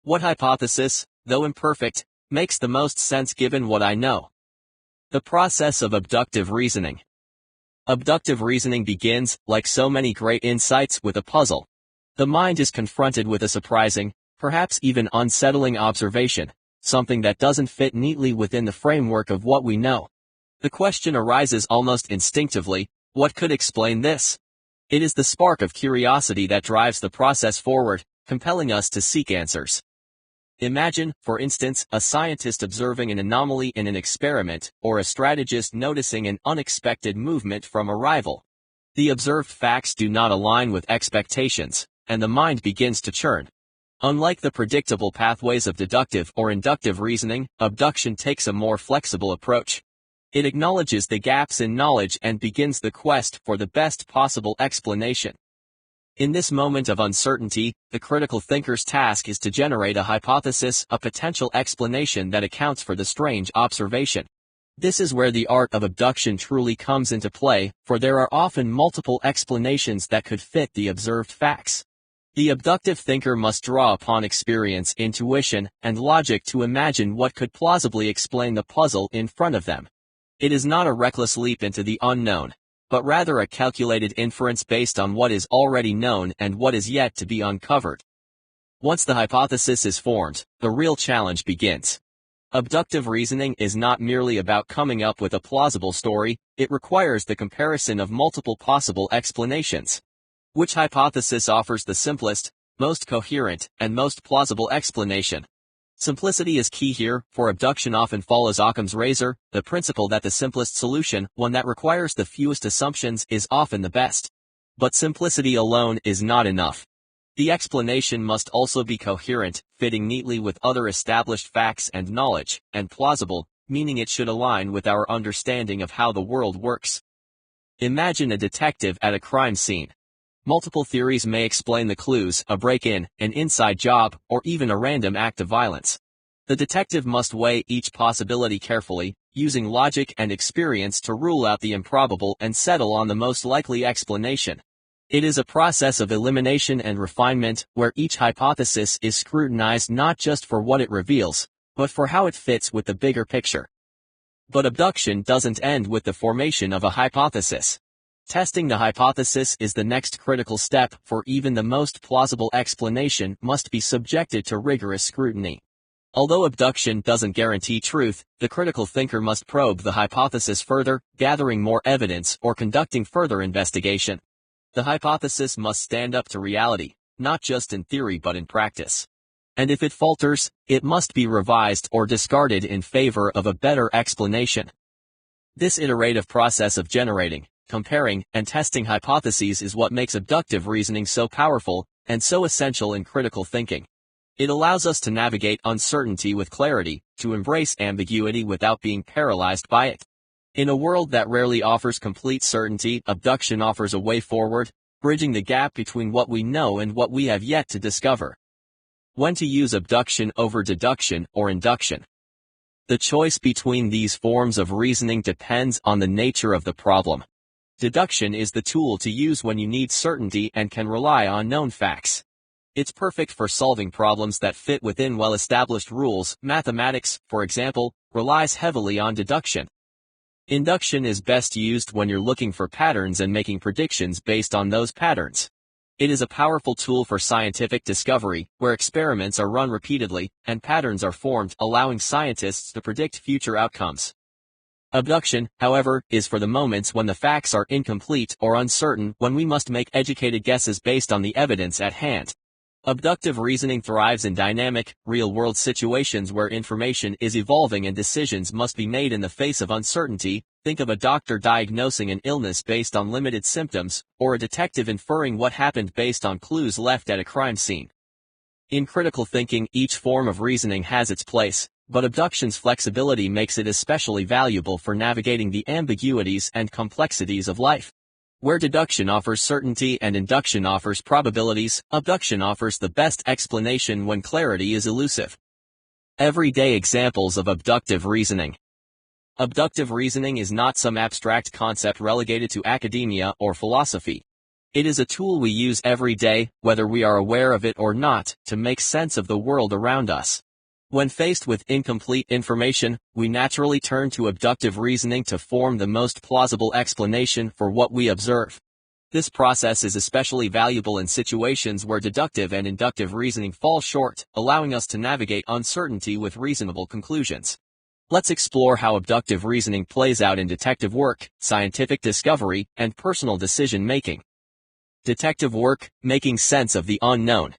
A: What hypothesis, though imperfect, makes the most sense given what I know? The process of abductive reasoning. Abductive reasoning begins, like so many great insights, with a puzzle. The mind is confronted with a surprising, perhaps even unsettling observation, something that doesn't fit neatly within the framework of what we know. The question arises almost instinctively, what could explain this? It is the spark of curiosity that drives the process forward, compelling us to seek answers. Imagine, for instance, a scientist observing an anomaly in an experiment, or a strategist noticing an unexpected movement from a rival. The observed facts do not align with expectations, and the mind begins to churn. Unlike the predictable pathways of deductive or inductive reasoning, abduction takes a more flexible approach. It acknowledges the gaps in knowledge and begins the quest for the best possible explanation. In this moment of uncertainty, the critical thinker's task is to generate a hypothesis, a potential explanation that accounts for the strange observation. This is where the art of abduction truly comes into play, for there are often multiple explanations that could fit the observed facts. The abductive thinker must draw upon experience, intuition, and logic to imagine what could plausibly explain the puzzle in front of them. It is not a reckless leap into the unknown, but rather a calculated inference based on what is already known and what is yet to be uncovered. Once the hypothesis is formed, the real challenge begins. Abductive reasoning is not merely about coming up with a plausible story, it requires the comparison of multiple possible explanations. Which hypothesis offers the simplest, most coherent, and most plausible explanation? Simplicity is key here, for abduction often follows Occam's razor, the principle that the simplest solution, one that requires the fewest assumptions, is often the best. But simplicity alone is not enough. The explanation must also be coherent, fitting neatly with other established facts and knowledge, and plausible, meaning it should align with our understanding of how the world works. Imagine a detective at a crime scene. Multiple theories may explain the clues, a break-in, an inside job, or even a random act of violence. The detective must weigh each possibility carefully, using logic and experience to rule out the improbable and settle on the most likely explanation. It is a process of elimination and refinement, where each hypothesis is scrutinized not just for what it reveals, but for how it fits with the bigger picture. But abduction doesn't end with the formation of a hypothesis. Testing the hypothesis is the next critical step, for even the most plausible explanation must be subjected to rigorous scrutiny. Although abduction doesn't guarantee truth, the critical thinker must probe the hypothesis further, gathering more evidence or conducting further investigation. The hypothesis must stand up to reality, not just in theory but in practice. And if it falters, it must be revised or discarded in favor of a better explanation. This iterative process of generating, comparing, and testing hypotheses is what makes abductive reasoning so powerful, and so essential in critical thinking. It allows us to navigate uncertainty with clarity, to embrace ambiguity without being paralyzed by it. In a world that rarely offers complete certainty, abduction offers a way forward, bridging the gap between what we know and what we have yet to discover. When to use abduction over deduction or induction? The choice between these forms of reasoning depends on the nature of the problem. Deduction is the tool to use when you need certainty and can rely on known facts. It's perfect for solving problems that fit within well-established rules. Mathematics, for example, relies heavily on deduction. Induction is best used when you're looking for patterns and making predictions based on those patterns. It is a powerful tool for scientific discovery, where experiments are run repeatedly, and patterns are formed, allowing scientists to predict future outcomes. Abduction, however, is for the moments when the facts are incomplete or uncertain, when we must make educated guesses based on the evidence at hand. Abductive reasoning thrives in dynamic, real-world situations where information is evolving and decisions must be made in the face of uncertainty. Think of a doctor diagnosing an illness based on limited symptoms, or a detective inferring what happened based on clues left at a crime scene. In critical thinking, each form of reasoning has its place, but abduction's flexibility makes it especially valuable for navigating the ambiguities and complexities of life. Where deduction offers certainty and induction offers probabilities, abduction offers the best explanation when clarity is elusive. Everyday examples of abductive reasoning. Abductive reasoning is not some abstract concept relegated to academia or philosophy. It is a tool we use every day, whether we are aware of it or not, to make sense of the world around us. When faced with incomplete information, we naturally turn to abductive reasoning to form the most plausible explanation for what we observe. This process is especially valuable in situations where deductive and inductive reasoning fall short, allowing us to navigate uncertainty with reasonable conclusions. Let's explore how abductive reasoning plays out in detective work, scientific discovery, and personal decision-making. Detective work, making sense of the unknown.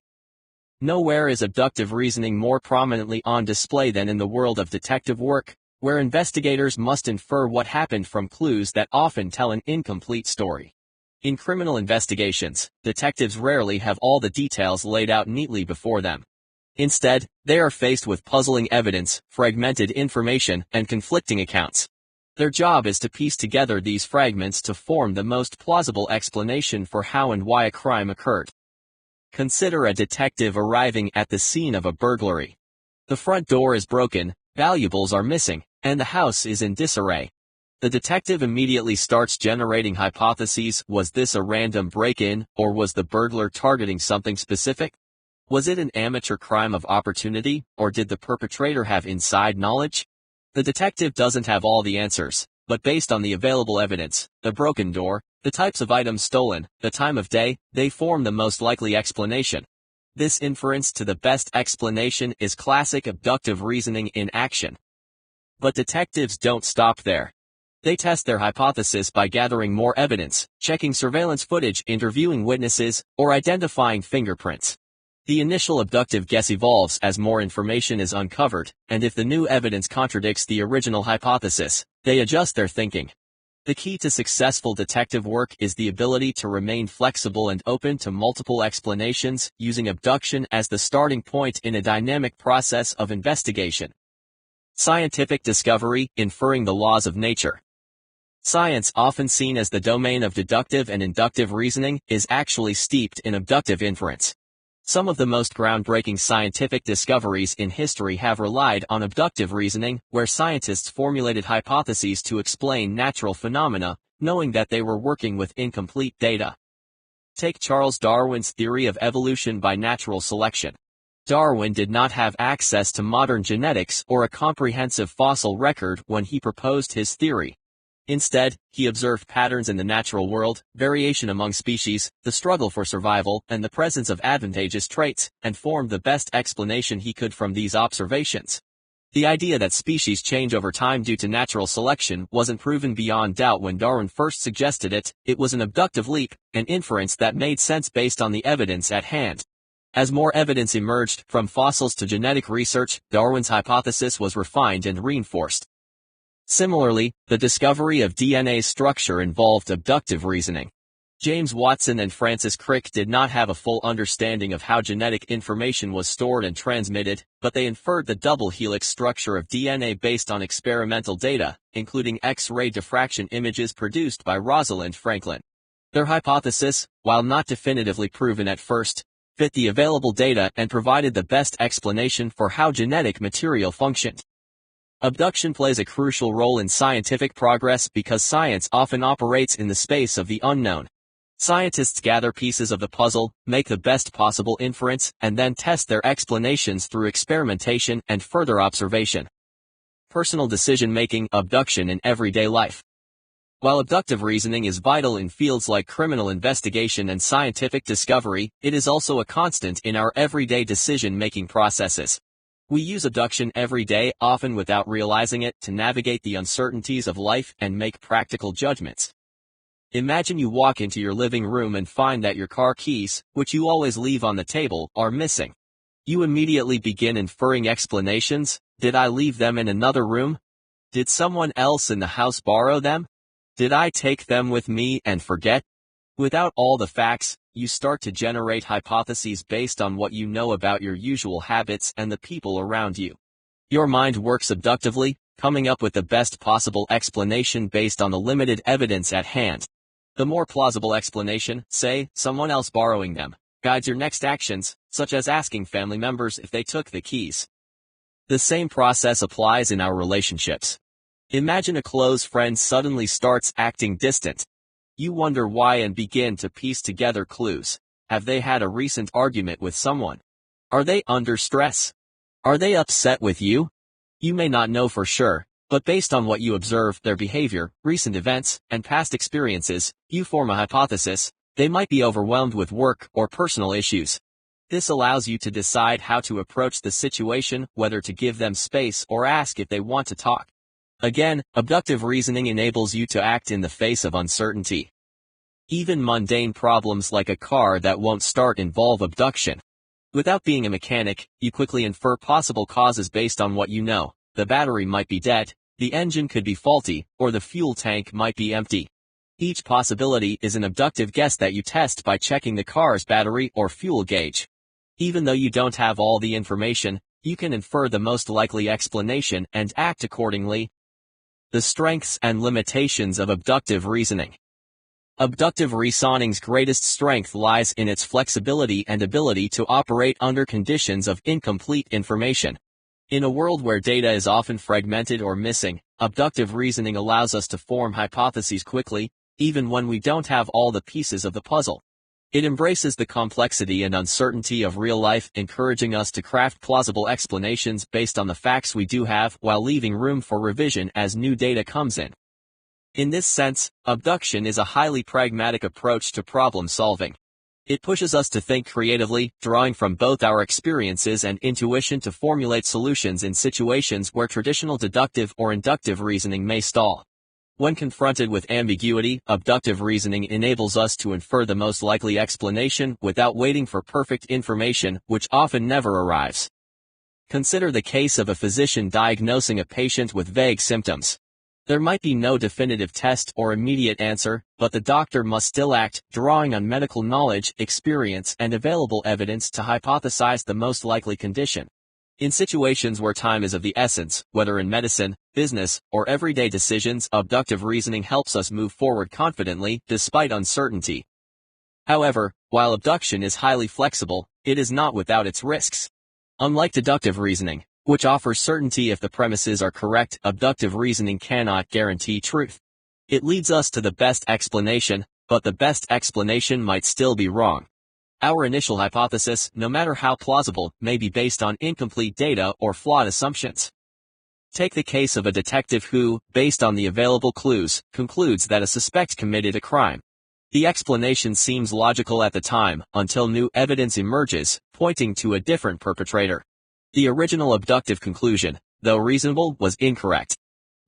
A: Nowhere is abductive reasoning more prominently on display than in the world of detective work, where investigators must infer what happened from clues that often tell an incomplete story. In criminal investigations, detectives rarely have all the details laid out neatly before them. Instead, they are faced with puzzling evidence, fragmented information, and conflicting accounts. Their job is to piece together these fragments to form the most plausible explanation for how and why a crime occurred. Consider a detective arriving at the scene of a burglary. The front door is broken, valuables are missing, and the house is in disarray. The detective immediately starts generating hypotheses. Was this a random break-in, or was the burglar targeting something specific? Was it an amateur crime of opportunity, or did the perpetrator have inside knowledge? The detective doesn't have all the answers, but based on the available evidence, the broken door, the types of items stolen, the time of day, they form the most likely explanation. This inference to the best explanation is classic abductive reasoning in action. But detectives don't stop there. They test their hypothesis by gathering more evidence, checking surveillance footage, interviewing witnesses, or identifying fingerprints. The initial abductive guess evolves as more information is uncovered, and if the new evidence contradicts the original hypothesis, they adjust their thinking. The key to successful detective work is the ability to remain flexible and open to multiple explanations, using abduction as the starting point in a dynamic process of investigation. Scientific discovery, inferring the laws of nature. Science, often seen as the domain of deductive and inductive reasoning, is actually steeped in abductive inference. Some of the most groundbreaking scientific discoveries in history have relied on abductive reasoning, where scientists formulated hypotheses to explain natural phenomena, knowing that they were working with incomplete data. Take Charles Darwin's theory of evolution by natural selection. Darwin did not have access to modern genetics or a comprehensive fossil record when he proposed his theory. Instead, he observed patterns in the natural world, variation among species, the struggle for survival, and the presence of advantageous traits, and formed the best explanation he could from these observations. The idea that species change over time due to natural selection wasn't proven beyond doubt when Darwin first suggested it. It was an abductive leap, an inference that made sense based on the evidence at hand. As more evidence emerged, from fossils to genetic research, Darwin's hypothesis was refined and reinforced. Similarly, the discovery of DNA's structure involved abductive reasoning. James Watson and Francis Crick did not have a full understanding of how genetic information was stored and transmitted, but they inferred the double helix structure of DNA based on experimental data, including X-ray diffraction images produced by Rosalind Franklin. Their hypothesis, while not definitively proven at first, fit the available data and provided the best explanation for how genetic material functioned. Abduction plays a crucial role in scientific progress because science often operates in the space of the unknown. Scientists gather pieces of the puzzle, make the best possible inference, and then test their explanations through experimentation and further observation. Personal decision-making, abduction in everyday life. While abductive reasoning is vital in fields like criminal investigation and scientific discovery, it is also a constant in our everyday decision-making processes. We use abduction every day, often without realizing it, to navigate the uncertainties of life and make practical judgments. Imagine you walk into your living room and find that your car keys, which you always leave on the table, are missing. You immediately begin inferring explanations. Did I leave them in another room? Did someone else in the house borrow them? Did I take them with me and forget? Without all the facts, you start to generate hypotheses based on what you know about your usual habits and the people around you. Your mind works abductively, coming up with the best possible explanation based on the limited evidence at hand. The more plausible explanation, say, someone else borrowing them, guides your next actions, such as asking family members if they took the keys. The same process applies in our relationships. Imagine a close friend suddenly starts acting distant. You wonder why and begin to piece together clues. Have they had a recent argument with someone? Are they under stress? Are they upset with you? You may not know for sure, but based on what you observe, their behavior, recent events, and past experiences, you form a hypothesis. They might be overwhelmed with work or personal issues. This allows you to decide how to approach the situation, whether to give them space or ask if they want to talk. Again, abductive reasoning enables you to act in the face of uncertainty. Even mundane problems like a car that won't start involve abduction. Without being a mechanic, you quickly infer possible causes based on what you know. The battery might be dead, the engine could be faulty, or the fuel tank might be empty. Each possibility is an abductive guess that you test by checking the car's battery or fuel gauge. Even though you don't have all the information, you can infer the most likely explanation and act accordingly. The strengths and limitations of abductive reasoning. Abductive reasoning's greatest strength lies in its flexibility and ability to operate under conditions of incomplete information. In a world where data is often fragmented or missing, abductive reasoning allows us to form hypotheses quickly, even when we don't have all the pieces of the puzzle. It embraces the complexity and uncertainty of real life, encouraging us to craft plausible explanations based on the facts we do have while leaving room for revision as new data comes in. In this sense, abduction is a highly pragmatic approach to problem solving. It pushes us to think creatively, drawing from both our experiences and intuition to formulate solutions in situations where traditional deductive or inductive reasoning may stall. When confronted with ambiguity, abductive reasoning enables us to infer the most likely explanation without waiting for perfect information, which often never arrives. Consider the case of a physician diagnosing a patient with vague symptoms. There might be no definitive test or immediate answer, but the doctor must still act, drawing on medical knowledge, experience, and available evidence to hypothesize the most likely condition. In situations where time is of the essence, whether in medicine, business, or everyday decisions, abductive reasoning helps us move forward confidently, despite uncertainty. However, while abduction is highly flexible, it is not without its risks. Unlike deductive reasoning, which offers certainty if the premises are correct, abductive reasoning cannot guarantee truth. It leads us to the best explanation, but the best explanation might still be wrong. Our initial hypothesis, no matter how plausible, may be based on incomplete data or flawed assumptions. Take the case of a detective who, based on the available clues, concludes that a suspect committed a crime. The explanation seems logical at the time, until new evidence emerges, pointing to a different perpetrator. The original abductive conclusion, though reasonable, was incorrect.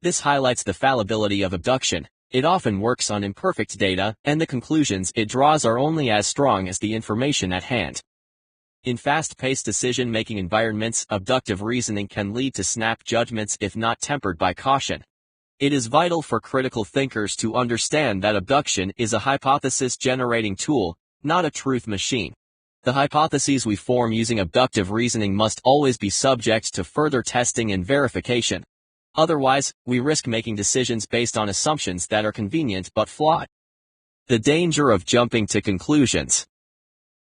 A: This highlights the fallibility of abduction. It often works on imperfect data, and the conclusions it draws are only as strong as the information at hand. In fast-paced decision-making environments, abductive reasoning can lead to snap judgments if not tempered by caution. It is vital for critical thinkers to understand that abduction is a hypothesis-generating tool, not a truth machine. The hypotheses we form using abductive reasoning must always be subject to further testing and verification. Otherwise, we risk making decisions based on assumptions that are convenient but flawed. The danger of jumping to conclusions.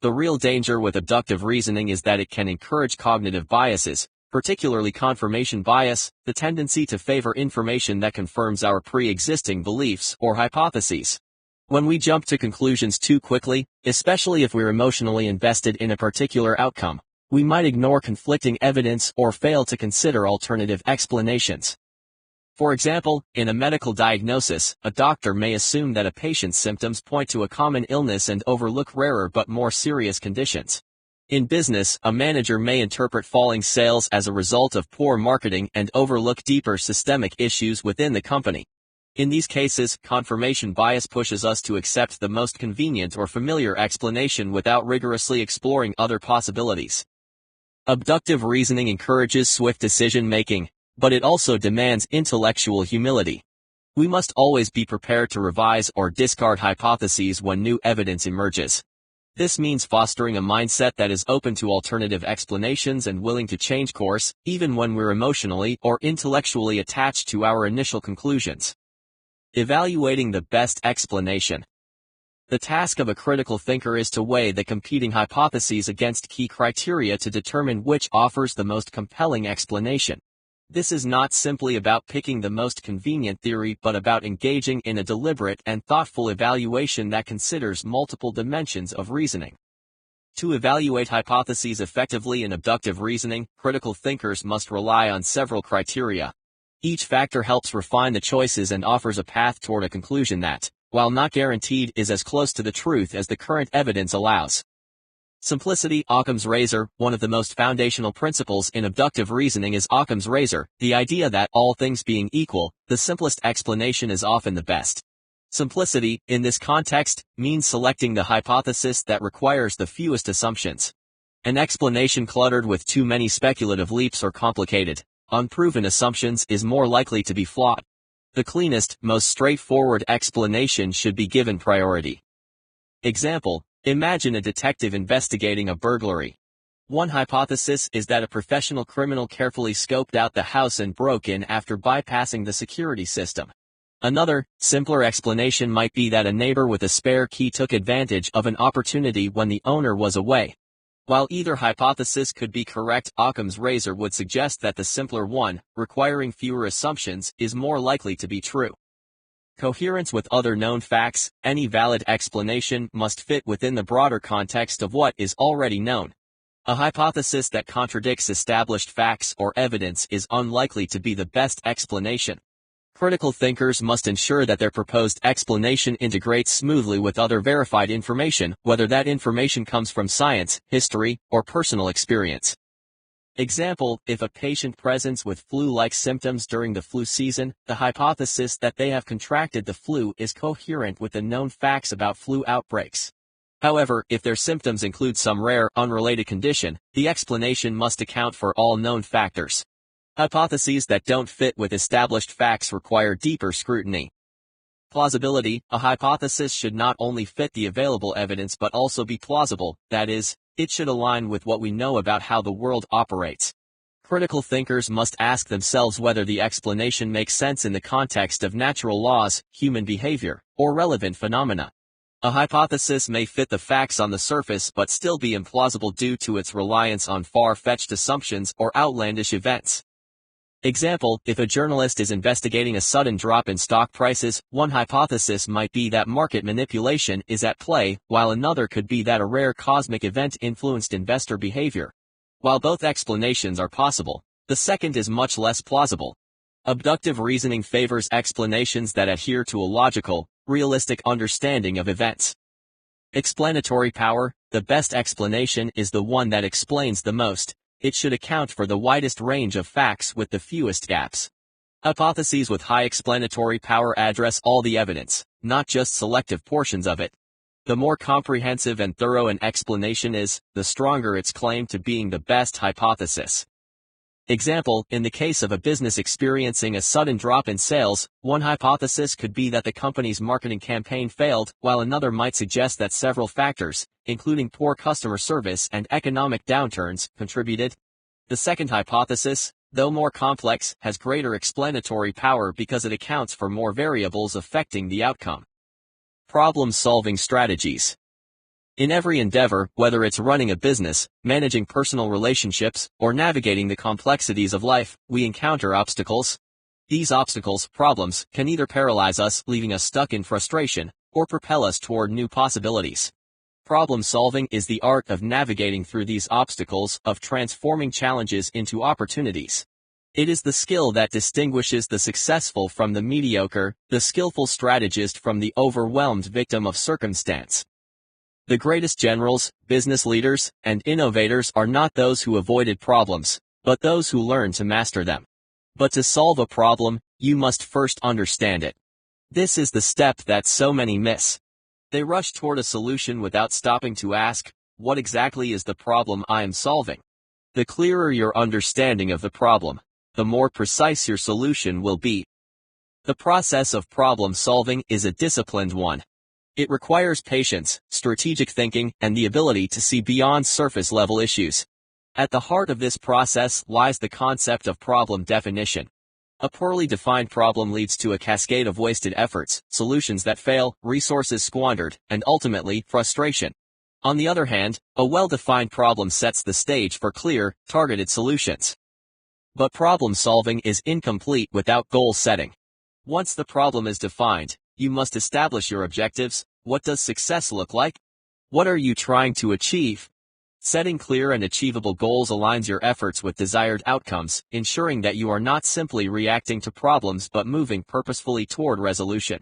A: The real danger with abductive reasoning is that it can encourage cognitive biases, particularly confirmation bias, the tendency to favor information that confirms our pre-existing beliefs or hypotheses. When we jump to conclusions too quickly, especially if we're emotionally invested in a particular outcome, we might ignore conflicting evidence or fail to consider alternative explanations. For example, in a medical diagnosis, a doctor may assume that a patient's symptoms point to a common illness and overlook rarer but more serious conditions. In business, a manager may interpret falling sales as a result of poor marketing and overlook deeper systemic issues within the company. In these cases, confirmation bias pushes us to accept the most convenient or familiar explanation without rigorously exploring other possibilities. Abductive reasoning encourages swift decision-making, but it also demands intellectual humility. We must always be prepared to revise or discard hypotheses when new evidence emerges. This means fostering a mindset that is open to alternative explanations and willing to change course, even when we're emotionally or intellectually attached to our initial conclusions. Evaluating the best explanation. The task of a critical thinker is to weigh the competing hypotheses against key criteria to determine which offers the most compelling explanation. This is not simply about picking the most convenient theory but about engaging in a deliberate and thoughtful evaluation that considers multiple dimensions of reasoning. To evaluate hypotheses effectively in abductive reasoning, critical thinkers must rely on several criteria. Each factor helps refine the choices and offers a path toward a conclusion that, while not guaranteed, is as close to the truth as the current evidence allows. Simplicity. Occam's razor. One of the most foundational principles in abductive reasoning is Occam's razor, the idea that, all things being equal, the simplest explanation is often the best. Simplicity, in this context, means selecting the hypothesis that requires the fewest assumptions. An explanation cluttered with too many speculative leaps or complicated, unproven assumptions is more likely to be flawed. The cleanest, most straightforward explanation should be given priority. Example. Imagine a detective investigating a burglary. One hypothesis is that a professional criminal carefully scoped out the house and broke in after bypassing the security system. Another, simpler explanation might be that a neighbor with a spare key took advantage of an opportunity when the owner was away. While either hypothesis could be correct, Occam's razor would suggest that the simpler one, requiring fewer assumptions, is more likely to be true. Coherence with other known facts. Any valid explanation must fit within the broader context of what is already known. A hypothesis that contradicts established facts or evidence is unlikely to be the best explanation. Critical thinkers must ensure that their proposed explanation integrates smoothly with other verified information, whether that information comes from science, history, or personal experience. Example, if a patient presents with flu-like symptoms during the flu season, the hypothesis that they have contracted the flu is coherent with the known facts about flu outbreaks. However, if their symptoms include some rare, unrelated condition, the explanation must account for all known factors. Hypotheses that don't fit with established facts require deeper scrutiny. Plausibility. A hypothesis should not only fit the available evidence but also be plausible, that is, it should align with what we know about how the world operates. Critical thinkers must ask themselves whether the explanation makes sense in the context of natural laws, human behavior, or relevant phenomena. A hypothesis may fit the facts on the surface but still be implausible due to its reliance on far-fetched assumptions or outlandish events. Example, if a journalist is investigating a sudden drop in stock prices, one hypothesis might be that market manipulation is at play, while another could be that a rare cosmic event influenced investor behavior. While both explanations are possible, the second is much less plausible. Abductive reasoning favors explanations that adhere to a logical, realistic understanding of events. Explanatory power. The best explanation is the one that explains the most. It should account for the widest range of facts with the fewest gaps. Hypotheses with high explanatory power address all the evidence, not just selective portions of it. The more comprehensive and thorough an explanation is, the stronger its claim to being the best hypothesis. Example, in the case of a business experiencing a sudden drop in sales, one hypothesis could be that the company's marketing campaign failed, while another might suggest that several factors, including poor customer service and economic downturns, contributed. The second hypothesis, though more complex, has greater explanatory power because it accounts for more variables affecting the outcome. Problem-solving strategies. In every endeavor, whether it's running a business, managing personal relationships, or navigating the complexities of life, we encounter obstacles. These obstacles, problems, can either paralyze us, leaving us stuck in frustration, or propel us toward new possibilities. Problem solving is the art of navigating through these obstacles, of transforming challenges into opportunities. It is the skill that distinguishes the successful from the mediocre, the skillful strategist from the overwhelmed victim of circumstance. The greatest generals, business leaders, and innovators are not those who avoided problems, but those who learned to master them. But to solve a problem, you must first understand it. This is the step that so many miss. They rush toward a solution without stopping to ask, what exactly is the problem I am solving? The clearer your understanding of the problem, the more precise your solution will be. The process of problem solving is a disciplined one. It requires patience, strategic thinking, and the ability to see beyond surface-level issues. At the heart of this process lies the concept of problem definition. A poorly defined problem leads to a cascade of wasted efforts, solutions that fail, resources squandered, and ultimately, frustration. On the other hand, a well-defined problem sets the stage for clear, targeted solutions. But problem solving is incomplete without goal setting. Once the problem is defined, you must establish your objectives. What does success look like? What are you trying to achieve? Setting clear and achievable goals aligns your efforts with desired outcomes, ensuring that you are not simply reacting to problems but moving purposefully toward resolution.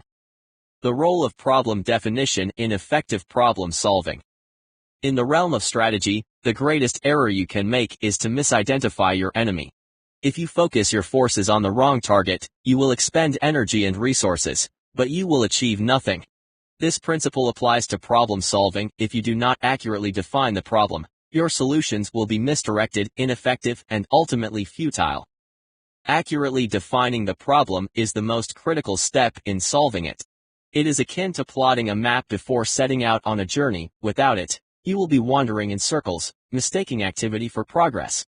A: The role of problem definition in effective problem solving. In the realm of strategy, the greatest error you can make is to misidentify your enemy. If you focus your forces on the wrong target, you will expend energy and resources, but you will achieve nothing. This principle applies to problem solving. If you do not accurately define the problem, your solutions will be misdirected, ineffective, and ultimately futile. Accurately defining the problem is the most critical step in solving it. It is akin to plotting a map before setting out on a journey. Without it, you will be wandering in circles, mistaking activity for progress.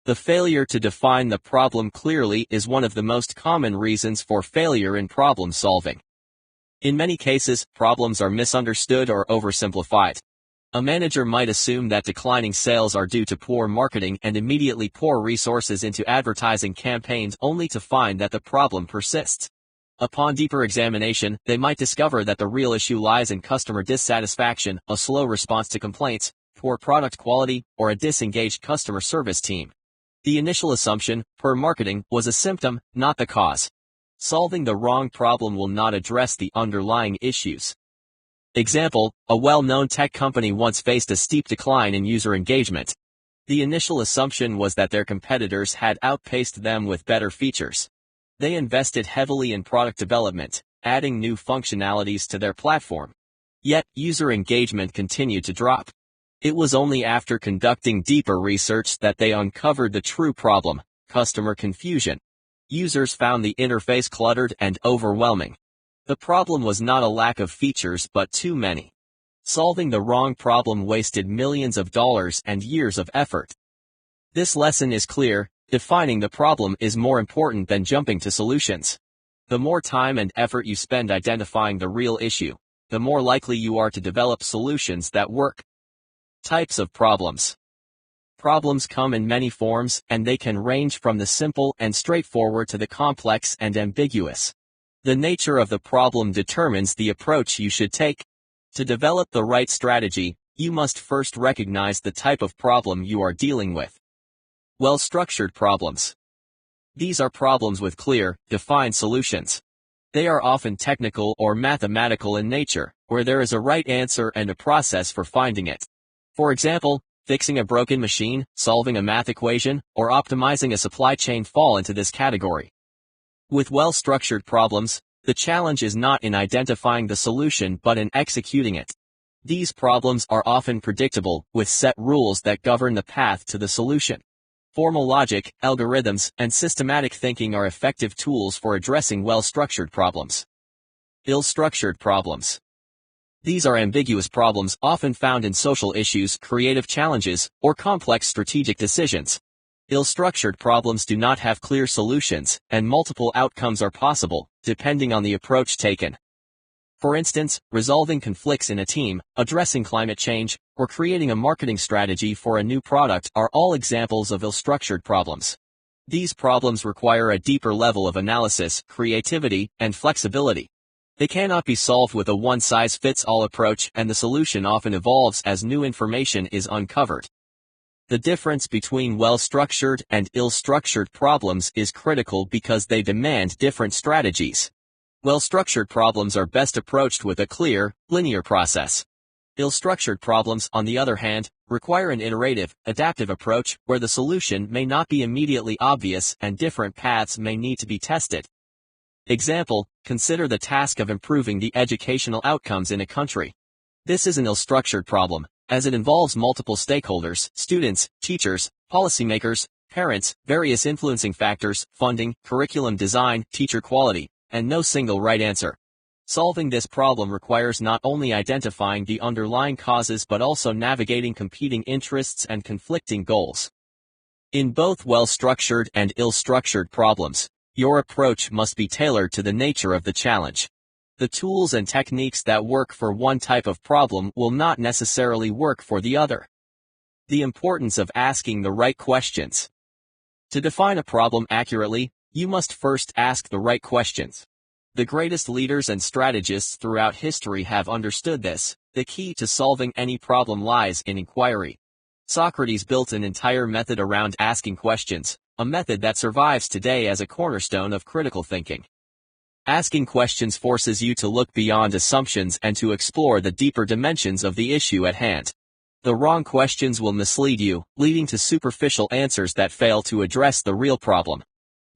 A: The failure to define the problem clearly is one of the most common reasons for failure in problem solving. In many cases, problems are misunderstood or oversimplified. A manager might assume that declining sales are due to poor marketing and immediately pour resources into advertising campaigns only to find that the problem persists. Upon deeper examination, they might discover that the real issue lies in customer dissatisfaction, a slow response to complaints, poor product quality, or a disengaged customer service team. The initial assumption, poor marketing, was a symptom, not the cause. Solving the wrong problem will not address the underlying issues. Example, a well-known tech company once faced a steep decline in user engagement. The initial assumption was that their competitors had outpaced them with better features. They invested heavily in product development, adding new functionalities to their platform. Yet, user engagement continued to drop. It was only after conducting deeper research that they uncovered the true problem: customer confusion. Users found the interface cluttered and overwhelming. The problem was not a lack of features but too many. Solving the wrong problem wasted millions of dollars and years of effort. This lesson is clear: defining the problem is more important than jumping to solutions. The more time and effort you spend identifying the real issue, the more likely you are to develop solutions that work. Types of problems. Problems come in many forms, and they can range from the simple and straightforward to the complex and ambiguous. The nature of the problem determines the approach you should take. To develop the right strategy, you must first recognize the type of problem you are dealing with. Well-structured problems. These are problems with clear, defined solutions. They are often technical or mathematical in nature, where there is a right answer and a process for finding it. For example, fixing a broken machine, solving a math equation, or optimizing a supply chain fall into this category. With well-structured problems, the challenge is not in identifying the solution but in executing it. These problems are often predictable, with set rules that govern the path to the solution. Formal logic, algorithms, and systematic thinking are effective tools for addressing well-structured problems. Ill-structured problems. These are ambiguous problems often found in social issues, creative challenges, or complex strategic decisions. Ill-structured problems do not have clear solutions, and multiple outcomes are possible, depending on the approach taken. For instance, resolving conflicts in a team, addressing climate change, or creating a marketing strategy for a new product are all examples of ill-structured problems. These problems require a deeper level of analysis, creativity, and flexibility. They cannot be solved with a one-size-fits-all approach, and the solution often evolves as new information is uncovered. The difference between well-structured and ill-structured problems is critical because they demand different strategies. Well-structured problems are best approached with a clear, linear process. Ill-structured problems, on the other hand, require an iterative, adaptive approach where the solution may not be immediately obvious and different paths may need to be tested. Example, consider the task of improving the educational outcomes in a country. This is an ill-structured problem, as it involves multiple stakeholders, students, teachers, policymakers, parents, various influencing factors, funding, curriculum design, teacher quality, and no single right answer. Solving this problem requires not only identifying the underlying causes but also navigating competing interests and conflicting goals. In both well-structured and ill-structured problems, your approach must be tailored to the nature of the challenge. The tools and techniques that work for one type of problem will not necessarily work for the other. The importance of asking the right questions. To define a problem accurately, you must first ask the right questions. The greatest leaders and strategists throughout history have understood this. The key to solving any problem lies in inquiry. Socrates built an entire method around asking questions, a method that survives today as a cornerstone of critical thinking. Asking questions forces you to look beyond assumptions and to explore the deeper dimensions of the issue at hand. The wrong questions will mislead you, leading to superficial answers that fail to address the real problem.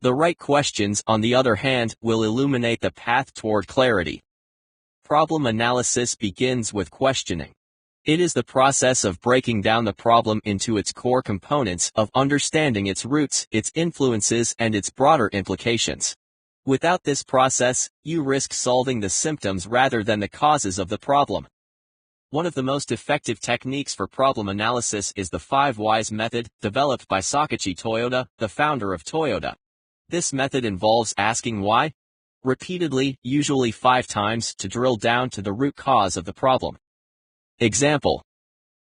A: The right questions, on the other hand, will illuminate the path toward clarity. Problem analysis begins with questioning. It is the process of breaking down the problem into its core components, of understanding its roots, its influences, and its broader implications. Without this process, you risk solving the symptoms rather than the causes of the problem. One of the most effective techniques for problem analysis is the 5 whys method, developed by Sakachi Toyoda, the founder of Toyota. This method involves asking why repeatedly, usually 5 times, to drill down to the root cause of the problem. Example: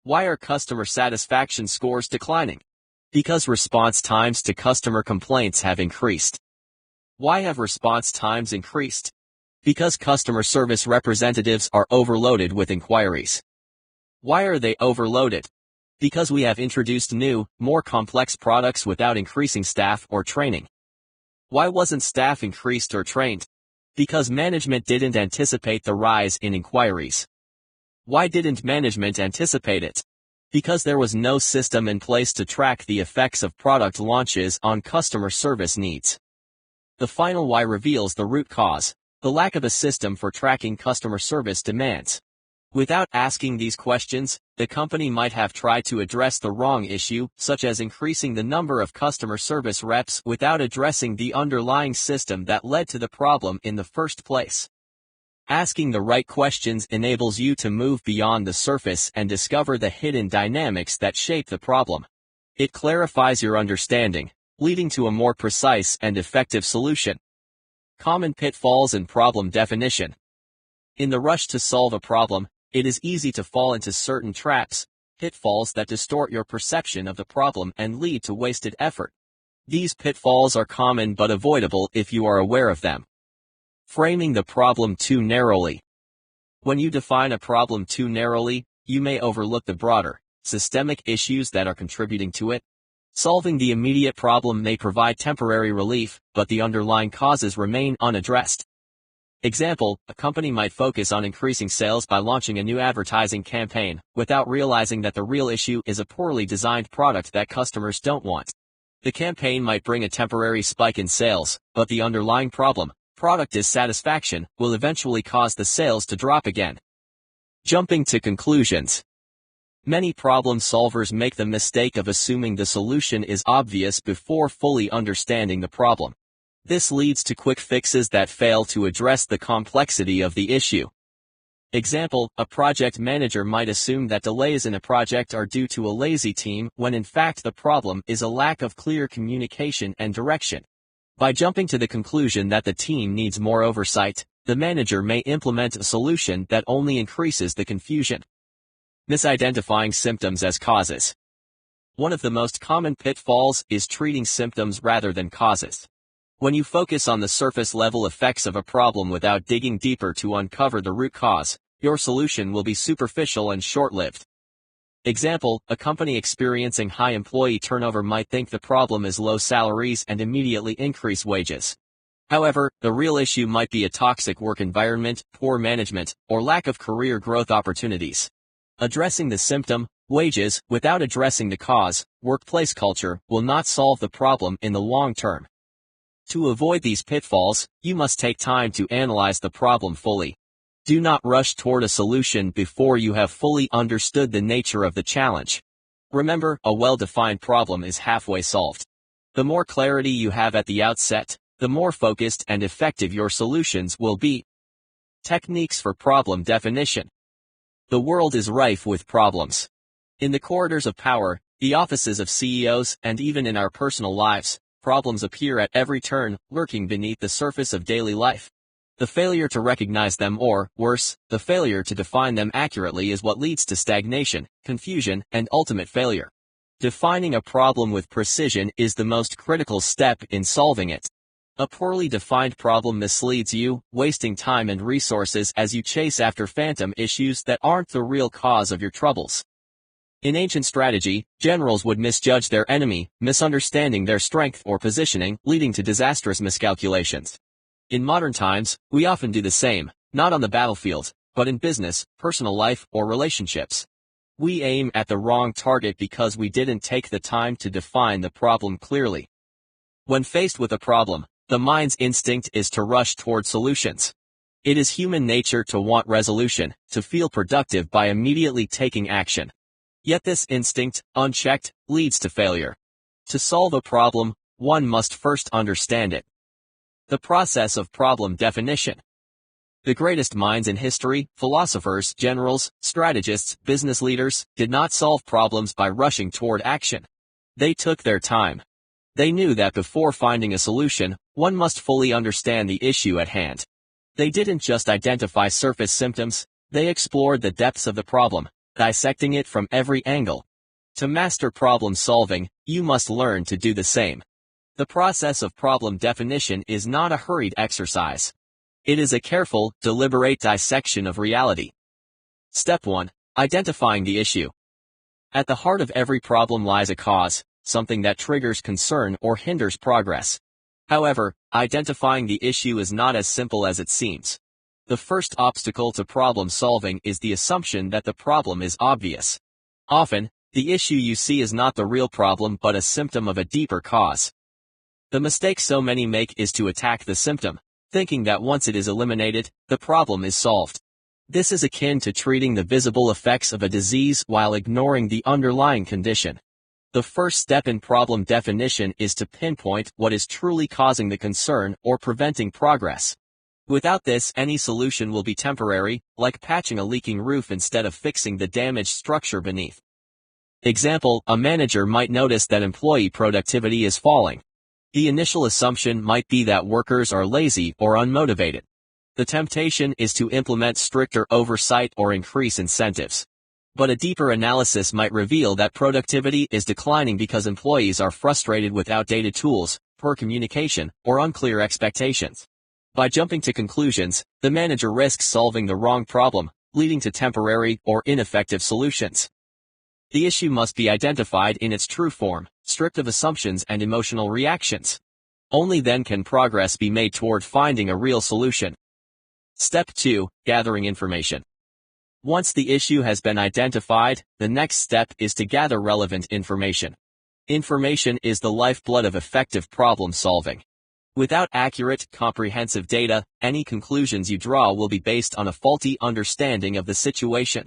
A: why are customer satisfaction scores declining? Because response times to customer complaints have increased. Why have response times increased? Because customer service representatives are overloaded with inquiries. Why are they overloaded? Because we have introduced new, more complex products without increasing staff or training. Why wasn't staff increased or trained? Because management didn't anticipate the rise in inquiries. Why didn't management anticipate it? Because there was no system in place to track the effects of product launches on customer service needs. The final why reveals the root cause, the lack of a system for tracking customer service demands. Without asking these questions, the company might have tried to address the wrong issue, such as increasing the number of customer service reps, without addressing the underlying system that led to the problem in the first place. Asking the right questions enables you to move beyond the surface and discover the hidden dynamics that shape the problem. It clarifies your understanding, leading to a more precise and effective solution. Common pitfalls and problem definition. In the rush to solve a problem, it is easy to fall into certain traps, pitfalls that distort your perception of the problem and lead to wasted effort. These pitfalls are common but avoidable if you are aware of them. Framing the problem too narrowly. When you define a problem too narrowly, you may overlook the broader, systemic issues that are contributing to it. Solving the immediate problem may provide temporary relief, but the underlying causes remain unaddressed. Example: a company might focus on increasing sales by launching a new advertising campaign, without realizing that the real issue is a poorly designed product that customers don't want. The campaign might bring a temporary spike in sales, but the underlying problem, product dissatisfaction, will eventually cause the sales to drop again. Jumping to conclusions. Many problem solvers make the mistake of assuming the solution is obvious before fully understanding the problem. This leads to quick fixes that fail to address the complexity of the issue. Example, a project manager might assume that delays in a project are due to a lazy team when in fact the problem is a lack of clear communication and direction. By jumping to the conclusion that the team needs more oversight, the manager may implement a solution that only increases the confusion. Misidentifying symptoms as causes. One of the most common pitfalls is treating symptoms rather than causes. When you focus on the surface-level effects of a problem without digging deeper to uncover the root cause, your solution will be superficial and short-lived. Example, a company experiencing high employee turnover might think the problem is low salaries and immediately increase wages. However, the real issue might be a toxic work environment, poor management, or lack of career growth opportunities. Addressing the symptom, wages, without addressing the cause, workplace culture, will not solve the problem in the long term. To avoid these pitfalls, you must take time to analyze the problem fully. Do not rush toward a solution before you have fully understood the nature of the challenge. Remember, a well-defined problem is halfway solved. The more clarity you have at the outset, the more focused and effective your solutions will be. Techniques for problem definition. The world is rife with problems. In the corridors of power, the offices of CEOs, and even in our personal lives, problems appear at every turn, lurking beneath the surface of daily life. The failure to recognize them or, worse, the failure to define them accurately is what leads to stagnation, confusion, and ultimate failure. Defining a problem with precision is the most critical step in solving it. A poorly defined problem misleads you, wasting time and resources as you chase after phantom issues that aren't the real cause of your troubles. In ancient strategy, generals would misjudge their enemy, misunderstanding their strength or positioning, leading to disastrous miscalculations. In modern times, we often do the same, not on the battlefield, but in business, personal life, or relationships. We aim at the wrong target because we didn't take the time to define the problem clearly. When faced with a problem, the mind's instinct is to rush toward solutions. It is human nature to want resolution, to feel productive by immediately taking action. Yet this instinct, unchecked, leads to failure. To solve a problem, one must first understand it. The process of problem definition. The greatest minds in history, philosophers, generals, strategists, business leaders, did not solve problems by rushing toward action. They took their time. They knew that before finding a solution, one must fully understand the issue at hand. They didn't just identify surface symptoms, they explored the depths of the problem, dissecting it from every angle. To master problem solving, you must learn to do the same. The process of problem definition is not a hurried exercise. It is a careful, deliberate dissection of reality. Step 1. Identifying the issue. At the heart of every problem lies a cause, something that triggers concern or hinders progress. However, identifying the issue is not as simple as it seems. The first obstacle to problem solving is the assumption that the problem is obvious. Often, the issue you see is not the real problem but a symptom of a deeper cause. The mistake so many make is to attack the symptom, thinking that once it is eliminated, the problem is solved. This is akin to treating the visible effects of a disease while ignoring the underlying condition. The first step in problem definition is to pinpoint what is truly causing the concern or preventing progress. Without this, any solution will be temporary, like patching a leaking roof instead of fixing the damaged structure beneath. Example, a manager might notice that employee productivity is falling. The initial assumption might be that workers are lazy or unmotivated. The temptation is to implement stricter oversight or increase incentives. But a deeper analysis might reveal that productivity is declining because employees are frustrated with outdated tools, poor communication, or unclear expectations. By jumping to conclusions, the manager risks solving the wrong problem, leading to temporary or ineffective solutions. The issue must be identified in its true form, stripped of assumptions and emotional reactions. Only then can progress be made toward finding a real solution. Step 2. Gathering information. Once the issue has been identified, the next step is to gather relevant information. Information is the lifeblood of effective problem solving. Without accurate, comprehensive data, any conclusions you draw will be based on a faulty understanding of the situation.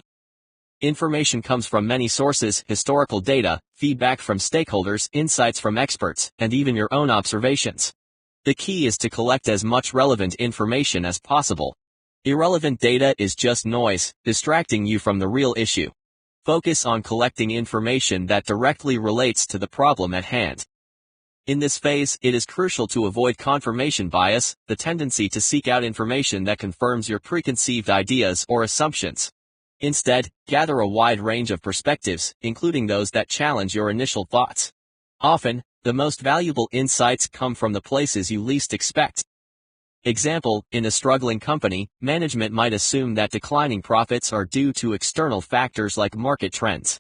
A: Information comes from many sources: historical data, feedback from stakeholders, insights from experts, and even your own observations. The key is to collect as much relevant information as possible. Irrelevant data is just noise, distracting you from the real issue. Focus on collecting information that directly relates to the problem at hand. In this phase, it is crucial to avoid confirmation bias, the tendency to seek out information that confirms your preconceived ideas or assumptions. Instead, gather a wide range of perspectives, including those that challenge your initial thoughts. Often, the most valuable insights come from the places you least expect. Example, in a struggling company, management might assume that declining profits are due to external factors like market trends.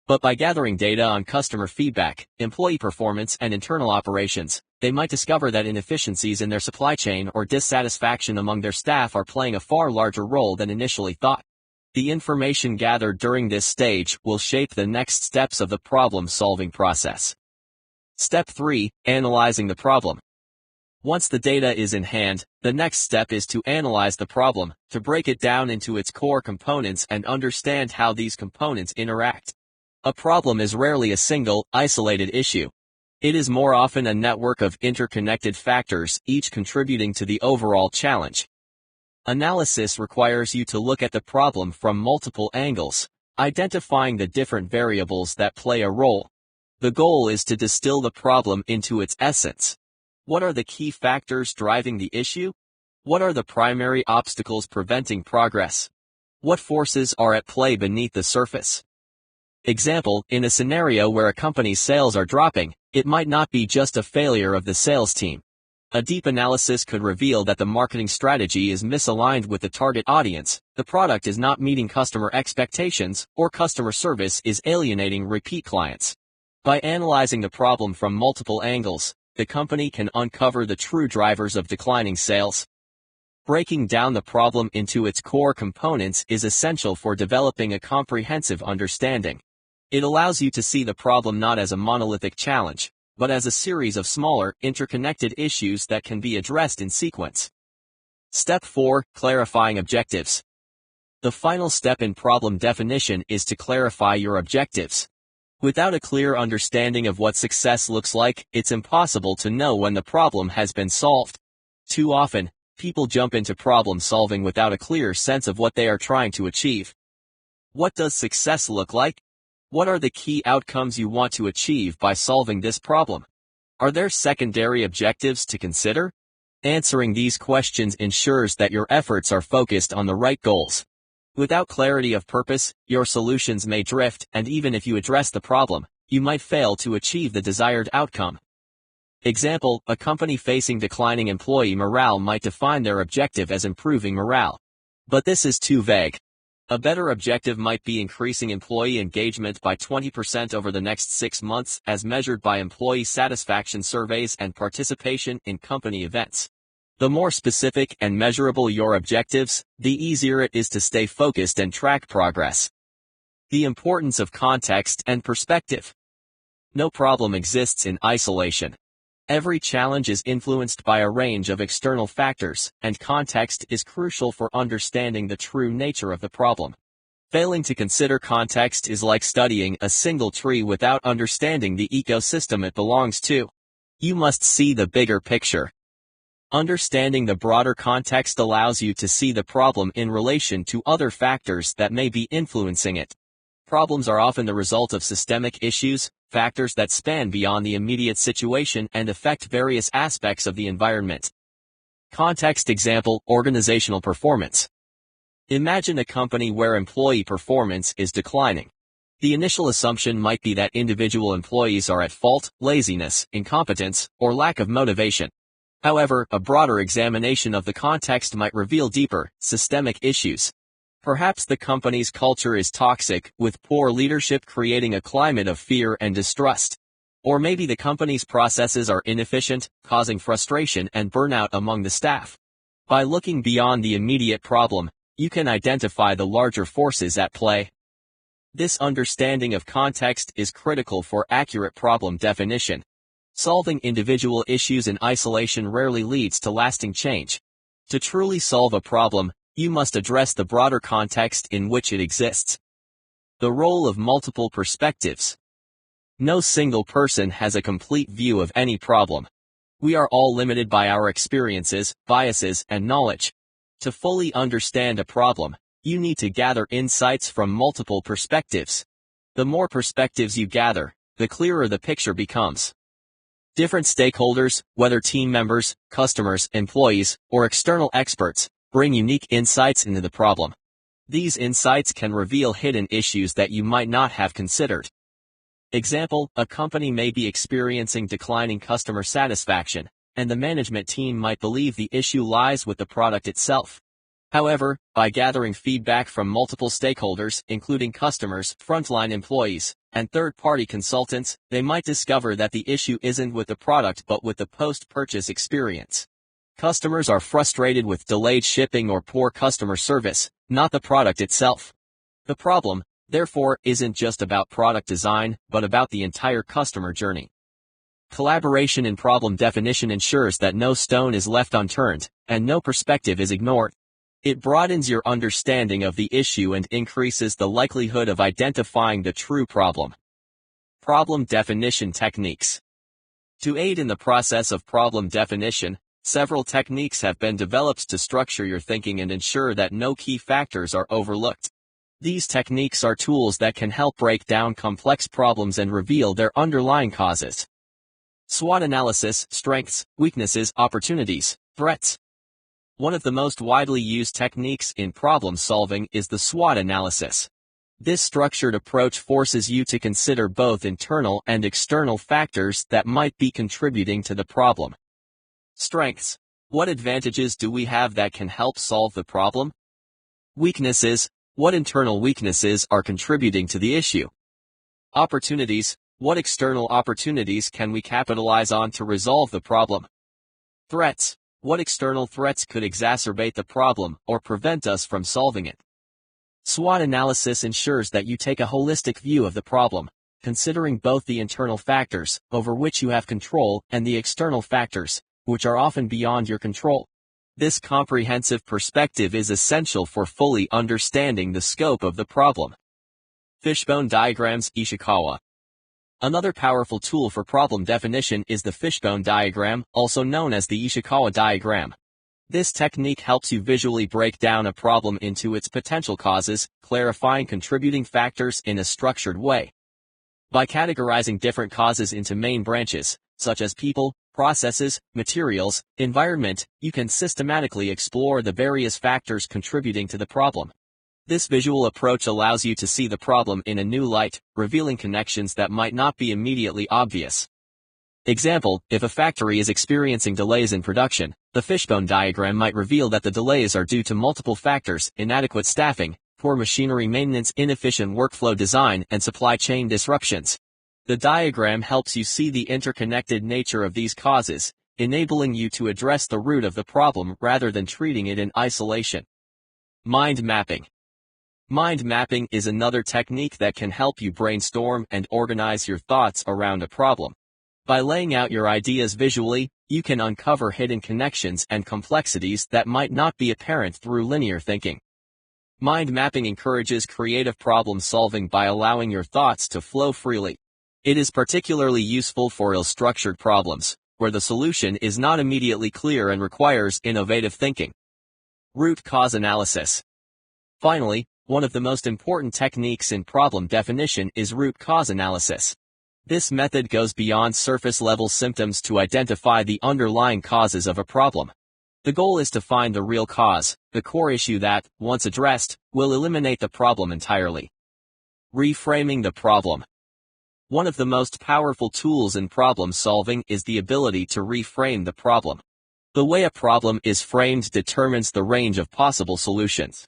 A: But by gathering data on customer feedback, employee performance, and internal operations, they might discover that inefficiencies in their supply chain or dissatisfaction among their staff are playing a far larger role than initially thought. The information gathered during this stage will shape the next steps of the problem-solving process. Step 3. Analyzing the problem. Once the data is in hand, the next step is to analyze the problem, to break it down into its core components and understand how these components interact. A problem is rarely a single, isolated issue. It is more often a network of interconnected factors, each contributing to the overall challenge. Analysis requires you to look at the problem from multiple angles, identifying the different variables that play a role. The goal is to distill the problem into its essence. What are the key factors driving the issue? What are the primary obstacles preventing progress? What forces are at play beneath the surface? Example, in a scenario where a company's sales are dropping, it might not be just a failure of the sales team. A deep analysis could reveal that the marketing strategy is misaligned with the target audience, the product is not meeting customer expectations, or customer service is alienating repeat clients. By analyzing the problem from multiple angles, the company can uncover the true drivers of declining sales. Breaking down the problem into its core components is essential for developing a comprehensive understanding. It allows you to see the problem not as a monolithic challenge, but as a series of smaller, interconnected issues that can be addressed in sequence. Step 4. Clarifying objectives. The final step in problem definition is to clarify your objectives. Without a clear understanding of what success looks like, it's impossible to know when the problem has been solved. Too often, people jump into problem solving without a clear sense of what they are trying to achieve. What does success look like? What are the key outcomes you want to achieve by solving this problem? Are there secondary objectives to consider? Answering these questions ensures that your efforts are focused on the right goals. Without clarity of purpose, your solutions may drift, and even if you address the problem, you might fail to achieve the desired outcome. Example, a company facing declining employee morale might define their objective as improving morale. But this is too vague. A better objective might be increasing employee engagement by 20% over the next 6 months, as measured by employee satisfaction surveys and participation in company events. The more specific and measurable your objectives, the easier it is to stay focused and track progress. The importance of context and perspective. No problem exists in isolation. Every challenge is influenced by a range of external factors, and context is crucial for understanding the true nature of the problem. Failing to consider context is like studying a single tree without understanding the ecosystem it belongs to. You must see the bigger picture. Understanding the broader context allows you to see the problem in relation to other factors that may be influencing it. Problems are often the result of systemic issues, factors that span beyond the immediate situation and affect various aspects of the environment. Context example, organizational performance. Imagine a company where employee performance is declining. The initial assumption might be that individual employees are at fault, laziness, incompetence, or lack of motivation. However, a broader examination of the context might reveal deeper, systemic issues. Perhaps the company's culture is toxic, with poor leadership creating a climate of fear and distrust. Or maybe the company's processes are inefficient, causing frustration and burnout among the staff. By looking beyond the immediate problem, you can identify the larger forces at play. This understanding of context is critical for accurate problem definition. Solving individual issues in isolation rarely leads to lasting change. To truly solve a problem, you must address the broader context in which it exists. The role of multiple perspectives. No single person has a complete view of any problem. We are all limited by our experiences, biases, and knowledge. To fully understand a problem, you need to gather insights from multiple perspectives. The more perspectives you gather, the clearer the picture becomes. Different stakeholders, whether team members, customers, employees, or external experts, bring unique insights into the problem. These insights can reveal hidden issues that you might not have considered. Example, a company may be experiencing declining customer satisfaction, and the management team might believe the issue lies with the product itself. However, by gathering feedback from multiple stakeholders, including customers, frontline employees, and third-party consultants, they might discover that the issue isn't with the product but with the post-purchase experience. Customers are frustrated with delayed shipping or poor customer service, not the product itself. The problem, therefore, isn't just about product design, but about the entire customer journey. Collaboration in problem definition ensures that no stone is left unturned, and no perspective is ignored. It broadens your understanding of the issue and increases the likelihood of identifying the true problem. Problem definition techniques. To aid in the process of problem definition, several techniques have been developed to structure your thinking and ensure that no key factors are overlooked. These techniques are tools that can help break down complex problems and reveal their underlying causes. SWOT analysis: strengths, weaknesses, opportunities, threats. One of the most widely used techniques in problem solving is the SWOT analysis. This structured approach forces you to consider both internal and external factors that might be contributing to the problem. Strengths: what advantages do we have that can help solve the problem? Weaknesses: what internal weaknesses are contributing to the issue? Opportunities: what external opportunities can we capitalize on to resolve the problem? Threats: what external threats could exacerbate the problem or prevent us from solving it? SWOT analysis ensures that you take a holistic view of the problem, considering both the internal factors, over which you have control, and the external factors, which are often beyond your control. This comprehensive perspective is essential for fully understanding the scope of the problem. Fishbone diagrams. Ishikawa. Another powerful tool for problem definition is the fishbone diagram, also known as the Ishikawa diagram. This technique helps you visually break down a problem into its potential causes, clarifying contributing factors in a structured way. By categorizing different causes into main branches, such as people, processes, materials, environment, you can systematically explore the various factors contributing to the problem. This visual approach allows you to see the problem in a new light, revealing connections that might not be immediately obvious. Example, if a factory is experiencing delays in production, the fishbone diagram might reveal that the delays are due to multiple factors: inadequate staffing, poor machinery maintenance, inefficient workflow design, and supply chain disruptions. The diagram helps you see the interconnected nature of these causes, enabling you to address the root of the problem rather than treating it in isolation. Mind mapping. Mind mapping is another technique that can help you brainstorm and organize your thoughts around a problem. By laying out your ideas visually, you can uncover hidden connections and complexities that might not be apparent through linear thinking. Mind mapping encourages creative problem solving by allowing your thoughts to flow freely. It is particularly useful for ill-structured problems, where the solution is not immediately clear and requires innovative thinking. Root cause analysis. Finally, one of the most important techniques in problem definition is root cause analysis. This method goes beyond surface-level symptoms to identify the underlying causes of a problem. The goal is to find the real cause, the core issue that, once addressed, will eliminate the problem entirely. Reframing the problem. One of the most powerful tools in problem solving is the ability to reframe the problem. The way a problem is framed determines the range of possible solutions.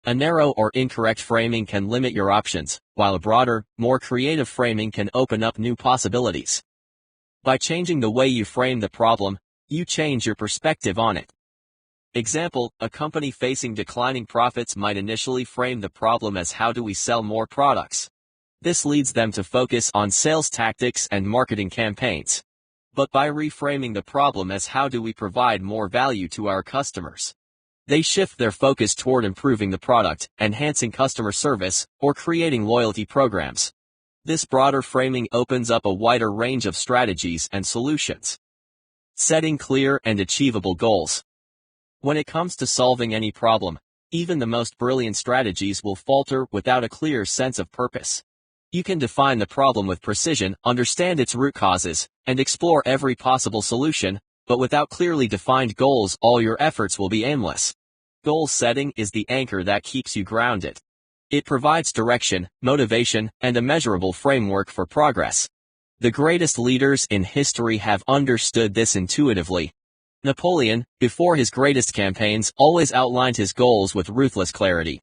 A: A narrow or incorrect framing can limit your options, while a broader, more creative framing can open up new possibilities. By changing the way you frame the problem, you change your perspective on it. Example, a company facing declining profits might initially frame the problem as how do we sell more products. This leads them to focus on sales tactics and marketing campaigns. But by reframing the problem as how do we provide more value to our customers, They shift their focus toward improving the product, enhancing customer service, or creating loyalty programs. This broader framing opens up a wider range of strategies and solutions. Setting clear and achievable goals. When it comes to solving any problem, even the most brilliant strategies will falter without a clear sense of purpose. You can define the problem with precision, understand its root causes, and explore every possible solution, but without clearly defined goals, all your efforts will be aimless. Goal setting is the anchor that keeps you grounded. It provides direction, motivation, and a measurable framework for progress. The greatest leaders in history have understood this intuitively. Napoleon, before his greatest campaigns, always outlined his goals with ruthless clarity.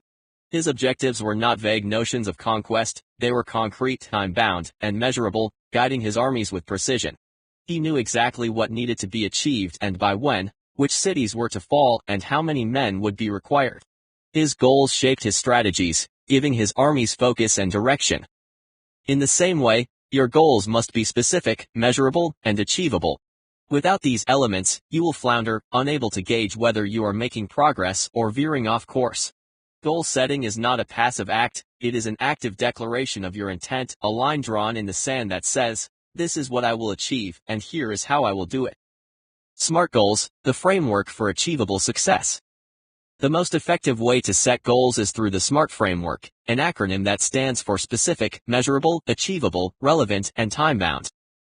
A: His objectives were not vague notions of conquest, they were concrete, time-bound, and measurable, guiding his armies with precision. He knew exactly what needed to be achieved and by when, which cities were to fall, and how many men would be required. His goals shaped his strategies, giving his armies focus and direction. In the same way, your goals must be specific, measurable, and achievable. Without these elements, you will flounder, unable to gauge whether you are making progress or veering off course. Goal setting is not a passive act, it is an active declaration of your intent, a line drawn in the sand that says, "This is what I will achieve, and here is how I will do it." SMART goals, the framework for achievable success. The most effective way to set goals is through the SMART framework, an acronym that stands for specific, measurable, achievable, relevant, and time-bound.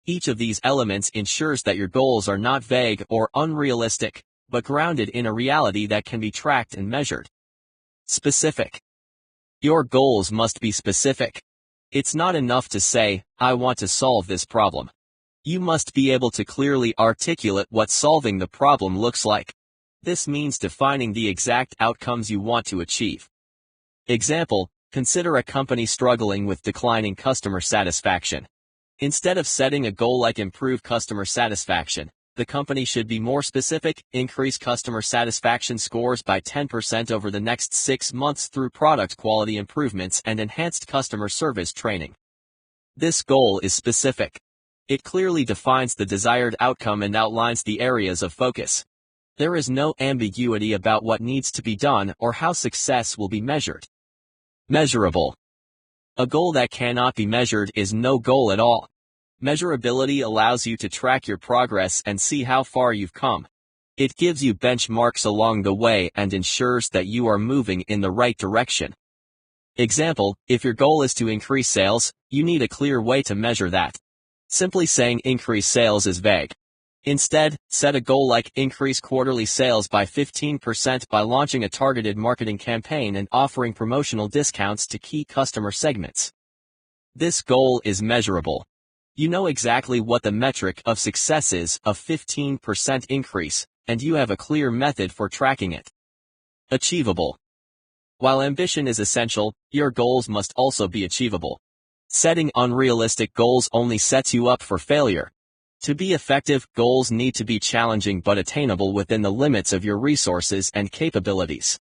A: Each of these elements ensures that your goals are not vague or unrealistic, but grounded in a reality that can be tracked and measured. Specific. Your goals must be specific. It's not enough to say, "I want to solve this problem." You must be able to clearly articulate what solving the problem looks like. This means defining the exact outcomes you want to achieve. Example, consider a company struggling with declining customer satisfaction. Instead of setting a goal like improve customer satisfaction, the company should be more specific, increase customer satisfaction scores by 10% over the next 6 months through product quality improvements and enhanced customer service training. This goal is specific. It clearly defines the desired outcome and outlines the areas of focus. There is no ambiguity about what needs to be done or how success will be measured. Measurable. A goal that cannot be measured is no goal at all. Measurability allows you to track your progress and see how far you've come. It gives you benchmarks along the way and ensures that you are moving in the right direction. Example, if your goal is to increase sales, you need a clear way to measure that. Simply saying increase sales is vague. Instead, set a goal like increase quarterly sales by 15% by launching a targeted marketing campaign and offering promotional discounts to key customer segments. This goal is measurable. You know exactly what the metric of success is, a 15% increase, and you have a clear method for tracking it. Achievable. While ambition is essential, your goals must also be achievable. Setting unrealistic goals only sets you up for failure. To be effective, goals need to be challenging but attainable within the limits of your resources and capabilities.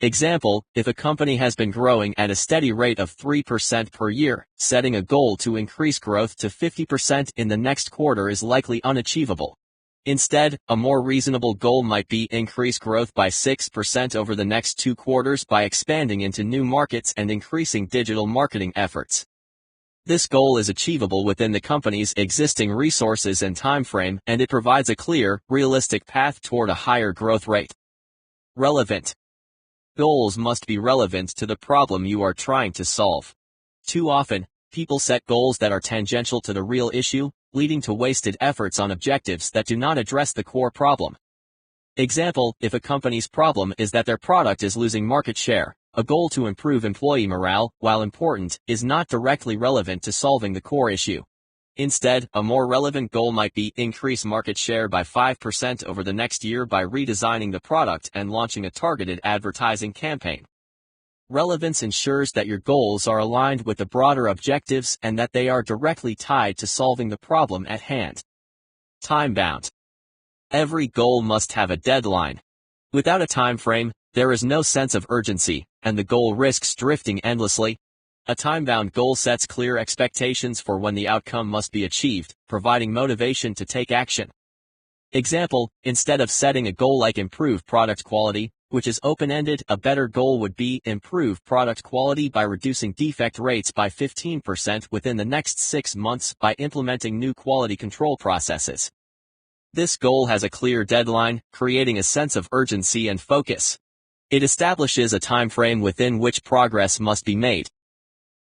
A: Example, if a company has been growing at a steady rate of 3% per year, setting a goal to increase growth to 50% in the next quarter is likely unachievable. Instead, a more reasonable goal might be increase growth by 6% over the next 2 quarters by expanding into new markets and increasing digital marketing efforts. This goal is achievable within the company's existing resources and timeframe, and it provides a clear, realistic path toward a higher growth rate. Relevant. Goals must be relevant to the problem you are trying to solve. Too often, people set goals that are tangential to the real issue, leading to wasted efforts on objectives that do not address the core problem. Example, if a company's problem is that their product is losing market share, a goal to improve employee morale, while important, is not directly relevant to solving the core issue. Instead, a more relevant goal might be increase market share by 5% over the next year by redesigning the product and launching a targeted advertising campaign. Relevance ensures that your goals are aligned with the broader objectives and that they are directly tied to solving the problem at hand. Time-bound. Every goal must have a deadline. Without a time frame, there is no sense of urgency, and the goal risks drifting endlessly. A time-bound goal sets clear expectations for when the outcome must be achieved, providing motivation to take action. Example, instead of setting a goal like improve product quality, which is open-ended. A better goal would be improve product quality by reducing defect rates by 15% within the next 6 months by implementing new quality control processes. This goal has a clear deadline, creating a sense of urgency and focus. It establishes a time frame within which progress must be made.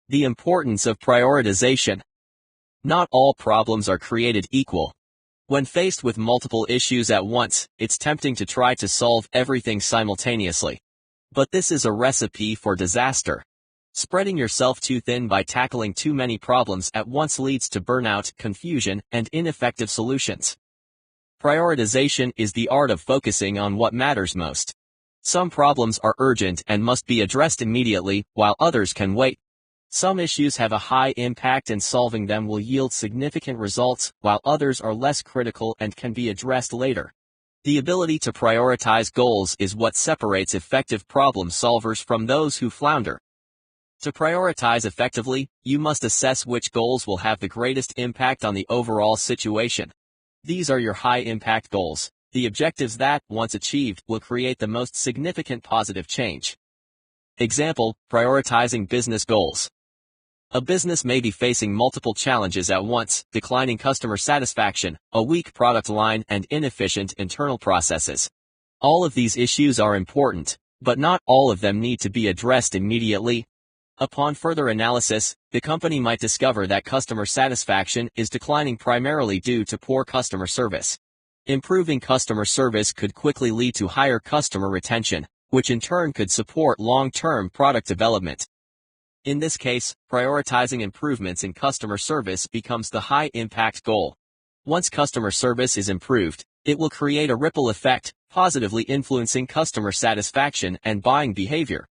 A: The importance of prioritization. Not all problems are created equal. When faced with multiple issues at once, it's tempting to try to solve everything simultaneously. But this is a recipe for disaster. Spreading yourself too thin by tackling too many problems at once leads to burnout, confusion, and ineffective solutions. Prioritization is the art of focusing on what matters most. Some problems are urgent and must be addressed immediately, while others can wait. Some issues have a high impact and solving them will yield significant results, while others are less critical and can be addressed later. The ability to prioritize goals is what separates effective problem solvers from those who flounder. To prioritize effectively, you must assess which goals will have the greatest impact on the overall situation. These are your high-impact goals, the objectives that, once achieved, will create the most significant positive change. Example, prioritizing business goals. A business may be facing multiple challenges at once: declining customer satisfaction, a weak product line, and inefficient internal processes. All of these issues are important, but not all of them need to be addressed immediately. Upon further analysis, the company might discover that customer satisfaction is declining primarily due to poor customer service. Improving customer service could quickly lead to higher customer retention, which in turn could support long-term product development. In this case, prioritizing improvements in customer service becomes the high-impact goal. Once customer service is improved, it will create a ripple effect, positively influencing customer satisfaction and buying behavior.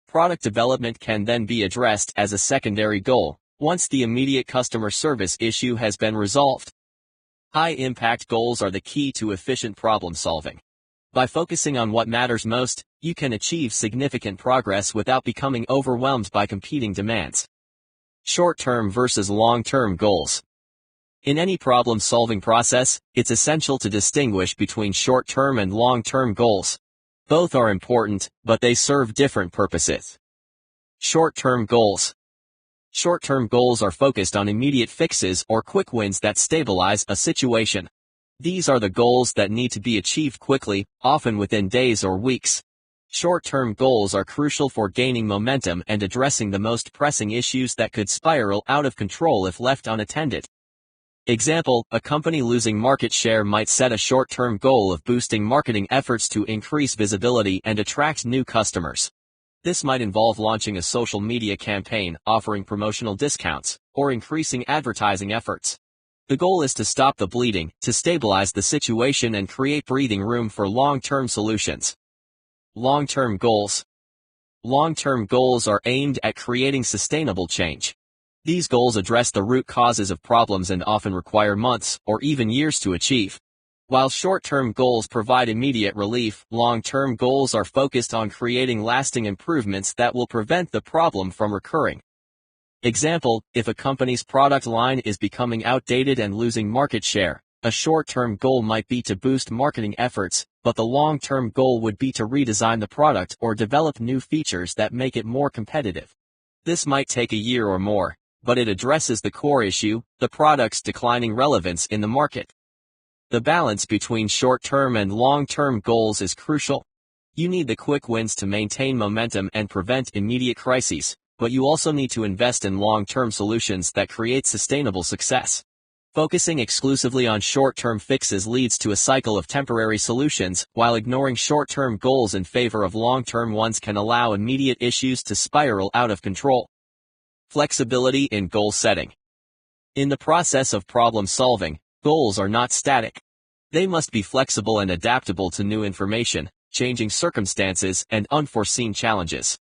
A: Product development can then be addressed as a secondary goal, once the immediate customer service issue has been resolved. High-impact goals are the key to efficient problem-solving. By focusing on what matters most, you can achieve significant progress without becoming overwhelmed by competing demands. Short-term versus long-term goals. In any problem-solving process, it's essential to distinguish between short-term and long-term goals. Both are important, but they serve different purposes. Short-term goals. Short-term goals are focused on immediate fixes or quick wins that stabilize a situation. These are the goals that need to be achieved quickly, often within days or weeks. Short-term goals are crucial for gaining momentum and addressing the most pressing issues that could spiral out of control if left unattended. Example, a company losing market share might set a short-term goal of boosting marketing efforts to increase visibility and attract new customers. This might involve launching a social media campaign, offering promotional discounts, or increasing advertising efforts. The goal is to stop the bleeding, to stabilize the situation and create breathing room for long-term solutions. Long-term goals. Long-term goals are aimed at creating sustainable change. These goals address the root causes of problems and often require months or even years to achieve. While short-term goals provide immediate relief, long-term goals are focused on creating lasting improvements that will prevent the problem from recurring. Example, if a company's product line is becoming outdated and losing market share, a short-term goal might be to boost marketing efforts, but the long-term goal would be to redesign the product or develop new features that make it more competitive. This might take a year or more, but it addresses the core issue, the product's declining relevance in the market. The balance between short-term and long-term goals is crucial. You need the quick wins to maintain momentum and prevent immediate crises, but you also need to invest in long-term solutions that create sustainable success. Focusing exclusively on short-term fixes leads to a cycle of temporary solutions, while ignoring short-term goals in favor of long-term ones can allow immediate issues to spiral out of control. Flexibility in goal setting. In the process of problem solving, goals are not static. They must be flexible and adaptable to new information, changing circumstances, and unforeseen challenges.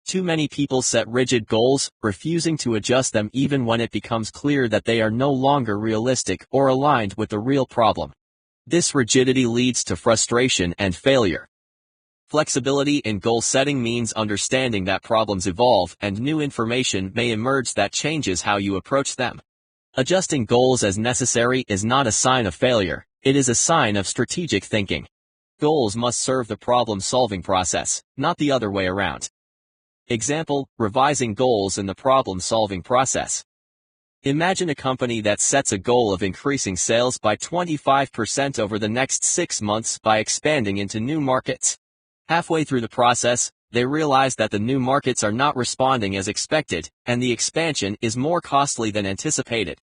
A: Too many people set rigid goals, refusing to adjust them even when it becomes clear that they are no longer realistic or aligned with the real problem. This rigidity leads to frustration and failure. Flexibility in goal setting means understanding that problems evolve and new information may emerge that changes how you approach them. Adjusting goals as necessary is not a sign of failure, it is a sign of strategic thinking. Goals must serve the problem-solving process, not the other way around. Example, revising goals in the problem-solving process. Imagine a company that sets a goal of increasing sales by 25% over the next 6 months by expanding into new markets. Halfway through the process, they realize that the new markets are not responding as expected, and the expansion is more costly than anticipated.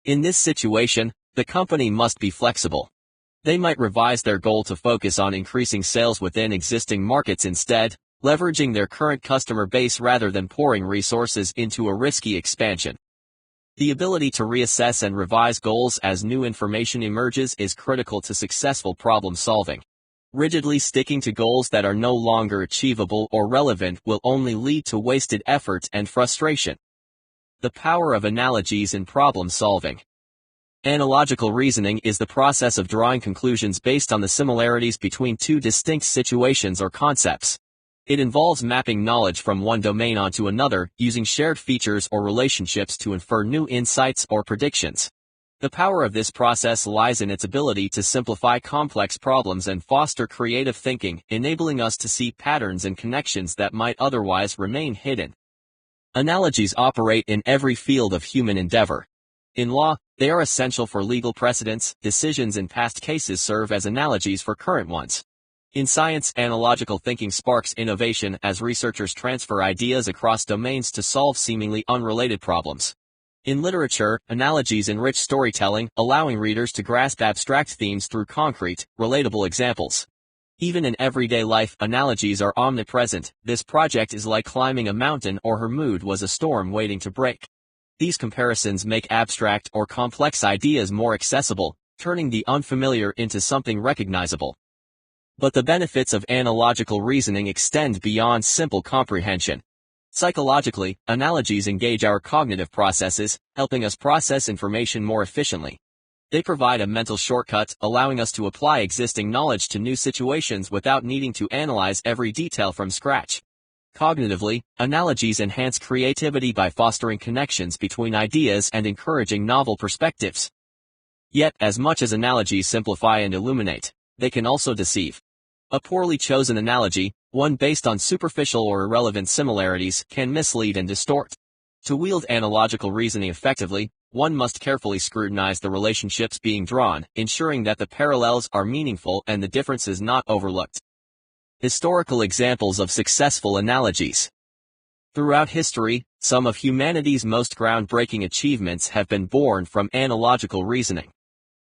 A: In this situation, the company must be flexible. They might revise their goal to focus on increasing sales within existing markets instead, leveraging their current customer base rather than pouring resources into a risky expansion. The ability to reassess and revise goals as new information emerges is critical to successful problem solving. Rigidly sticking to goals that are no longer achievable or relevant will only lead to wasted effort and frustration. The power of analogies in problem solving. Analogical reasoning is the process of drawing conclusions based on the similarities between two distinct situations or concepts. It involves mapping knowledge from one domain onto another, using shared features or relationships to infer new insights or predictions. The power of this process lies in its ability to simplify complex problems and foster creative thinking, enabling us to see patterns and connections that might otherwise remain hidden. Analogies operate in every field of human endeavor. In law, they are essential for legal precedents. Decisions in past cases serve as analogies for current ones. In science, analogical thinking sparks innovation as researchers transfer ideas across domains to solve seemingly unrelated problems. In literature, analogies enrich storytelling, allowing readers to grasp abstract themes through concrete, relatable examples. Even in everyday life, analogies are omnipresent. This project is like climbing a mountain, or her mood was a storm waiting to break. These comparisons make abstract or complex ideas more accessible, turning the unfamiliar into something recognizable. But the benefits of analogical reasoning extend beyond simple comprehension. Psychologically, analogies engage our cognitive processes, helping us process information more efficiently. They provide a mental shortcut, allowing us to apply existing knowledge to new situations without needing to analyze every detail from scratch. Cognitively, analogies enhance creativity by fostering connections between ideas and encouraging novel perspectives. Yet, as much as analogies simplify and illuminate, they can also deceive. A poorly chosen analogy, one based on superficial or irrelevant similarities, can mislead and distort. To wield analogical reasoning effectively, one must carefully scrutinize the relationships being drawn, ensuring that the parallels are meaningful and the differences not overlooked. Historical examples of successful analogies. Throughout history, some of humanity's most groundbreaking achievements have been born from analogical reasoning.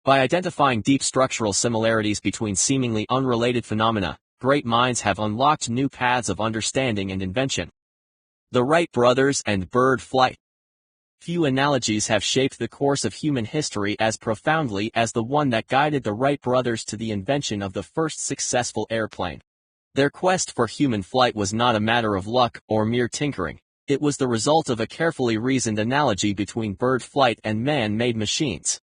A: By identifying deep structural similarities between seemingly unrelated phenomena, great minds have unlocked new paths of understanding and invention. The Wright brothers and bird flight. Few analogies have shaped the course of human history as profoundly as the one that guided the Wright brothers to the invention of the first successful airplane. Their quest for human flight was not a matter of luck or mere tinkering. It was the result of a carefully reasoned analogy between bird flight and man-made machines.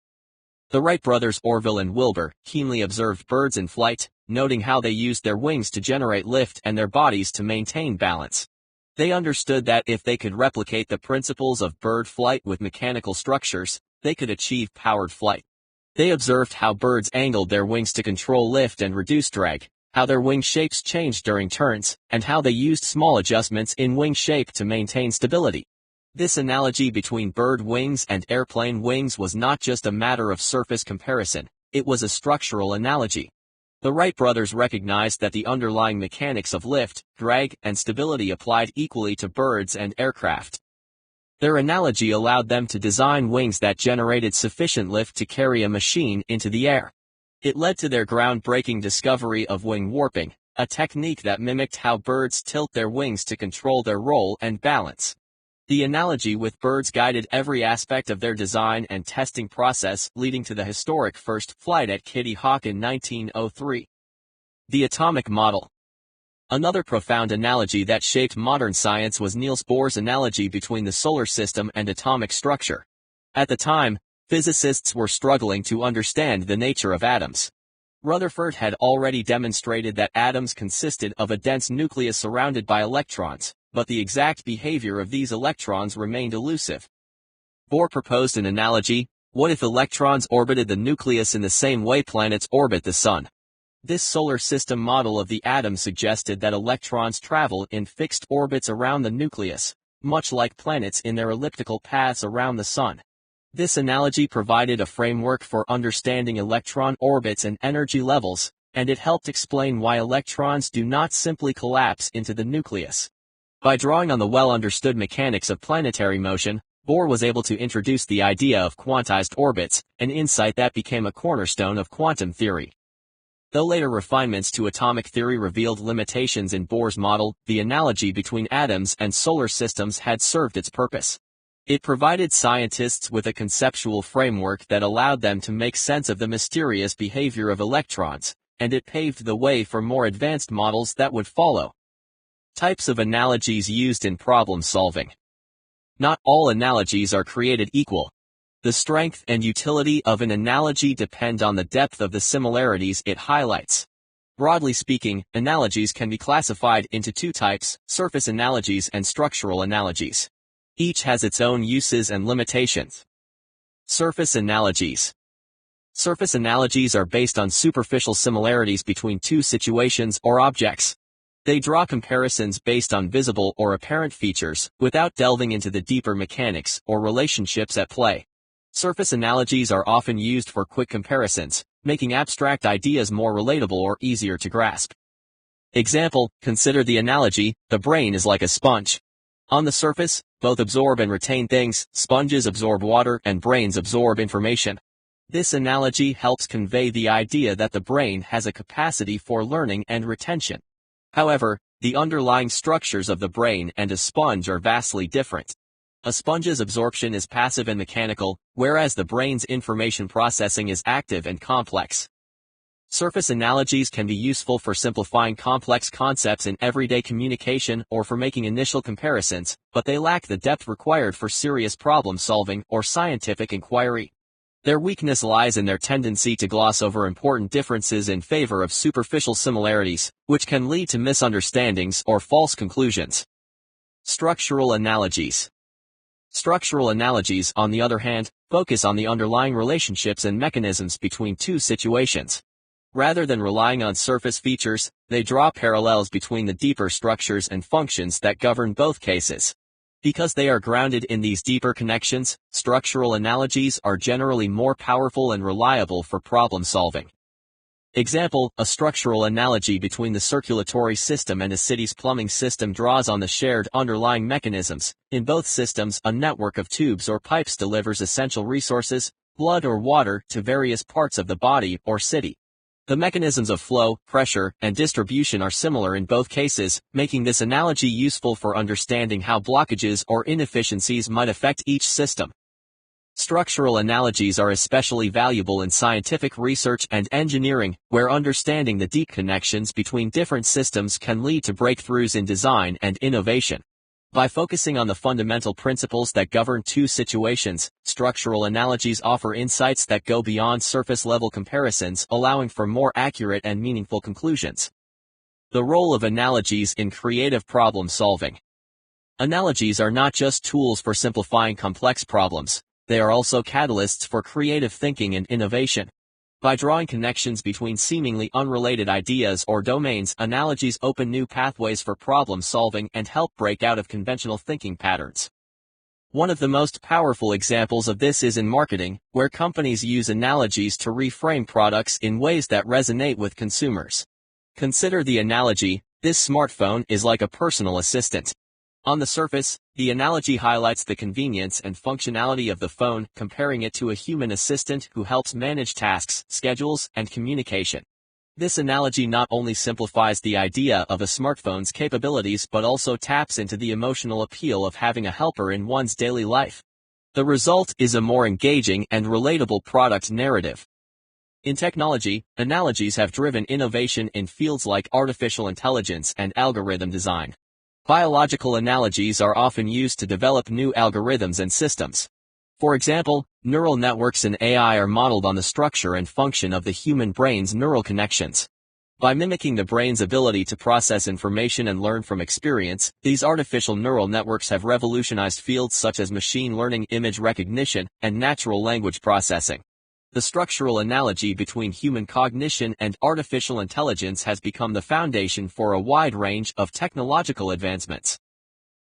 A: The Wright brothers Orville and Wilbur keenly observed birds in flight, noting how they used their wings to generate lift and their bodies to maintain balance. They understood that if they could replicate the principles of bird flight with mechanical structures, they could achieve powered flight. They observed how birds angled their wings to control lift and reduce drag, how their wing shapes changed during turns, and how they used small adjustments in wing shape to maintain stability. This analogy between bird wings and airplane wings was not just a matter of surface comparison, it was a structural analogy. The Wright brothers recognized that the underlying mechanics of lift, drag, and stability applied equally to birds and aircraft. Their analogy allowed them to design wings that generated sufficient lift to carry a machine into the air. It led to their groundbreaking discovery of wing warping, a technique that mimicked how birds tilt their wings to control their roll and balance. The analogy with birds guided every aspect of their design and testing process, leading to the historic first flight at Kitty Hawk in 1903. The atomic model. Another profound analogy that shaped modern science was Niels Bohr's analogy between the solar system and atomic structure. At the time, physicists were struggling to understand the nature of atoms. Rutherford had already demonstrated that atoms consisted of a dense nucleus surrounded by electrons, but the exact behavior of these electrons remained elusive. Bohr proposed an analogy: what if electrons orbited the nucleus in the same way planets orbit the sun? This solar system model of the atom suggested that electrons travel in fixed orbits around the nucleus, much like planets in their elliptical paths around the Sun. This analogy provided a framework for understanding electron orbits and energy levels, and it helped explain why electrons do not simply collapse into the nucleus. By drawing on the well-understood mechanics of planetary motion, Bohr was able to introduce the idea of quantized orbits, an insight that became a cornerstone of quantum theory. Though later refinements to atomic theory revealed limitations in Bohr's model, the analogy between atoms and solar systems had served its purpose. It provided scientists with a conceptual framework that allowed them to make sense of the mysterious behavior of electrons, and it paved the way for more advanced models that would follow. Types of analogies used in problem solving. Not all analogies are created equal. The strength and utility of an analogy depend on the depth of the similarities it highlights. Broadly speaking, analogies can be classified into two types: surface analogies and structural analogies. Each has its own uses and limitations. Surface analogies. Surface analogies are based on superficial similarities between two situations or objects. They draw comparisons based on visible or apparent features, without delving into the deeper mechanics or relationships at play. Surface analogies are often used for quick comparisons, making abstract ideas more relatable or easier to grasp. Example: consider the analogy, the brain is like a sponge. On the surface, both absorb and retain things. Sponges absorb water and brains absorb information. This analogy helps convey the idea that the brain has a capacity for learning and retention. However, the underlying structures of the brain and a sponge are vastly different. A sponge's absorption is passive and mechanical, whereas the brain's information processing is active and complex. Surface analogies can be useful for simplifying complex concepts in everyday communication or for making initial comparisons, but they lack the depth required for serious problem solving or scientific inquiry. Their weakness lies in their tendency to gloss over important differences in favor of superficial similarities, which can lead to misunderstandings or false conclusions. Structural analogies. Structural analogies, on the other hand, focus on the underlying relationships and mechanisms between two situations. Rather than relying on surface features, they draw parallels between the deeper structures and functions that govern both cases. Because they are grounded in these deeper connections, structural analogies are generally more powerful and reliable for problem solving. Example: a structural analogy between the circulatory system and a city's plumbing system draws on the shared underlying mechanisms. In both systems, a network of tubes or pipes delivers essential resources, blood or water, to various parts of the body or city. The mechanisms of flow, pressure, and distribution are similar in both cases, making this analogy useful for understanding how blockages or inefficiencies might affect each system. Structural analogies are especially valuable in scientific research and engineering, where understanding the deep connections between different systems can lead to breakthroughs in design and innovation. By focusing on the fundamental principles that govern two situations, structural analogies offer insights that go beyond surface-level comparisons, allowing for more accurate and meaningful conclusions. The role of analogies in creative problem solving. Analogies are not just tools for simplifying complex problems. They are also catalysts for creative thinking and innovation. By drawing connections between seemingly unrelated ideas or domains, analogies open new pathways for problem solving and help break out of conventional thinking patterns. One of the most powerful examples of this is in marketing, where companies use analogies to reframe products in ways that resonate with consumers. Consider the analogy, this smartphone is like a personal assistant. On the surface, the analogy highlights the convenience and functionality of the phone, comparing it to a human assistant who helps manage tasks, schedules, and communication. This analogy not only simplifies the idea of a smartphone's capabilities but also taps into the emotional appeal of having a helper in one's daily life. The result is a more engaging and relatable product narrative. In technology, analogies have driven innovation in fields like artificial intelligence and algorithm design. Biological analogies are often used to develop new algorithms and systems. For example, neural networks in AI are modeled on the structure and function of the human brain's neural connections. By mimicking the brain's ability to process information and learn from experience, these artificial neural networks have revolutionized fields such as machine learning, image recognition, and natural language processing. The structural analogy between human cognition and artificial intelligence has become the foundation for a wide range of technological advancements.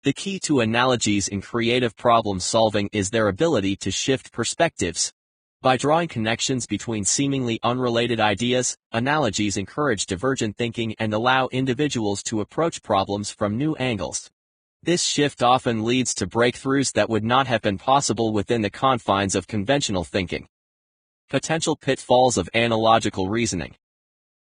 A: The key to analogies in creative problem solving is their ability to shift perspectives. By drawing connections between seemingly unrelated ideas, analogies encourage divergent thinking and allow individuals to approach problems from new angles. This shift often leads to breakthroughs that would not have been possible within the confines of conventional thinking. Potential pitfalls of analogical reasoning.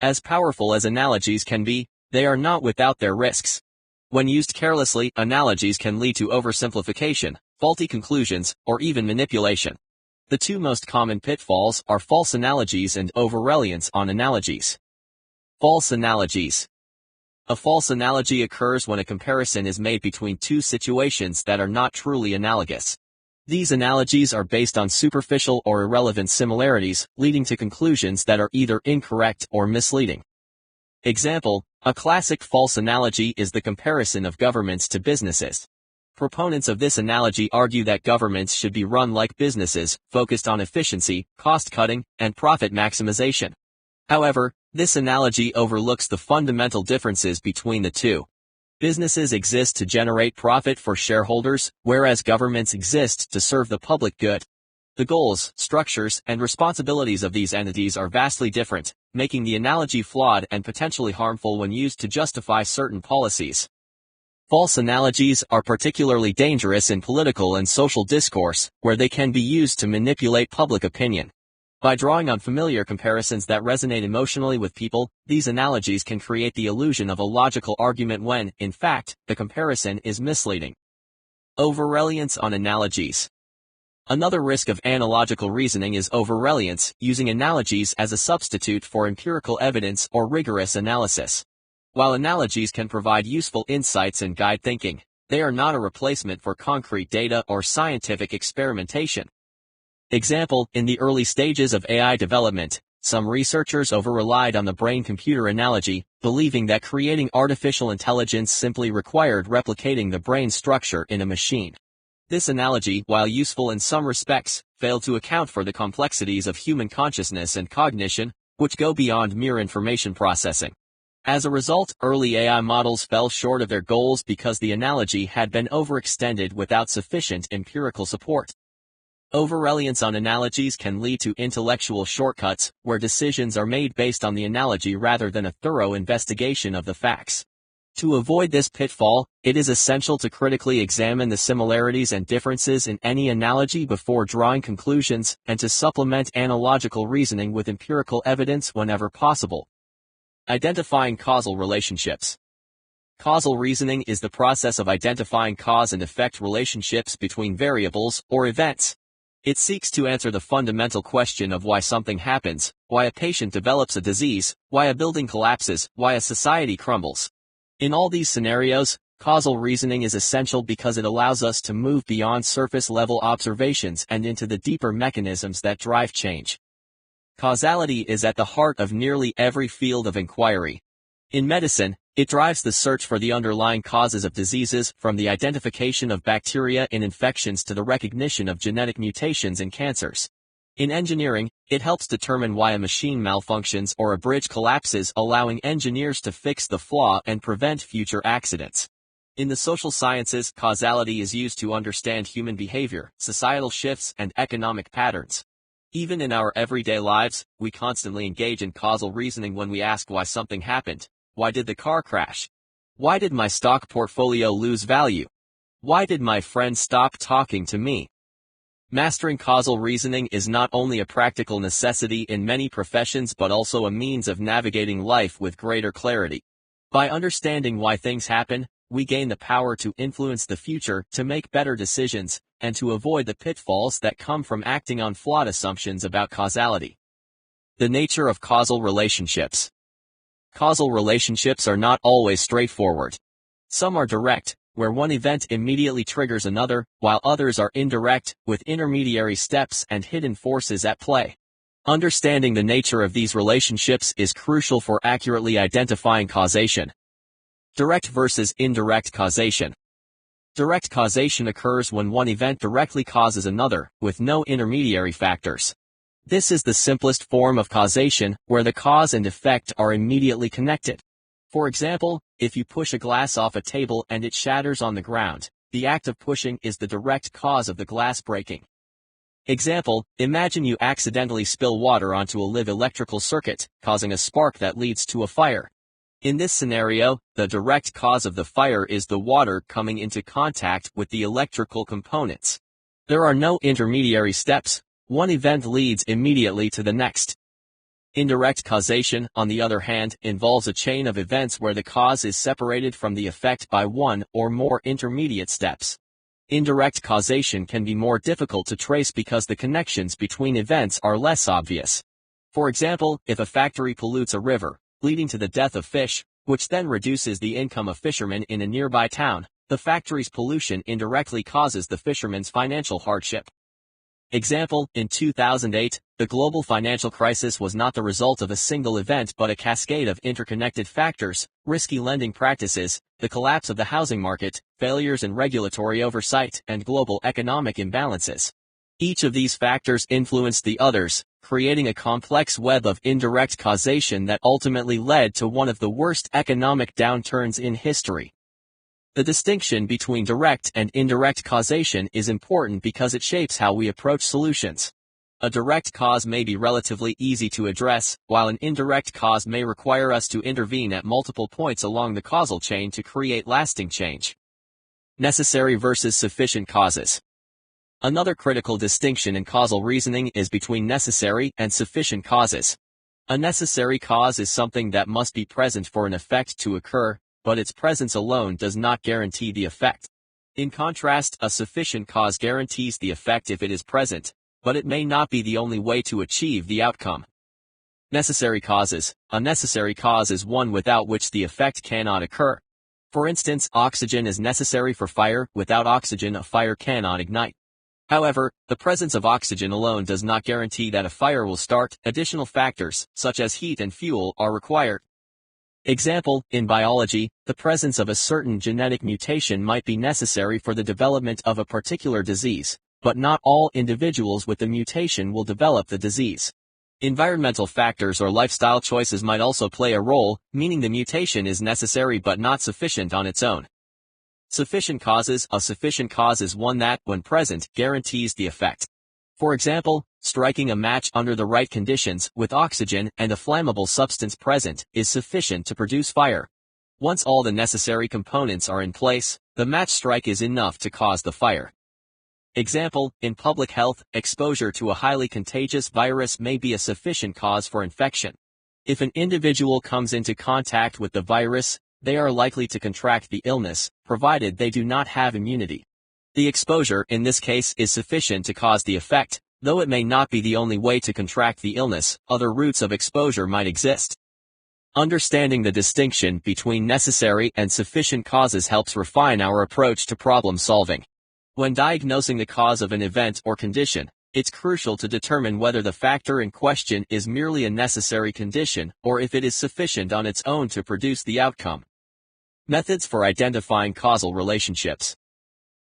A: As powerful as analogies can be, they are not without their risks. When used carelessly, analogies can lead to oversimplification, faulty conclusions, or even manipulation. The two most common pitfalls are false analogies and over-reliance on analogies. False analogies. A false analogy occurs when a comparison is made between two situations that are not truly analogous. These analogies are based on superficial or irrelevant similarities, leading to conclusions that are either incorrect or misleading. Example: a classic false analogy is the comparison of governments to businesses. Proponents of this analogy argue that governments should be run like businesses, focused on efficiency, cost-cutting, and profit maximization. However, this analogy overlooks the fundamental differences between the two. Businesses exist to generate profit for shareholders, whereas governments exist to serve the public good. The goals, structures, and responsibilities of these entities are vastly different, making the analogy flawed and potentially harmful when used to justify certain policies. False analogies are particularly dangerous in political and social discourse, where they can be used to manipulate public opinion. By drawing on familiar comparisons that resonate emotionally with people, these analogies can create the illusion of a logical argument when, in fact, the comparison is misleading. Over-reliance on analogies. Another risk of analogical reasoning is over-reliance, using analogies as a substitute for empirical evidence or rigorous analysis. While analogies can provide useful insights and guide thinking, they are not a replacement for concrete data or scientific experimentation. Example: in the early stages of AI development, some researchers over-relied on the brain-computer analogy, believing that creating artificial intelligence simply required replicating the brain structure in a machine. This analogy, while useful in some respects, failed to account for the complexities of human consciousness and cognition, which go beyond mere information processing. As a result, early AI models fell short of their goals because the analogy had been overextended without sufficient empirical support. Over-reliance on analogies can lead to intellectual shortcuts, where decisions are made based on the analogy rather than a thorough investigation of the facts. To avoid this pitfall, it is essential to critically examine the similarities and differences in any analogy before drawing conclusions, and to supplement analogical reasoning with empirical evidence whenever possible. Identifying causal relationships. Causal reasoning is the process of identifying cause and effect relationships between variables or events. It seeks to answer the fundamental question of why something happens, why a patient develops a disease, why a building collapses, why a society crumbles. In all these scenarios, causal reasoning is essential because it allows us to move beyond surface-level observations and into the deeper mechanisms that drive change. Causality is at the heart of nearly every field of inquiry. In medicine, it drives the search for the underlying causes of diseases, from the identification of bacteria in infections to the recognition of genetic mutations in cancers. In engineering, it helps determine why a machine malfunctions or a bridge collapses, allowing engineers to fix the flaw and prevent future accidents. In the social sciences, causality is used to understand human behavior, societal shifts, and economic patterns. Even in our everyday lives, we constantly engage in causal reasoning when we ask why something happened. Why did the car crash? Why did my stock portfolio lose value? Why did my friend stop talking to me? Mastering causal reasoning is not only a practical necessity in many professions but also a means of navigating life with greater clarity. By understanding why things happen, we gain the power to influence the future, to make better decisions, and to avoid the pitfalls that come from acting on flawed assumptions about causality. The nature of causal relationships. Causal relationships are not always straightforward. Some are direct, where one event immediately triggers another, while others are indirect, with intermediary steps and hidden forces at play. Understanding the nature of these relationships is crucial for accurately identifying causation. Direct versus indirect causation. Direct causation occurs when one event directly causes another, with no intermediary factors. This is the simplest form of causation, where the cause and effect are immediately connected. For example, if you push a glass off a table and it shatters on the ground, the act of pushing is the direct cause of the glass breaking. Example, imagine you accidentally spill water onto a live electrical circuit, causing a spark that leads to a fire. In this scenario, the direct cause of the fire is the water coming into contact with the electrical components. There are no intermediary steps. One event leads immediately to the next. Indirect causation, on the other hand, involves a chain of events where the cause is separated from the effect by one or more intermediate steps. Indirect causation can be more difficult to trace because the connections between events are less obvious. For example, if a factory pollutes a river, leading to the death of fish, which then reduces the income of fishermen in a nearby town, the factory's pollution indirectly causes the fishermen's financial hardship. Example, in 2008, the global financial crisis was not the result of a single event but a cascade of interconnected factors: risky lending practices, the collapse of the housing market, failures in regulatory oversight, and global economic imbalances. Each of these factors influenced the others, creating a complex web of indirect causation that ultimately led to one of the worst economic downturns in history. The distinction between direct and indirect causation is important because it shapes how we approach solutions. A direct cause may be relatively easy to address, while an indirect cause may require us to intervene at multiple points along the causal chain to create lasting change. Necessary versus sufficient causes. Another critical distinction in causal reasoning is between necessary and sufficient causes. A necessary cause is something that must be present for an effect to occur, but its presence alone does not guarantee the effect. In contrast, a sufficient cause guarantees the effect if it is present, but it may not be the only way to achieve the outcome. Necessary causes. A necessary cause is one without which the effect cannot occur. For instance, oxygen is necessary for fire. Without oxygen, a fire cannot ignite. However, the presence of oxygen alone does not guarantee that a fire will start. Additional factors, such as heat and fuel, are required. Example, in biology, the presence of a certain genetic mutation might be necessary for the development of a particular disease, but not all individuals with the mutation will develop the disease. Environmental factors or lifestyle choices might also play a role, meaning the mutation is necessary but not sufficient on its own. Sufficient causes. A sufficient cause is one that, when present, guarantees the effect. For example, striking a match under the right conditions, with oxygen and a flammable substance present, is sufficient to produce fire. Once all the necessary components are in place, the match strike is enough to cause the fire. Example, in public health, exposure to a highly contagious virus may be a sufficient cause for infection. If an individual comes into contact with the virus, they are likely to contract the illness, provided they do not have immunity. The exposure, in this case, is sufficient to cause the effect, though it may not be the only way to contract the illness. Other routes of exposure might exist. Understanding the distinction between necessary and sufficient causes helps refine our approach to problem solving. When diagnosing the cause of an event or condition, it's crucial to determine whether the factor in question is merely a necessary condition or if it is sufficient on its own to produce the outcome. Methods for identifying causal relationships.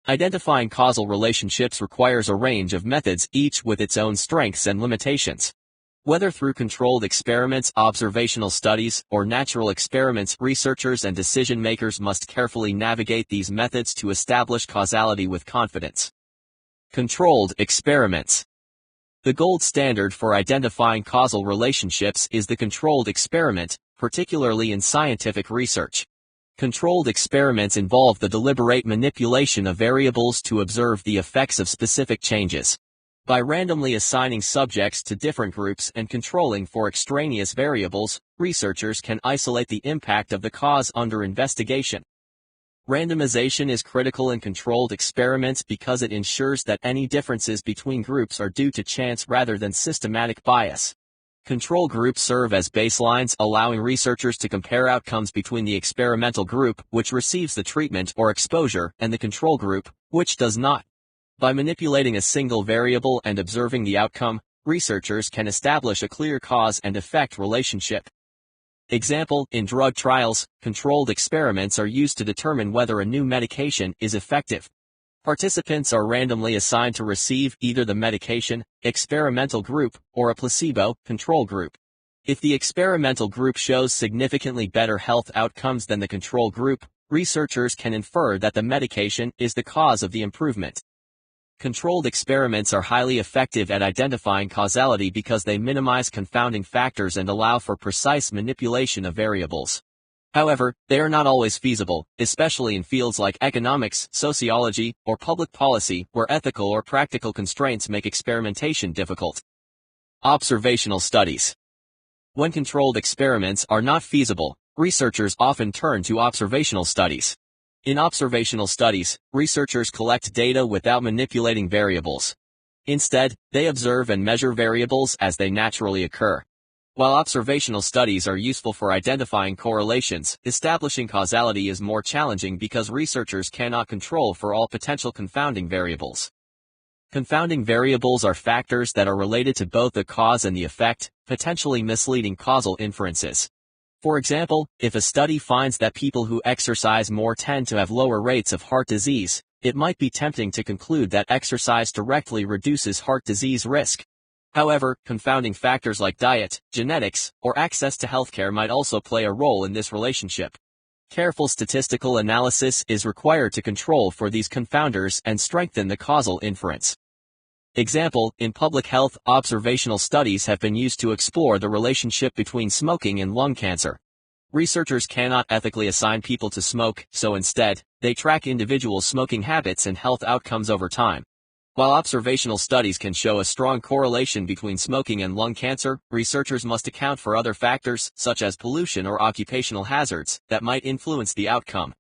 A: Identifying causal relationships requires a range of methods, each with its own strengths and limitations. Whether through controlled experiments, observational studies, or natural experiments, researchers and decision-makers must carefully navigate these methods to establish causality with confidence. Controlled experiments. The gold standard for identifying causal relationships is the controlled experiment, particularly in scientific research. Controlled experiments involve the deliberate manipulation of variables to observe the effects of specific changes. By randomly assigning subjects to different groups and controlling for extraneous variables, researchers can isolate the impact of the cause under investigation. Randomization is critical in controlled experiments because it ensures that any differences between groups are due to chance rather than systematic bias. Control groups serve as baselines, allowing researchers to compare outcomes between the experimental group, which receives the treatment or exposure, and the control group, which does not. By manipulating a single variable and observing the outcome, researchers can establish a clear cause and effect relationship. Example, in drug trials, controlled experiments are used to determine whether a new medication is effective. Participants are randomly assigned to receive either the medication, experimental group, or a placebo, control group. If the experimental group shows significantly better health outcomes than the control group, researchers can infer that the medication is the cause of the improvement. Controlled experiments are highly effective at identifying causality because they minimize confounding factors and allow for precise manipulation of variables. However, they are not always feasible, especially in fields like economics, sociology, or public policy, where ethical or practical constraints make experimentation difficult. Observational studies. When controlled experiments are not feasible, researchers often turn to observational studies. In observational studies, researchers collect data without manipulating variables. Instead, they observe and measure variables as they naturally occur. While observational studies are useful for identifying correlations, establishing causality is more challenging because researchers cannot control for all potential confounding variables. Confounding variables are factors that are related to both the cause and the effect, potentially misleading causal inferences. For example, if a study finds that people who exercise more tend to have lower rates of heart disease, it might be tempting to conclude that exercise directly reduces heart disease risk. However, confounding factors like diet, genetics, or access to healthcare might also play a role in this relationship. Careful statistical analysis is required to control for these confounders and strengthen the causal inference. Example, in public health, observational studies have been used to explore the relationship between smoking and lung cancer. Researchers cannot ethically assign people to smoke, so instead, they track individual smoking habits and health outcomes over time. While observational studies can show a strong correlation between smoking and lung cancer, researchers must account for other factors, such as pollution or occupational hazards, that might influence the outcome.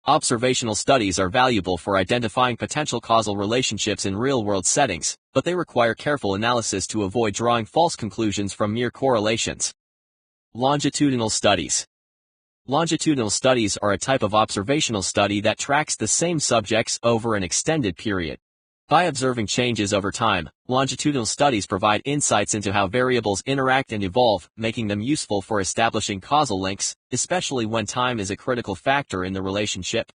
A: Observational studies are valuable for identifying potential causal relationships in real-world settings, but they require careful analysis to avoid drawing false conclusions from mere correlations. Longitudinal studies. Longitudinal studies are a type of observational study that tracks the same subjects over an extended period. By observing changes over time, longitudinal studies provide insights into how variables interact and evolve, making them useful for establishing causal links, especially when time is a critical factor in the relationship.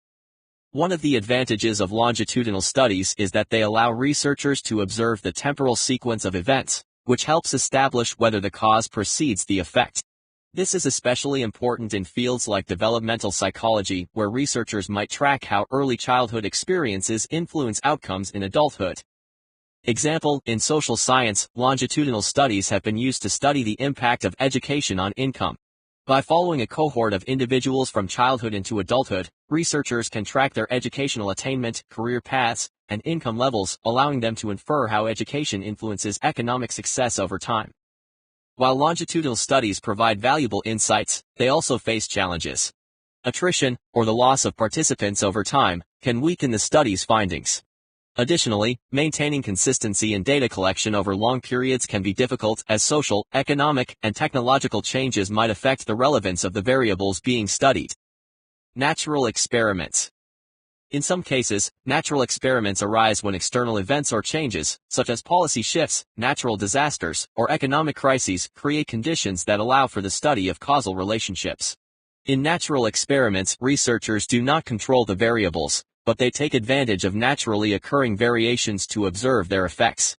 A: One of the advantages of longitudinal studies is that they allow researchers to observe the temporal sequence of events, which helps establish whether the cause precedes the effect. This is especially important in fields like developmental psychology, where researchers might track how early childhood experiences influence outcomes in adulthood. Example, in social science, longitudinal studies have been used to study the impact of education on income. By following a cohort of individuals from childhood into adulthood, researchers can track their educational attainment, career paths, and income levels, allowing them to infer how education influences economic success over time. While longitudinal studies provide valuable insights, they also face challenges. Attrition, or the loss of participants over time, can weaken the study's findings. Additionally, maintaining consistency in data collection over long periods can be difficult, as social, economic, and technological changes might affect the relevance of the variables being studied. Natural experiments. In some cases, natural experiments arise when external events or changes, such as policy shifts, natural disasters, or economic crises, create conditions that allow for the study of causal relationships. In natural experiments, researchers do not control the variables, but they take advantage of naturally occurring variations to observe their effects.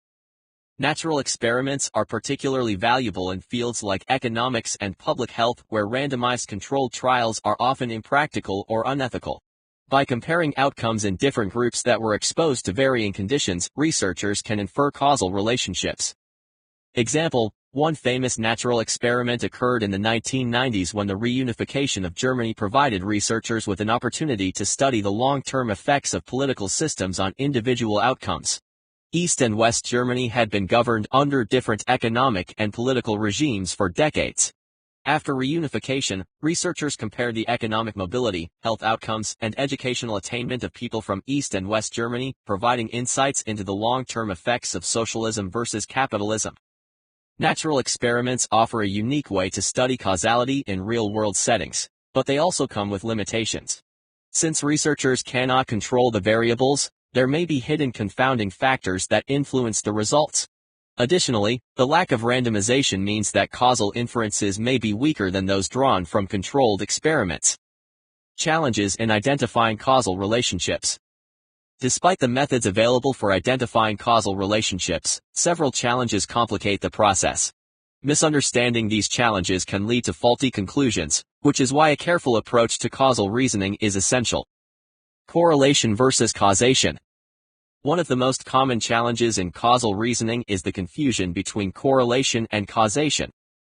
A: Natural experiments are particularly valuable in fields like economics and public health, where randomized controlled trials are often impractical or unethical. By comparing outcomes in different groups that were exposed to varying conditions, researchers can infer causal relationships. Example, one famous natural experiment occurred in the 1990s when the reunification of Germany provided researchers with an opportunity to study the long-term effects of political systems on individual outcomes. East and West Germany had been governed under different economic and political regimes for decades. After reunification, researchers compared the economic mobility, health outcomes, and educational attainment of people from East and West Germany, providing insights into the long-term effects of socialism versus capitalism. Natural experiments offer a unique way to study causality in real-world settings, but they also come with limitations. Since researchers cannot control the variables, there may be hidden confounding factors that influence the results. Additionally, the lack of randomization means that causal inferences may be weaker than those drawn from controlled experiments. Challenges in identifying causal relationships. Despite the methods available for identifying causal relationships, several challenges complicate the process. Misunderstanding these challenges can lead to faulty conclusions, which is why a careful approach to causal reasoning is essential. Correlation versus causation. One of the most common challenges in causal reasoning is the confusion between correlation and causation.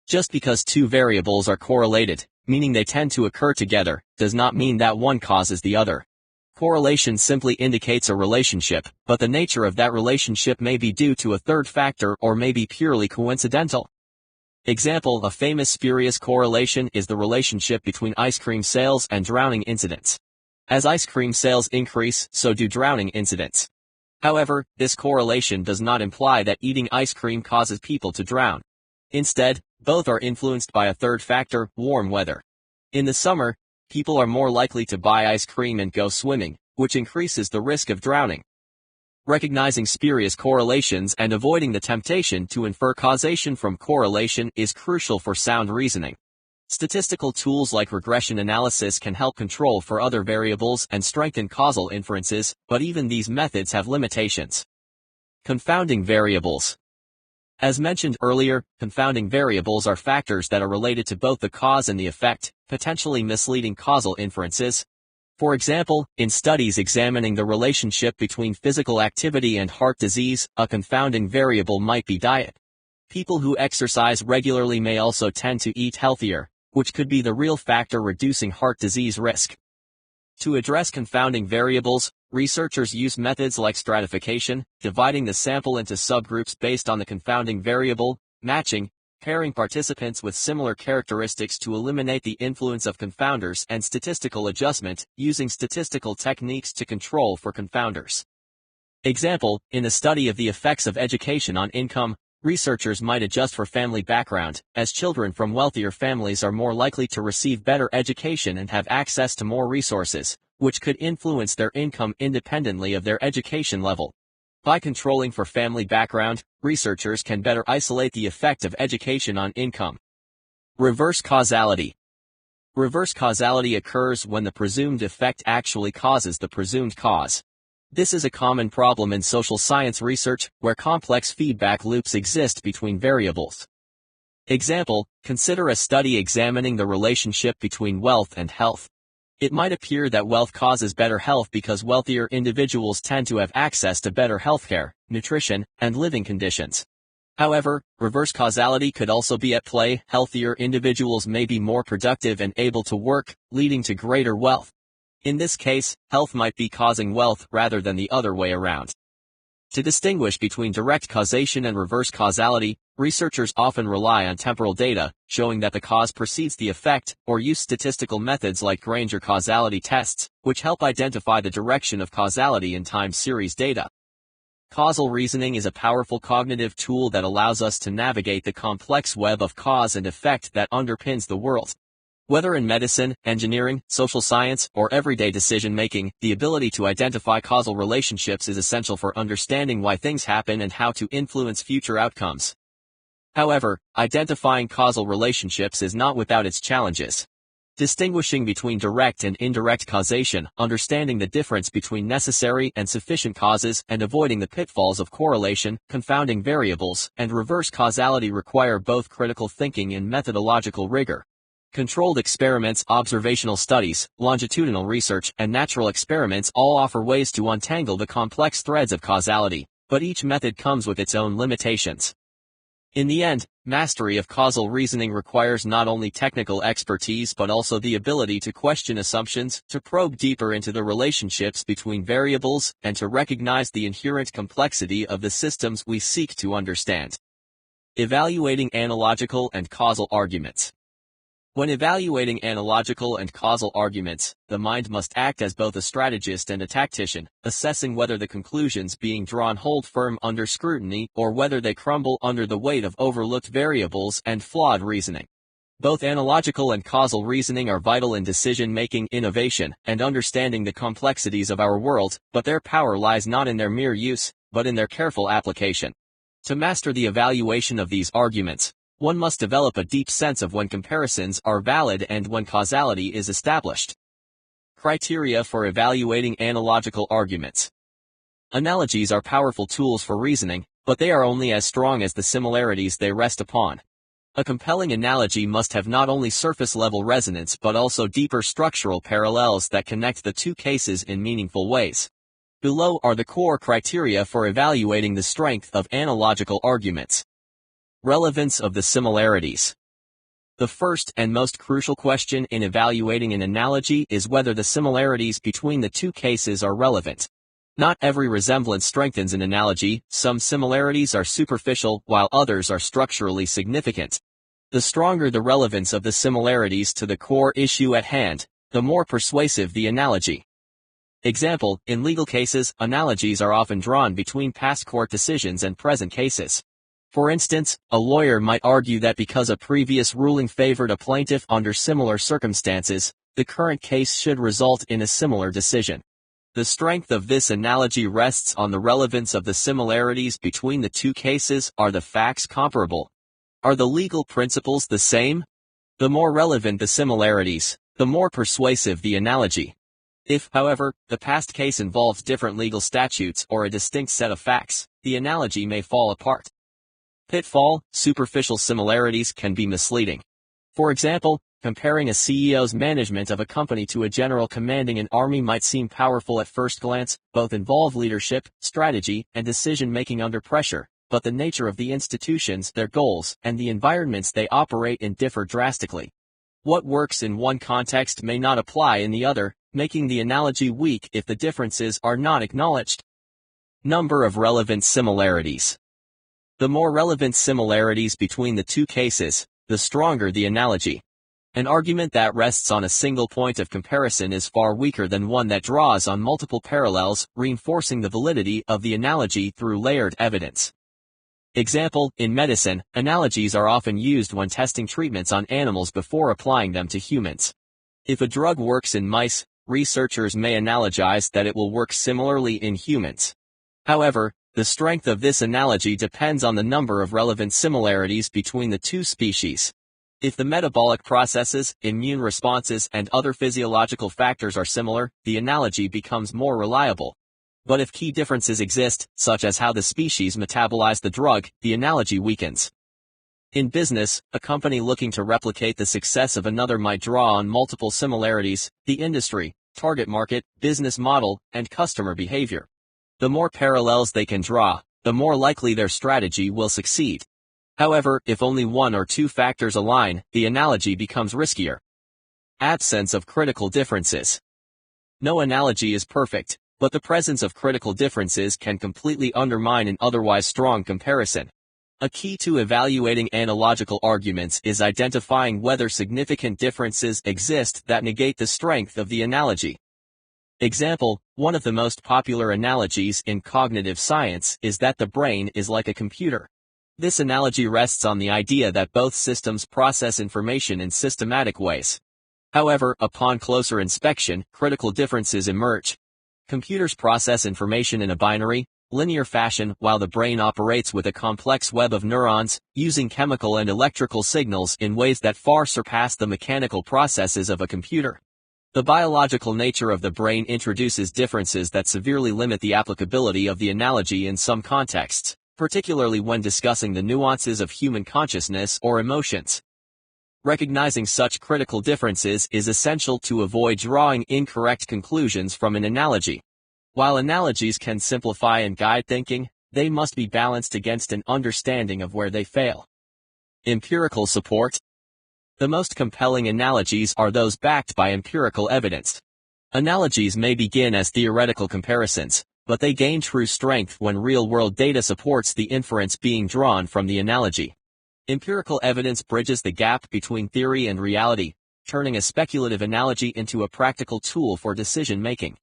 A: Just because two variables are correlated, meaning they tend to occur together, does not mean that one causes the other. Correlation simply indicates a relationship, but the nature of that relationship may be due to a third factor or may be purely coincidental. Example: a famous spurious correlation is the relationship between ice cream sales and drowning incidents. As ice cream sales increase, so do drowning incidents. However, this correlation does not imply that eating ice cream causes people to drown. Instead, both are influenced by a third factor: warm weather. In the summer, people are more likely to buy ice cream and go swimming, which increases the risk of drowning. Recognizing spurious correlations and avoiding the temptation to infer causation from correlation is crucial for sound reasoning. Statistical tools like regression analysis can help control for other variables and strengthen causal inferences, but even these methods have limitations. Confounding variables. As mentioned earlier, confounding variables are factors that are related to both the cause and the effect, potentially misleading causal inferences. For example, in studies examining the relationship between physical activity and heart disease, a confounding variable might be diet. People who exercise regularly may also tend to eat healthier, which could be the real factor reducing heart disease risk. To address confounding variables, researchers use methods like stratification, dividing the sample into subgroups based on the confounding variable, matching, pairing participants with similar characteristics to eliminate the influence of confounders, and statistical adjustment, using statistical techniques to control for confounders. Example: in the study of the effects of education on income, researchers might adjust for family background, as children from wealthier families are more likely to receive better education and have access to more resources, which could influence their income independently of their education level. By controlling for family background, researchers can better isolate the effect of education on income. Reverse causality. Reverse causality occurs when the presumed effect actually causes the presumed cause. This is a common problem in social science research, where complex feedback loops exist between variables. Example: consider a study examining the relationship between wealth and health. It might appear that wealth causes better health because wealthier individuals tend to have access to better healthcare, nutrition, and living conditions. However, reverse causality could also be at play. Healthier individuals may be more productive and able to work, leading to greater wealth. In this case, health might be causing wealth rather than the other way around. To distinguish between direct causation and reverse causality, researchers often rely on temporal data, showing that the cause precedes the effect, or use statistical methods like Granger causality tests, which help identify the direction of causality in time series data. Causal reasoning is a powerful cognitive tool that allows us to navigate the complex web of cause and effect that underpins the world. Whether in medicine, engineering, social science, or everyday decision-making, the ability to identify causal relationships is essential for understanding why things happen and how to influence future outcomes. However, identifying causal relationships is not without its challenges. Distinguishing between direct and indirect causation, understanding the difference between necessary and sufficient causes, and avoiding the pitfalls of correlation, confounding variables, and reverse causality require both critical thinking and methodological rigor. Controlled experiments, observational studies, longitudinal research, and natural experiments all offer ways to untangle the complex threads of causality, but each method comes with its own limitations. In the end, mastery of causal reasoning requires not only technical expertise but also the ability to question assumptions, to probe deeper into the relationships between variables, and to recognize the inherent complexity of the systems we seek to understand. Evaluating analogical and causal arguments. When evaluating analogical and causal arguments, the mind must act as both a strategist and a tactician, assessing whether the conclusions being drawn hold firm under scrutiny or whether they crumble under the weight of overlooked variables and flawed reasoning. Both analogical and causal reasoning are vital in decision-making, innovation, and understanding the complexities of our world, but their power lies not in their mere use, but in their careful application. To master the evaluation of these arguments, one must develop a deep sense of when comparisons are valid and when causality is established. Criteria for evaluating analogical arguments. Analogies are powerful tools for reasoning, but they are only as strong as the similarities they rest upon. A compelling analogy must have not only surface-level resonance but also deeper structural parallels that connect the two cases in meaningful ways. Below are the core criteria for evaluating the strength of analogical arguments. Relevance of the similarities. The first and most crucial question in evaluating an analogy is whether the similarities between the two cases are relevant. Not every resemblance strengthens an analogy, some similarities are superficial while others are structurally significant. The stronger the relevance of the similarities to the core issue at hand, the more persuasive the analogy. Example, in legal cases, analogies are often drawn between past court decisions and present cases. For instance, a lawyer might argue that because a previous ruling favored a plaintiff under similar circumstances, the current case should result in a similar decision. The strength of this analogy rests on the relevance of the similarities between the two cases. Are the facts comparable? Are the legal principles the same? The more relevant the similarities, the more persuasive the analogy. If, however, the past case involves different legal statutes or a distinct set of facts, the analogy may fall apart. Pitfall: superficial similarities can be misleading. For example, comparing a CEO's management of a company to a general commanding an army might seem powerful at first glance. Both involve leadership, strategy, and decision-making under pressure, but the nature of the institutions, their goals, and the environments they operate in differ drastically. What works in one context may not apply in the other, making the analogy weak if the differences are not acknowledged. Number of relevant similarities. The more relevant similarities between the two cases, the stronger the analogy. An argument that rests on a single point of comparison is far weaker than one that draws on multiple parallels, reinforcing the validity of the analogy through layered evidence. Example, in medicine, analogies are often used when testing treatments on animals before applying them to humans. If a drug works in mice, researchers may analogize that it will work similarly in humans. However, the strength of this analogy depends on the number of relevant similarities between the two species. If the metabolic processes, immune responses, and other physiological factors are similar, the analogy becomes more reliable. But if key differences exist, such as how the species metabolize the drug, the analogy weakens. In business, a company looking to replicate the success of another might draw on multiple similarities: the industry, target market, business model, and customer behavior. The more parallels they can draw, the more likely their strategy will succeed. However, if only one or two factors align, the analogy becomes riskier. Absence of critical differences. No analogy is perfect, but the presence of critical differences can completely undermine an otherwise strong comparison. A key to evaluating analogical arguments is identifying whether significant differences exist that negate the strength of the analogy. Example, one of the most popular analogies in cognitive science is that the brain is like a computer. This analogy rests on the idea that both systems process information in systematic ways. However, upon closer inspection, critical differences emerge. Computers process information in a binary, linear fashion, while the brain operates with a complex web of neurons, using chemical and electrical signals in ways that far surpass the mechanical processes of a computer. The biological nature of the brain introduces differences that severely limit the applicability of the analogy in some contexts, particularly when discussing the nuances of human consciousness or emotions. Recognizing such critical differences is essential to avoid drawing incorrect conclusions from an analogy. While analogies can simplify and guide thinking, they must be balanced against an understanding of where they fail. Empirical support. The most compelling analogies are those backed by empirical evidence. Analogies may begin as theoretical comparisons, but they gain true strength when real-world data supports the inference being drawn from the analogy. Empirical evidence bridges the gap between theory and reality, turning a speculative analogy into a practical tool for decision-making.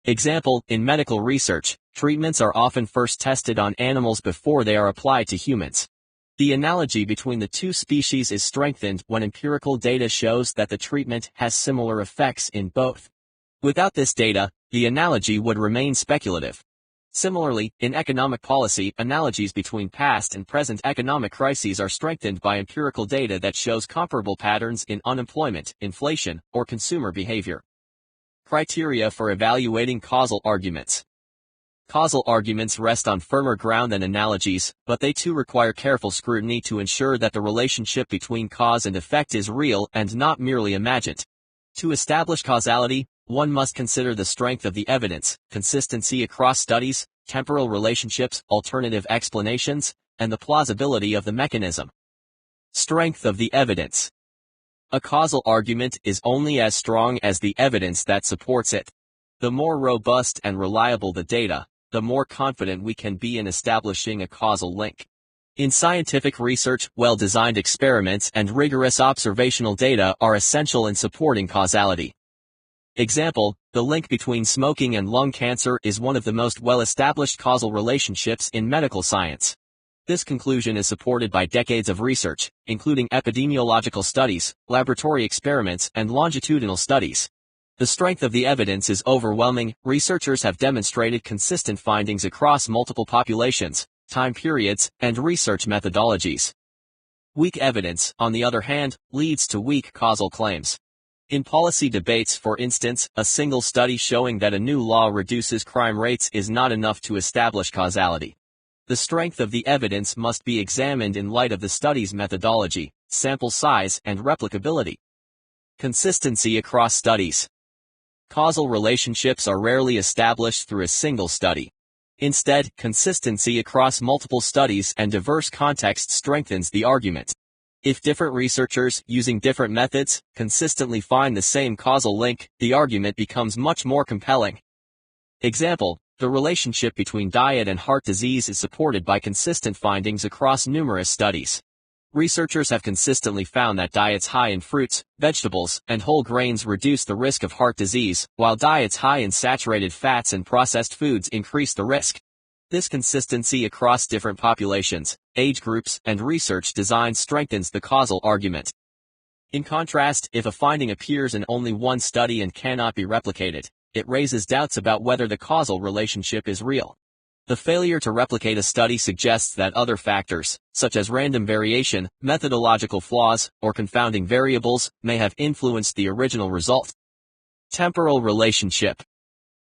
A: Example, in medical research, treatments are often first tested on animals before they are applied to humans. The analogy between the two species is strengthened when empirical data shows that the treatment has similar effects in both. Without this data, the analogy would remain speculative. Similarly, in economic policy, analogies between past and present economic crises are strengthened by empirical data that shows comparable patterns in unemployment, inflation, or consumer behavior. Criteria for evaluating causal arguments. Causal arguments rest on firmer ground than analogies, but they too require careful scrutiny to ensure that the relationship between cause and effect is real and not merely imagined. To establish causality, one must consider the strength of the evidence, consistency across studies, temporal relationships, alternative explanations, and the plausibility of the mechanism. Strength of the evidence. A causal argument is only as strong as the evidence that supports it. The more robust and reliable the data, the more confident we can be in establishing a causal link. In scientific research, well-designed experiments and rigorous observational data are essential in supporting causality. Example, the link between smoking and lung cancer is one of the most well-established causal relationships in medical science. This conclusion is supported by decades of research, including epidemiological studies, laboratory experiments, and longitudinal studies. The strength of the evidence is overwhelming. Researchers have demonstrated consistent findings across multiple populations, time periods, and research methodologies. Weak evidence, on the other hand, leads to weak causal claims. In policy debates, for instance, a single study showing that a new law reduces crime rates is not enough to establish causality. The strength of the evidence must be examined in light of the study's methodology, sample size, and replicability. Consistency across studies. Causal relationships are rarely established through a single study. Instead, consistency across multiple studies and diverse contexts strengthens the argument. If different researchers, using different methods, consistently find the same causal link, the argument becomes much more compelling. Example, the relationship between diet and heart disease is supported by consistent findings across numerous studies. Researchers have consistently found that diets high in fruits, vegetables, and whole grains reduce the risk of heart disease, while diets high in saturated fats and processed foods increase the risk. This consistency across different populations, age groups, and research design strengthens the causal argument. In contrast, if a finding appears in only one study and cannot be replicated, it raises doubts about whether the causal relationship is real. The failure to replicate a study suggests that other factors, such as random variation, methodological flaws, or confounding variables, may have influenced the original result. Temporal relationship.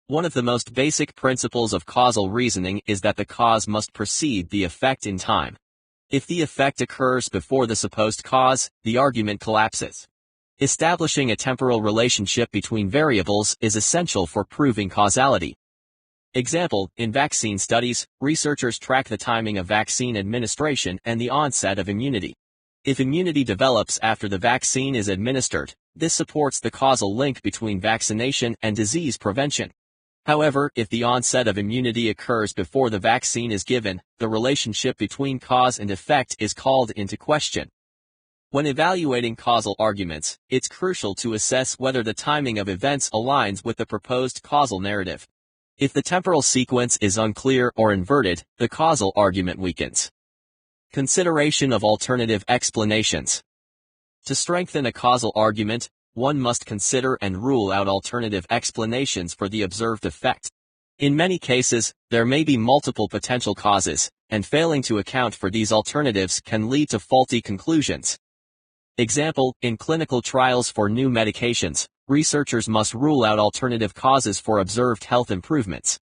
A: One of the most basic principles of causal reasoning is that the cause must precede the effect in time. If the effect occurs before the supposed cause, the argument collapses. Establishing a temporal relationship between variables is essential for proving causality. Example, in vaccine studies, researchers track the timing of vaccine administration and the onset of immunity. If immunity develops after the vaccine is administered, this supports the causal link between vaccination and disease prevention. However, if the onset of immunity occurs before the vaccine is given, the relationship between cause and effect is called into question. When evaluating causal arguments, it's crucial to assess whether the timing of events aligns with the proposed causal narrative. If the temporal sequence is unclear or inverted, the causal argument weakens. Consideration of alternative explanations. To strengthen a causal argument, one must consider and rule out alternative explanations for the observed effect. In many cases, there may be multiple potential causes, and failing to account for these alternatives can lead to faulty conclusions. Example, in clinical trials for new medications, researchers must rule out alternative causes for observed health improvements.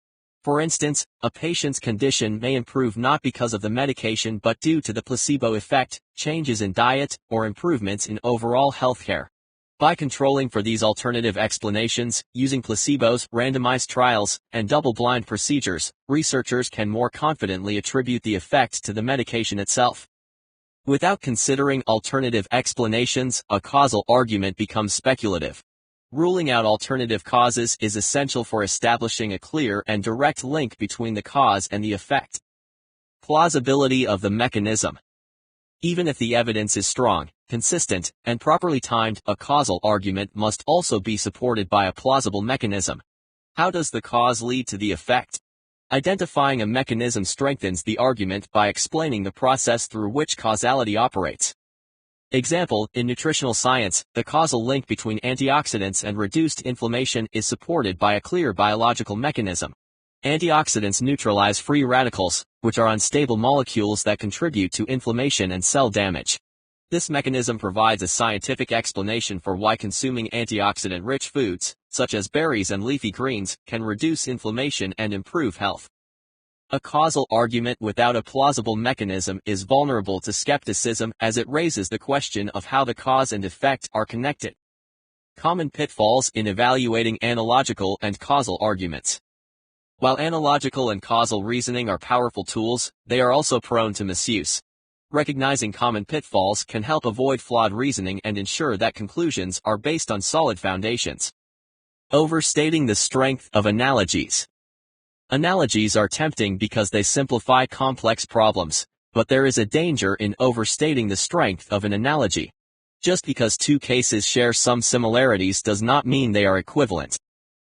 A: For instance, a patient's condition may improve not because of the medication but due to the placebo effect, changes in diet, or improvements in overall healthcare. By controlling for these alternative explanations, using placebos, randomized trials, and double-blind procedures, researchers can more confidently attribute the effect to the medication itself. Without considering alternative explanations, a causal argument becomes speculative. Ruling out alternative causes is essential for establishing a clear and direct link between the cause and the effect. Plausibility of the mechanism. Even if the evidence is strong, consistent, and properly timed, a causal argument must also be supported by a plausible mechanism. How does the cause lead to the effect? Identifying a mechanism strengthens the argument by explaining the process through which causality operates. Example, in nutritional science, the causal link between antioxidants and reduced inflammation is supported by a clear biological mechanism. Antioxidants neutralize free radicals, which are unstable molecules that contribute to inflammation and cell damage. This mechanism provides a scientific explanation for why consuming antioxidant-rich foods, such as berries and leafy greens, can reduce inflammation and improve health. A causal argument without a plausible mechanism is vulnerable to skepticism as it raises the question of how the cause and effect are connected. Common pitfalls in evaluating analogical and causal arguments. While analogical and causal reasoning are powerful tools, they are also prone to misuse. Recognizing common pitfalls can help avoid flawed reasoning and ensure that conclusions are based on solid foundations. Overstating the strength of analogies. Analogies are tempting because they simplify complex problems, but there is a danger in overstating the strength of an analogy. Just because two cases share some similarities does not mean they are equivalent.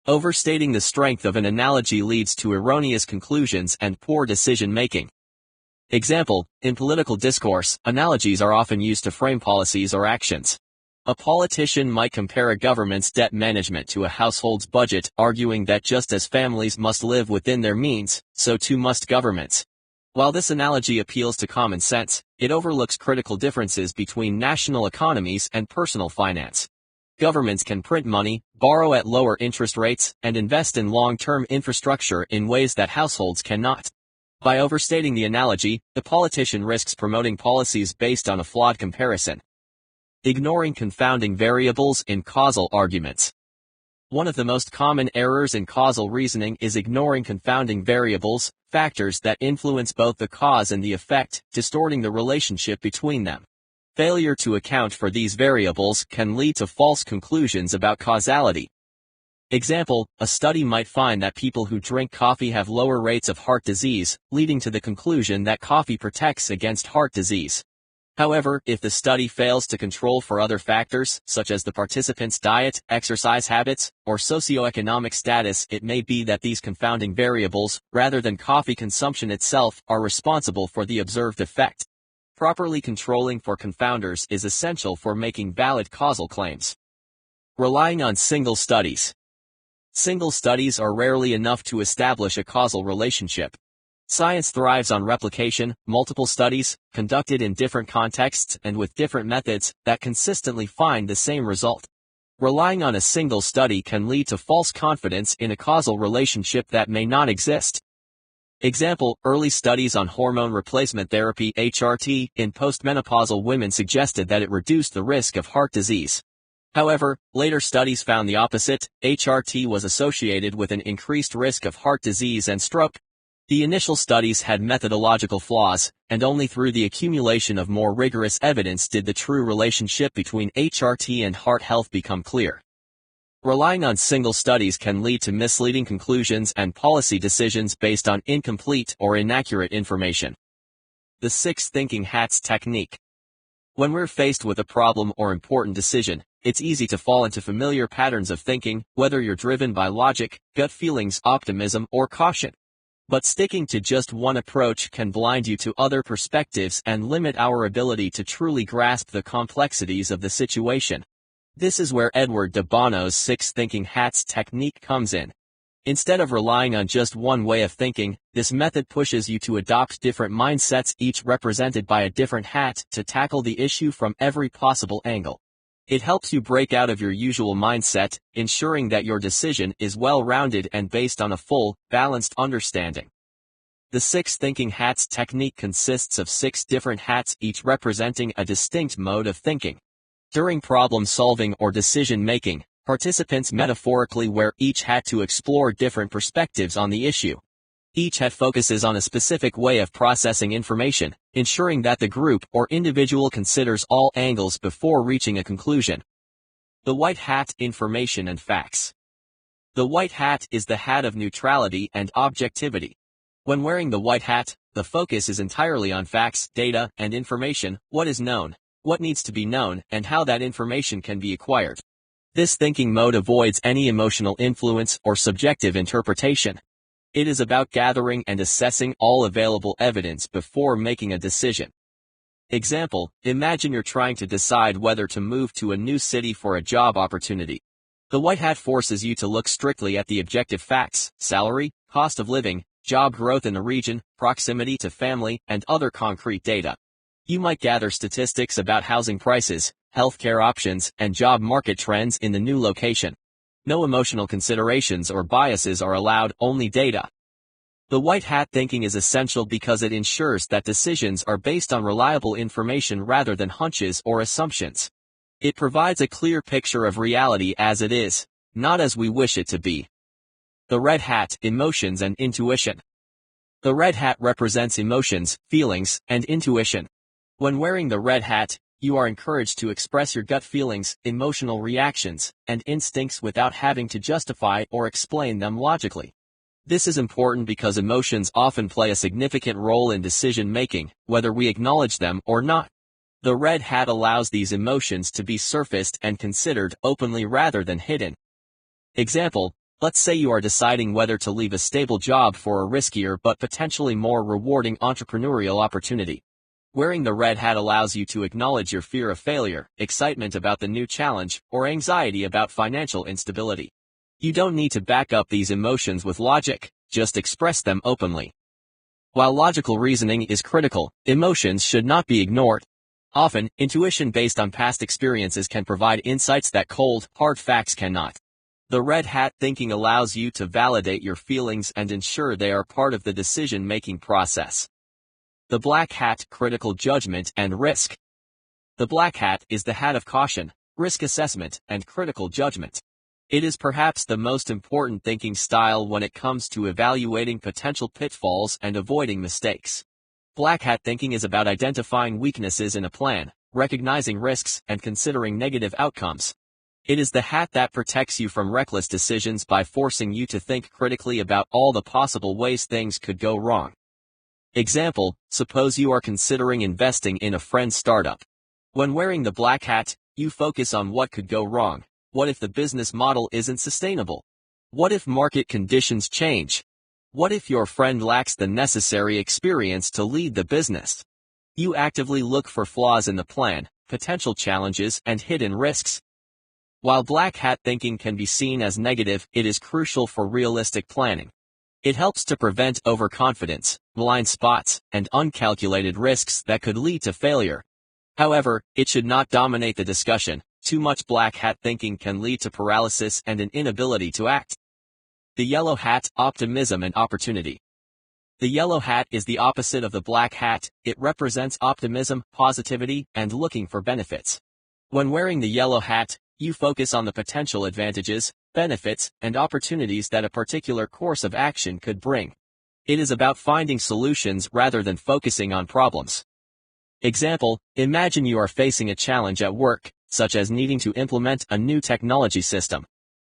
A: Overstating the strength of an analogy leads to erroneous conclusions and poor decision-making. Example, in political discourse, analogies are often used to frame policies or actions. A politician might compare a government's debt management to a household's budget, arguing that just as families must live within their means, so too must governments. While this analogy appeals to common sense, it overlooks critical differences between national economies and personal finance. Governments can print money, borrow at lower interest rates, and invest in long-term infrastructure in ways that households cannot. By overstating the analogy, the politician risks promoting policies based on a flawed comparison. Ignoring confounding variables in causal arguments. One of the most common errors in causal reasoning is ignoring confounding variables, factors that influence both the cause and the effect, distorting the relationship between them. Failure to account for these variables can lead to false conclusions about causality. Example, a study might find that people who drink coffee have lower rates of heart disease, leading to the conclusion that coffee protects against heart disease. However, if the study fails to control for other factors, such as the participants' diet, exercise habits, or socioeconomic status, it may be that these confounding variables, rather than coffee consumption itself, are responsible for the observed effect. Properly controlling for confounders is essential for making valid causal claims. Relying on single studies. Single studies are rarely enough to establish a causal relationship. Science thrives on replication, multiple studies, conducted in different contexts and with different methods, that consistently find the same result. Relying on a single study can lead to false confidence in a causal relationship that may not exist. Example, early studies on hormone replacement therapy (HRT) in postmenopausal women suggested that it reduced the risk of heart disease. However, later studies found the opposite. HRT was associated with an increased risk of heart disease and stroke. The initial studies had methodological flaws, and only through the accumulation of more rigorous evidence did the true relationship between HRT and heart health become clear. Relying on single studies can lead to misleading conclusions and policy decisions based on incomplete or inaccurate information. The 6 thinking hats technique. When we're faced with a problem or important decision, it's easy to fall into familiar patterns of thinking, whether you're driven by logic, gut feelings, optimism, or caution. But sticking to just one approach can blind you to other perspectives and limit our ability to truly grasp the complexities of the situation. This is where Edward de Bono's 6 thinking hats technique comes in. Instead of relying on just one way of thinking, this method pushes you to adopt different mindsets, each represented by a different hat, to tackle the issue from every possible angle. It helps you break out of your usual mindset, ensuring that your decision is well-rounded and based on a full, balanced understanding. The 6 thinking hats technique consists of 6 different hats, each representing a distinct mode of thinking. During problem-solving or decision-making, participants metaphorically wear each hat to explore different perspectives on the issue. Each hat focuses on a specific way of processing information, ensuring that the group or individual considers all angles before reaching a conclusion. The white hat, information and facts. The white hat is the hat of neutrality and objectivity. When wearing the white hat, the focus is entirely on facts, data, and information, what is known, what needs to be known, and how that information can be acquired. This thinking mode avoids any emotional influence or subjective interpretation. It is about gathering and assessing all available evidence before making a decision. Example, imagine you're trying to decide whether to move to a new city for a job opportunity. The white hat forces you to look strictly at the objective facts: salary, cost of living, job growth in the region, proximity to family, and other concrete data. You might gather statistics about housing prices, healthcare options, and job market trends in the new location. No emotional considerations or biases are allowed, only data. The white hat thinking is essential because it ensures that decisions are based on reliable information rather than hunches or assumptions. It provides a clear picture of reality as it is, not as we wish it to be. The red hat, emotions and intuition. The red hat represents emotions, feelings, and intuition. When wearing the red hat, you are encouraged to express your gut feelings, emotional reactions, and instincts without having to justify or explain them logically. This is important because emotions often play a significant role in decision-making, whether we acknowledge them or not. The red hat allows these emotions to be surfaced and considered openly rather than hidden. Example, let's say you are deciding whether to leave a stable job for a riskier but potentially more rewarding entrepreneurial opportunity. Wearing the red hat allows you to acknowledge your fear of failure, excitement about the new challenge, or anxiety about financial instability. You don't need to back up these emotions with logic, just express them openly. While logical reasoning is critical, emotions should not be ignored. Often, intuition based on past experiences can provide insights that cold, hard facts cannot. The red hat thinking allows you to validate your feelings and ensure they are part of the decision-making process. The black hat, critical judgment and risk. The black hat is the hat of caution, risk assessment, and critical judgment. It is perhaps the most important thinking style when it comes to evaluating potential pitfalls and avoiding mistakes. Black hat thinking is about identifying weaknesses in a plan, recognizing risks, and considering negative outcomes. It is the hat that protects you from reckless decisions by forcing you to think critically about all the possible ways things could go wrong. Example, suppose you are considering investing in a friend's startup. When wearing the black hat, you focus on what could go wrong. What if the business model isn't sustainable? What if market conditions change? What if your friend lacks the necessary experience to lead the business? You actively look for flaws in the plan, potential challenges, and hidden risks. While black hat thinking can be seen as negative, it is crucial for realistic planning. It helps to prevent overconfidence, blind spots, and uncalculated risks that could lead to failure. However, it should not dominate the discussion. Too much black hat thinking can lead to paralysis and an inability to act. The yellow hat, optimism and opportunity. The yellow hat is the opposite of the black hat. It represents optimism, positivity, and looking for benefits. When wearing the yellow hat, you focus on the potential advantages, benefits, and opportunities that a particular course of action could bring. It is about finding solutions rather than focusing on problems. Example, imagine you are facing a challenge at work, such as needing to implement a new technology system.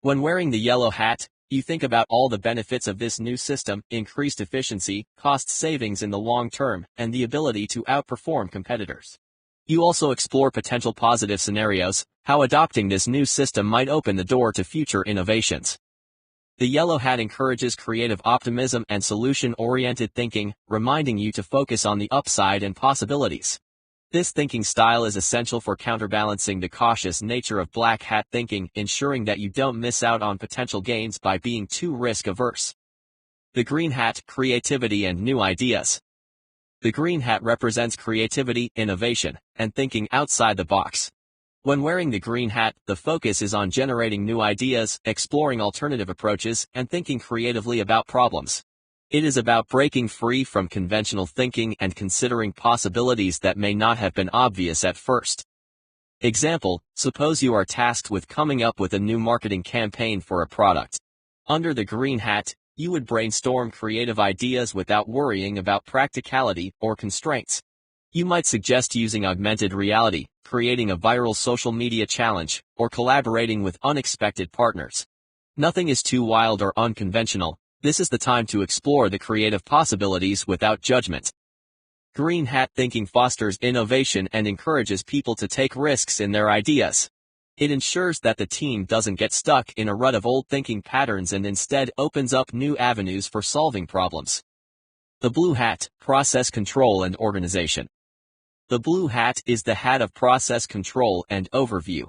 A: When wearing the yellow hat, you think about all the benefits of this new system, increased efficiency, cost savings in the long term, and the ability to outperform competitors. You also explore potential positive scenarios, how adopting this new system might open the door to future innovations. The yellow hat encourages creative optimism and solution-oriented thinking, reminding you to focus on the upside and possibilities. This thinking style is essential for counterbalancing the cautious nature of black hat thinking, ensuring that you don't miss out on potential gains by being too risk-averse. The green hat, creativity and new ideas. The green hat represents creativity, innovation, and thinking outside the box. When wearing the green hat, the focus is on generating new ideas, exploring alternative approaches, and thinking creatively about problems. It is about breaking free from conventional thinking and considering possibilities that may not have been obvious at first. Example, suppose you are tasked with coming up with a new marketing campaign for a product. Under the green hat, you would brainstorm creative ideas without worrying about practicality or constraints. You might suggest using augmented reality, creating a viral social media challenge, or collaborating with unexpected partners. Nothing is too wild or unconventional. This is the time to explore the creative possibilities without judgment. Green hat thinking fosters innovation and encourages people to take risks in their ideas. It ensures that the team doesn't get stuck in a rut of old thinking patterns and instead opens up new avenues for solving problems. The blue hat, process control and organization. The blue hat is the hat of process control and overview.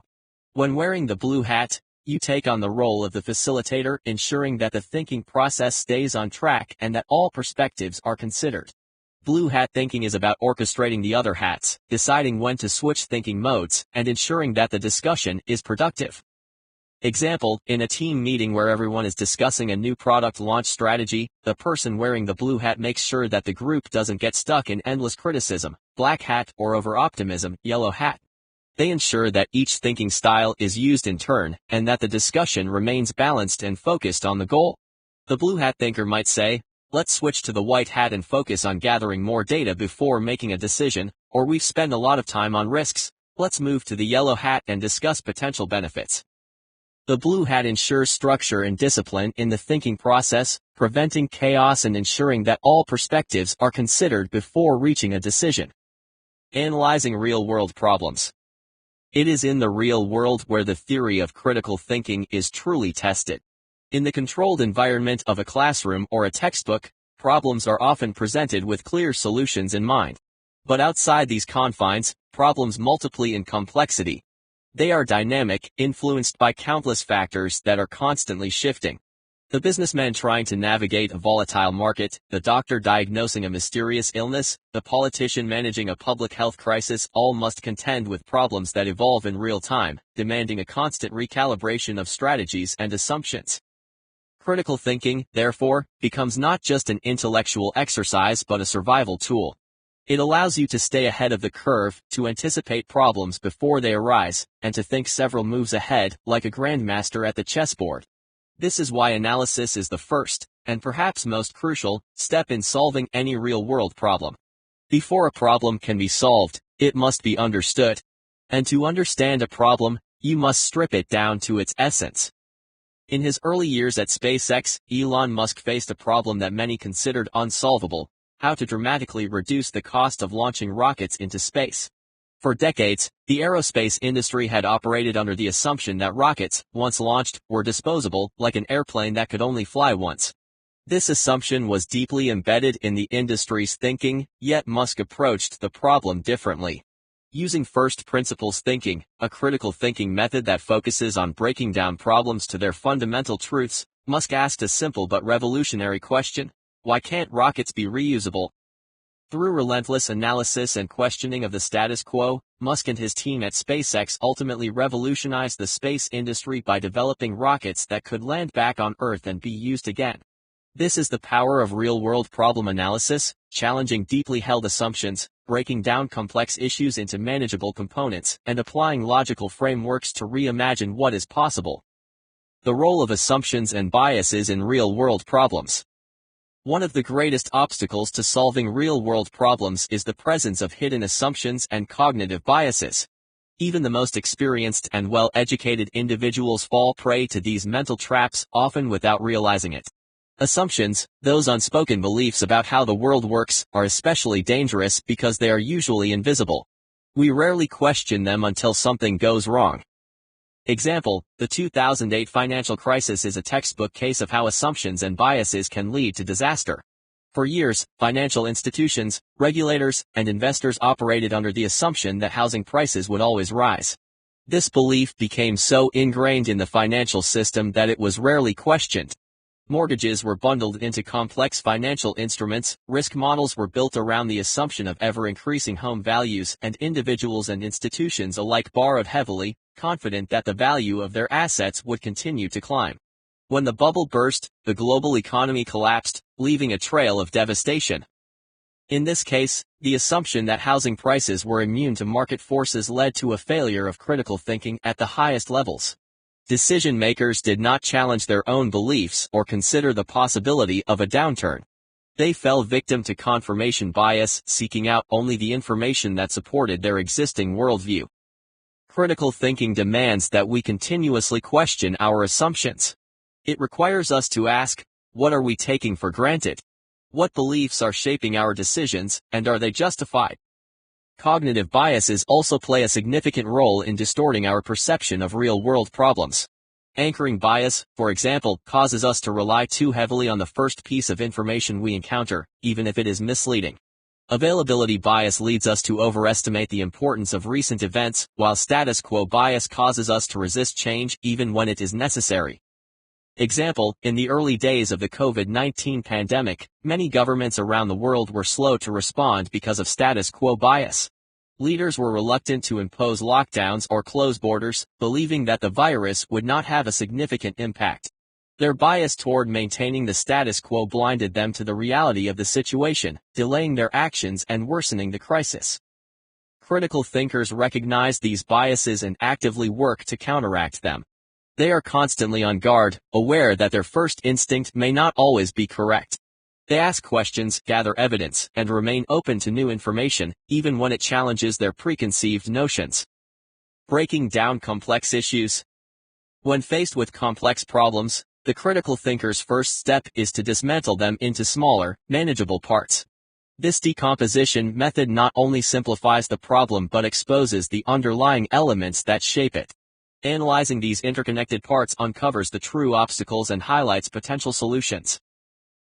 A: When wearing the blue hat, you take on the role of the facilitator, ensuring that the thinking process stays on track and that all perspectives are considered. Blue hat thinking is about orchestrating the other hats, deciding when to switch thinking modes, and ensuring that the discussion is productive. Example, in a team meeting where everyone is discussing a new product launch strategy, the person wearing the blue hat makes sure that the group doesn't get stuck in endless criticism, black hat, or over-optimism, yellow hat. They ensure that each thinking style is used in turn, and that the discussion remains balanced and focused on the goal. The blue hat thinker might say, let's switch to the white hat and focus on gathering more data before making a decision, or we've spent a lot of time on risks, let's move to the yellow hat and discuss potential benefits. The blue hat ensures structure and discipline in the thinking process, preventing chaos and ensuring that all perspectives are considered before reaching a decision. Analyzing real-world problems. It is in the real world where the theory of critical thinking is truly tested. In the controlled environment of a classroom or a textbook, problems are often presented with clear solutions in mind. But outside these confines, problems multiply in complexity. They are dynamic, influenced by countless factors that are constantly shifting. The businessman trying to navigate a volatile market, the doctor diagnosing a mysterious illness, the politician managing a public health crisis, all must contend with problems that evolve in real time, demanding a constant recalibration of strategies and assumptions. Critical thinking, therefore, becomes not just an intellectual exercise but a survival tool. It allows you to stay ahead of the curve, to anticipate problems before they arise, and to think several moves ahead, like a grandmaster at the chessboard. This is why analysis is the first, and perhaps most crucial, step in solving any real-world problem. Before a problem can be solved, it must be understood. And to understand a problem, you must strip it down to its essence. In his early years at SpaceX, Elon Musk faced a problem that many considered unsolvable: how to dramatically reduce the cost of launching rockets into space. For decades, the aerospace industry had operated under the assumption that rockets, once launched, were disposable, like an airplane that could only fly once. This assumption was deeply embedded in the industry's thinking, yet Musk approached the problem differently. Using first principles thinking, a critical thinking method that focuses on breaking down problems to their fundamental truths, Musk asked a simple but revolutionary question: why can't rockets be reusable? Through relentless analysis and questioning of the status quo, Musk and his team at SpaceX ultimately revolutionized the space industry by developing rockets that could land back on Earth and be used again. This is the power of real-world problem analysis, challenging deeply held assumptions, breaking down complex issues into manageable components, and applying logical frameworks to reimagine what is possible. The role of assumptions and biases in real-world problems. One of the greatest obstacles to solving real-world problems is the presence of hidden assumptions and cognitive biases. Even the most experienced and well-educated individuals fall prey to these mental traps, often without realizing it. Assumptions, those unspoken beliefs about how the world works, are especially dangerous because they are usually invisible. We rarely question them until something goes wrong. Example, the 2008 financial crisis is a textbook case of how assumptions and biases can lead to disaster. For years, financial institutions, regulators, and investors operated under the assumption that housing prices would always rise. This belief became so ingrained in the financial system that it was rarely questioned. Mortgages were bundled into complex financial instruments, risk models were built around the assumption of ever-increasing home values, and individuals and institutions alike borrowed heavily, confident that the value of their assets would continue to climb. When the bubble burst, the global economy collapsed, leaving a trail of devastation. In this case, the assumption that housing prices were immune to market forces led to a failure of critical thinking at the highest levels. Decision-makers did not challenge their own beliefs or consider the possibility of a downturn. They fell victim to confirmation bias, seeking out only the information that supported their existing worldview. Critical thinking demands that we continuously question our assumptions. It requires us to ask, what are we taking for granted? What beliefs are shaping our decisions, and are they justified? Cognitive biases also play a significant role in distorting our perception of real-world problems. Anchoring bias, for example, causes us to rely too heavily on the first piece of information we encounter, even if it is misleading. Availability bias leads us to overestimate the importance of recent events, while status quo bias causes us to resist change even when it is necessary. Example, in the early days of the COVID-19 pandemic, many governments around the world were slow to respond because of status quo bias. Leaders were reluctant to impose lockdowns or close borders, believing that the virus would not have a significant impact. Their bias toward maintaining the status quo blinded them to the reality of the situation, delaying their actions and worsening the crisis. Critical thinkers recognize these biases and actively work to counteract them. They are constantly on guard, aware that their first instinct may not always be correct. They ask questions, gather evidence, and remain open to new information, even when it challenges their preconceived notions. Breaking down complex issues. When faced with complex problems, the critical thinker's first step is to dismantle them into smaller, manageable parts. This decomposition method not only simplifies the problem but exposes the underlying elements that shape it. Analyzing these interconnected parts uncovers the true obstacles and highlights potential solutions.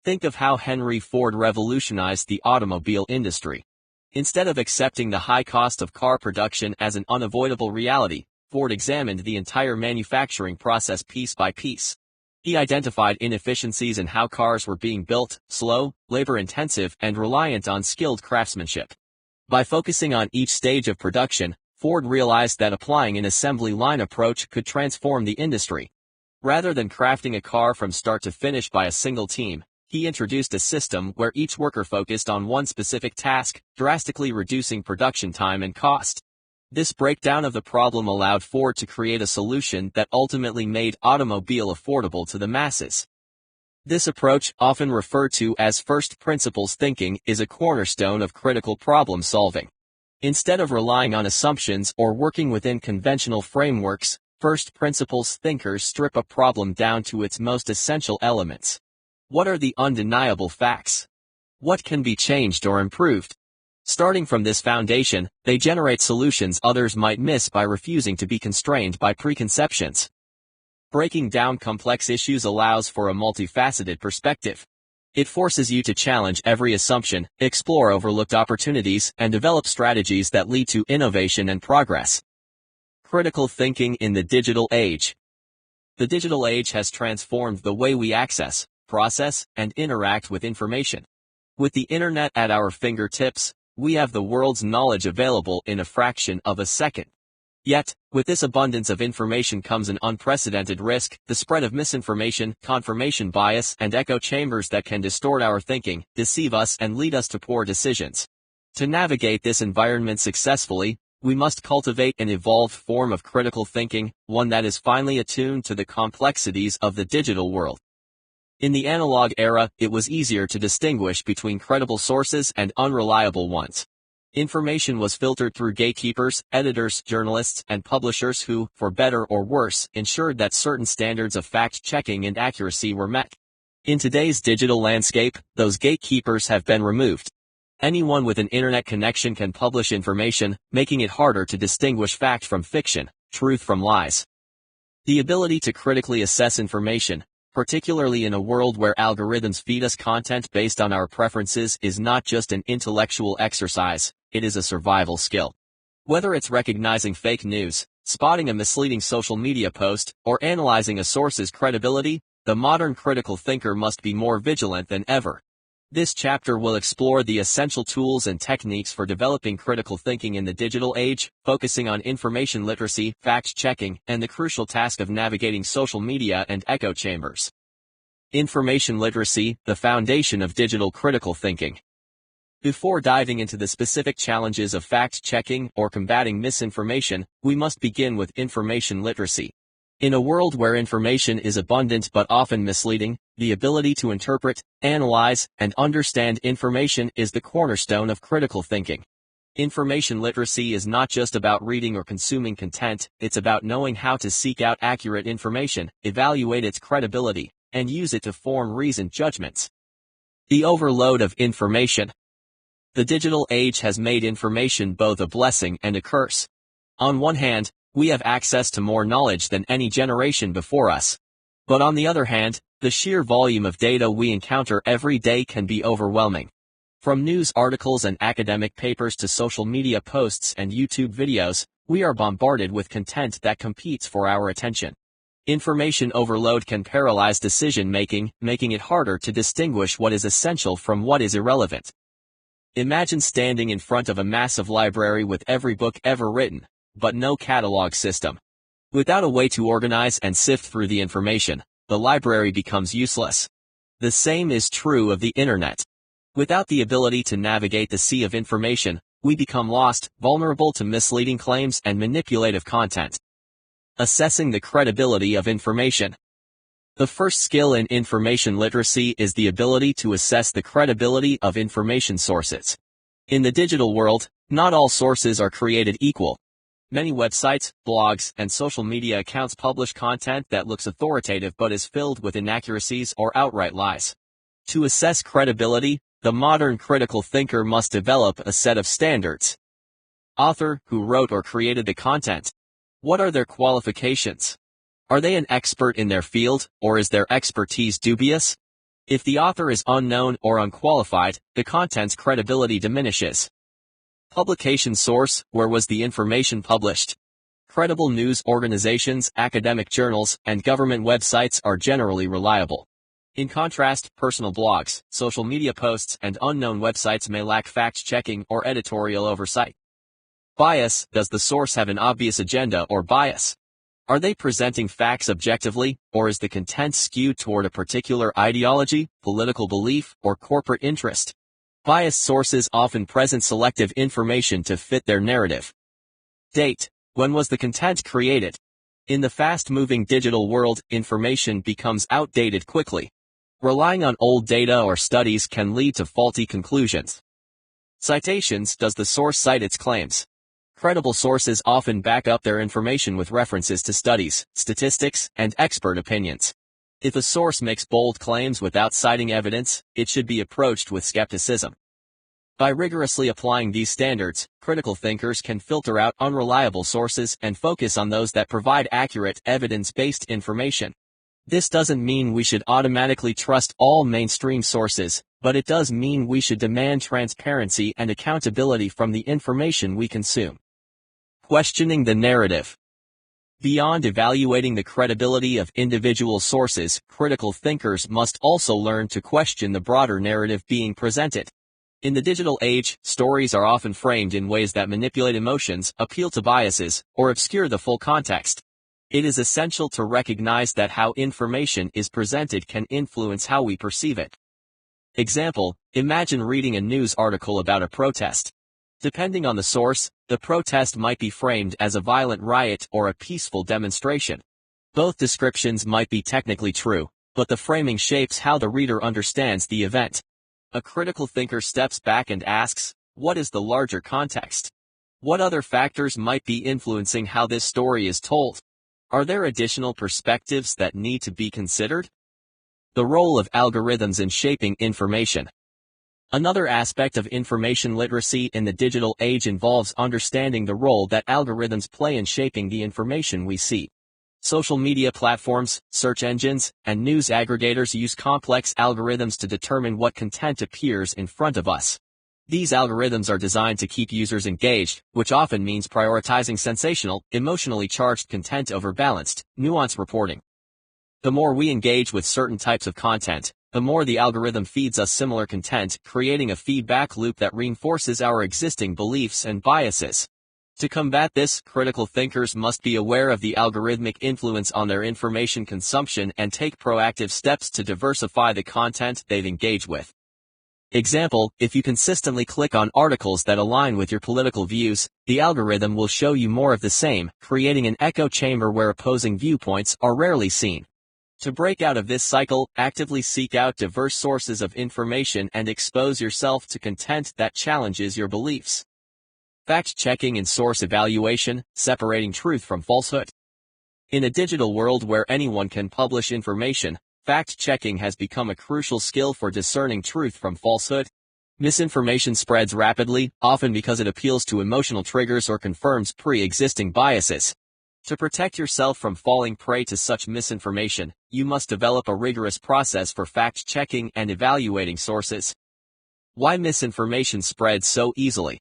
A: Think of how Henry Ford revolutionized the automobile industry. Instead of accepting the high cost of car production as an unavoidable reality, Ford examined the entire manufacturing process piece by piece. He identified inefficiencies in how cars were being built, slow, labor-intensive, and reliant on skilled craftsmanship. By focusing on each stage of production, Ford realized that applying an assembly line approach could transform the industry. Rather than crafting a car from start to finish by a single team, he introduced a system where each worker focused on one specific task, drastically reducing production time and cost. This breakdown of the problem allowed Ford to create a solution that ultimately made automobile affordable to the masses. This approach, often referred to as first principles thinking, is a cornerstone of critical problem solving. Instead of relying on assumptions or working within conventional frameworks, first principles thinkers strip a problem down to its most essential elements. What are the undeniable facts? What can be changed or improved? Starting from this foundation, they generate solutions others might miss by refusing to be constrained by preconceptions. Breaking down complex issues allows for a multifaceted perspective. It forces you to challenge every assumption, explore overlooked opportunities, and develop strategies that lead to innovation and progress. Critical thinking in the digital age. The digital age has transformed the way we access, process, and interact with information. With the internet at our fingertips, we have the world's knowledge available in a fraction of a second. Yet, with this abundance of information comes an unprecedented risk, the spread of misinformation, confirmation bias, and echo chambers that can distort our thinking, deceive us, and lead us to poor decisions. To navigate this environment successfully, we must cultivate an evolved form of critical thinking, one that is finely attuned to the complexities of the digital world. In the analog era, it was easier to distinguish between credible sources and unreliable ones. Information was filtered through gatekeepers, editors, journalists, and publishers who, for better or worse, ensured that certain standards of fact-checking and accuracy were met. In today's digital landscape, those gatekeepers have been removed. Anyone with an internet connection can publish information, making it harder to distinguish fact from fiction, truth from lies. The ability to critically assess information, particularly in a world where algorithms feed us content based on our preferences, is not just an intellectual exercise, it is a survival skill. Whether it's recognizing fake news, spotting a misleading social media post, or analyzing a source's credibility, the modern critical thinker must be more vigilant than ever. This chapter will explore the essential tools and techniques for developing critical thinking in the digital age, focusing on information literacy, fact-checking, and the crucial task of navigating social media and echo chambers. Information literacy, the foundation of digital critical thinking. Before diving into the specific challenges of fact-checking or combating misinformation, we must begin with information literacy. In a world where information is abundant but often misleading, the ability to interpret, analyze, and understand information is the cornerstone of critical thinking. Information literacy is not just about reading or consuming content, it's about knowing how to seek out accurate information, evaluate its credibility, and use it to form reasoned judgments. The overload of information. The digital age has made information both a blessing and a curse. On one hand, we have access to more knowledge than any generation before us. But on the other hand, the sheer volume of data we encounter every day can be overwhelming. From news articles and academic papers to social media posts and YouTube videos, we are bombarded with content that competes for our attention. Information overload can paralyze decision-making, making it harder to distinguish what is essential from what is irrelevant. Imagine standing in front of a massive library with every book ever written, but no catalog system. Without a way to organize and sift through the information, the library becomes useless. The same is true of the internet. Without the ability to navigate the sea of information, we become lost, vulnerable to misleading claims and manipulative content. Assessing the credibility of information. The first skill in information literacy is the ability to assess the credibility of information sources. In the digital world, not all sources are created equal. Many websites, blogs, and social media accounts publish content that looks authoritative but is filled with inaccuracies or outright lies. To assess credibility, the modern critical thinker must develop a set of standards. Author, who wrote or created the content. What are their qualifications? Are they an expert in their field, or is their expertise dubious? If the author is unknown or unqualified, the content's credibility diminishes. Publication source, where was the information published? Credible news organizations, academic journals, and government websites are generally reliable. In contrast, personal blogs, social media posts, and unknown websites may lack fact-checking or editorial oversight. Bias, does the source have an obvious agenda or bias? Are they presenting facts objectively, or is the content skewed toward a particular ideology, political belief, or corporate interest? Biased sources often present selective information to fit their narrative. Date. When was the content created? In the fast-moving digital world, information becomes outdated quickly. Relying on old data or studies can lead to faulty conclusions. Citations, does the source cite its claims? Credible sources often back up their information with references to studies, statistics, and expert opinions. If a source makes bold claims without citing evidence, it should be approached with skepticism. By rigorously applying these standards, critical thinkers can filter out unreliable sources and focus on those that provide accurate, evidence-based information. This doesn't mean we should automatically trust all mainstream sources, but it does mean we should demand transparency and accountability from the information we consume. Questioning the narrative. Beyond evaluating the credibility of individual sources, critical thinkers must also learn to question the broader narrative being presented. In the digital age, stories are often framed in ways that manipulate emotions, appeal to biases, or obscure the full context. It is essential to recognize that how information is presented can influence how we perceive it. Example, imagine reading a news article about a protest. Depending on the source, the protest might be framed as a violent riot or a peaceful demonstration. Both descriptions might be technically true, but the framing shapes how the reader understands the event. A critical thinker steps back and asks, what is the larger context? What other factors might be influencing how this story is told? Are there additional perspectives that need to be considered? The role of algorithms in shaping information. Another aspect of information literacy in the digital age involves understanding the role that algorithms play in shaping the information we see. Social media platforms, search engines, and news aggregators use complex algorithms to determine what content appears in front of us. These algorithms are designed to keep users engaged, which often means prioritizing sensational, emotionally charged content over balanced, nuanced reporting. The more we engage with certain types of content, the more the algorithm feeds us similar content, creating a feedback loop that reinforces our existing beliefs and biases. To combat this, critical thinkers must be aware of the algorithmic influence on their information consumption and take proactive steps to diversify the content they've engaged with. Example, if you consistently click on articles that align with your political views, the algorithm will show you more of the same, creating an echo chamber where opposing viewpoints are rarely seen. To break out of this cycle, actively seek out diverse sources of information and expose yourself to content that challenges your beliefs. Fact-checking and source evaluation, separating truth from falsehood. In a digital world where anyone can publish information, fact-checking has become a crucial skill for discerning truth from falsehood. Misinformation spreads rapidly, often because it appeals to emotional triggers or confirms pre-existing biases. To protect yourself from falling prey to such misinformation, you must develop a rigorous process for fact-checking and evaluating sources. Why misinformation spreads so easily?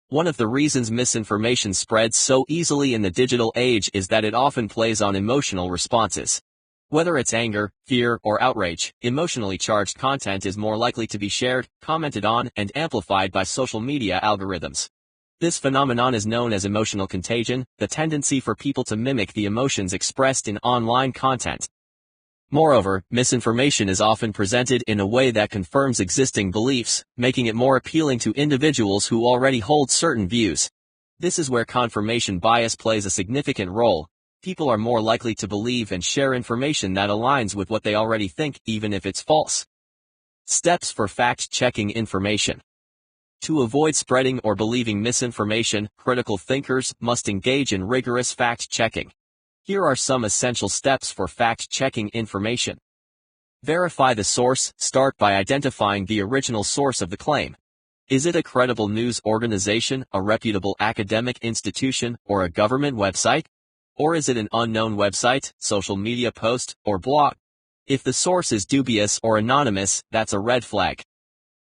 A: One of the reasons misinformation spreads so easily in the digital age is that it often plays on emotional responses. Whether it's anger, fear, or outrage, emotionally charged content is more likely to be shared, commented on, and amplified by social media algorithms. This phenomenon is known as emotional contagion, the tendency for people to mimic the emotions expressed in online content. Moreover, misinformation is often presented in a way that confirms existing beliefs, making it more appealing to individuals who already hold certain views. This is where confirmation bias plays a significant role. People are more likely to believe and share information that aligns with what they already think, even if it's false. Steps for fact-checking information. To avoid spreading or believing misinformation, critical thinkers must engage in rigorous fact-checking. Here are some essential steps for fact-checking information. Verify the source. Start by identifying the original source of the claim. Is it a credible news organization, a reputable academic institution, or a government website? Or is it an unknown website, social media post, or blog? If the source is dubious or anonymous, that's a red flag.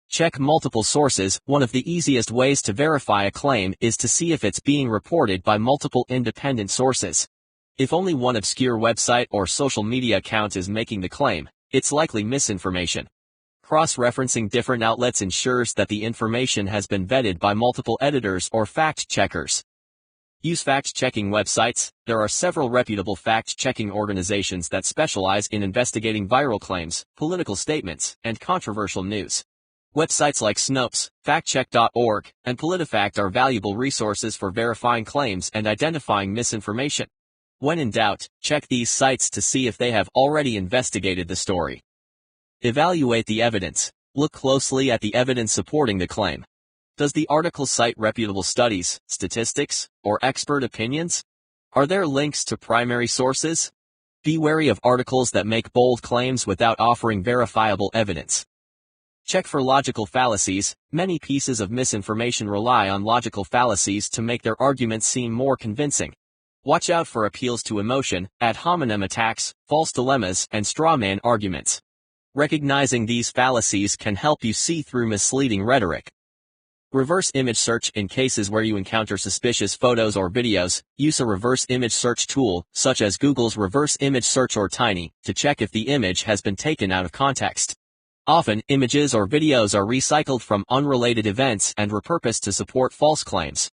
A: Check multiple sources. One of the easiest ways to verify a claim is to see if it's being reported by multiple independent sources. If only one obscure website or social media account is making the claim, it's likely misinformation. Cross-referencing different outlets ensures that the information has been vetted by multiple editors or fact-checkers. Use fact-checking websites. There are several reputable fact-checking organizations that specialize in investigating viral claims, political statements, and controversial news. Websites like Snopes, factcheck.org, and PolitiFact are valuable resources for verifying claims and identifying misinformation. When in doubt, check these sites to see if they have already investigated the story. Evaluate the evidence. Look closely at the evidence supporting the claim. Does the article cite reputable studies, statistics, or expert opinions? Are there links to primary sources? Be wary of articles that make bold claims without offering verifiable evidence. Check for logical fallacies. Many pieces of misinformation rely on logical fallacies to make their arguments seem more convincing. Watch out for appeals to emotion, ad hominem attacks, false dilemmas, and strawman arguments. Recognizing these fallacies can help you see through misleading rhetoric. Reverse image search. In cases where you encounter suspicious photos or videos, use a reverse image search tool, such as Google's reverse image search or Tiny, to check if the image has been taken out of context. Often, images or videos are recycled from unrelated events and repurposed to support false claims.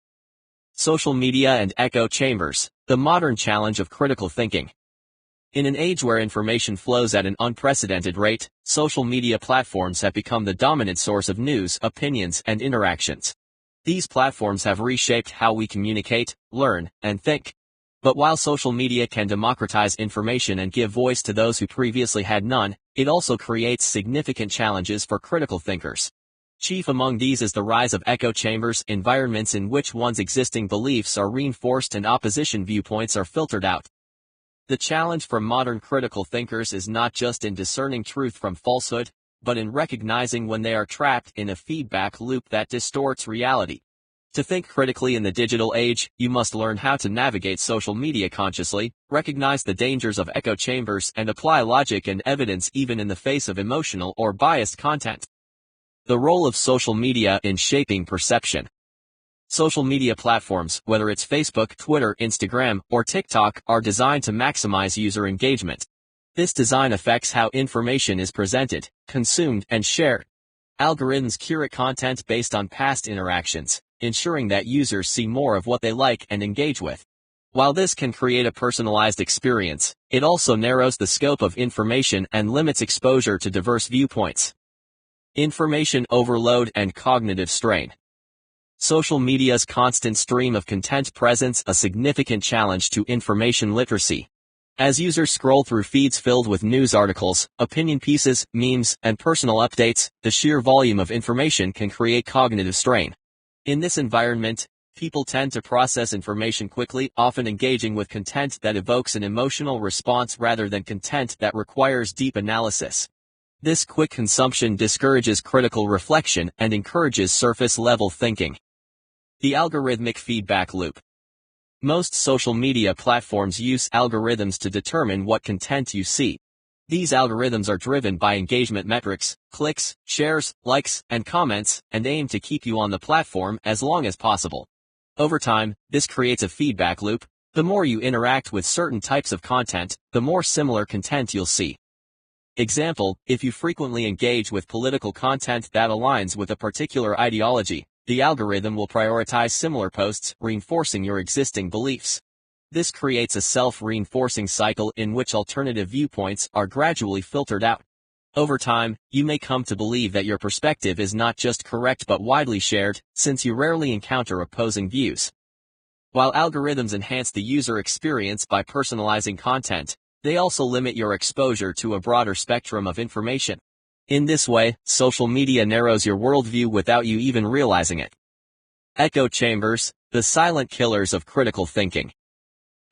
A: Social media and echo chambers. The modern challenge of critical thinking. In an age where information flows at an unprecedented rate, social media platforms have become the dominant source of news, opinions, and interactions. These platforms have reshaped how we communicate, learn, and think. But while social media can democratize information and give voice to those who previously had none, it also creates significant challenges for critical thinkers. Chief among these is the rise of echo chambers, environments in which one's existing beliefs are reinforced and opposition viewpoints are filtered out. The challenge for modern critical thinkers is not just in discerning truth from falsehood, but in recognizing when they are trapped in a feedback loop that distorts reality. To think critically in the digital age, you must learn how to navigate social media consciously, recognize the dangers of echo chambers, and apply logic and evidence even in the face of emotional or biased content. The role of social media in shaping perception. Social media platforms, whether it's Facebook, Twitter, Instagram, or TikTok, are designed to maximize user engagement. This design affects how information is presented, consumed, and shared. Algorithms curate content based on past interactions, ensuring that users see more of what they like and engage with. While this can create a personalized experience, it also narrows the scope of information and limits exposure to diverse viewpoints. Information overload and cognitive strain. Social media's constant stream of content presents a significant challenge to information literacy. As users scroll through feeds filled with news articles, opinion pieces, memes, and personal updates, the sheer volume of information can create cognitive strain. In this environment, people tend to process information quickly, often engaging with content that evokes an emotional response rather than content that requires deep analysis. This quick consumption discourages critical reflection and encourages surface-level thinking. The algorithmic feedback loop. Most social media platforms use algorithms to determine what content you see. These algorithms are driven by engagement metrics, clicks, shares, likes, and comments, and aim to keep you on the platform as long as possible. Over time, this creates a feedback loop. The more you interact with certain types of content, the more similar content you'll see. Example, if you frequently engage with political content that aligns with a particular ideology, the algorithm will prioritize similar posts, reinforcing your existing beliefs. This creates a self-reinforcing cycle in which alternative viewpoints are gradually filtered out. Over time, you may come to believe that your perspective is not just correct but widely shared, since you rarely encounter opposing views. While algorithms enhance the user experience by personalizing content, they also limit your exposure to a broader spectrum of information. In this way, social media narrows your worldview without you even realizing it. Echo chambers, the silent killers of critical thinking.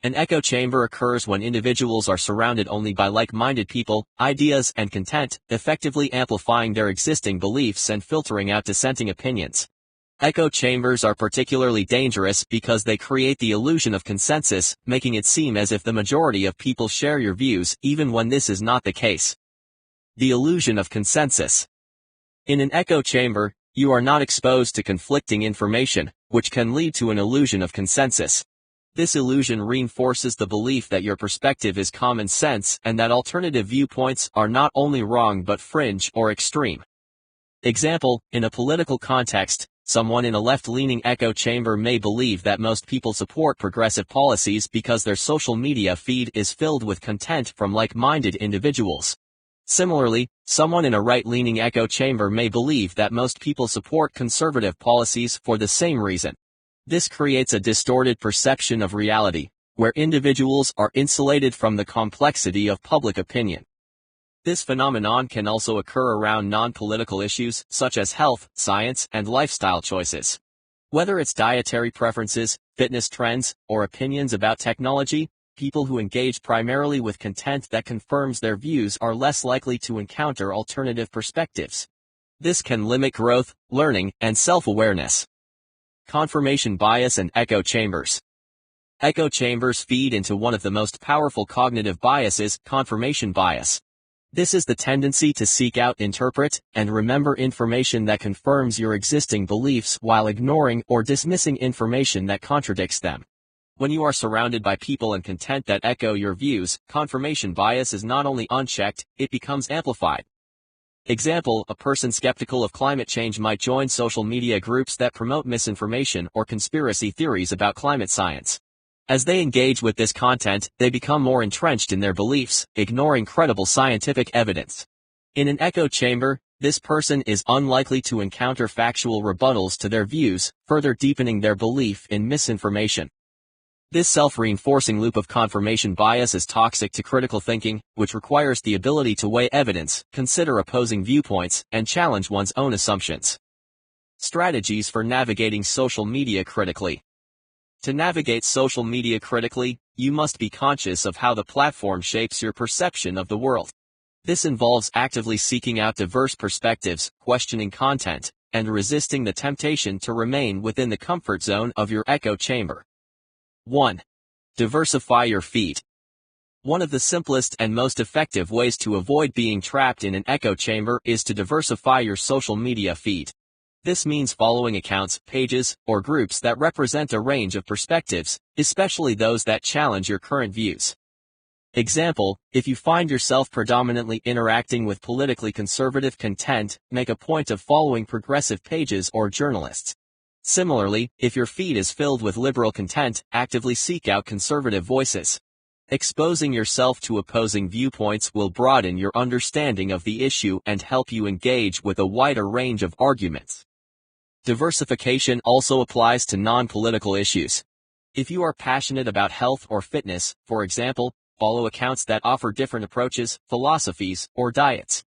A: An echo chamber occurs when individuals are surrounded only by like-minded people, ideas, and content, effectively amplifying their existing beliefs and filtering out dissenting opinions. Echo chambers are particularly dangerous because they create the illusion of consensus, making it seem as if the majority of people share your views, even when this is not the case. The illusion of consensus. In an echo chamber, you are not exposed to conflicting information, which can lead to an illusion of consensus. This illusion reinforces the belief that your perspective is common sense and that alternative viewpoints are not only wrong but fringe or extreme. Example, in a political context, someone in a left-leaning echo chamber may believe that most people support progressive policies because their social media feed is filled with content from like-minded individuals. Similarly, someone in a right-leaning echo chamber may believe that most people support conservative policies for the same reason. This creates a distorted perception of reality, where individuals are insulated from the complexity of public opinion. This phenomenon can also occur around non-political issues, such as health, science, and lifestyle choices. Whether it's dietary preferences, fitness trends, or opinions about technology, people who engage primarily with content that confirms their views are less likely to encounter alternative perspectives. This can limit growth, learning, and self-awareness. Confirmation bias and echo chambers. Echo chambers feed into one of the most powerful cognitive biases, confirmation bias. This is the tendency to seek out, interpret, and remember information that confirms your existing beliefs while ignoring or dismissing information that contradicts them. When you are surrounded by people and content that echo your views, confirmation bias is not only unchecked, it becomes amplified. Example, a person skeptical of climate change might join social media groups that promote misinformation or conspiracy theories about climate science. As they engage with this content, they become more entrenched in their beliefs, ignoring credible scientific evidence. In an echo chamber, this person is unlikely to encounter factual rebuttals to their views, further deepening their belief in misinformation. This self-reinforcing loop of confirmation bias is toxic to critical thinking, which requires the ability to weigh evidence, consider opposing viewpoints, and challenge one's own assumptions. Strategies for navigating social media critically. To navigate social media critically, you must be conscious of how the platform shapes your perception of the world. This involves actively seeking out diverse perspectives, questioning content, and resisting the temptation to remain within the comfort zone of your echo chamber. 1. Diversify your feed. One of the simplest and most effective ways to avoid being trapped in an echo chamber is to diversify your social media feed. This means following accounts, pages, or groups that represent a range of perspectives, especially those that challenge your current views. Example, if you find yourself predominantly interacting with politically conservative content, make a point of following progressive pages or journalists. Similarly, if your feed is filled with liberal content, actively seek out conservative voices. Exposing yourself to opposing viewpoints will broaden your understanding of the issue and help you engage with a wider range of arguments. Diversification also applies to non-political issues. If you are passionate about health or fitness, for example, follow accounts that offer different approaches, philosophies, or diets.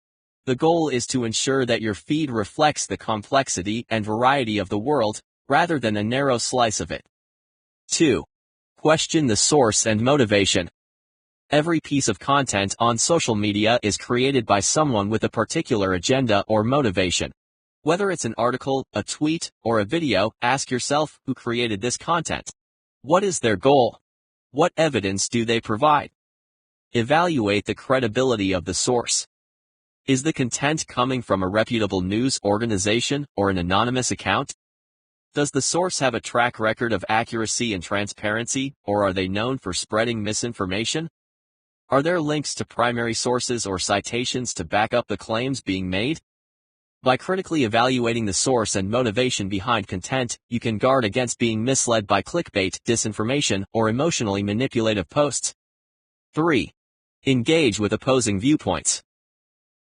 A: The goal is to ensure that your feed reflects the complexity and variety of the world, rather than a narrow slice of it. 2. Question the source and motivation. Every piece of content on social media is created by someone with a particular agenda or motivation. Whether it's an article, a tweet, or a video, ask yourself, who created this content? What is their goal? What evidence do they provide? Evaluate the credibility of the source. Is the content coming from a reputable news organization or an anonymous account? Does the source have a track record of accuracy and transparency, or are they known for spreading misinformation? Are there links to primary sources or citations to back up the claims being made? By critically evaluating the source and motivation behind content, you can guard against being misled by clickbait, disinformation, or emotionally manipulative posts. 3. Engage with opposing viewpoints.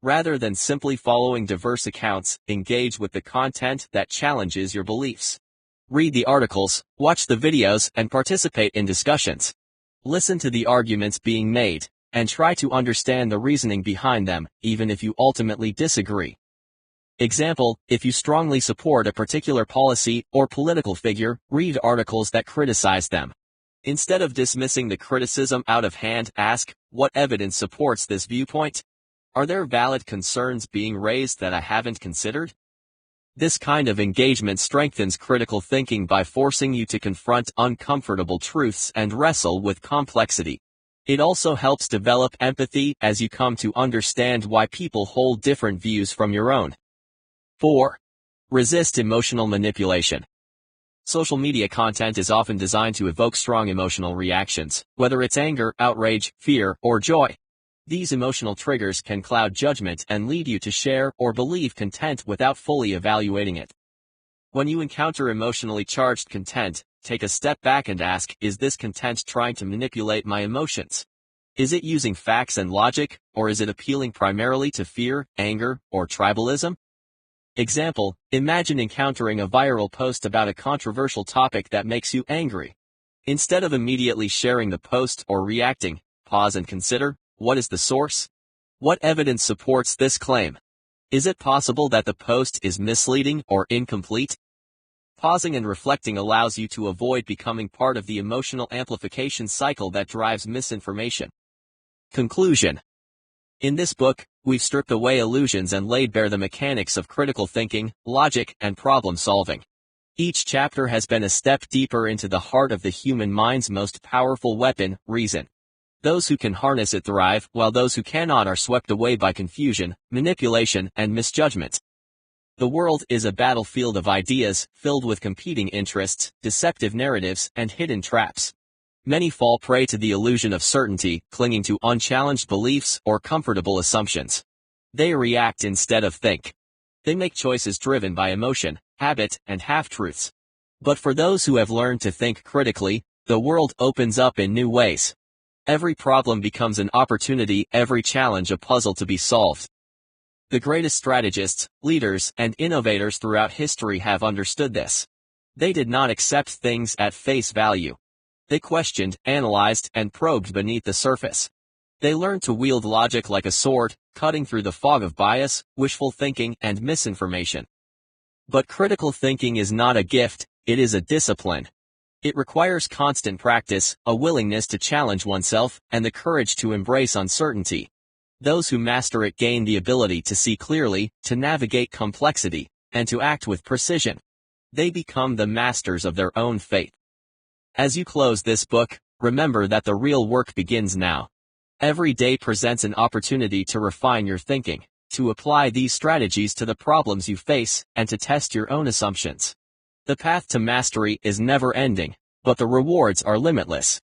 A: Rather than simply following diverse accounts, engage with the content that challenges your beliefs. Read the articles, watch the videos, and participate in discussions. Listen to the arguments being made, and try to understand the reasoning behind them, even if you ultimately disagree. Example, if you strongly support a particular policy or political figure, read articles that criticize them. Instead of dismissing the criticism out of hand, ask, what evidence supports this viewpoint? Are there valid concerns being raised that I haven't considered? This kind of engagement strengthens critical thinking by forcing you to confront uncomfortable truths and wrestle with complexity. It also helps develop empathy as you come to understand why people hold different views from your own. 4. Resist emotional manipulation. Social media content is often designed to evoke strong emotional reactions, whether it's anger, outrage, fear, or joy. These emotional triggers can cloud judgment and lead you to share or believe content without fully evaluating it. When you encounter emotionally charged content, take a step back and ask, is this content trying to manipulate my emotions? Is it using facts and logic, or is it appealing primarily to fear, anger, or tribalism? Example, imagine encountering a viral post about a controversial topic that makes you angry. Instead of immediately sharing the post or reacting, pause and consider, what is the source? What evidence supports this claim? Is it possible that the post is misleading or incomplete? Pausing and reflecting allows you to avoid becoming part of the emotional amplification cycle that drives misinformation. Conclusion. In this book, we've stripped away illusions and laid bare the mechanics of critical thinking, logic, and problem solving. Each chapter has been a step deeper into the heart of the human mind's most powerful weapon, reason. Those who can harness it thrive, while those who cannot are swept away by confusion, manipulation, and misjudgment. The world is a battlefield of ideas, filled with competing interests, deceptive narratives, and hidden traps. Many fall prey to the illusion of certainty, clinging to unchallenged beliefs or comfortable assumptions. They react instead of think. They make choices driven by emotion, habit, and half-truths. But for those who have learned to think critically, the world opens up in new ways. Every problem becomes an opportunity, every challenge a puzzle to be solved. The greatest strategists, leaders, and innovators throughout history have understood this. They did not accept things at face value. They questioned, analyzed, and probed beneath the surface. They learned to wield logic like a sword, cutting through the fog of bias, wishful thinking, and misinformation. But critical thinking is not a gift, it is a discipline. It requires constant practice, a willingness to challenge oneself, and the courage to embrace uncertainty. Those who master it gain the ability to see clearly, to navigate complexity, and to act with precision. They become the masters of their own fate. As you close this book, remember that the real work begins now. Every day presents an opportunity to refine your thinking, to apply these strategies to the problems you face, and to test your own assumptions. The path to mastery is never ending, but the rewards are limitless.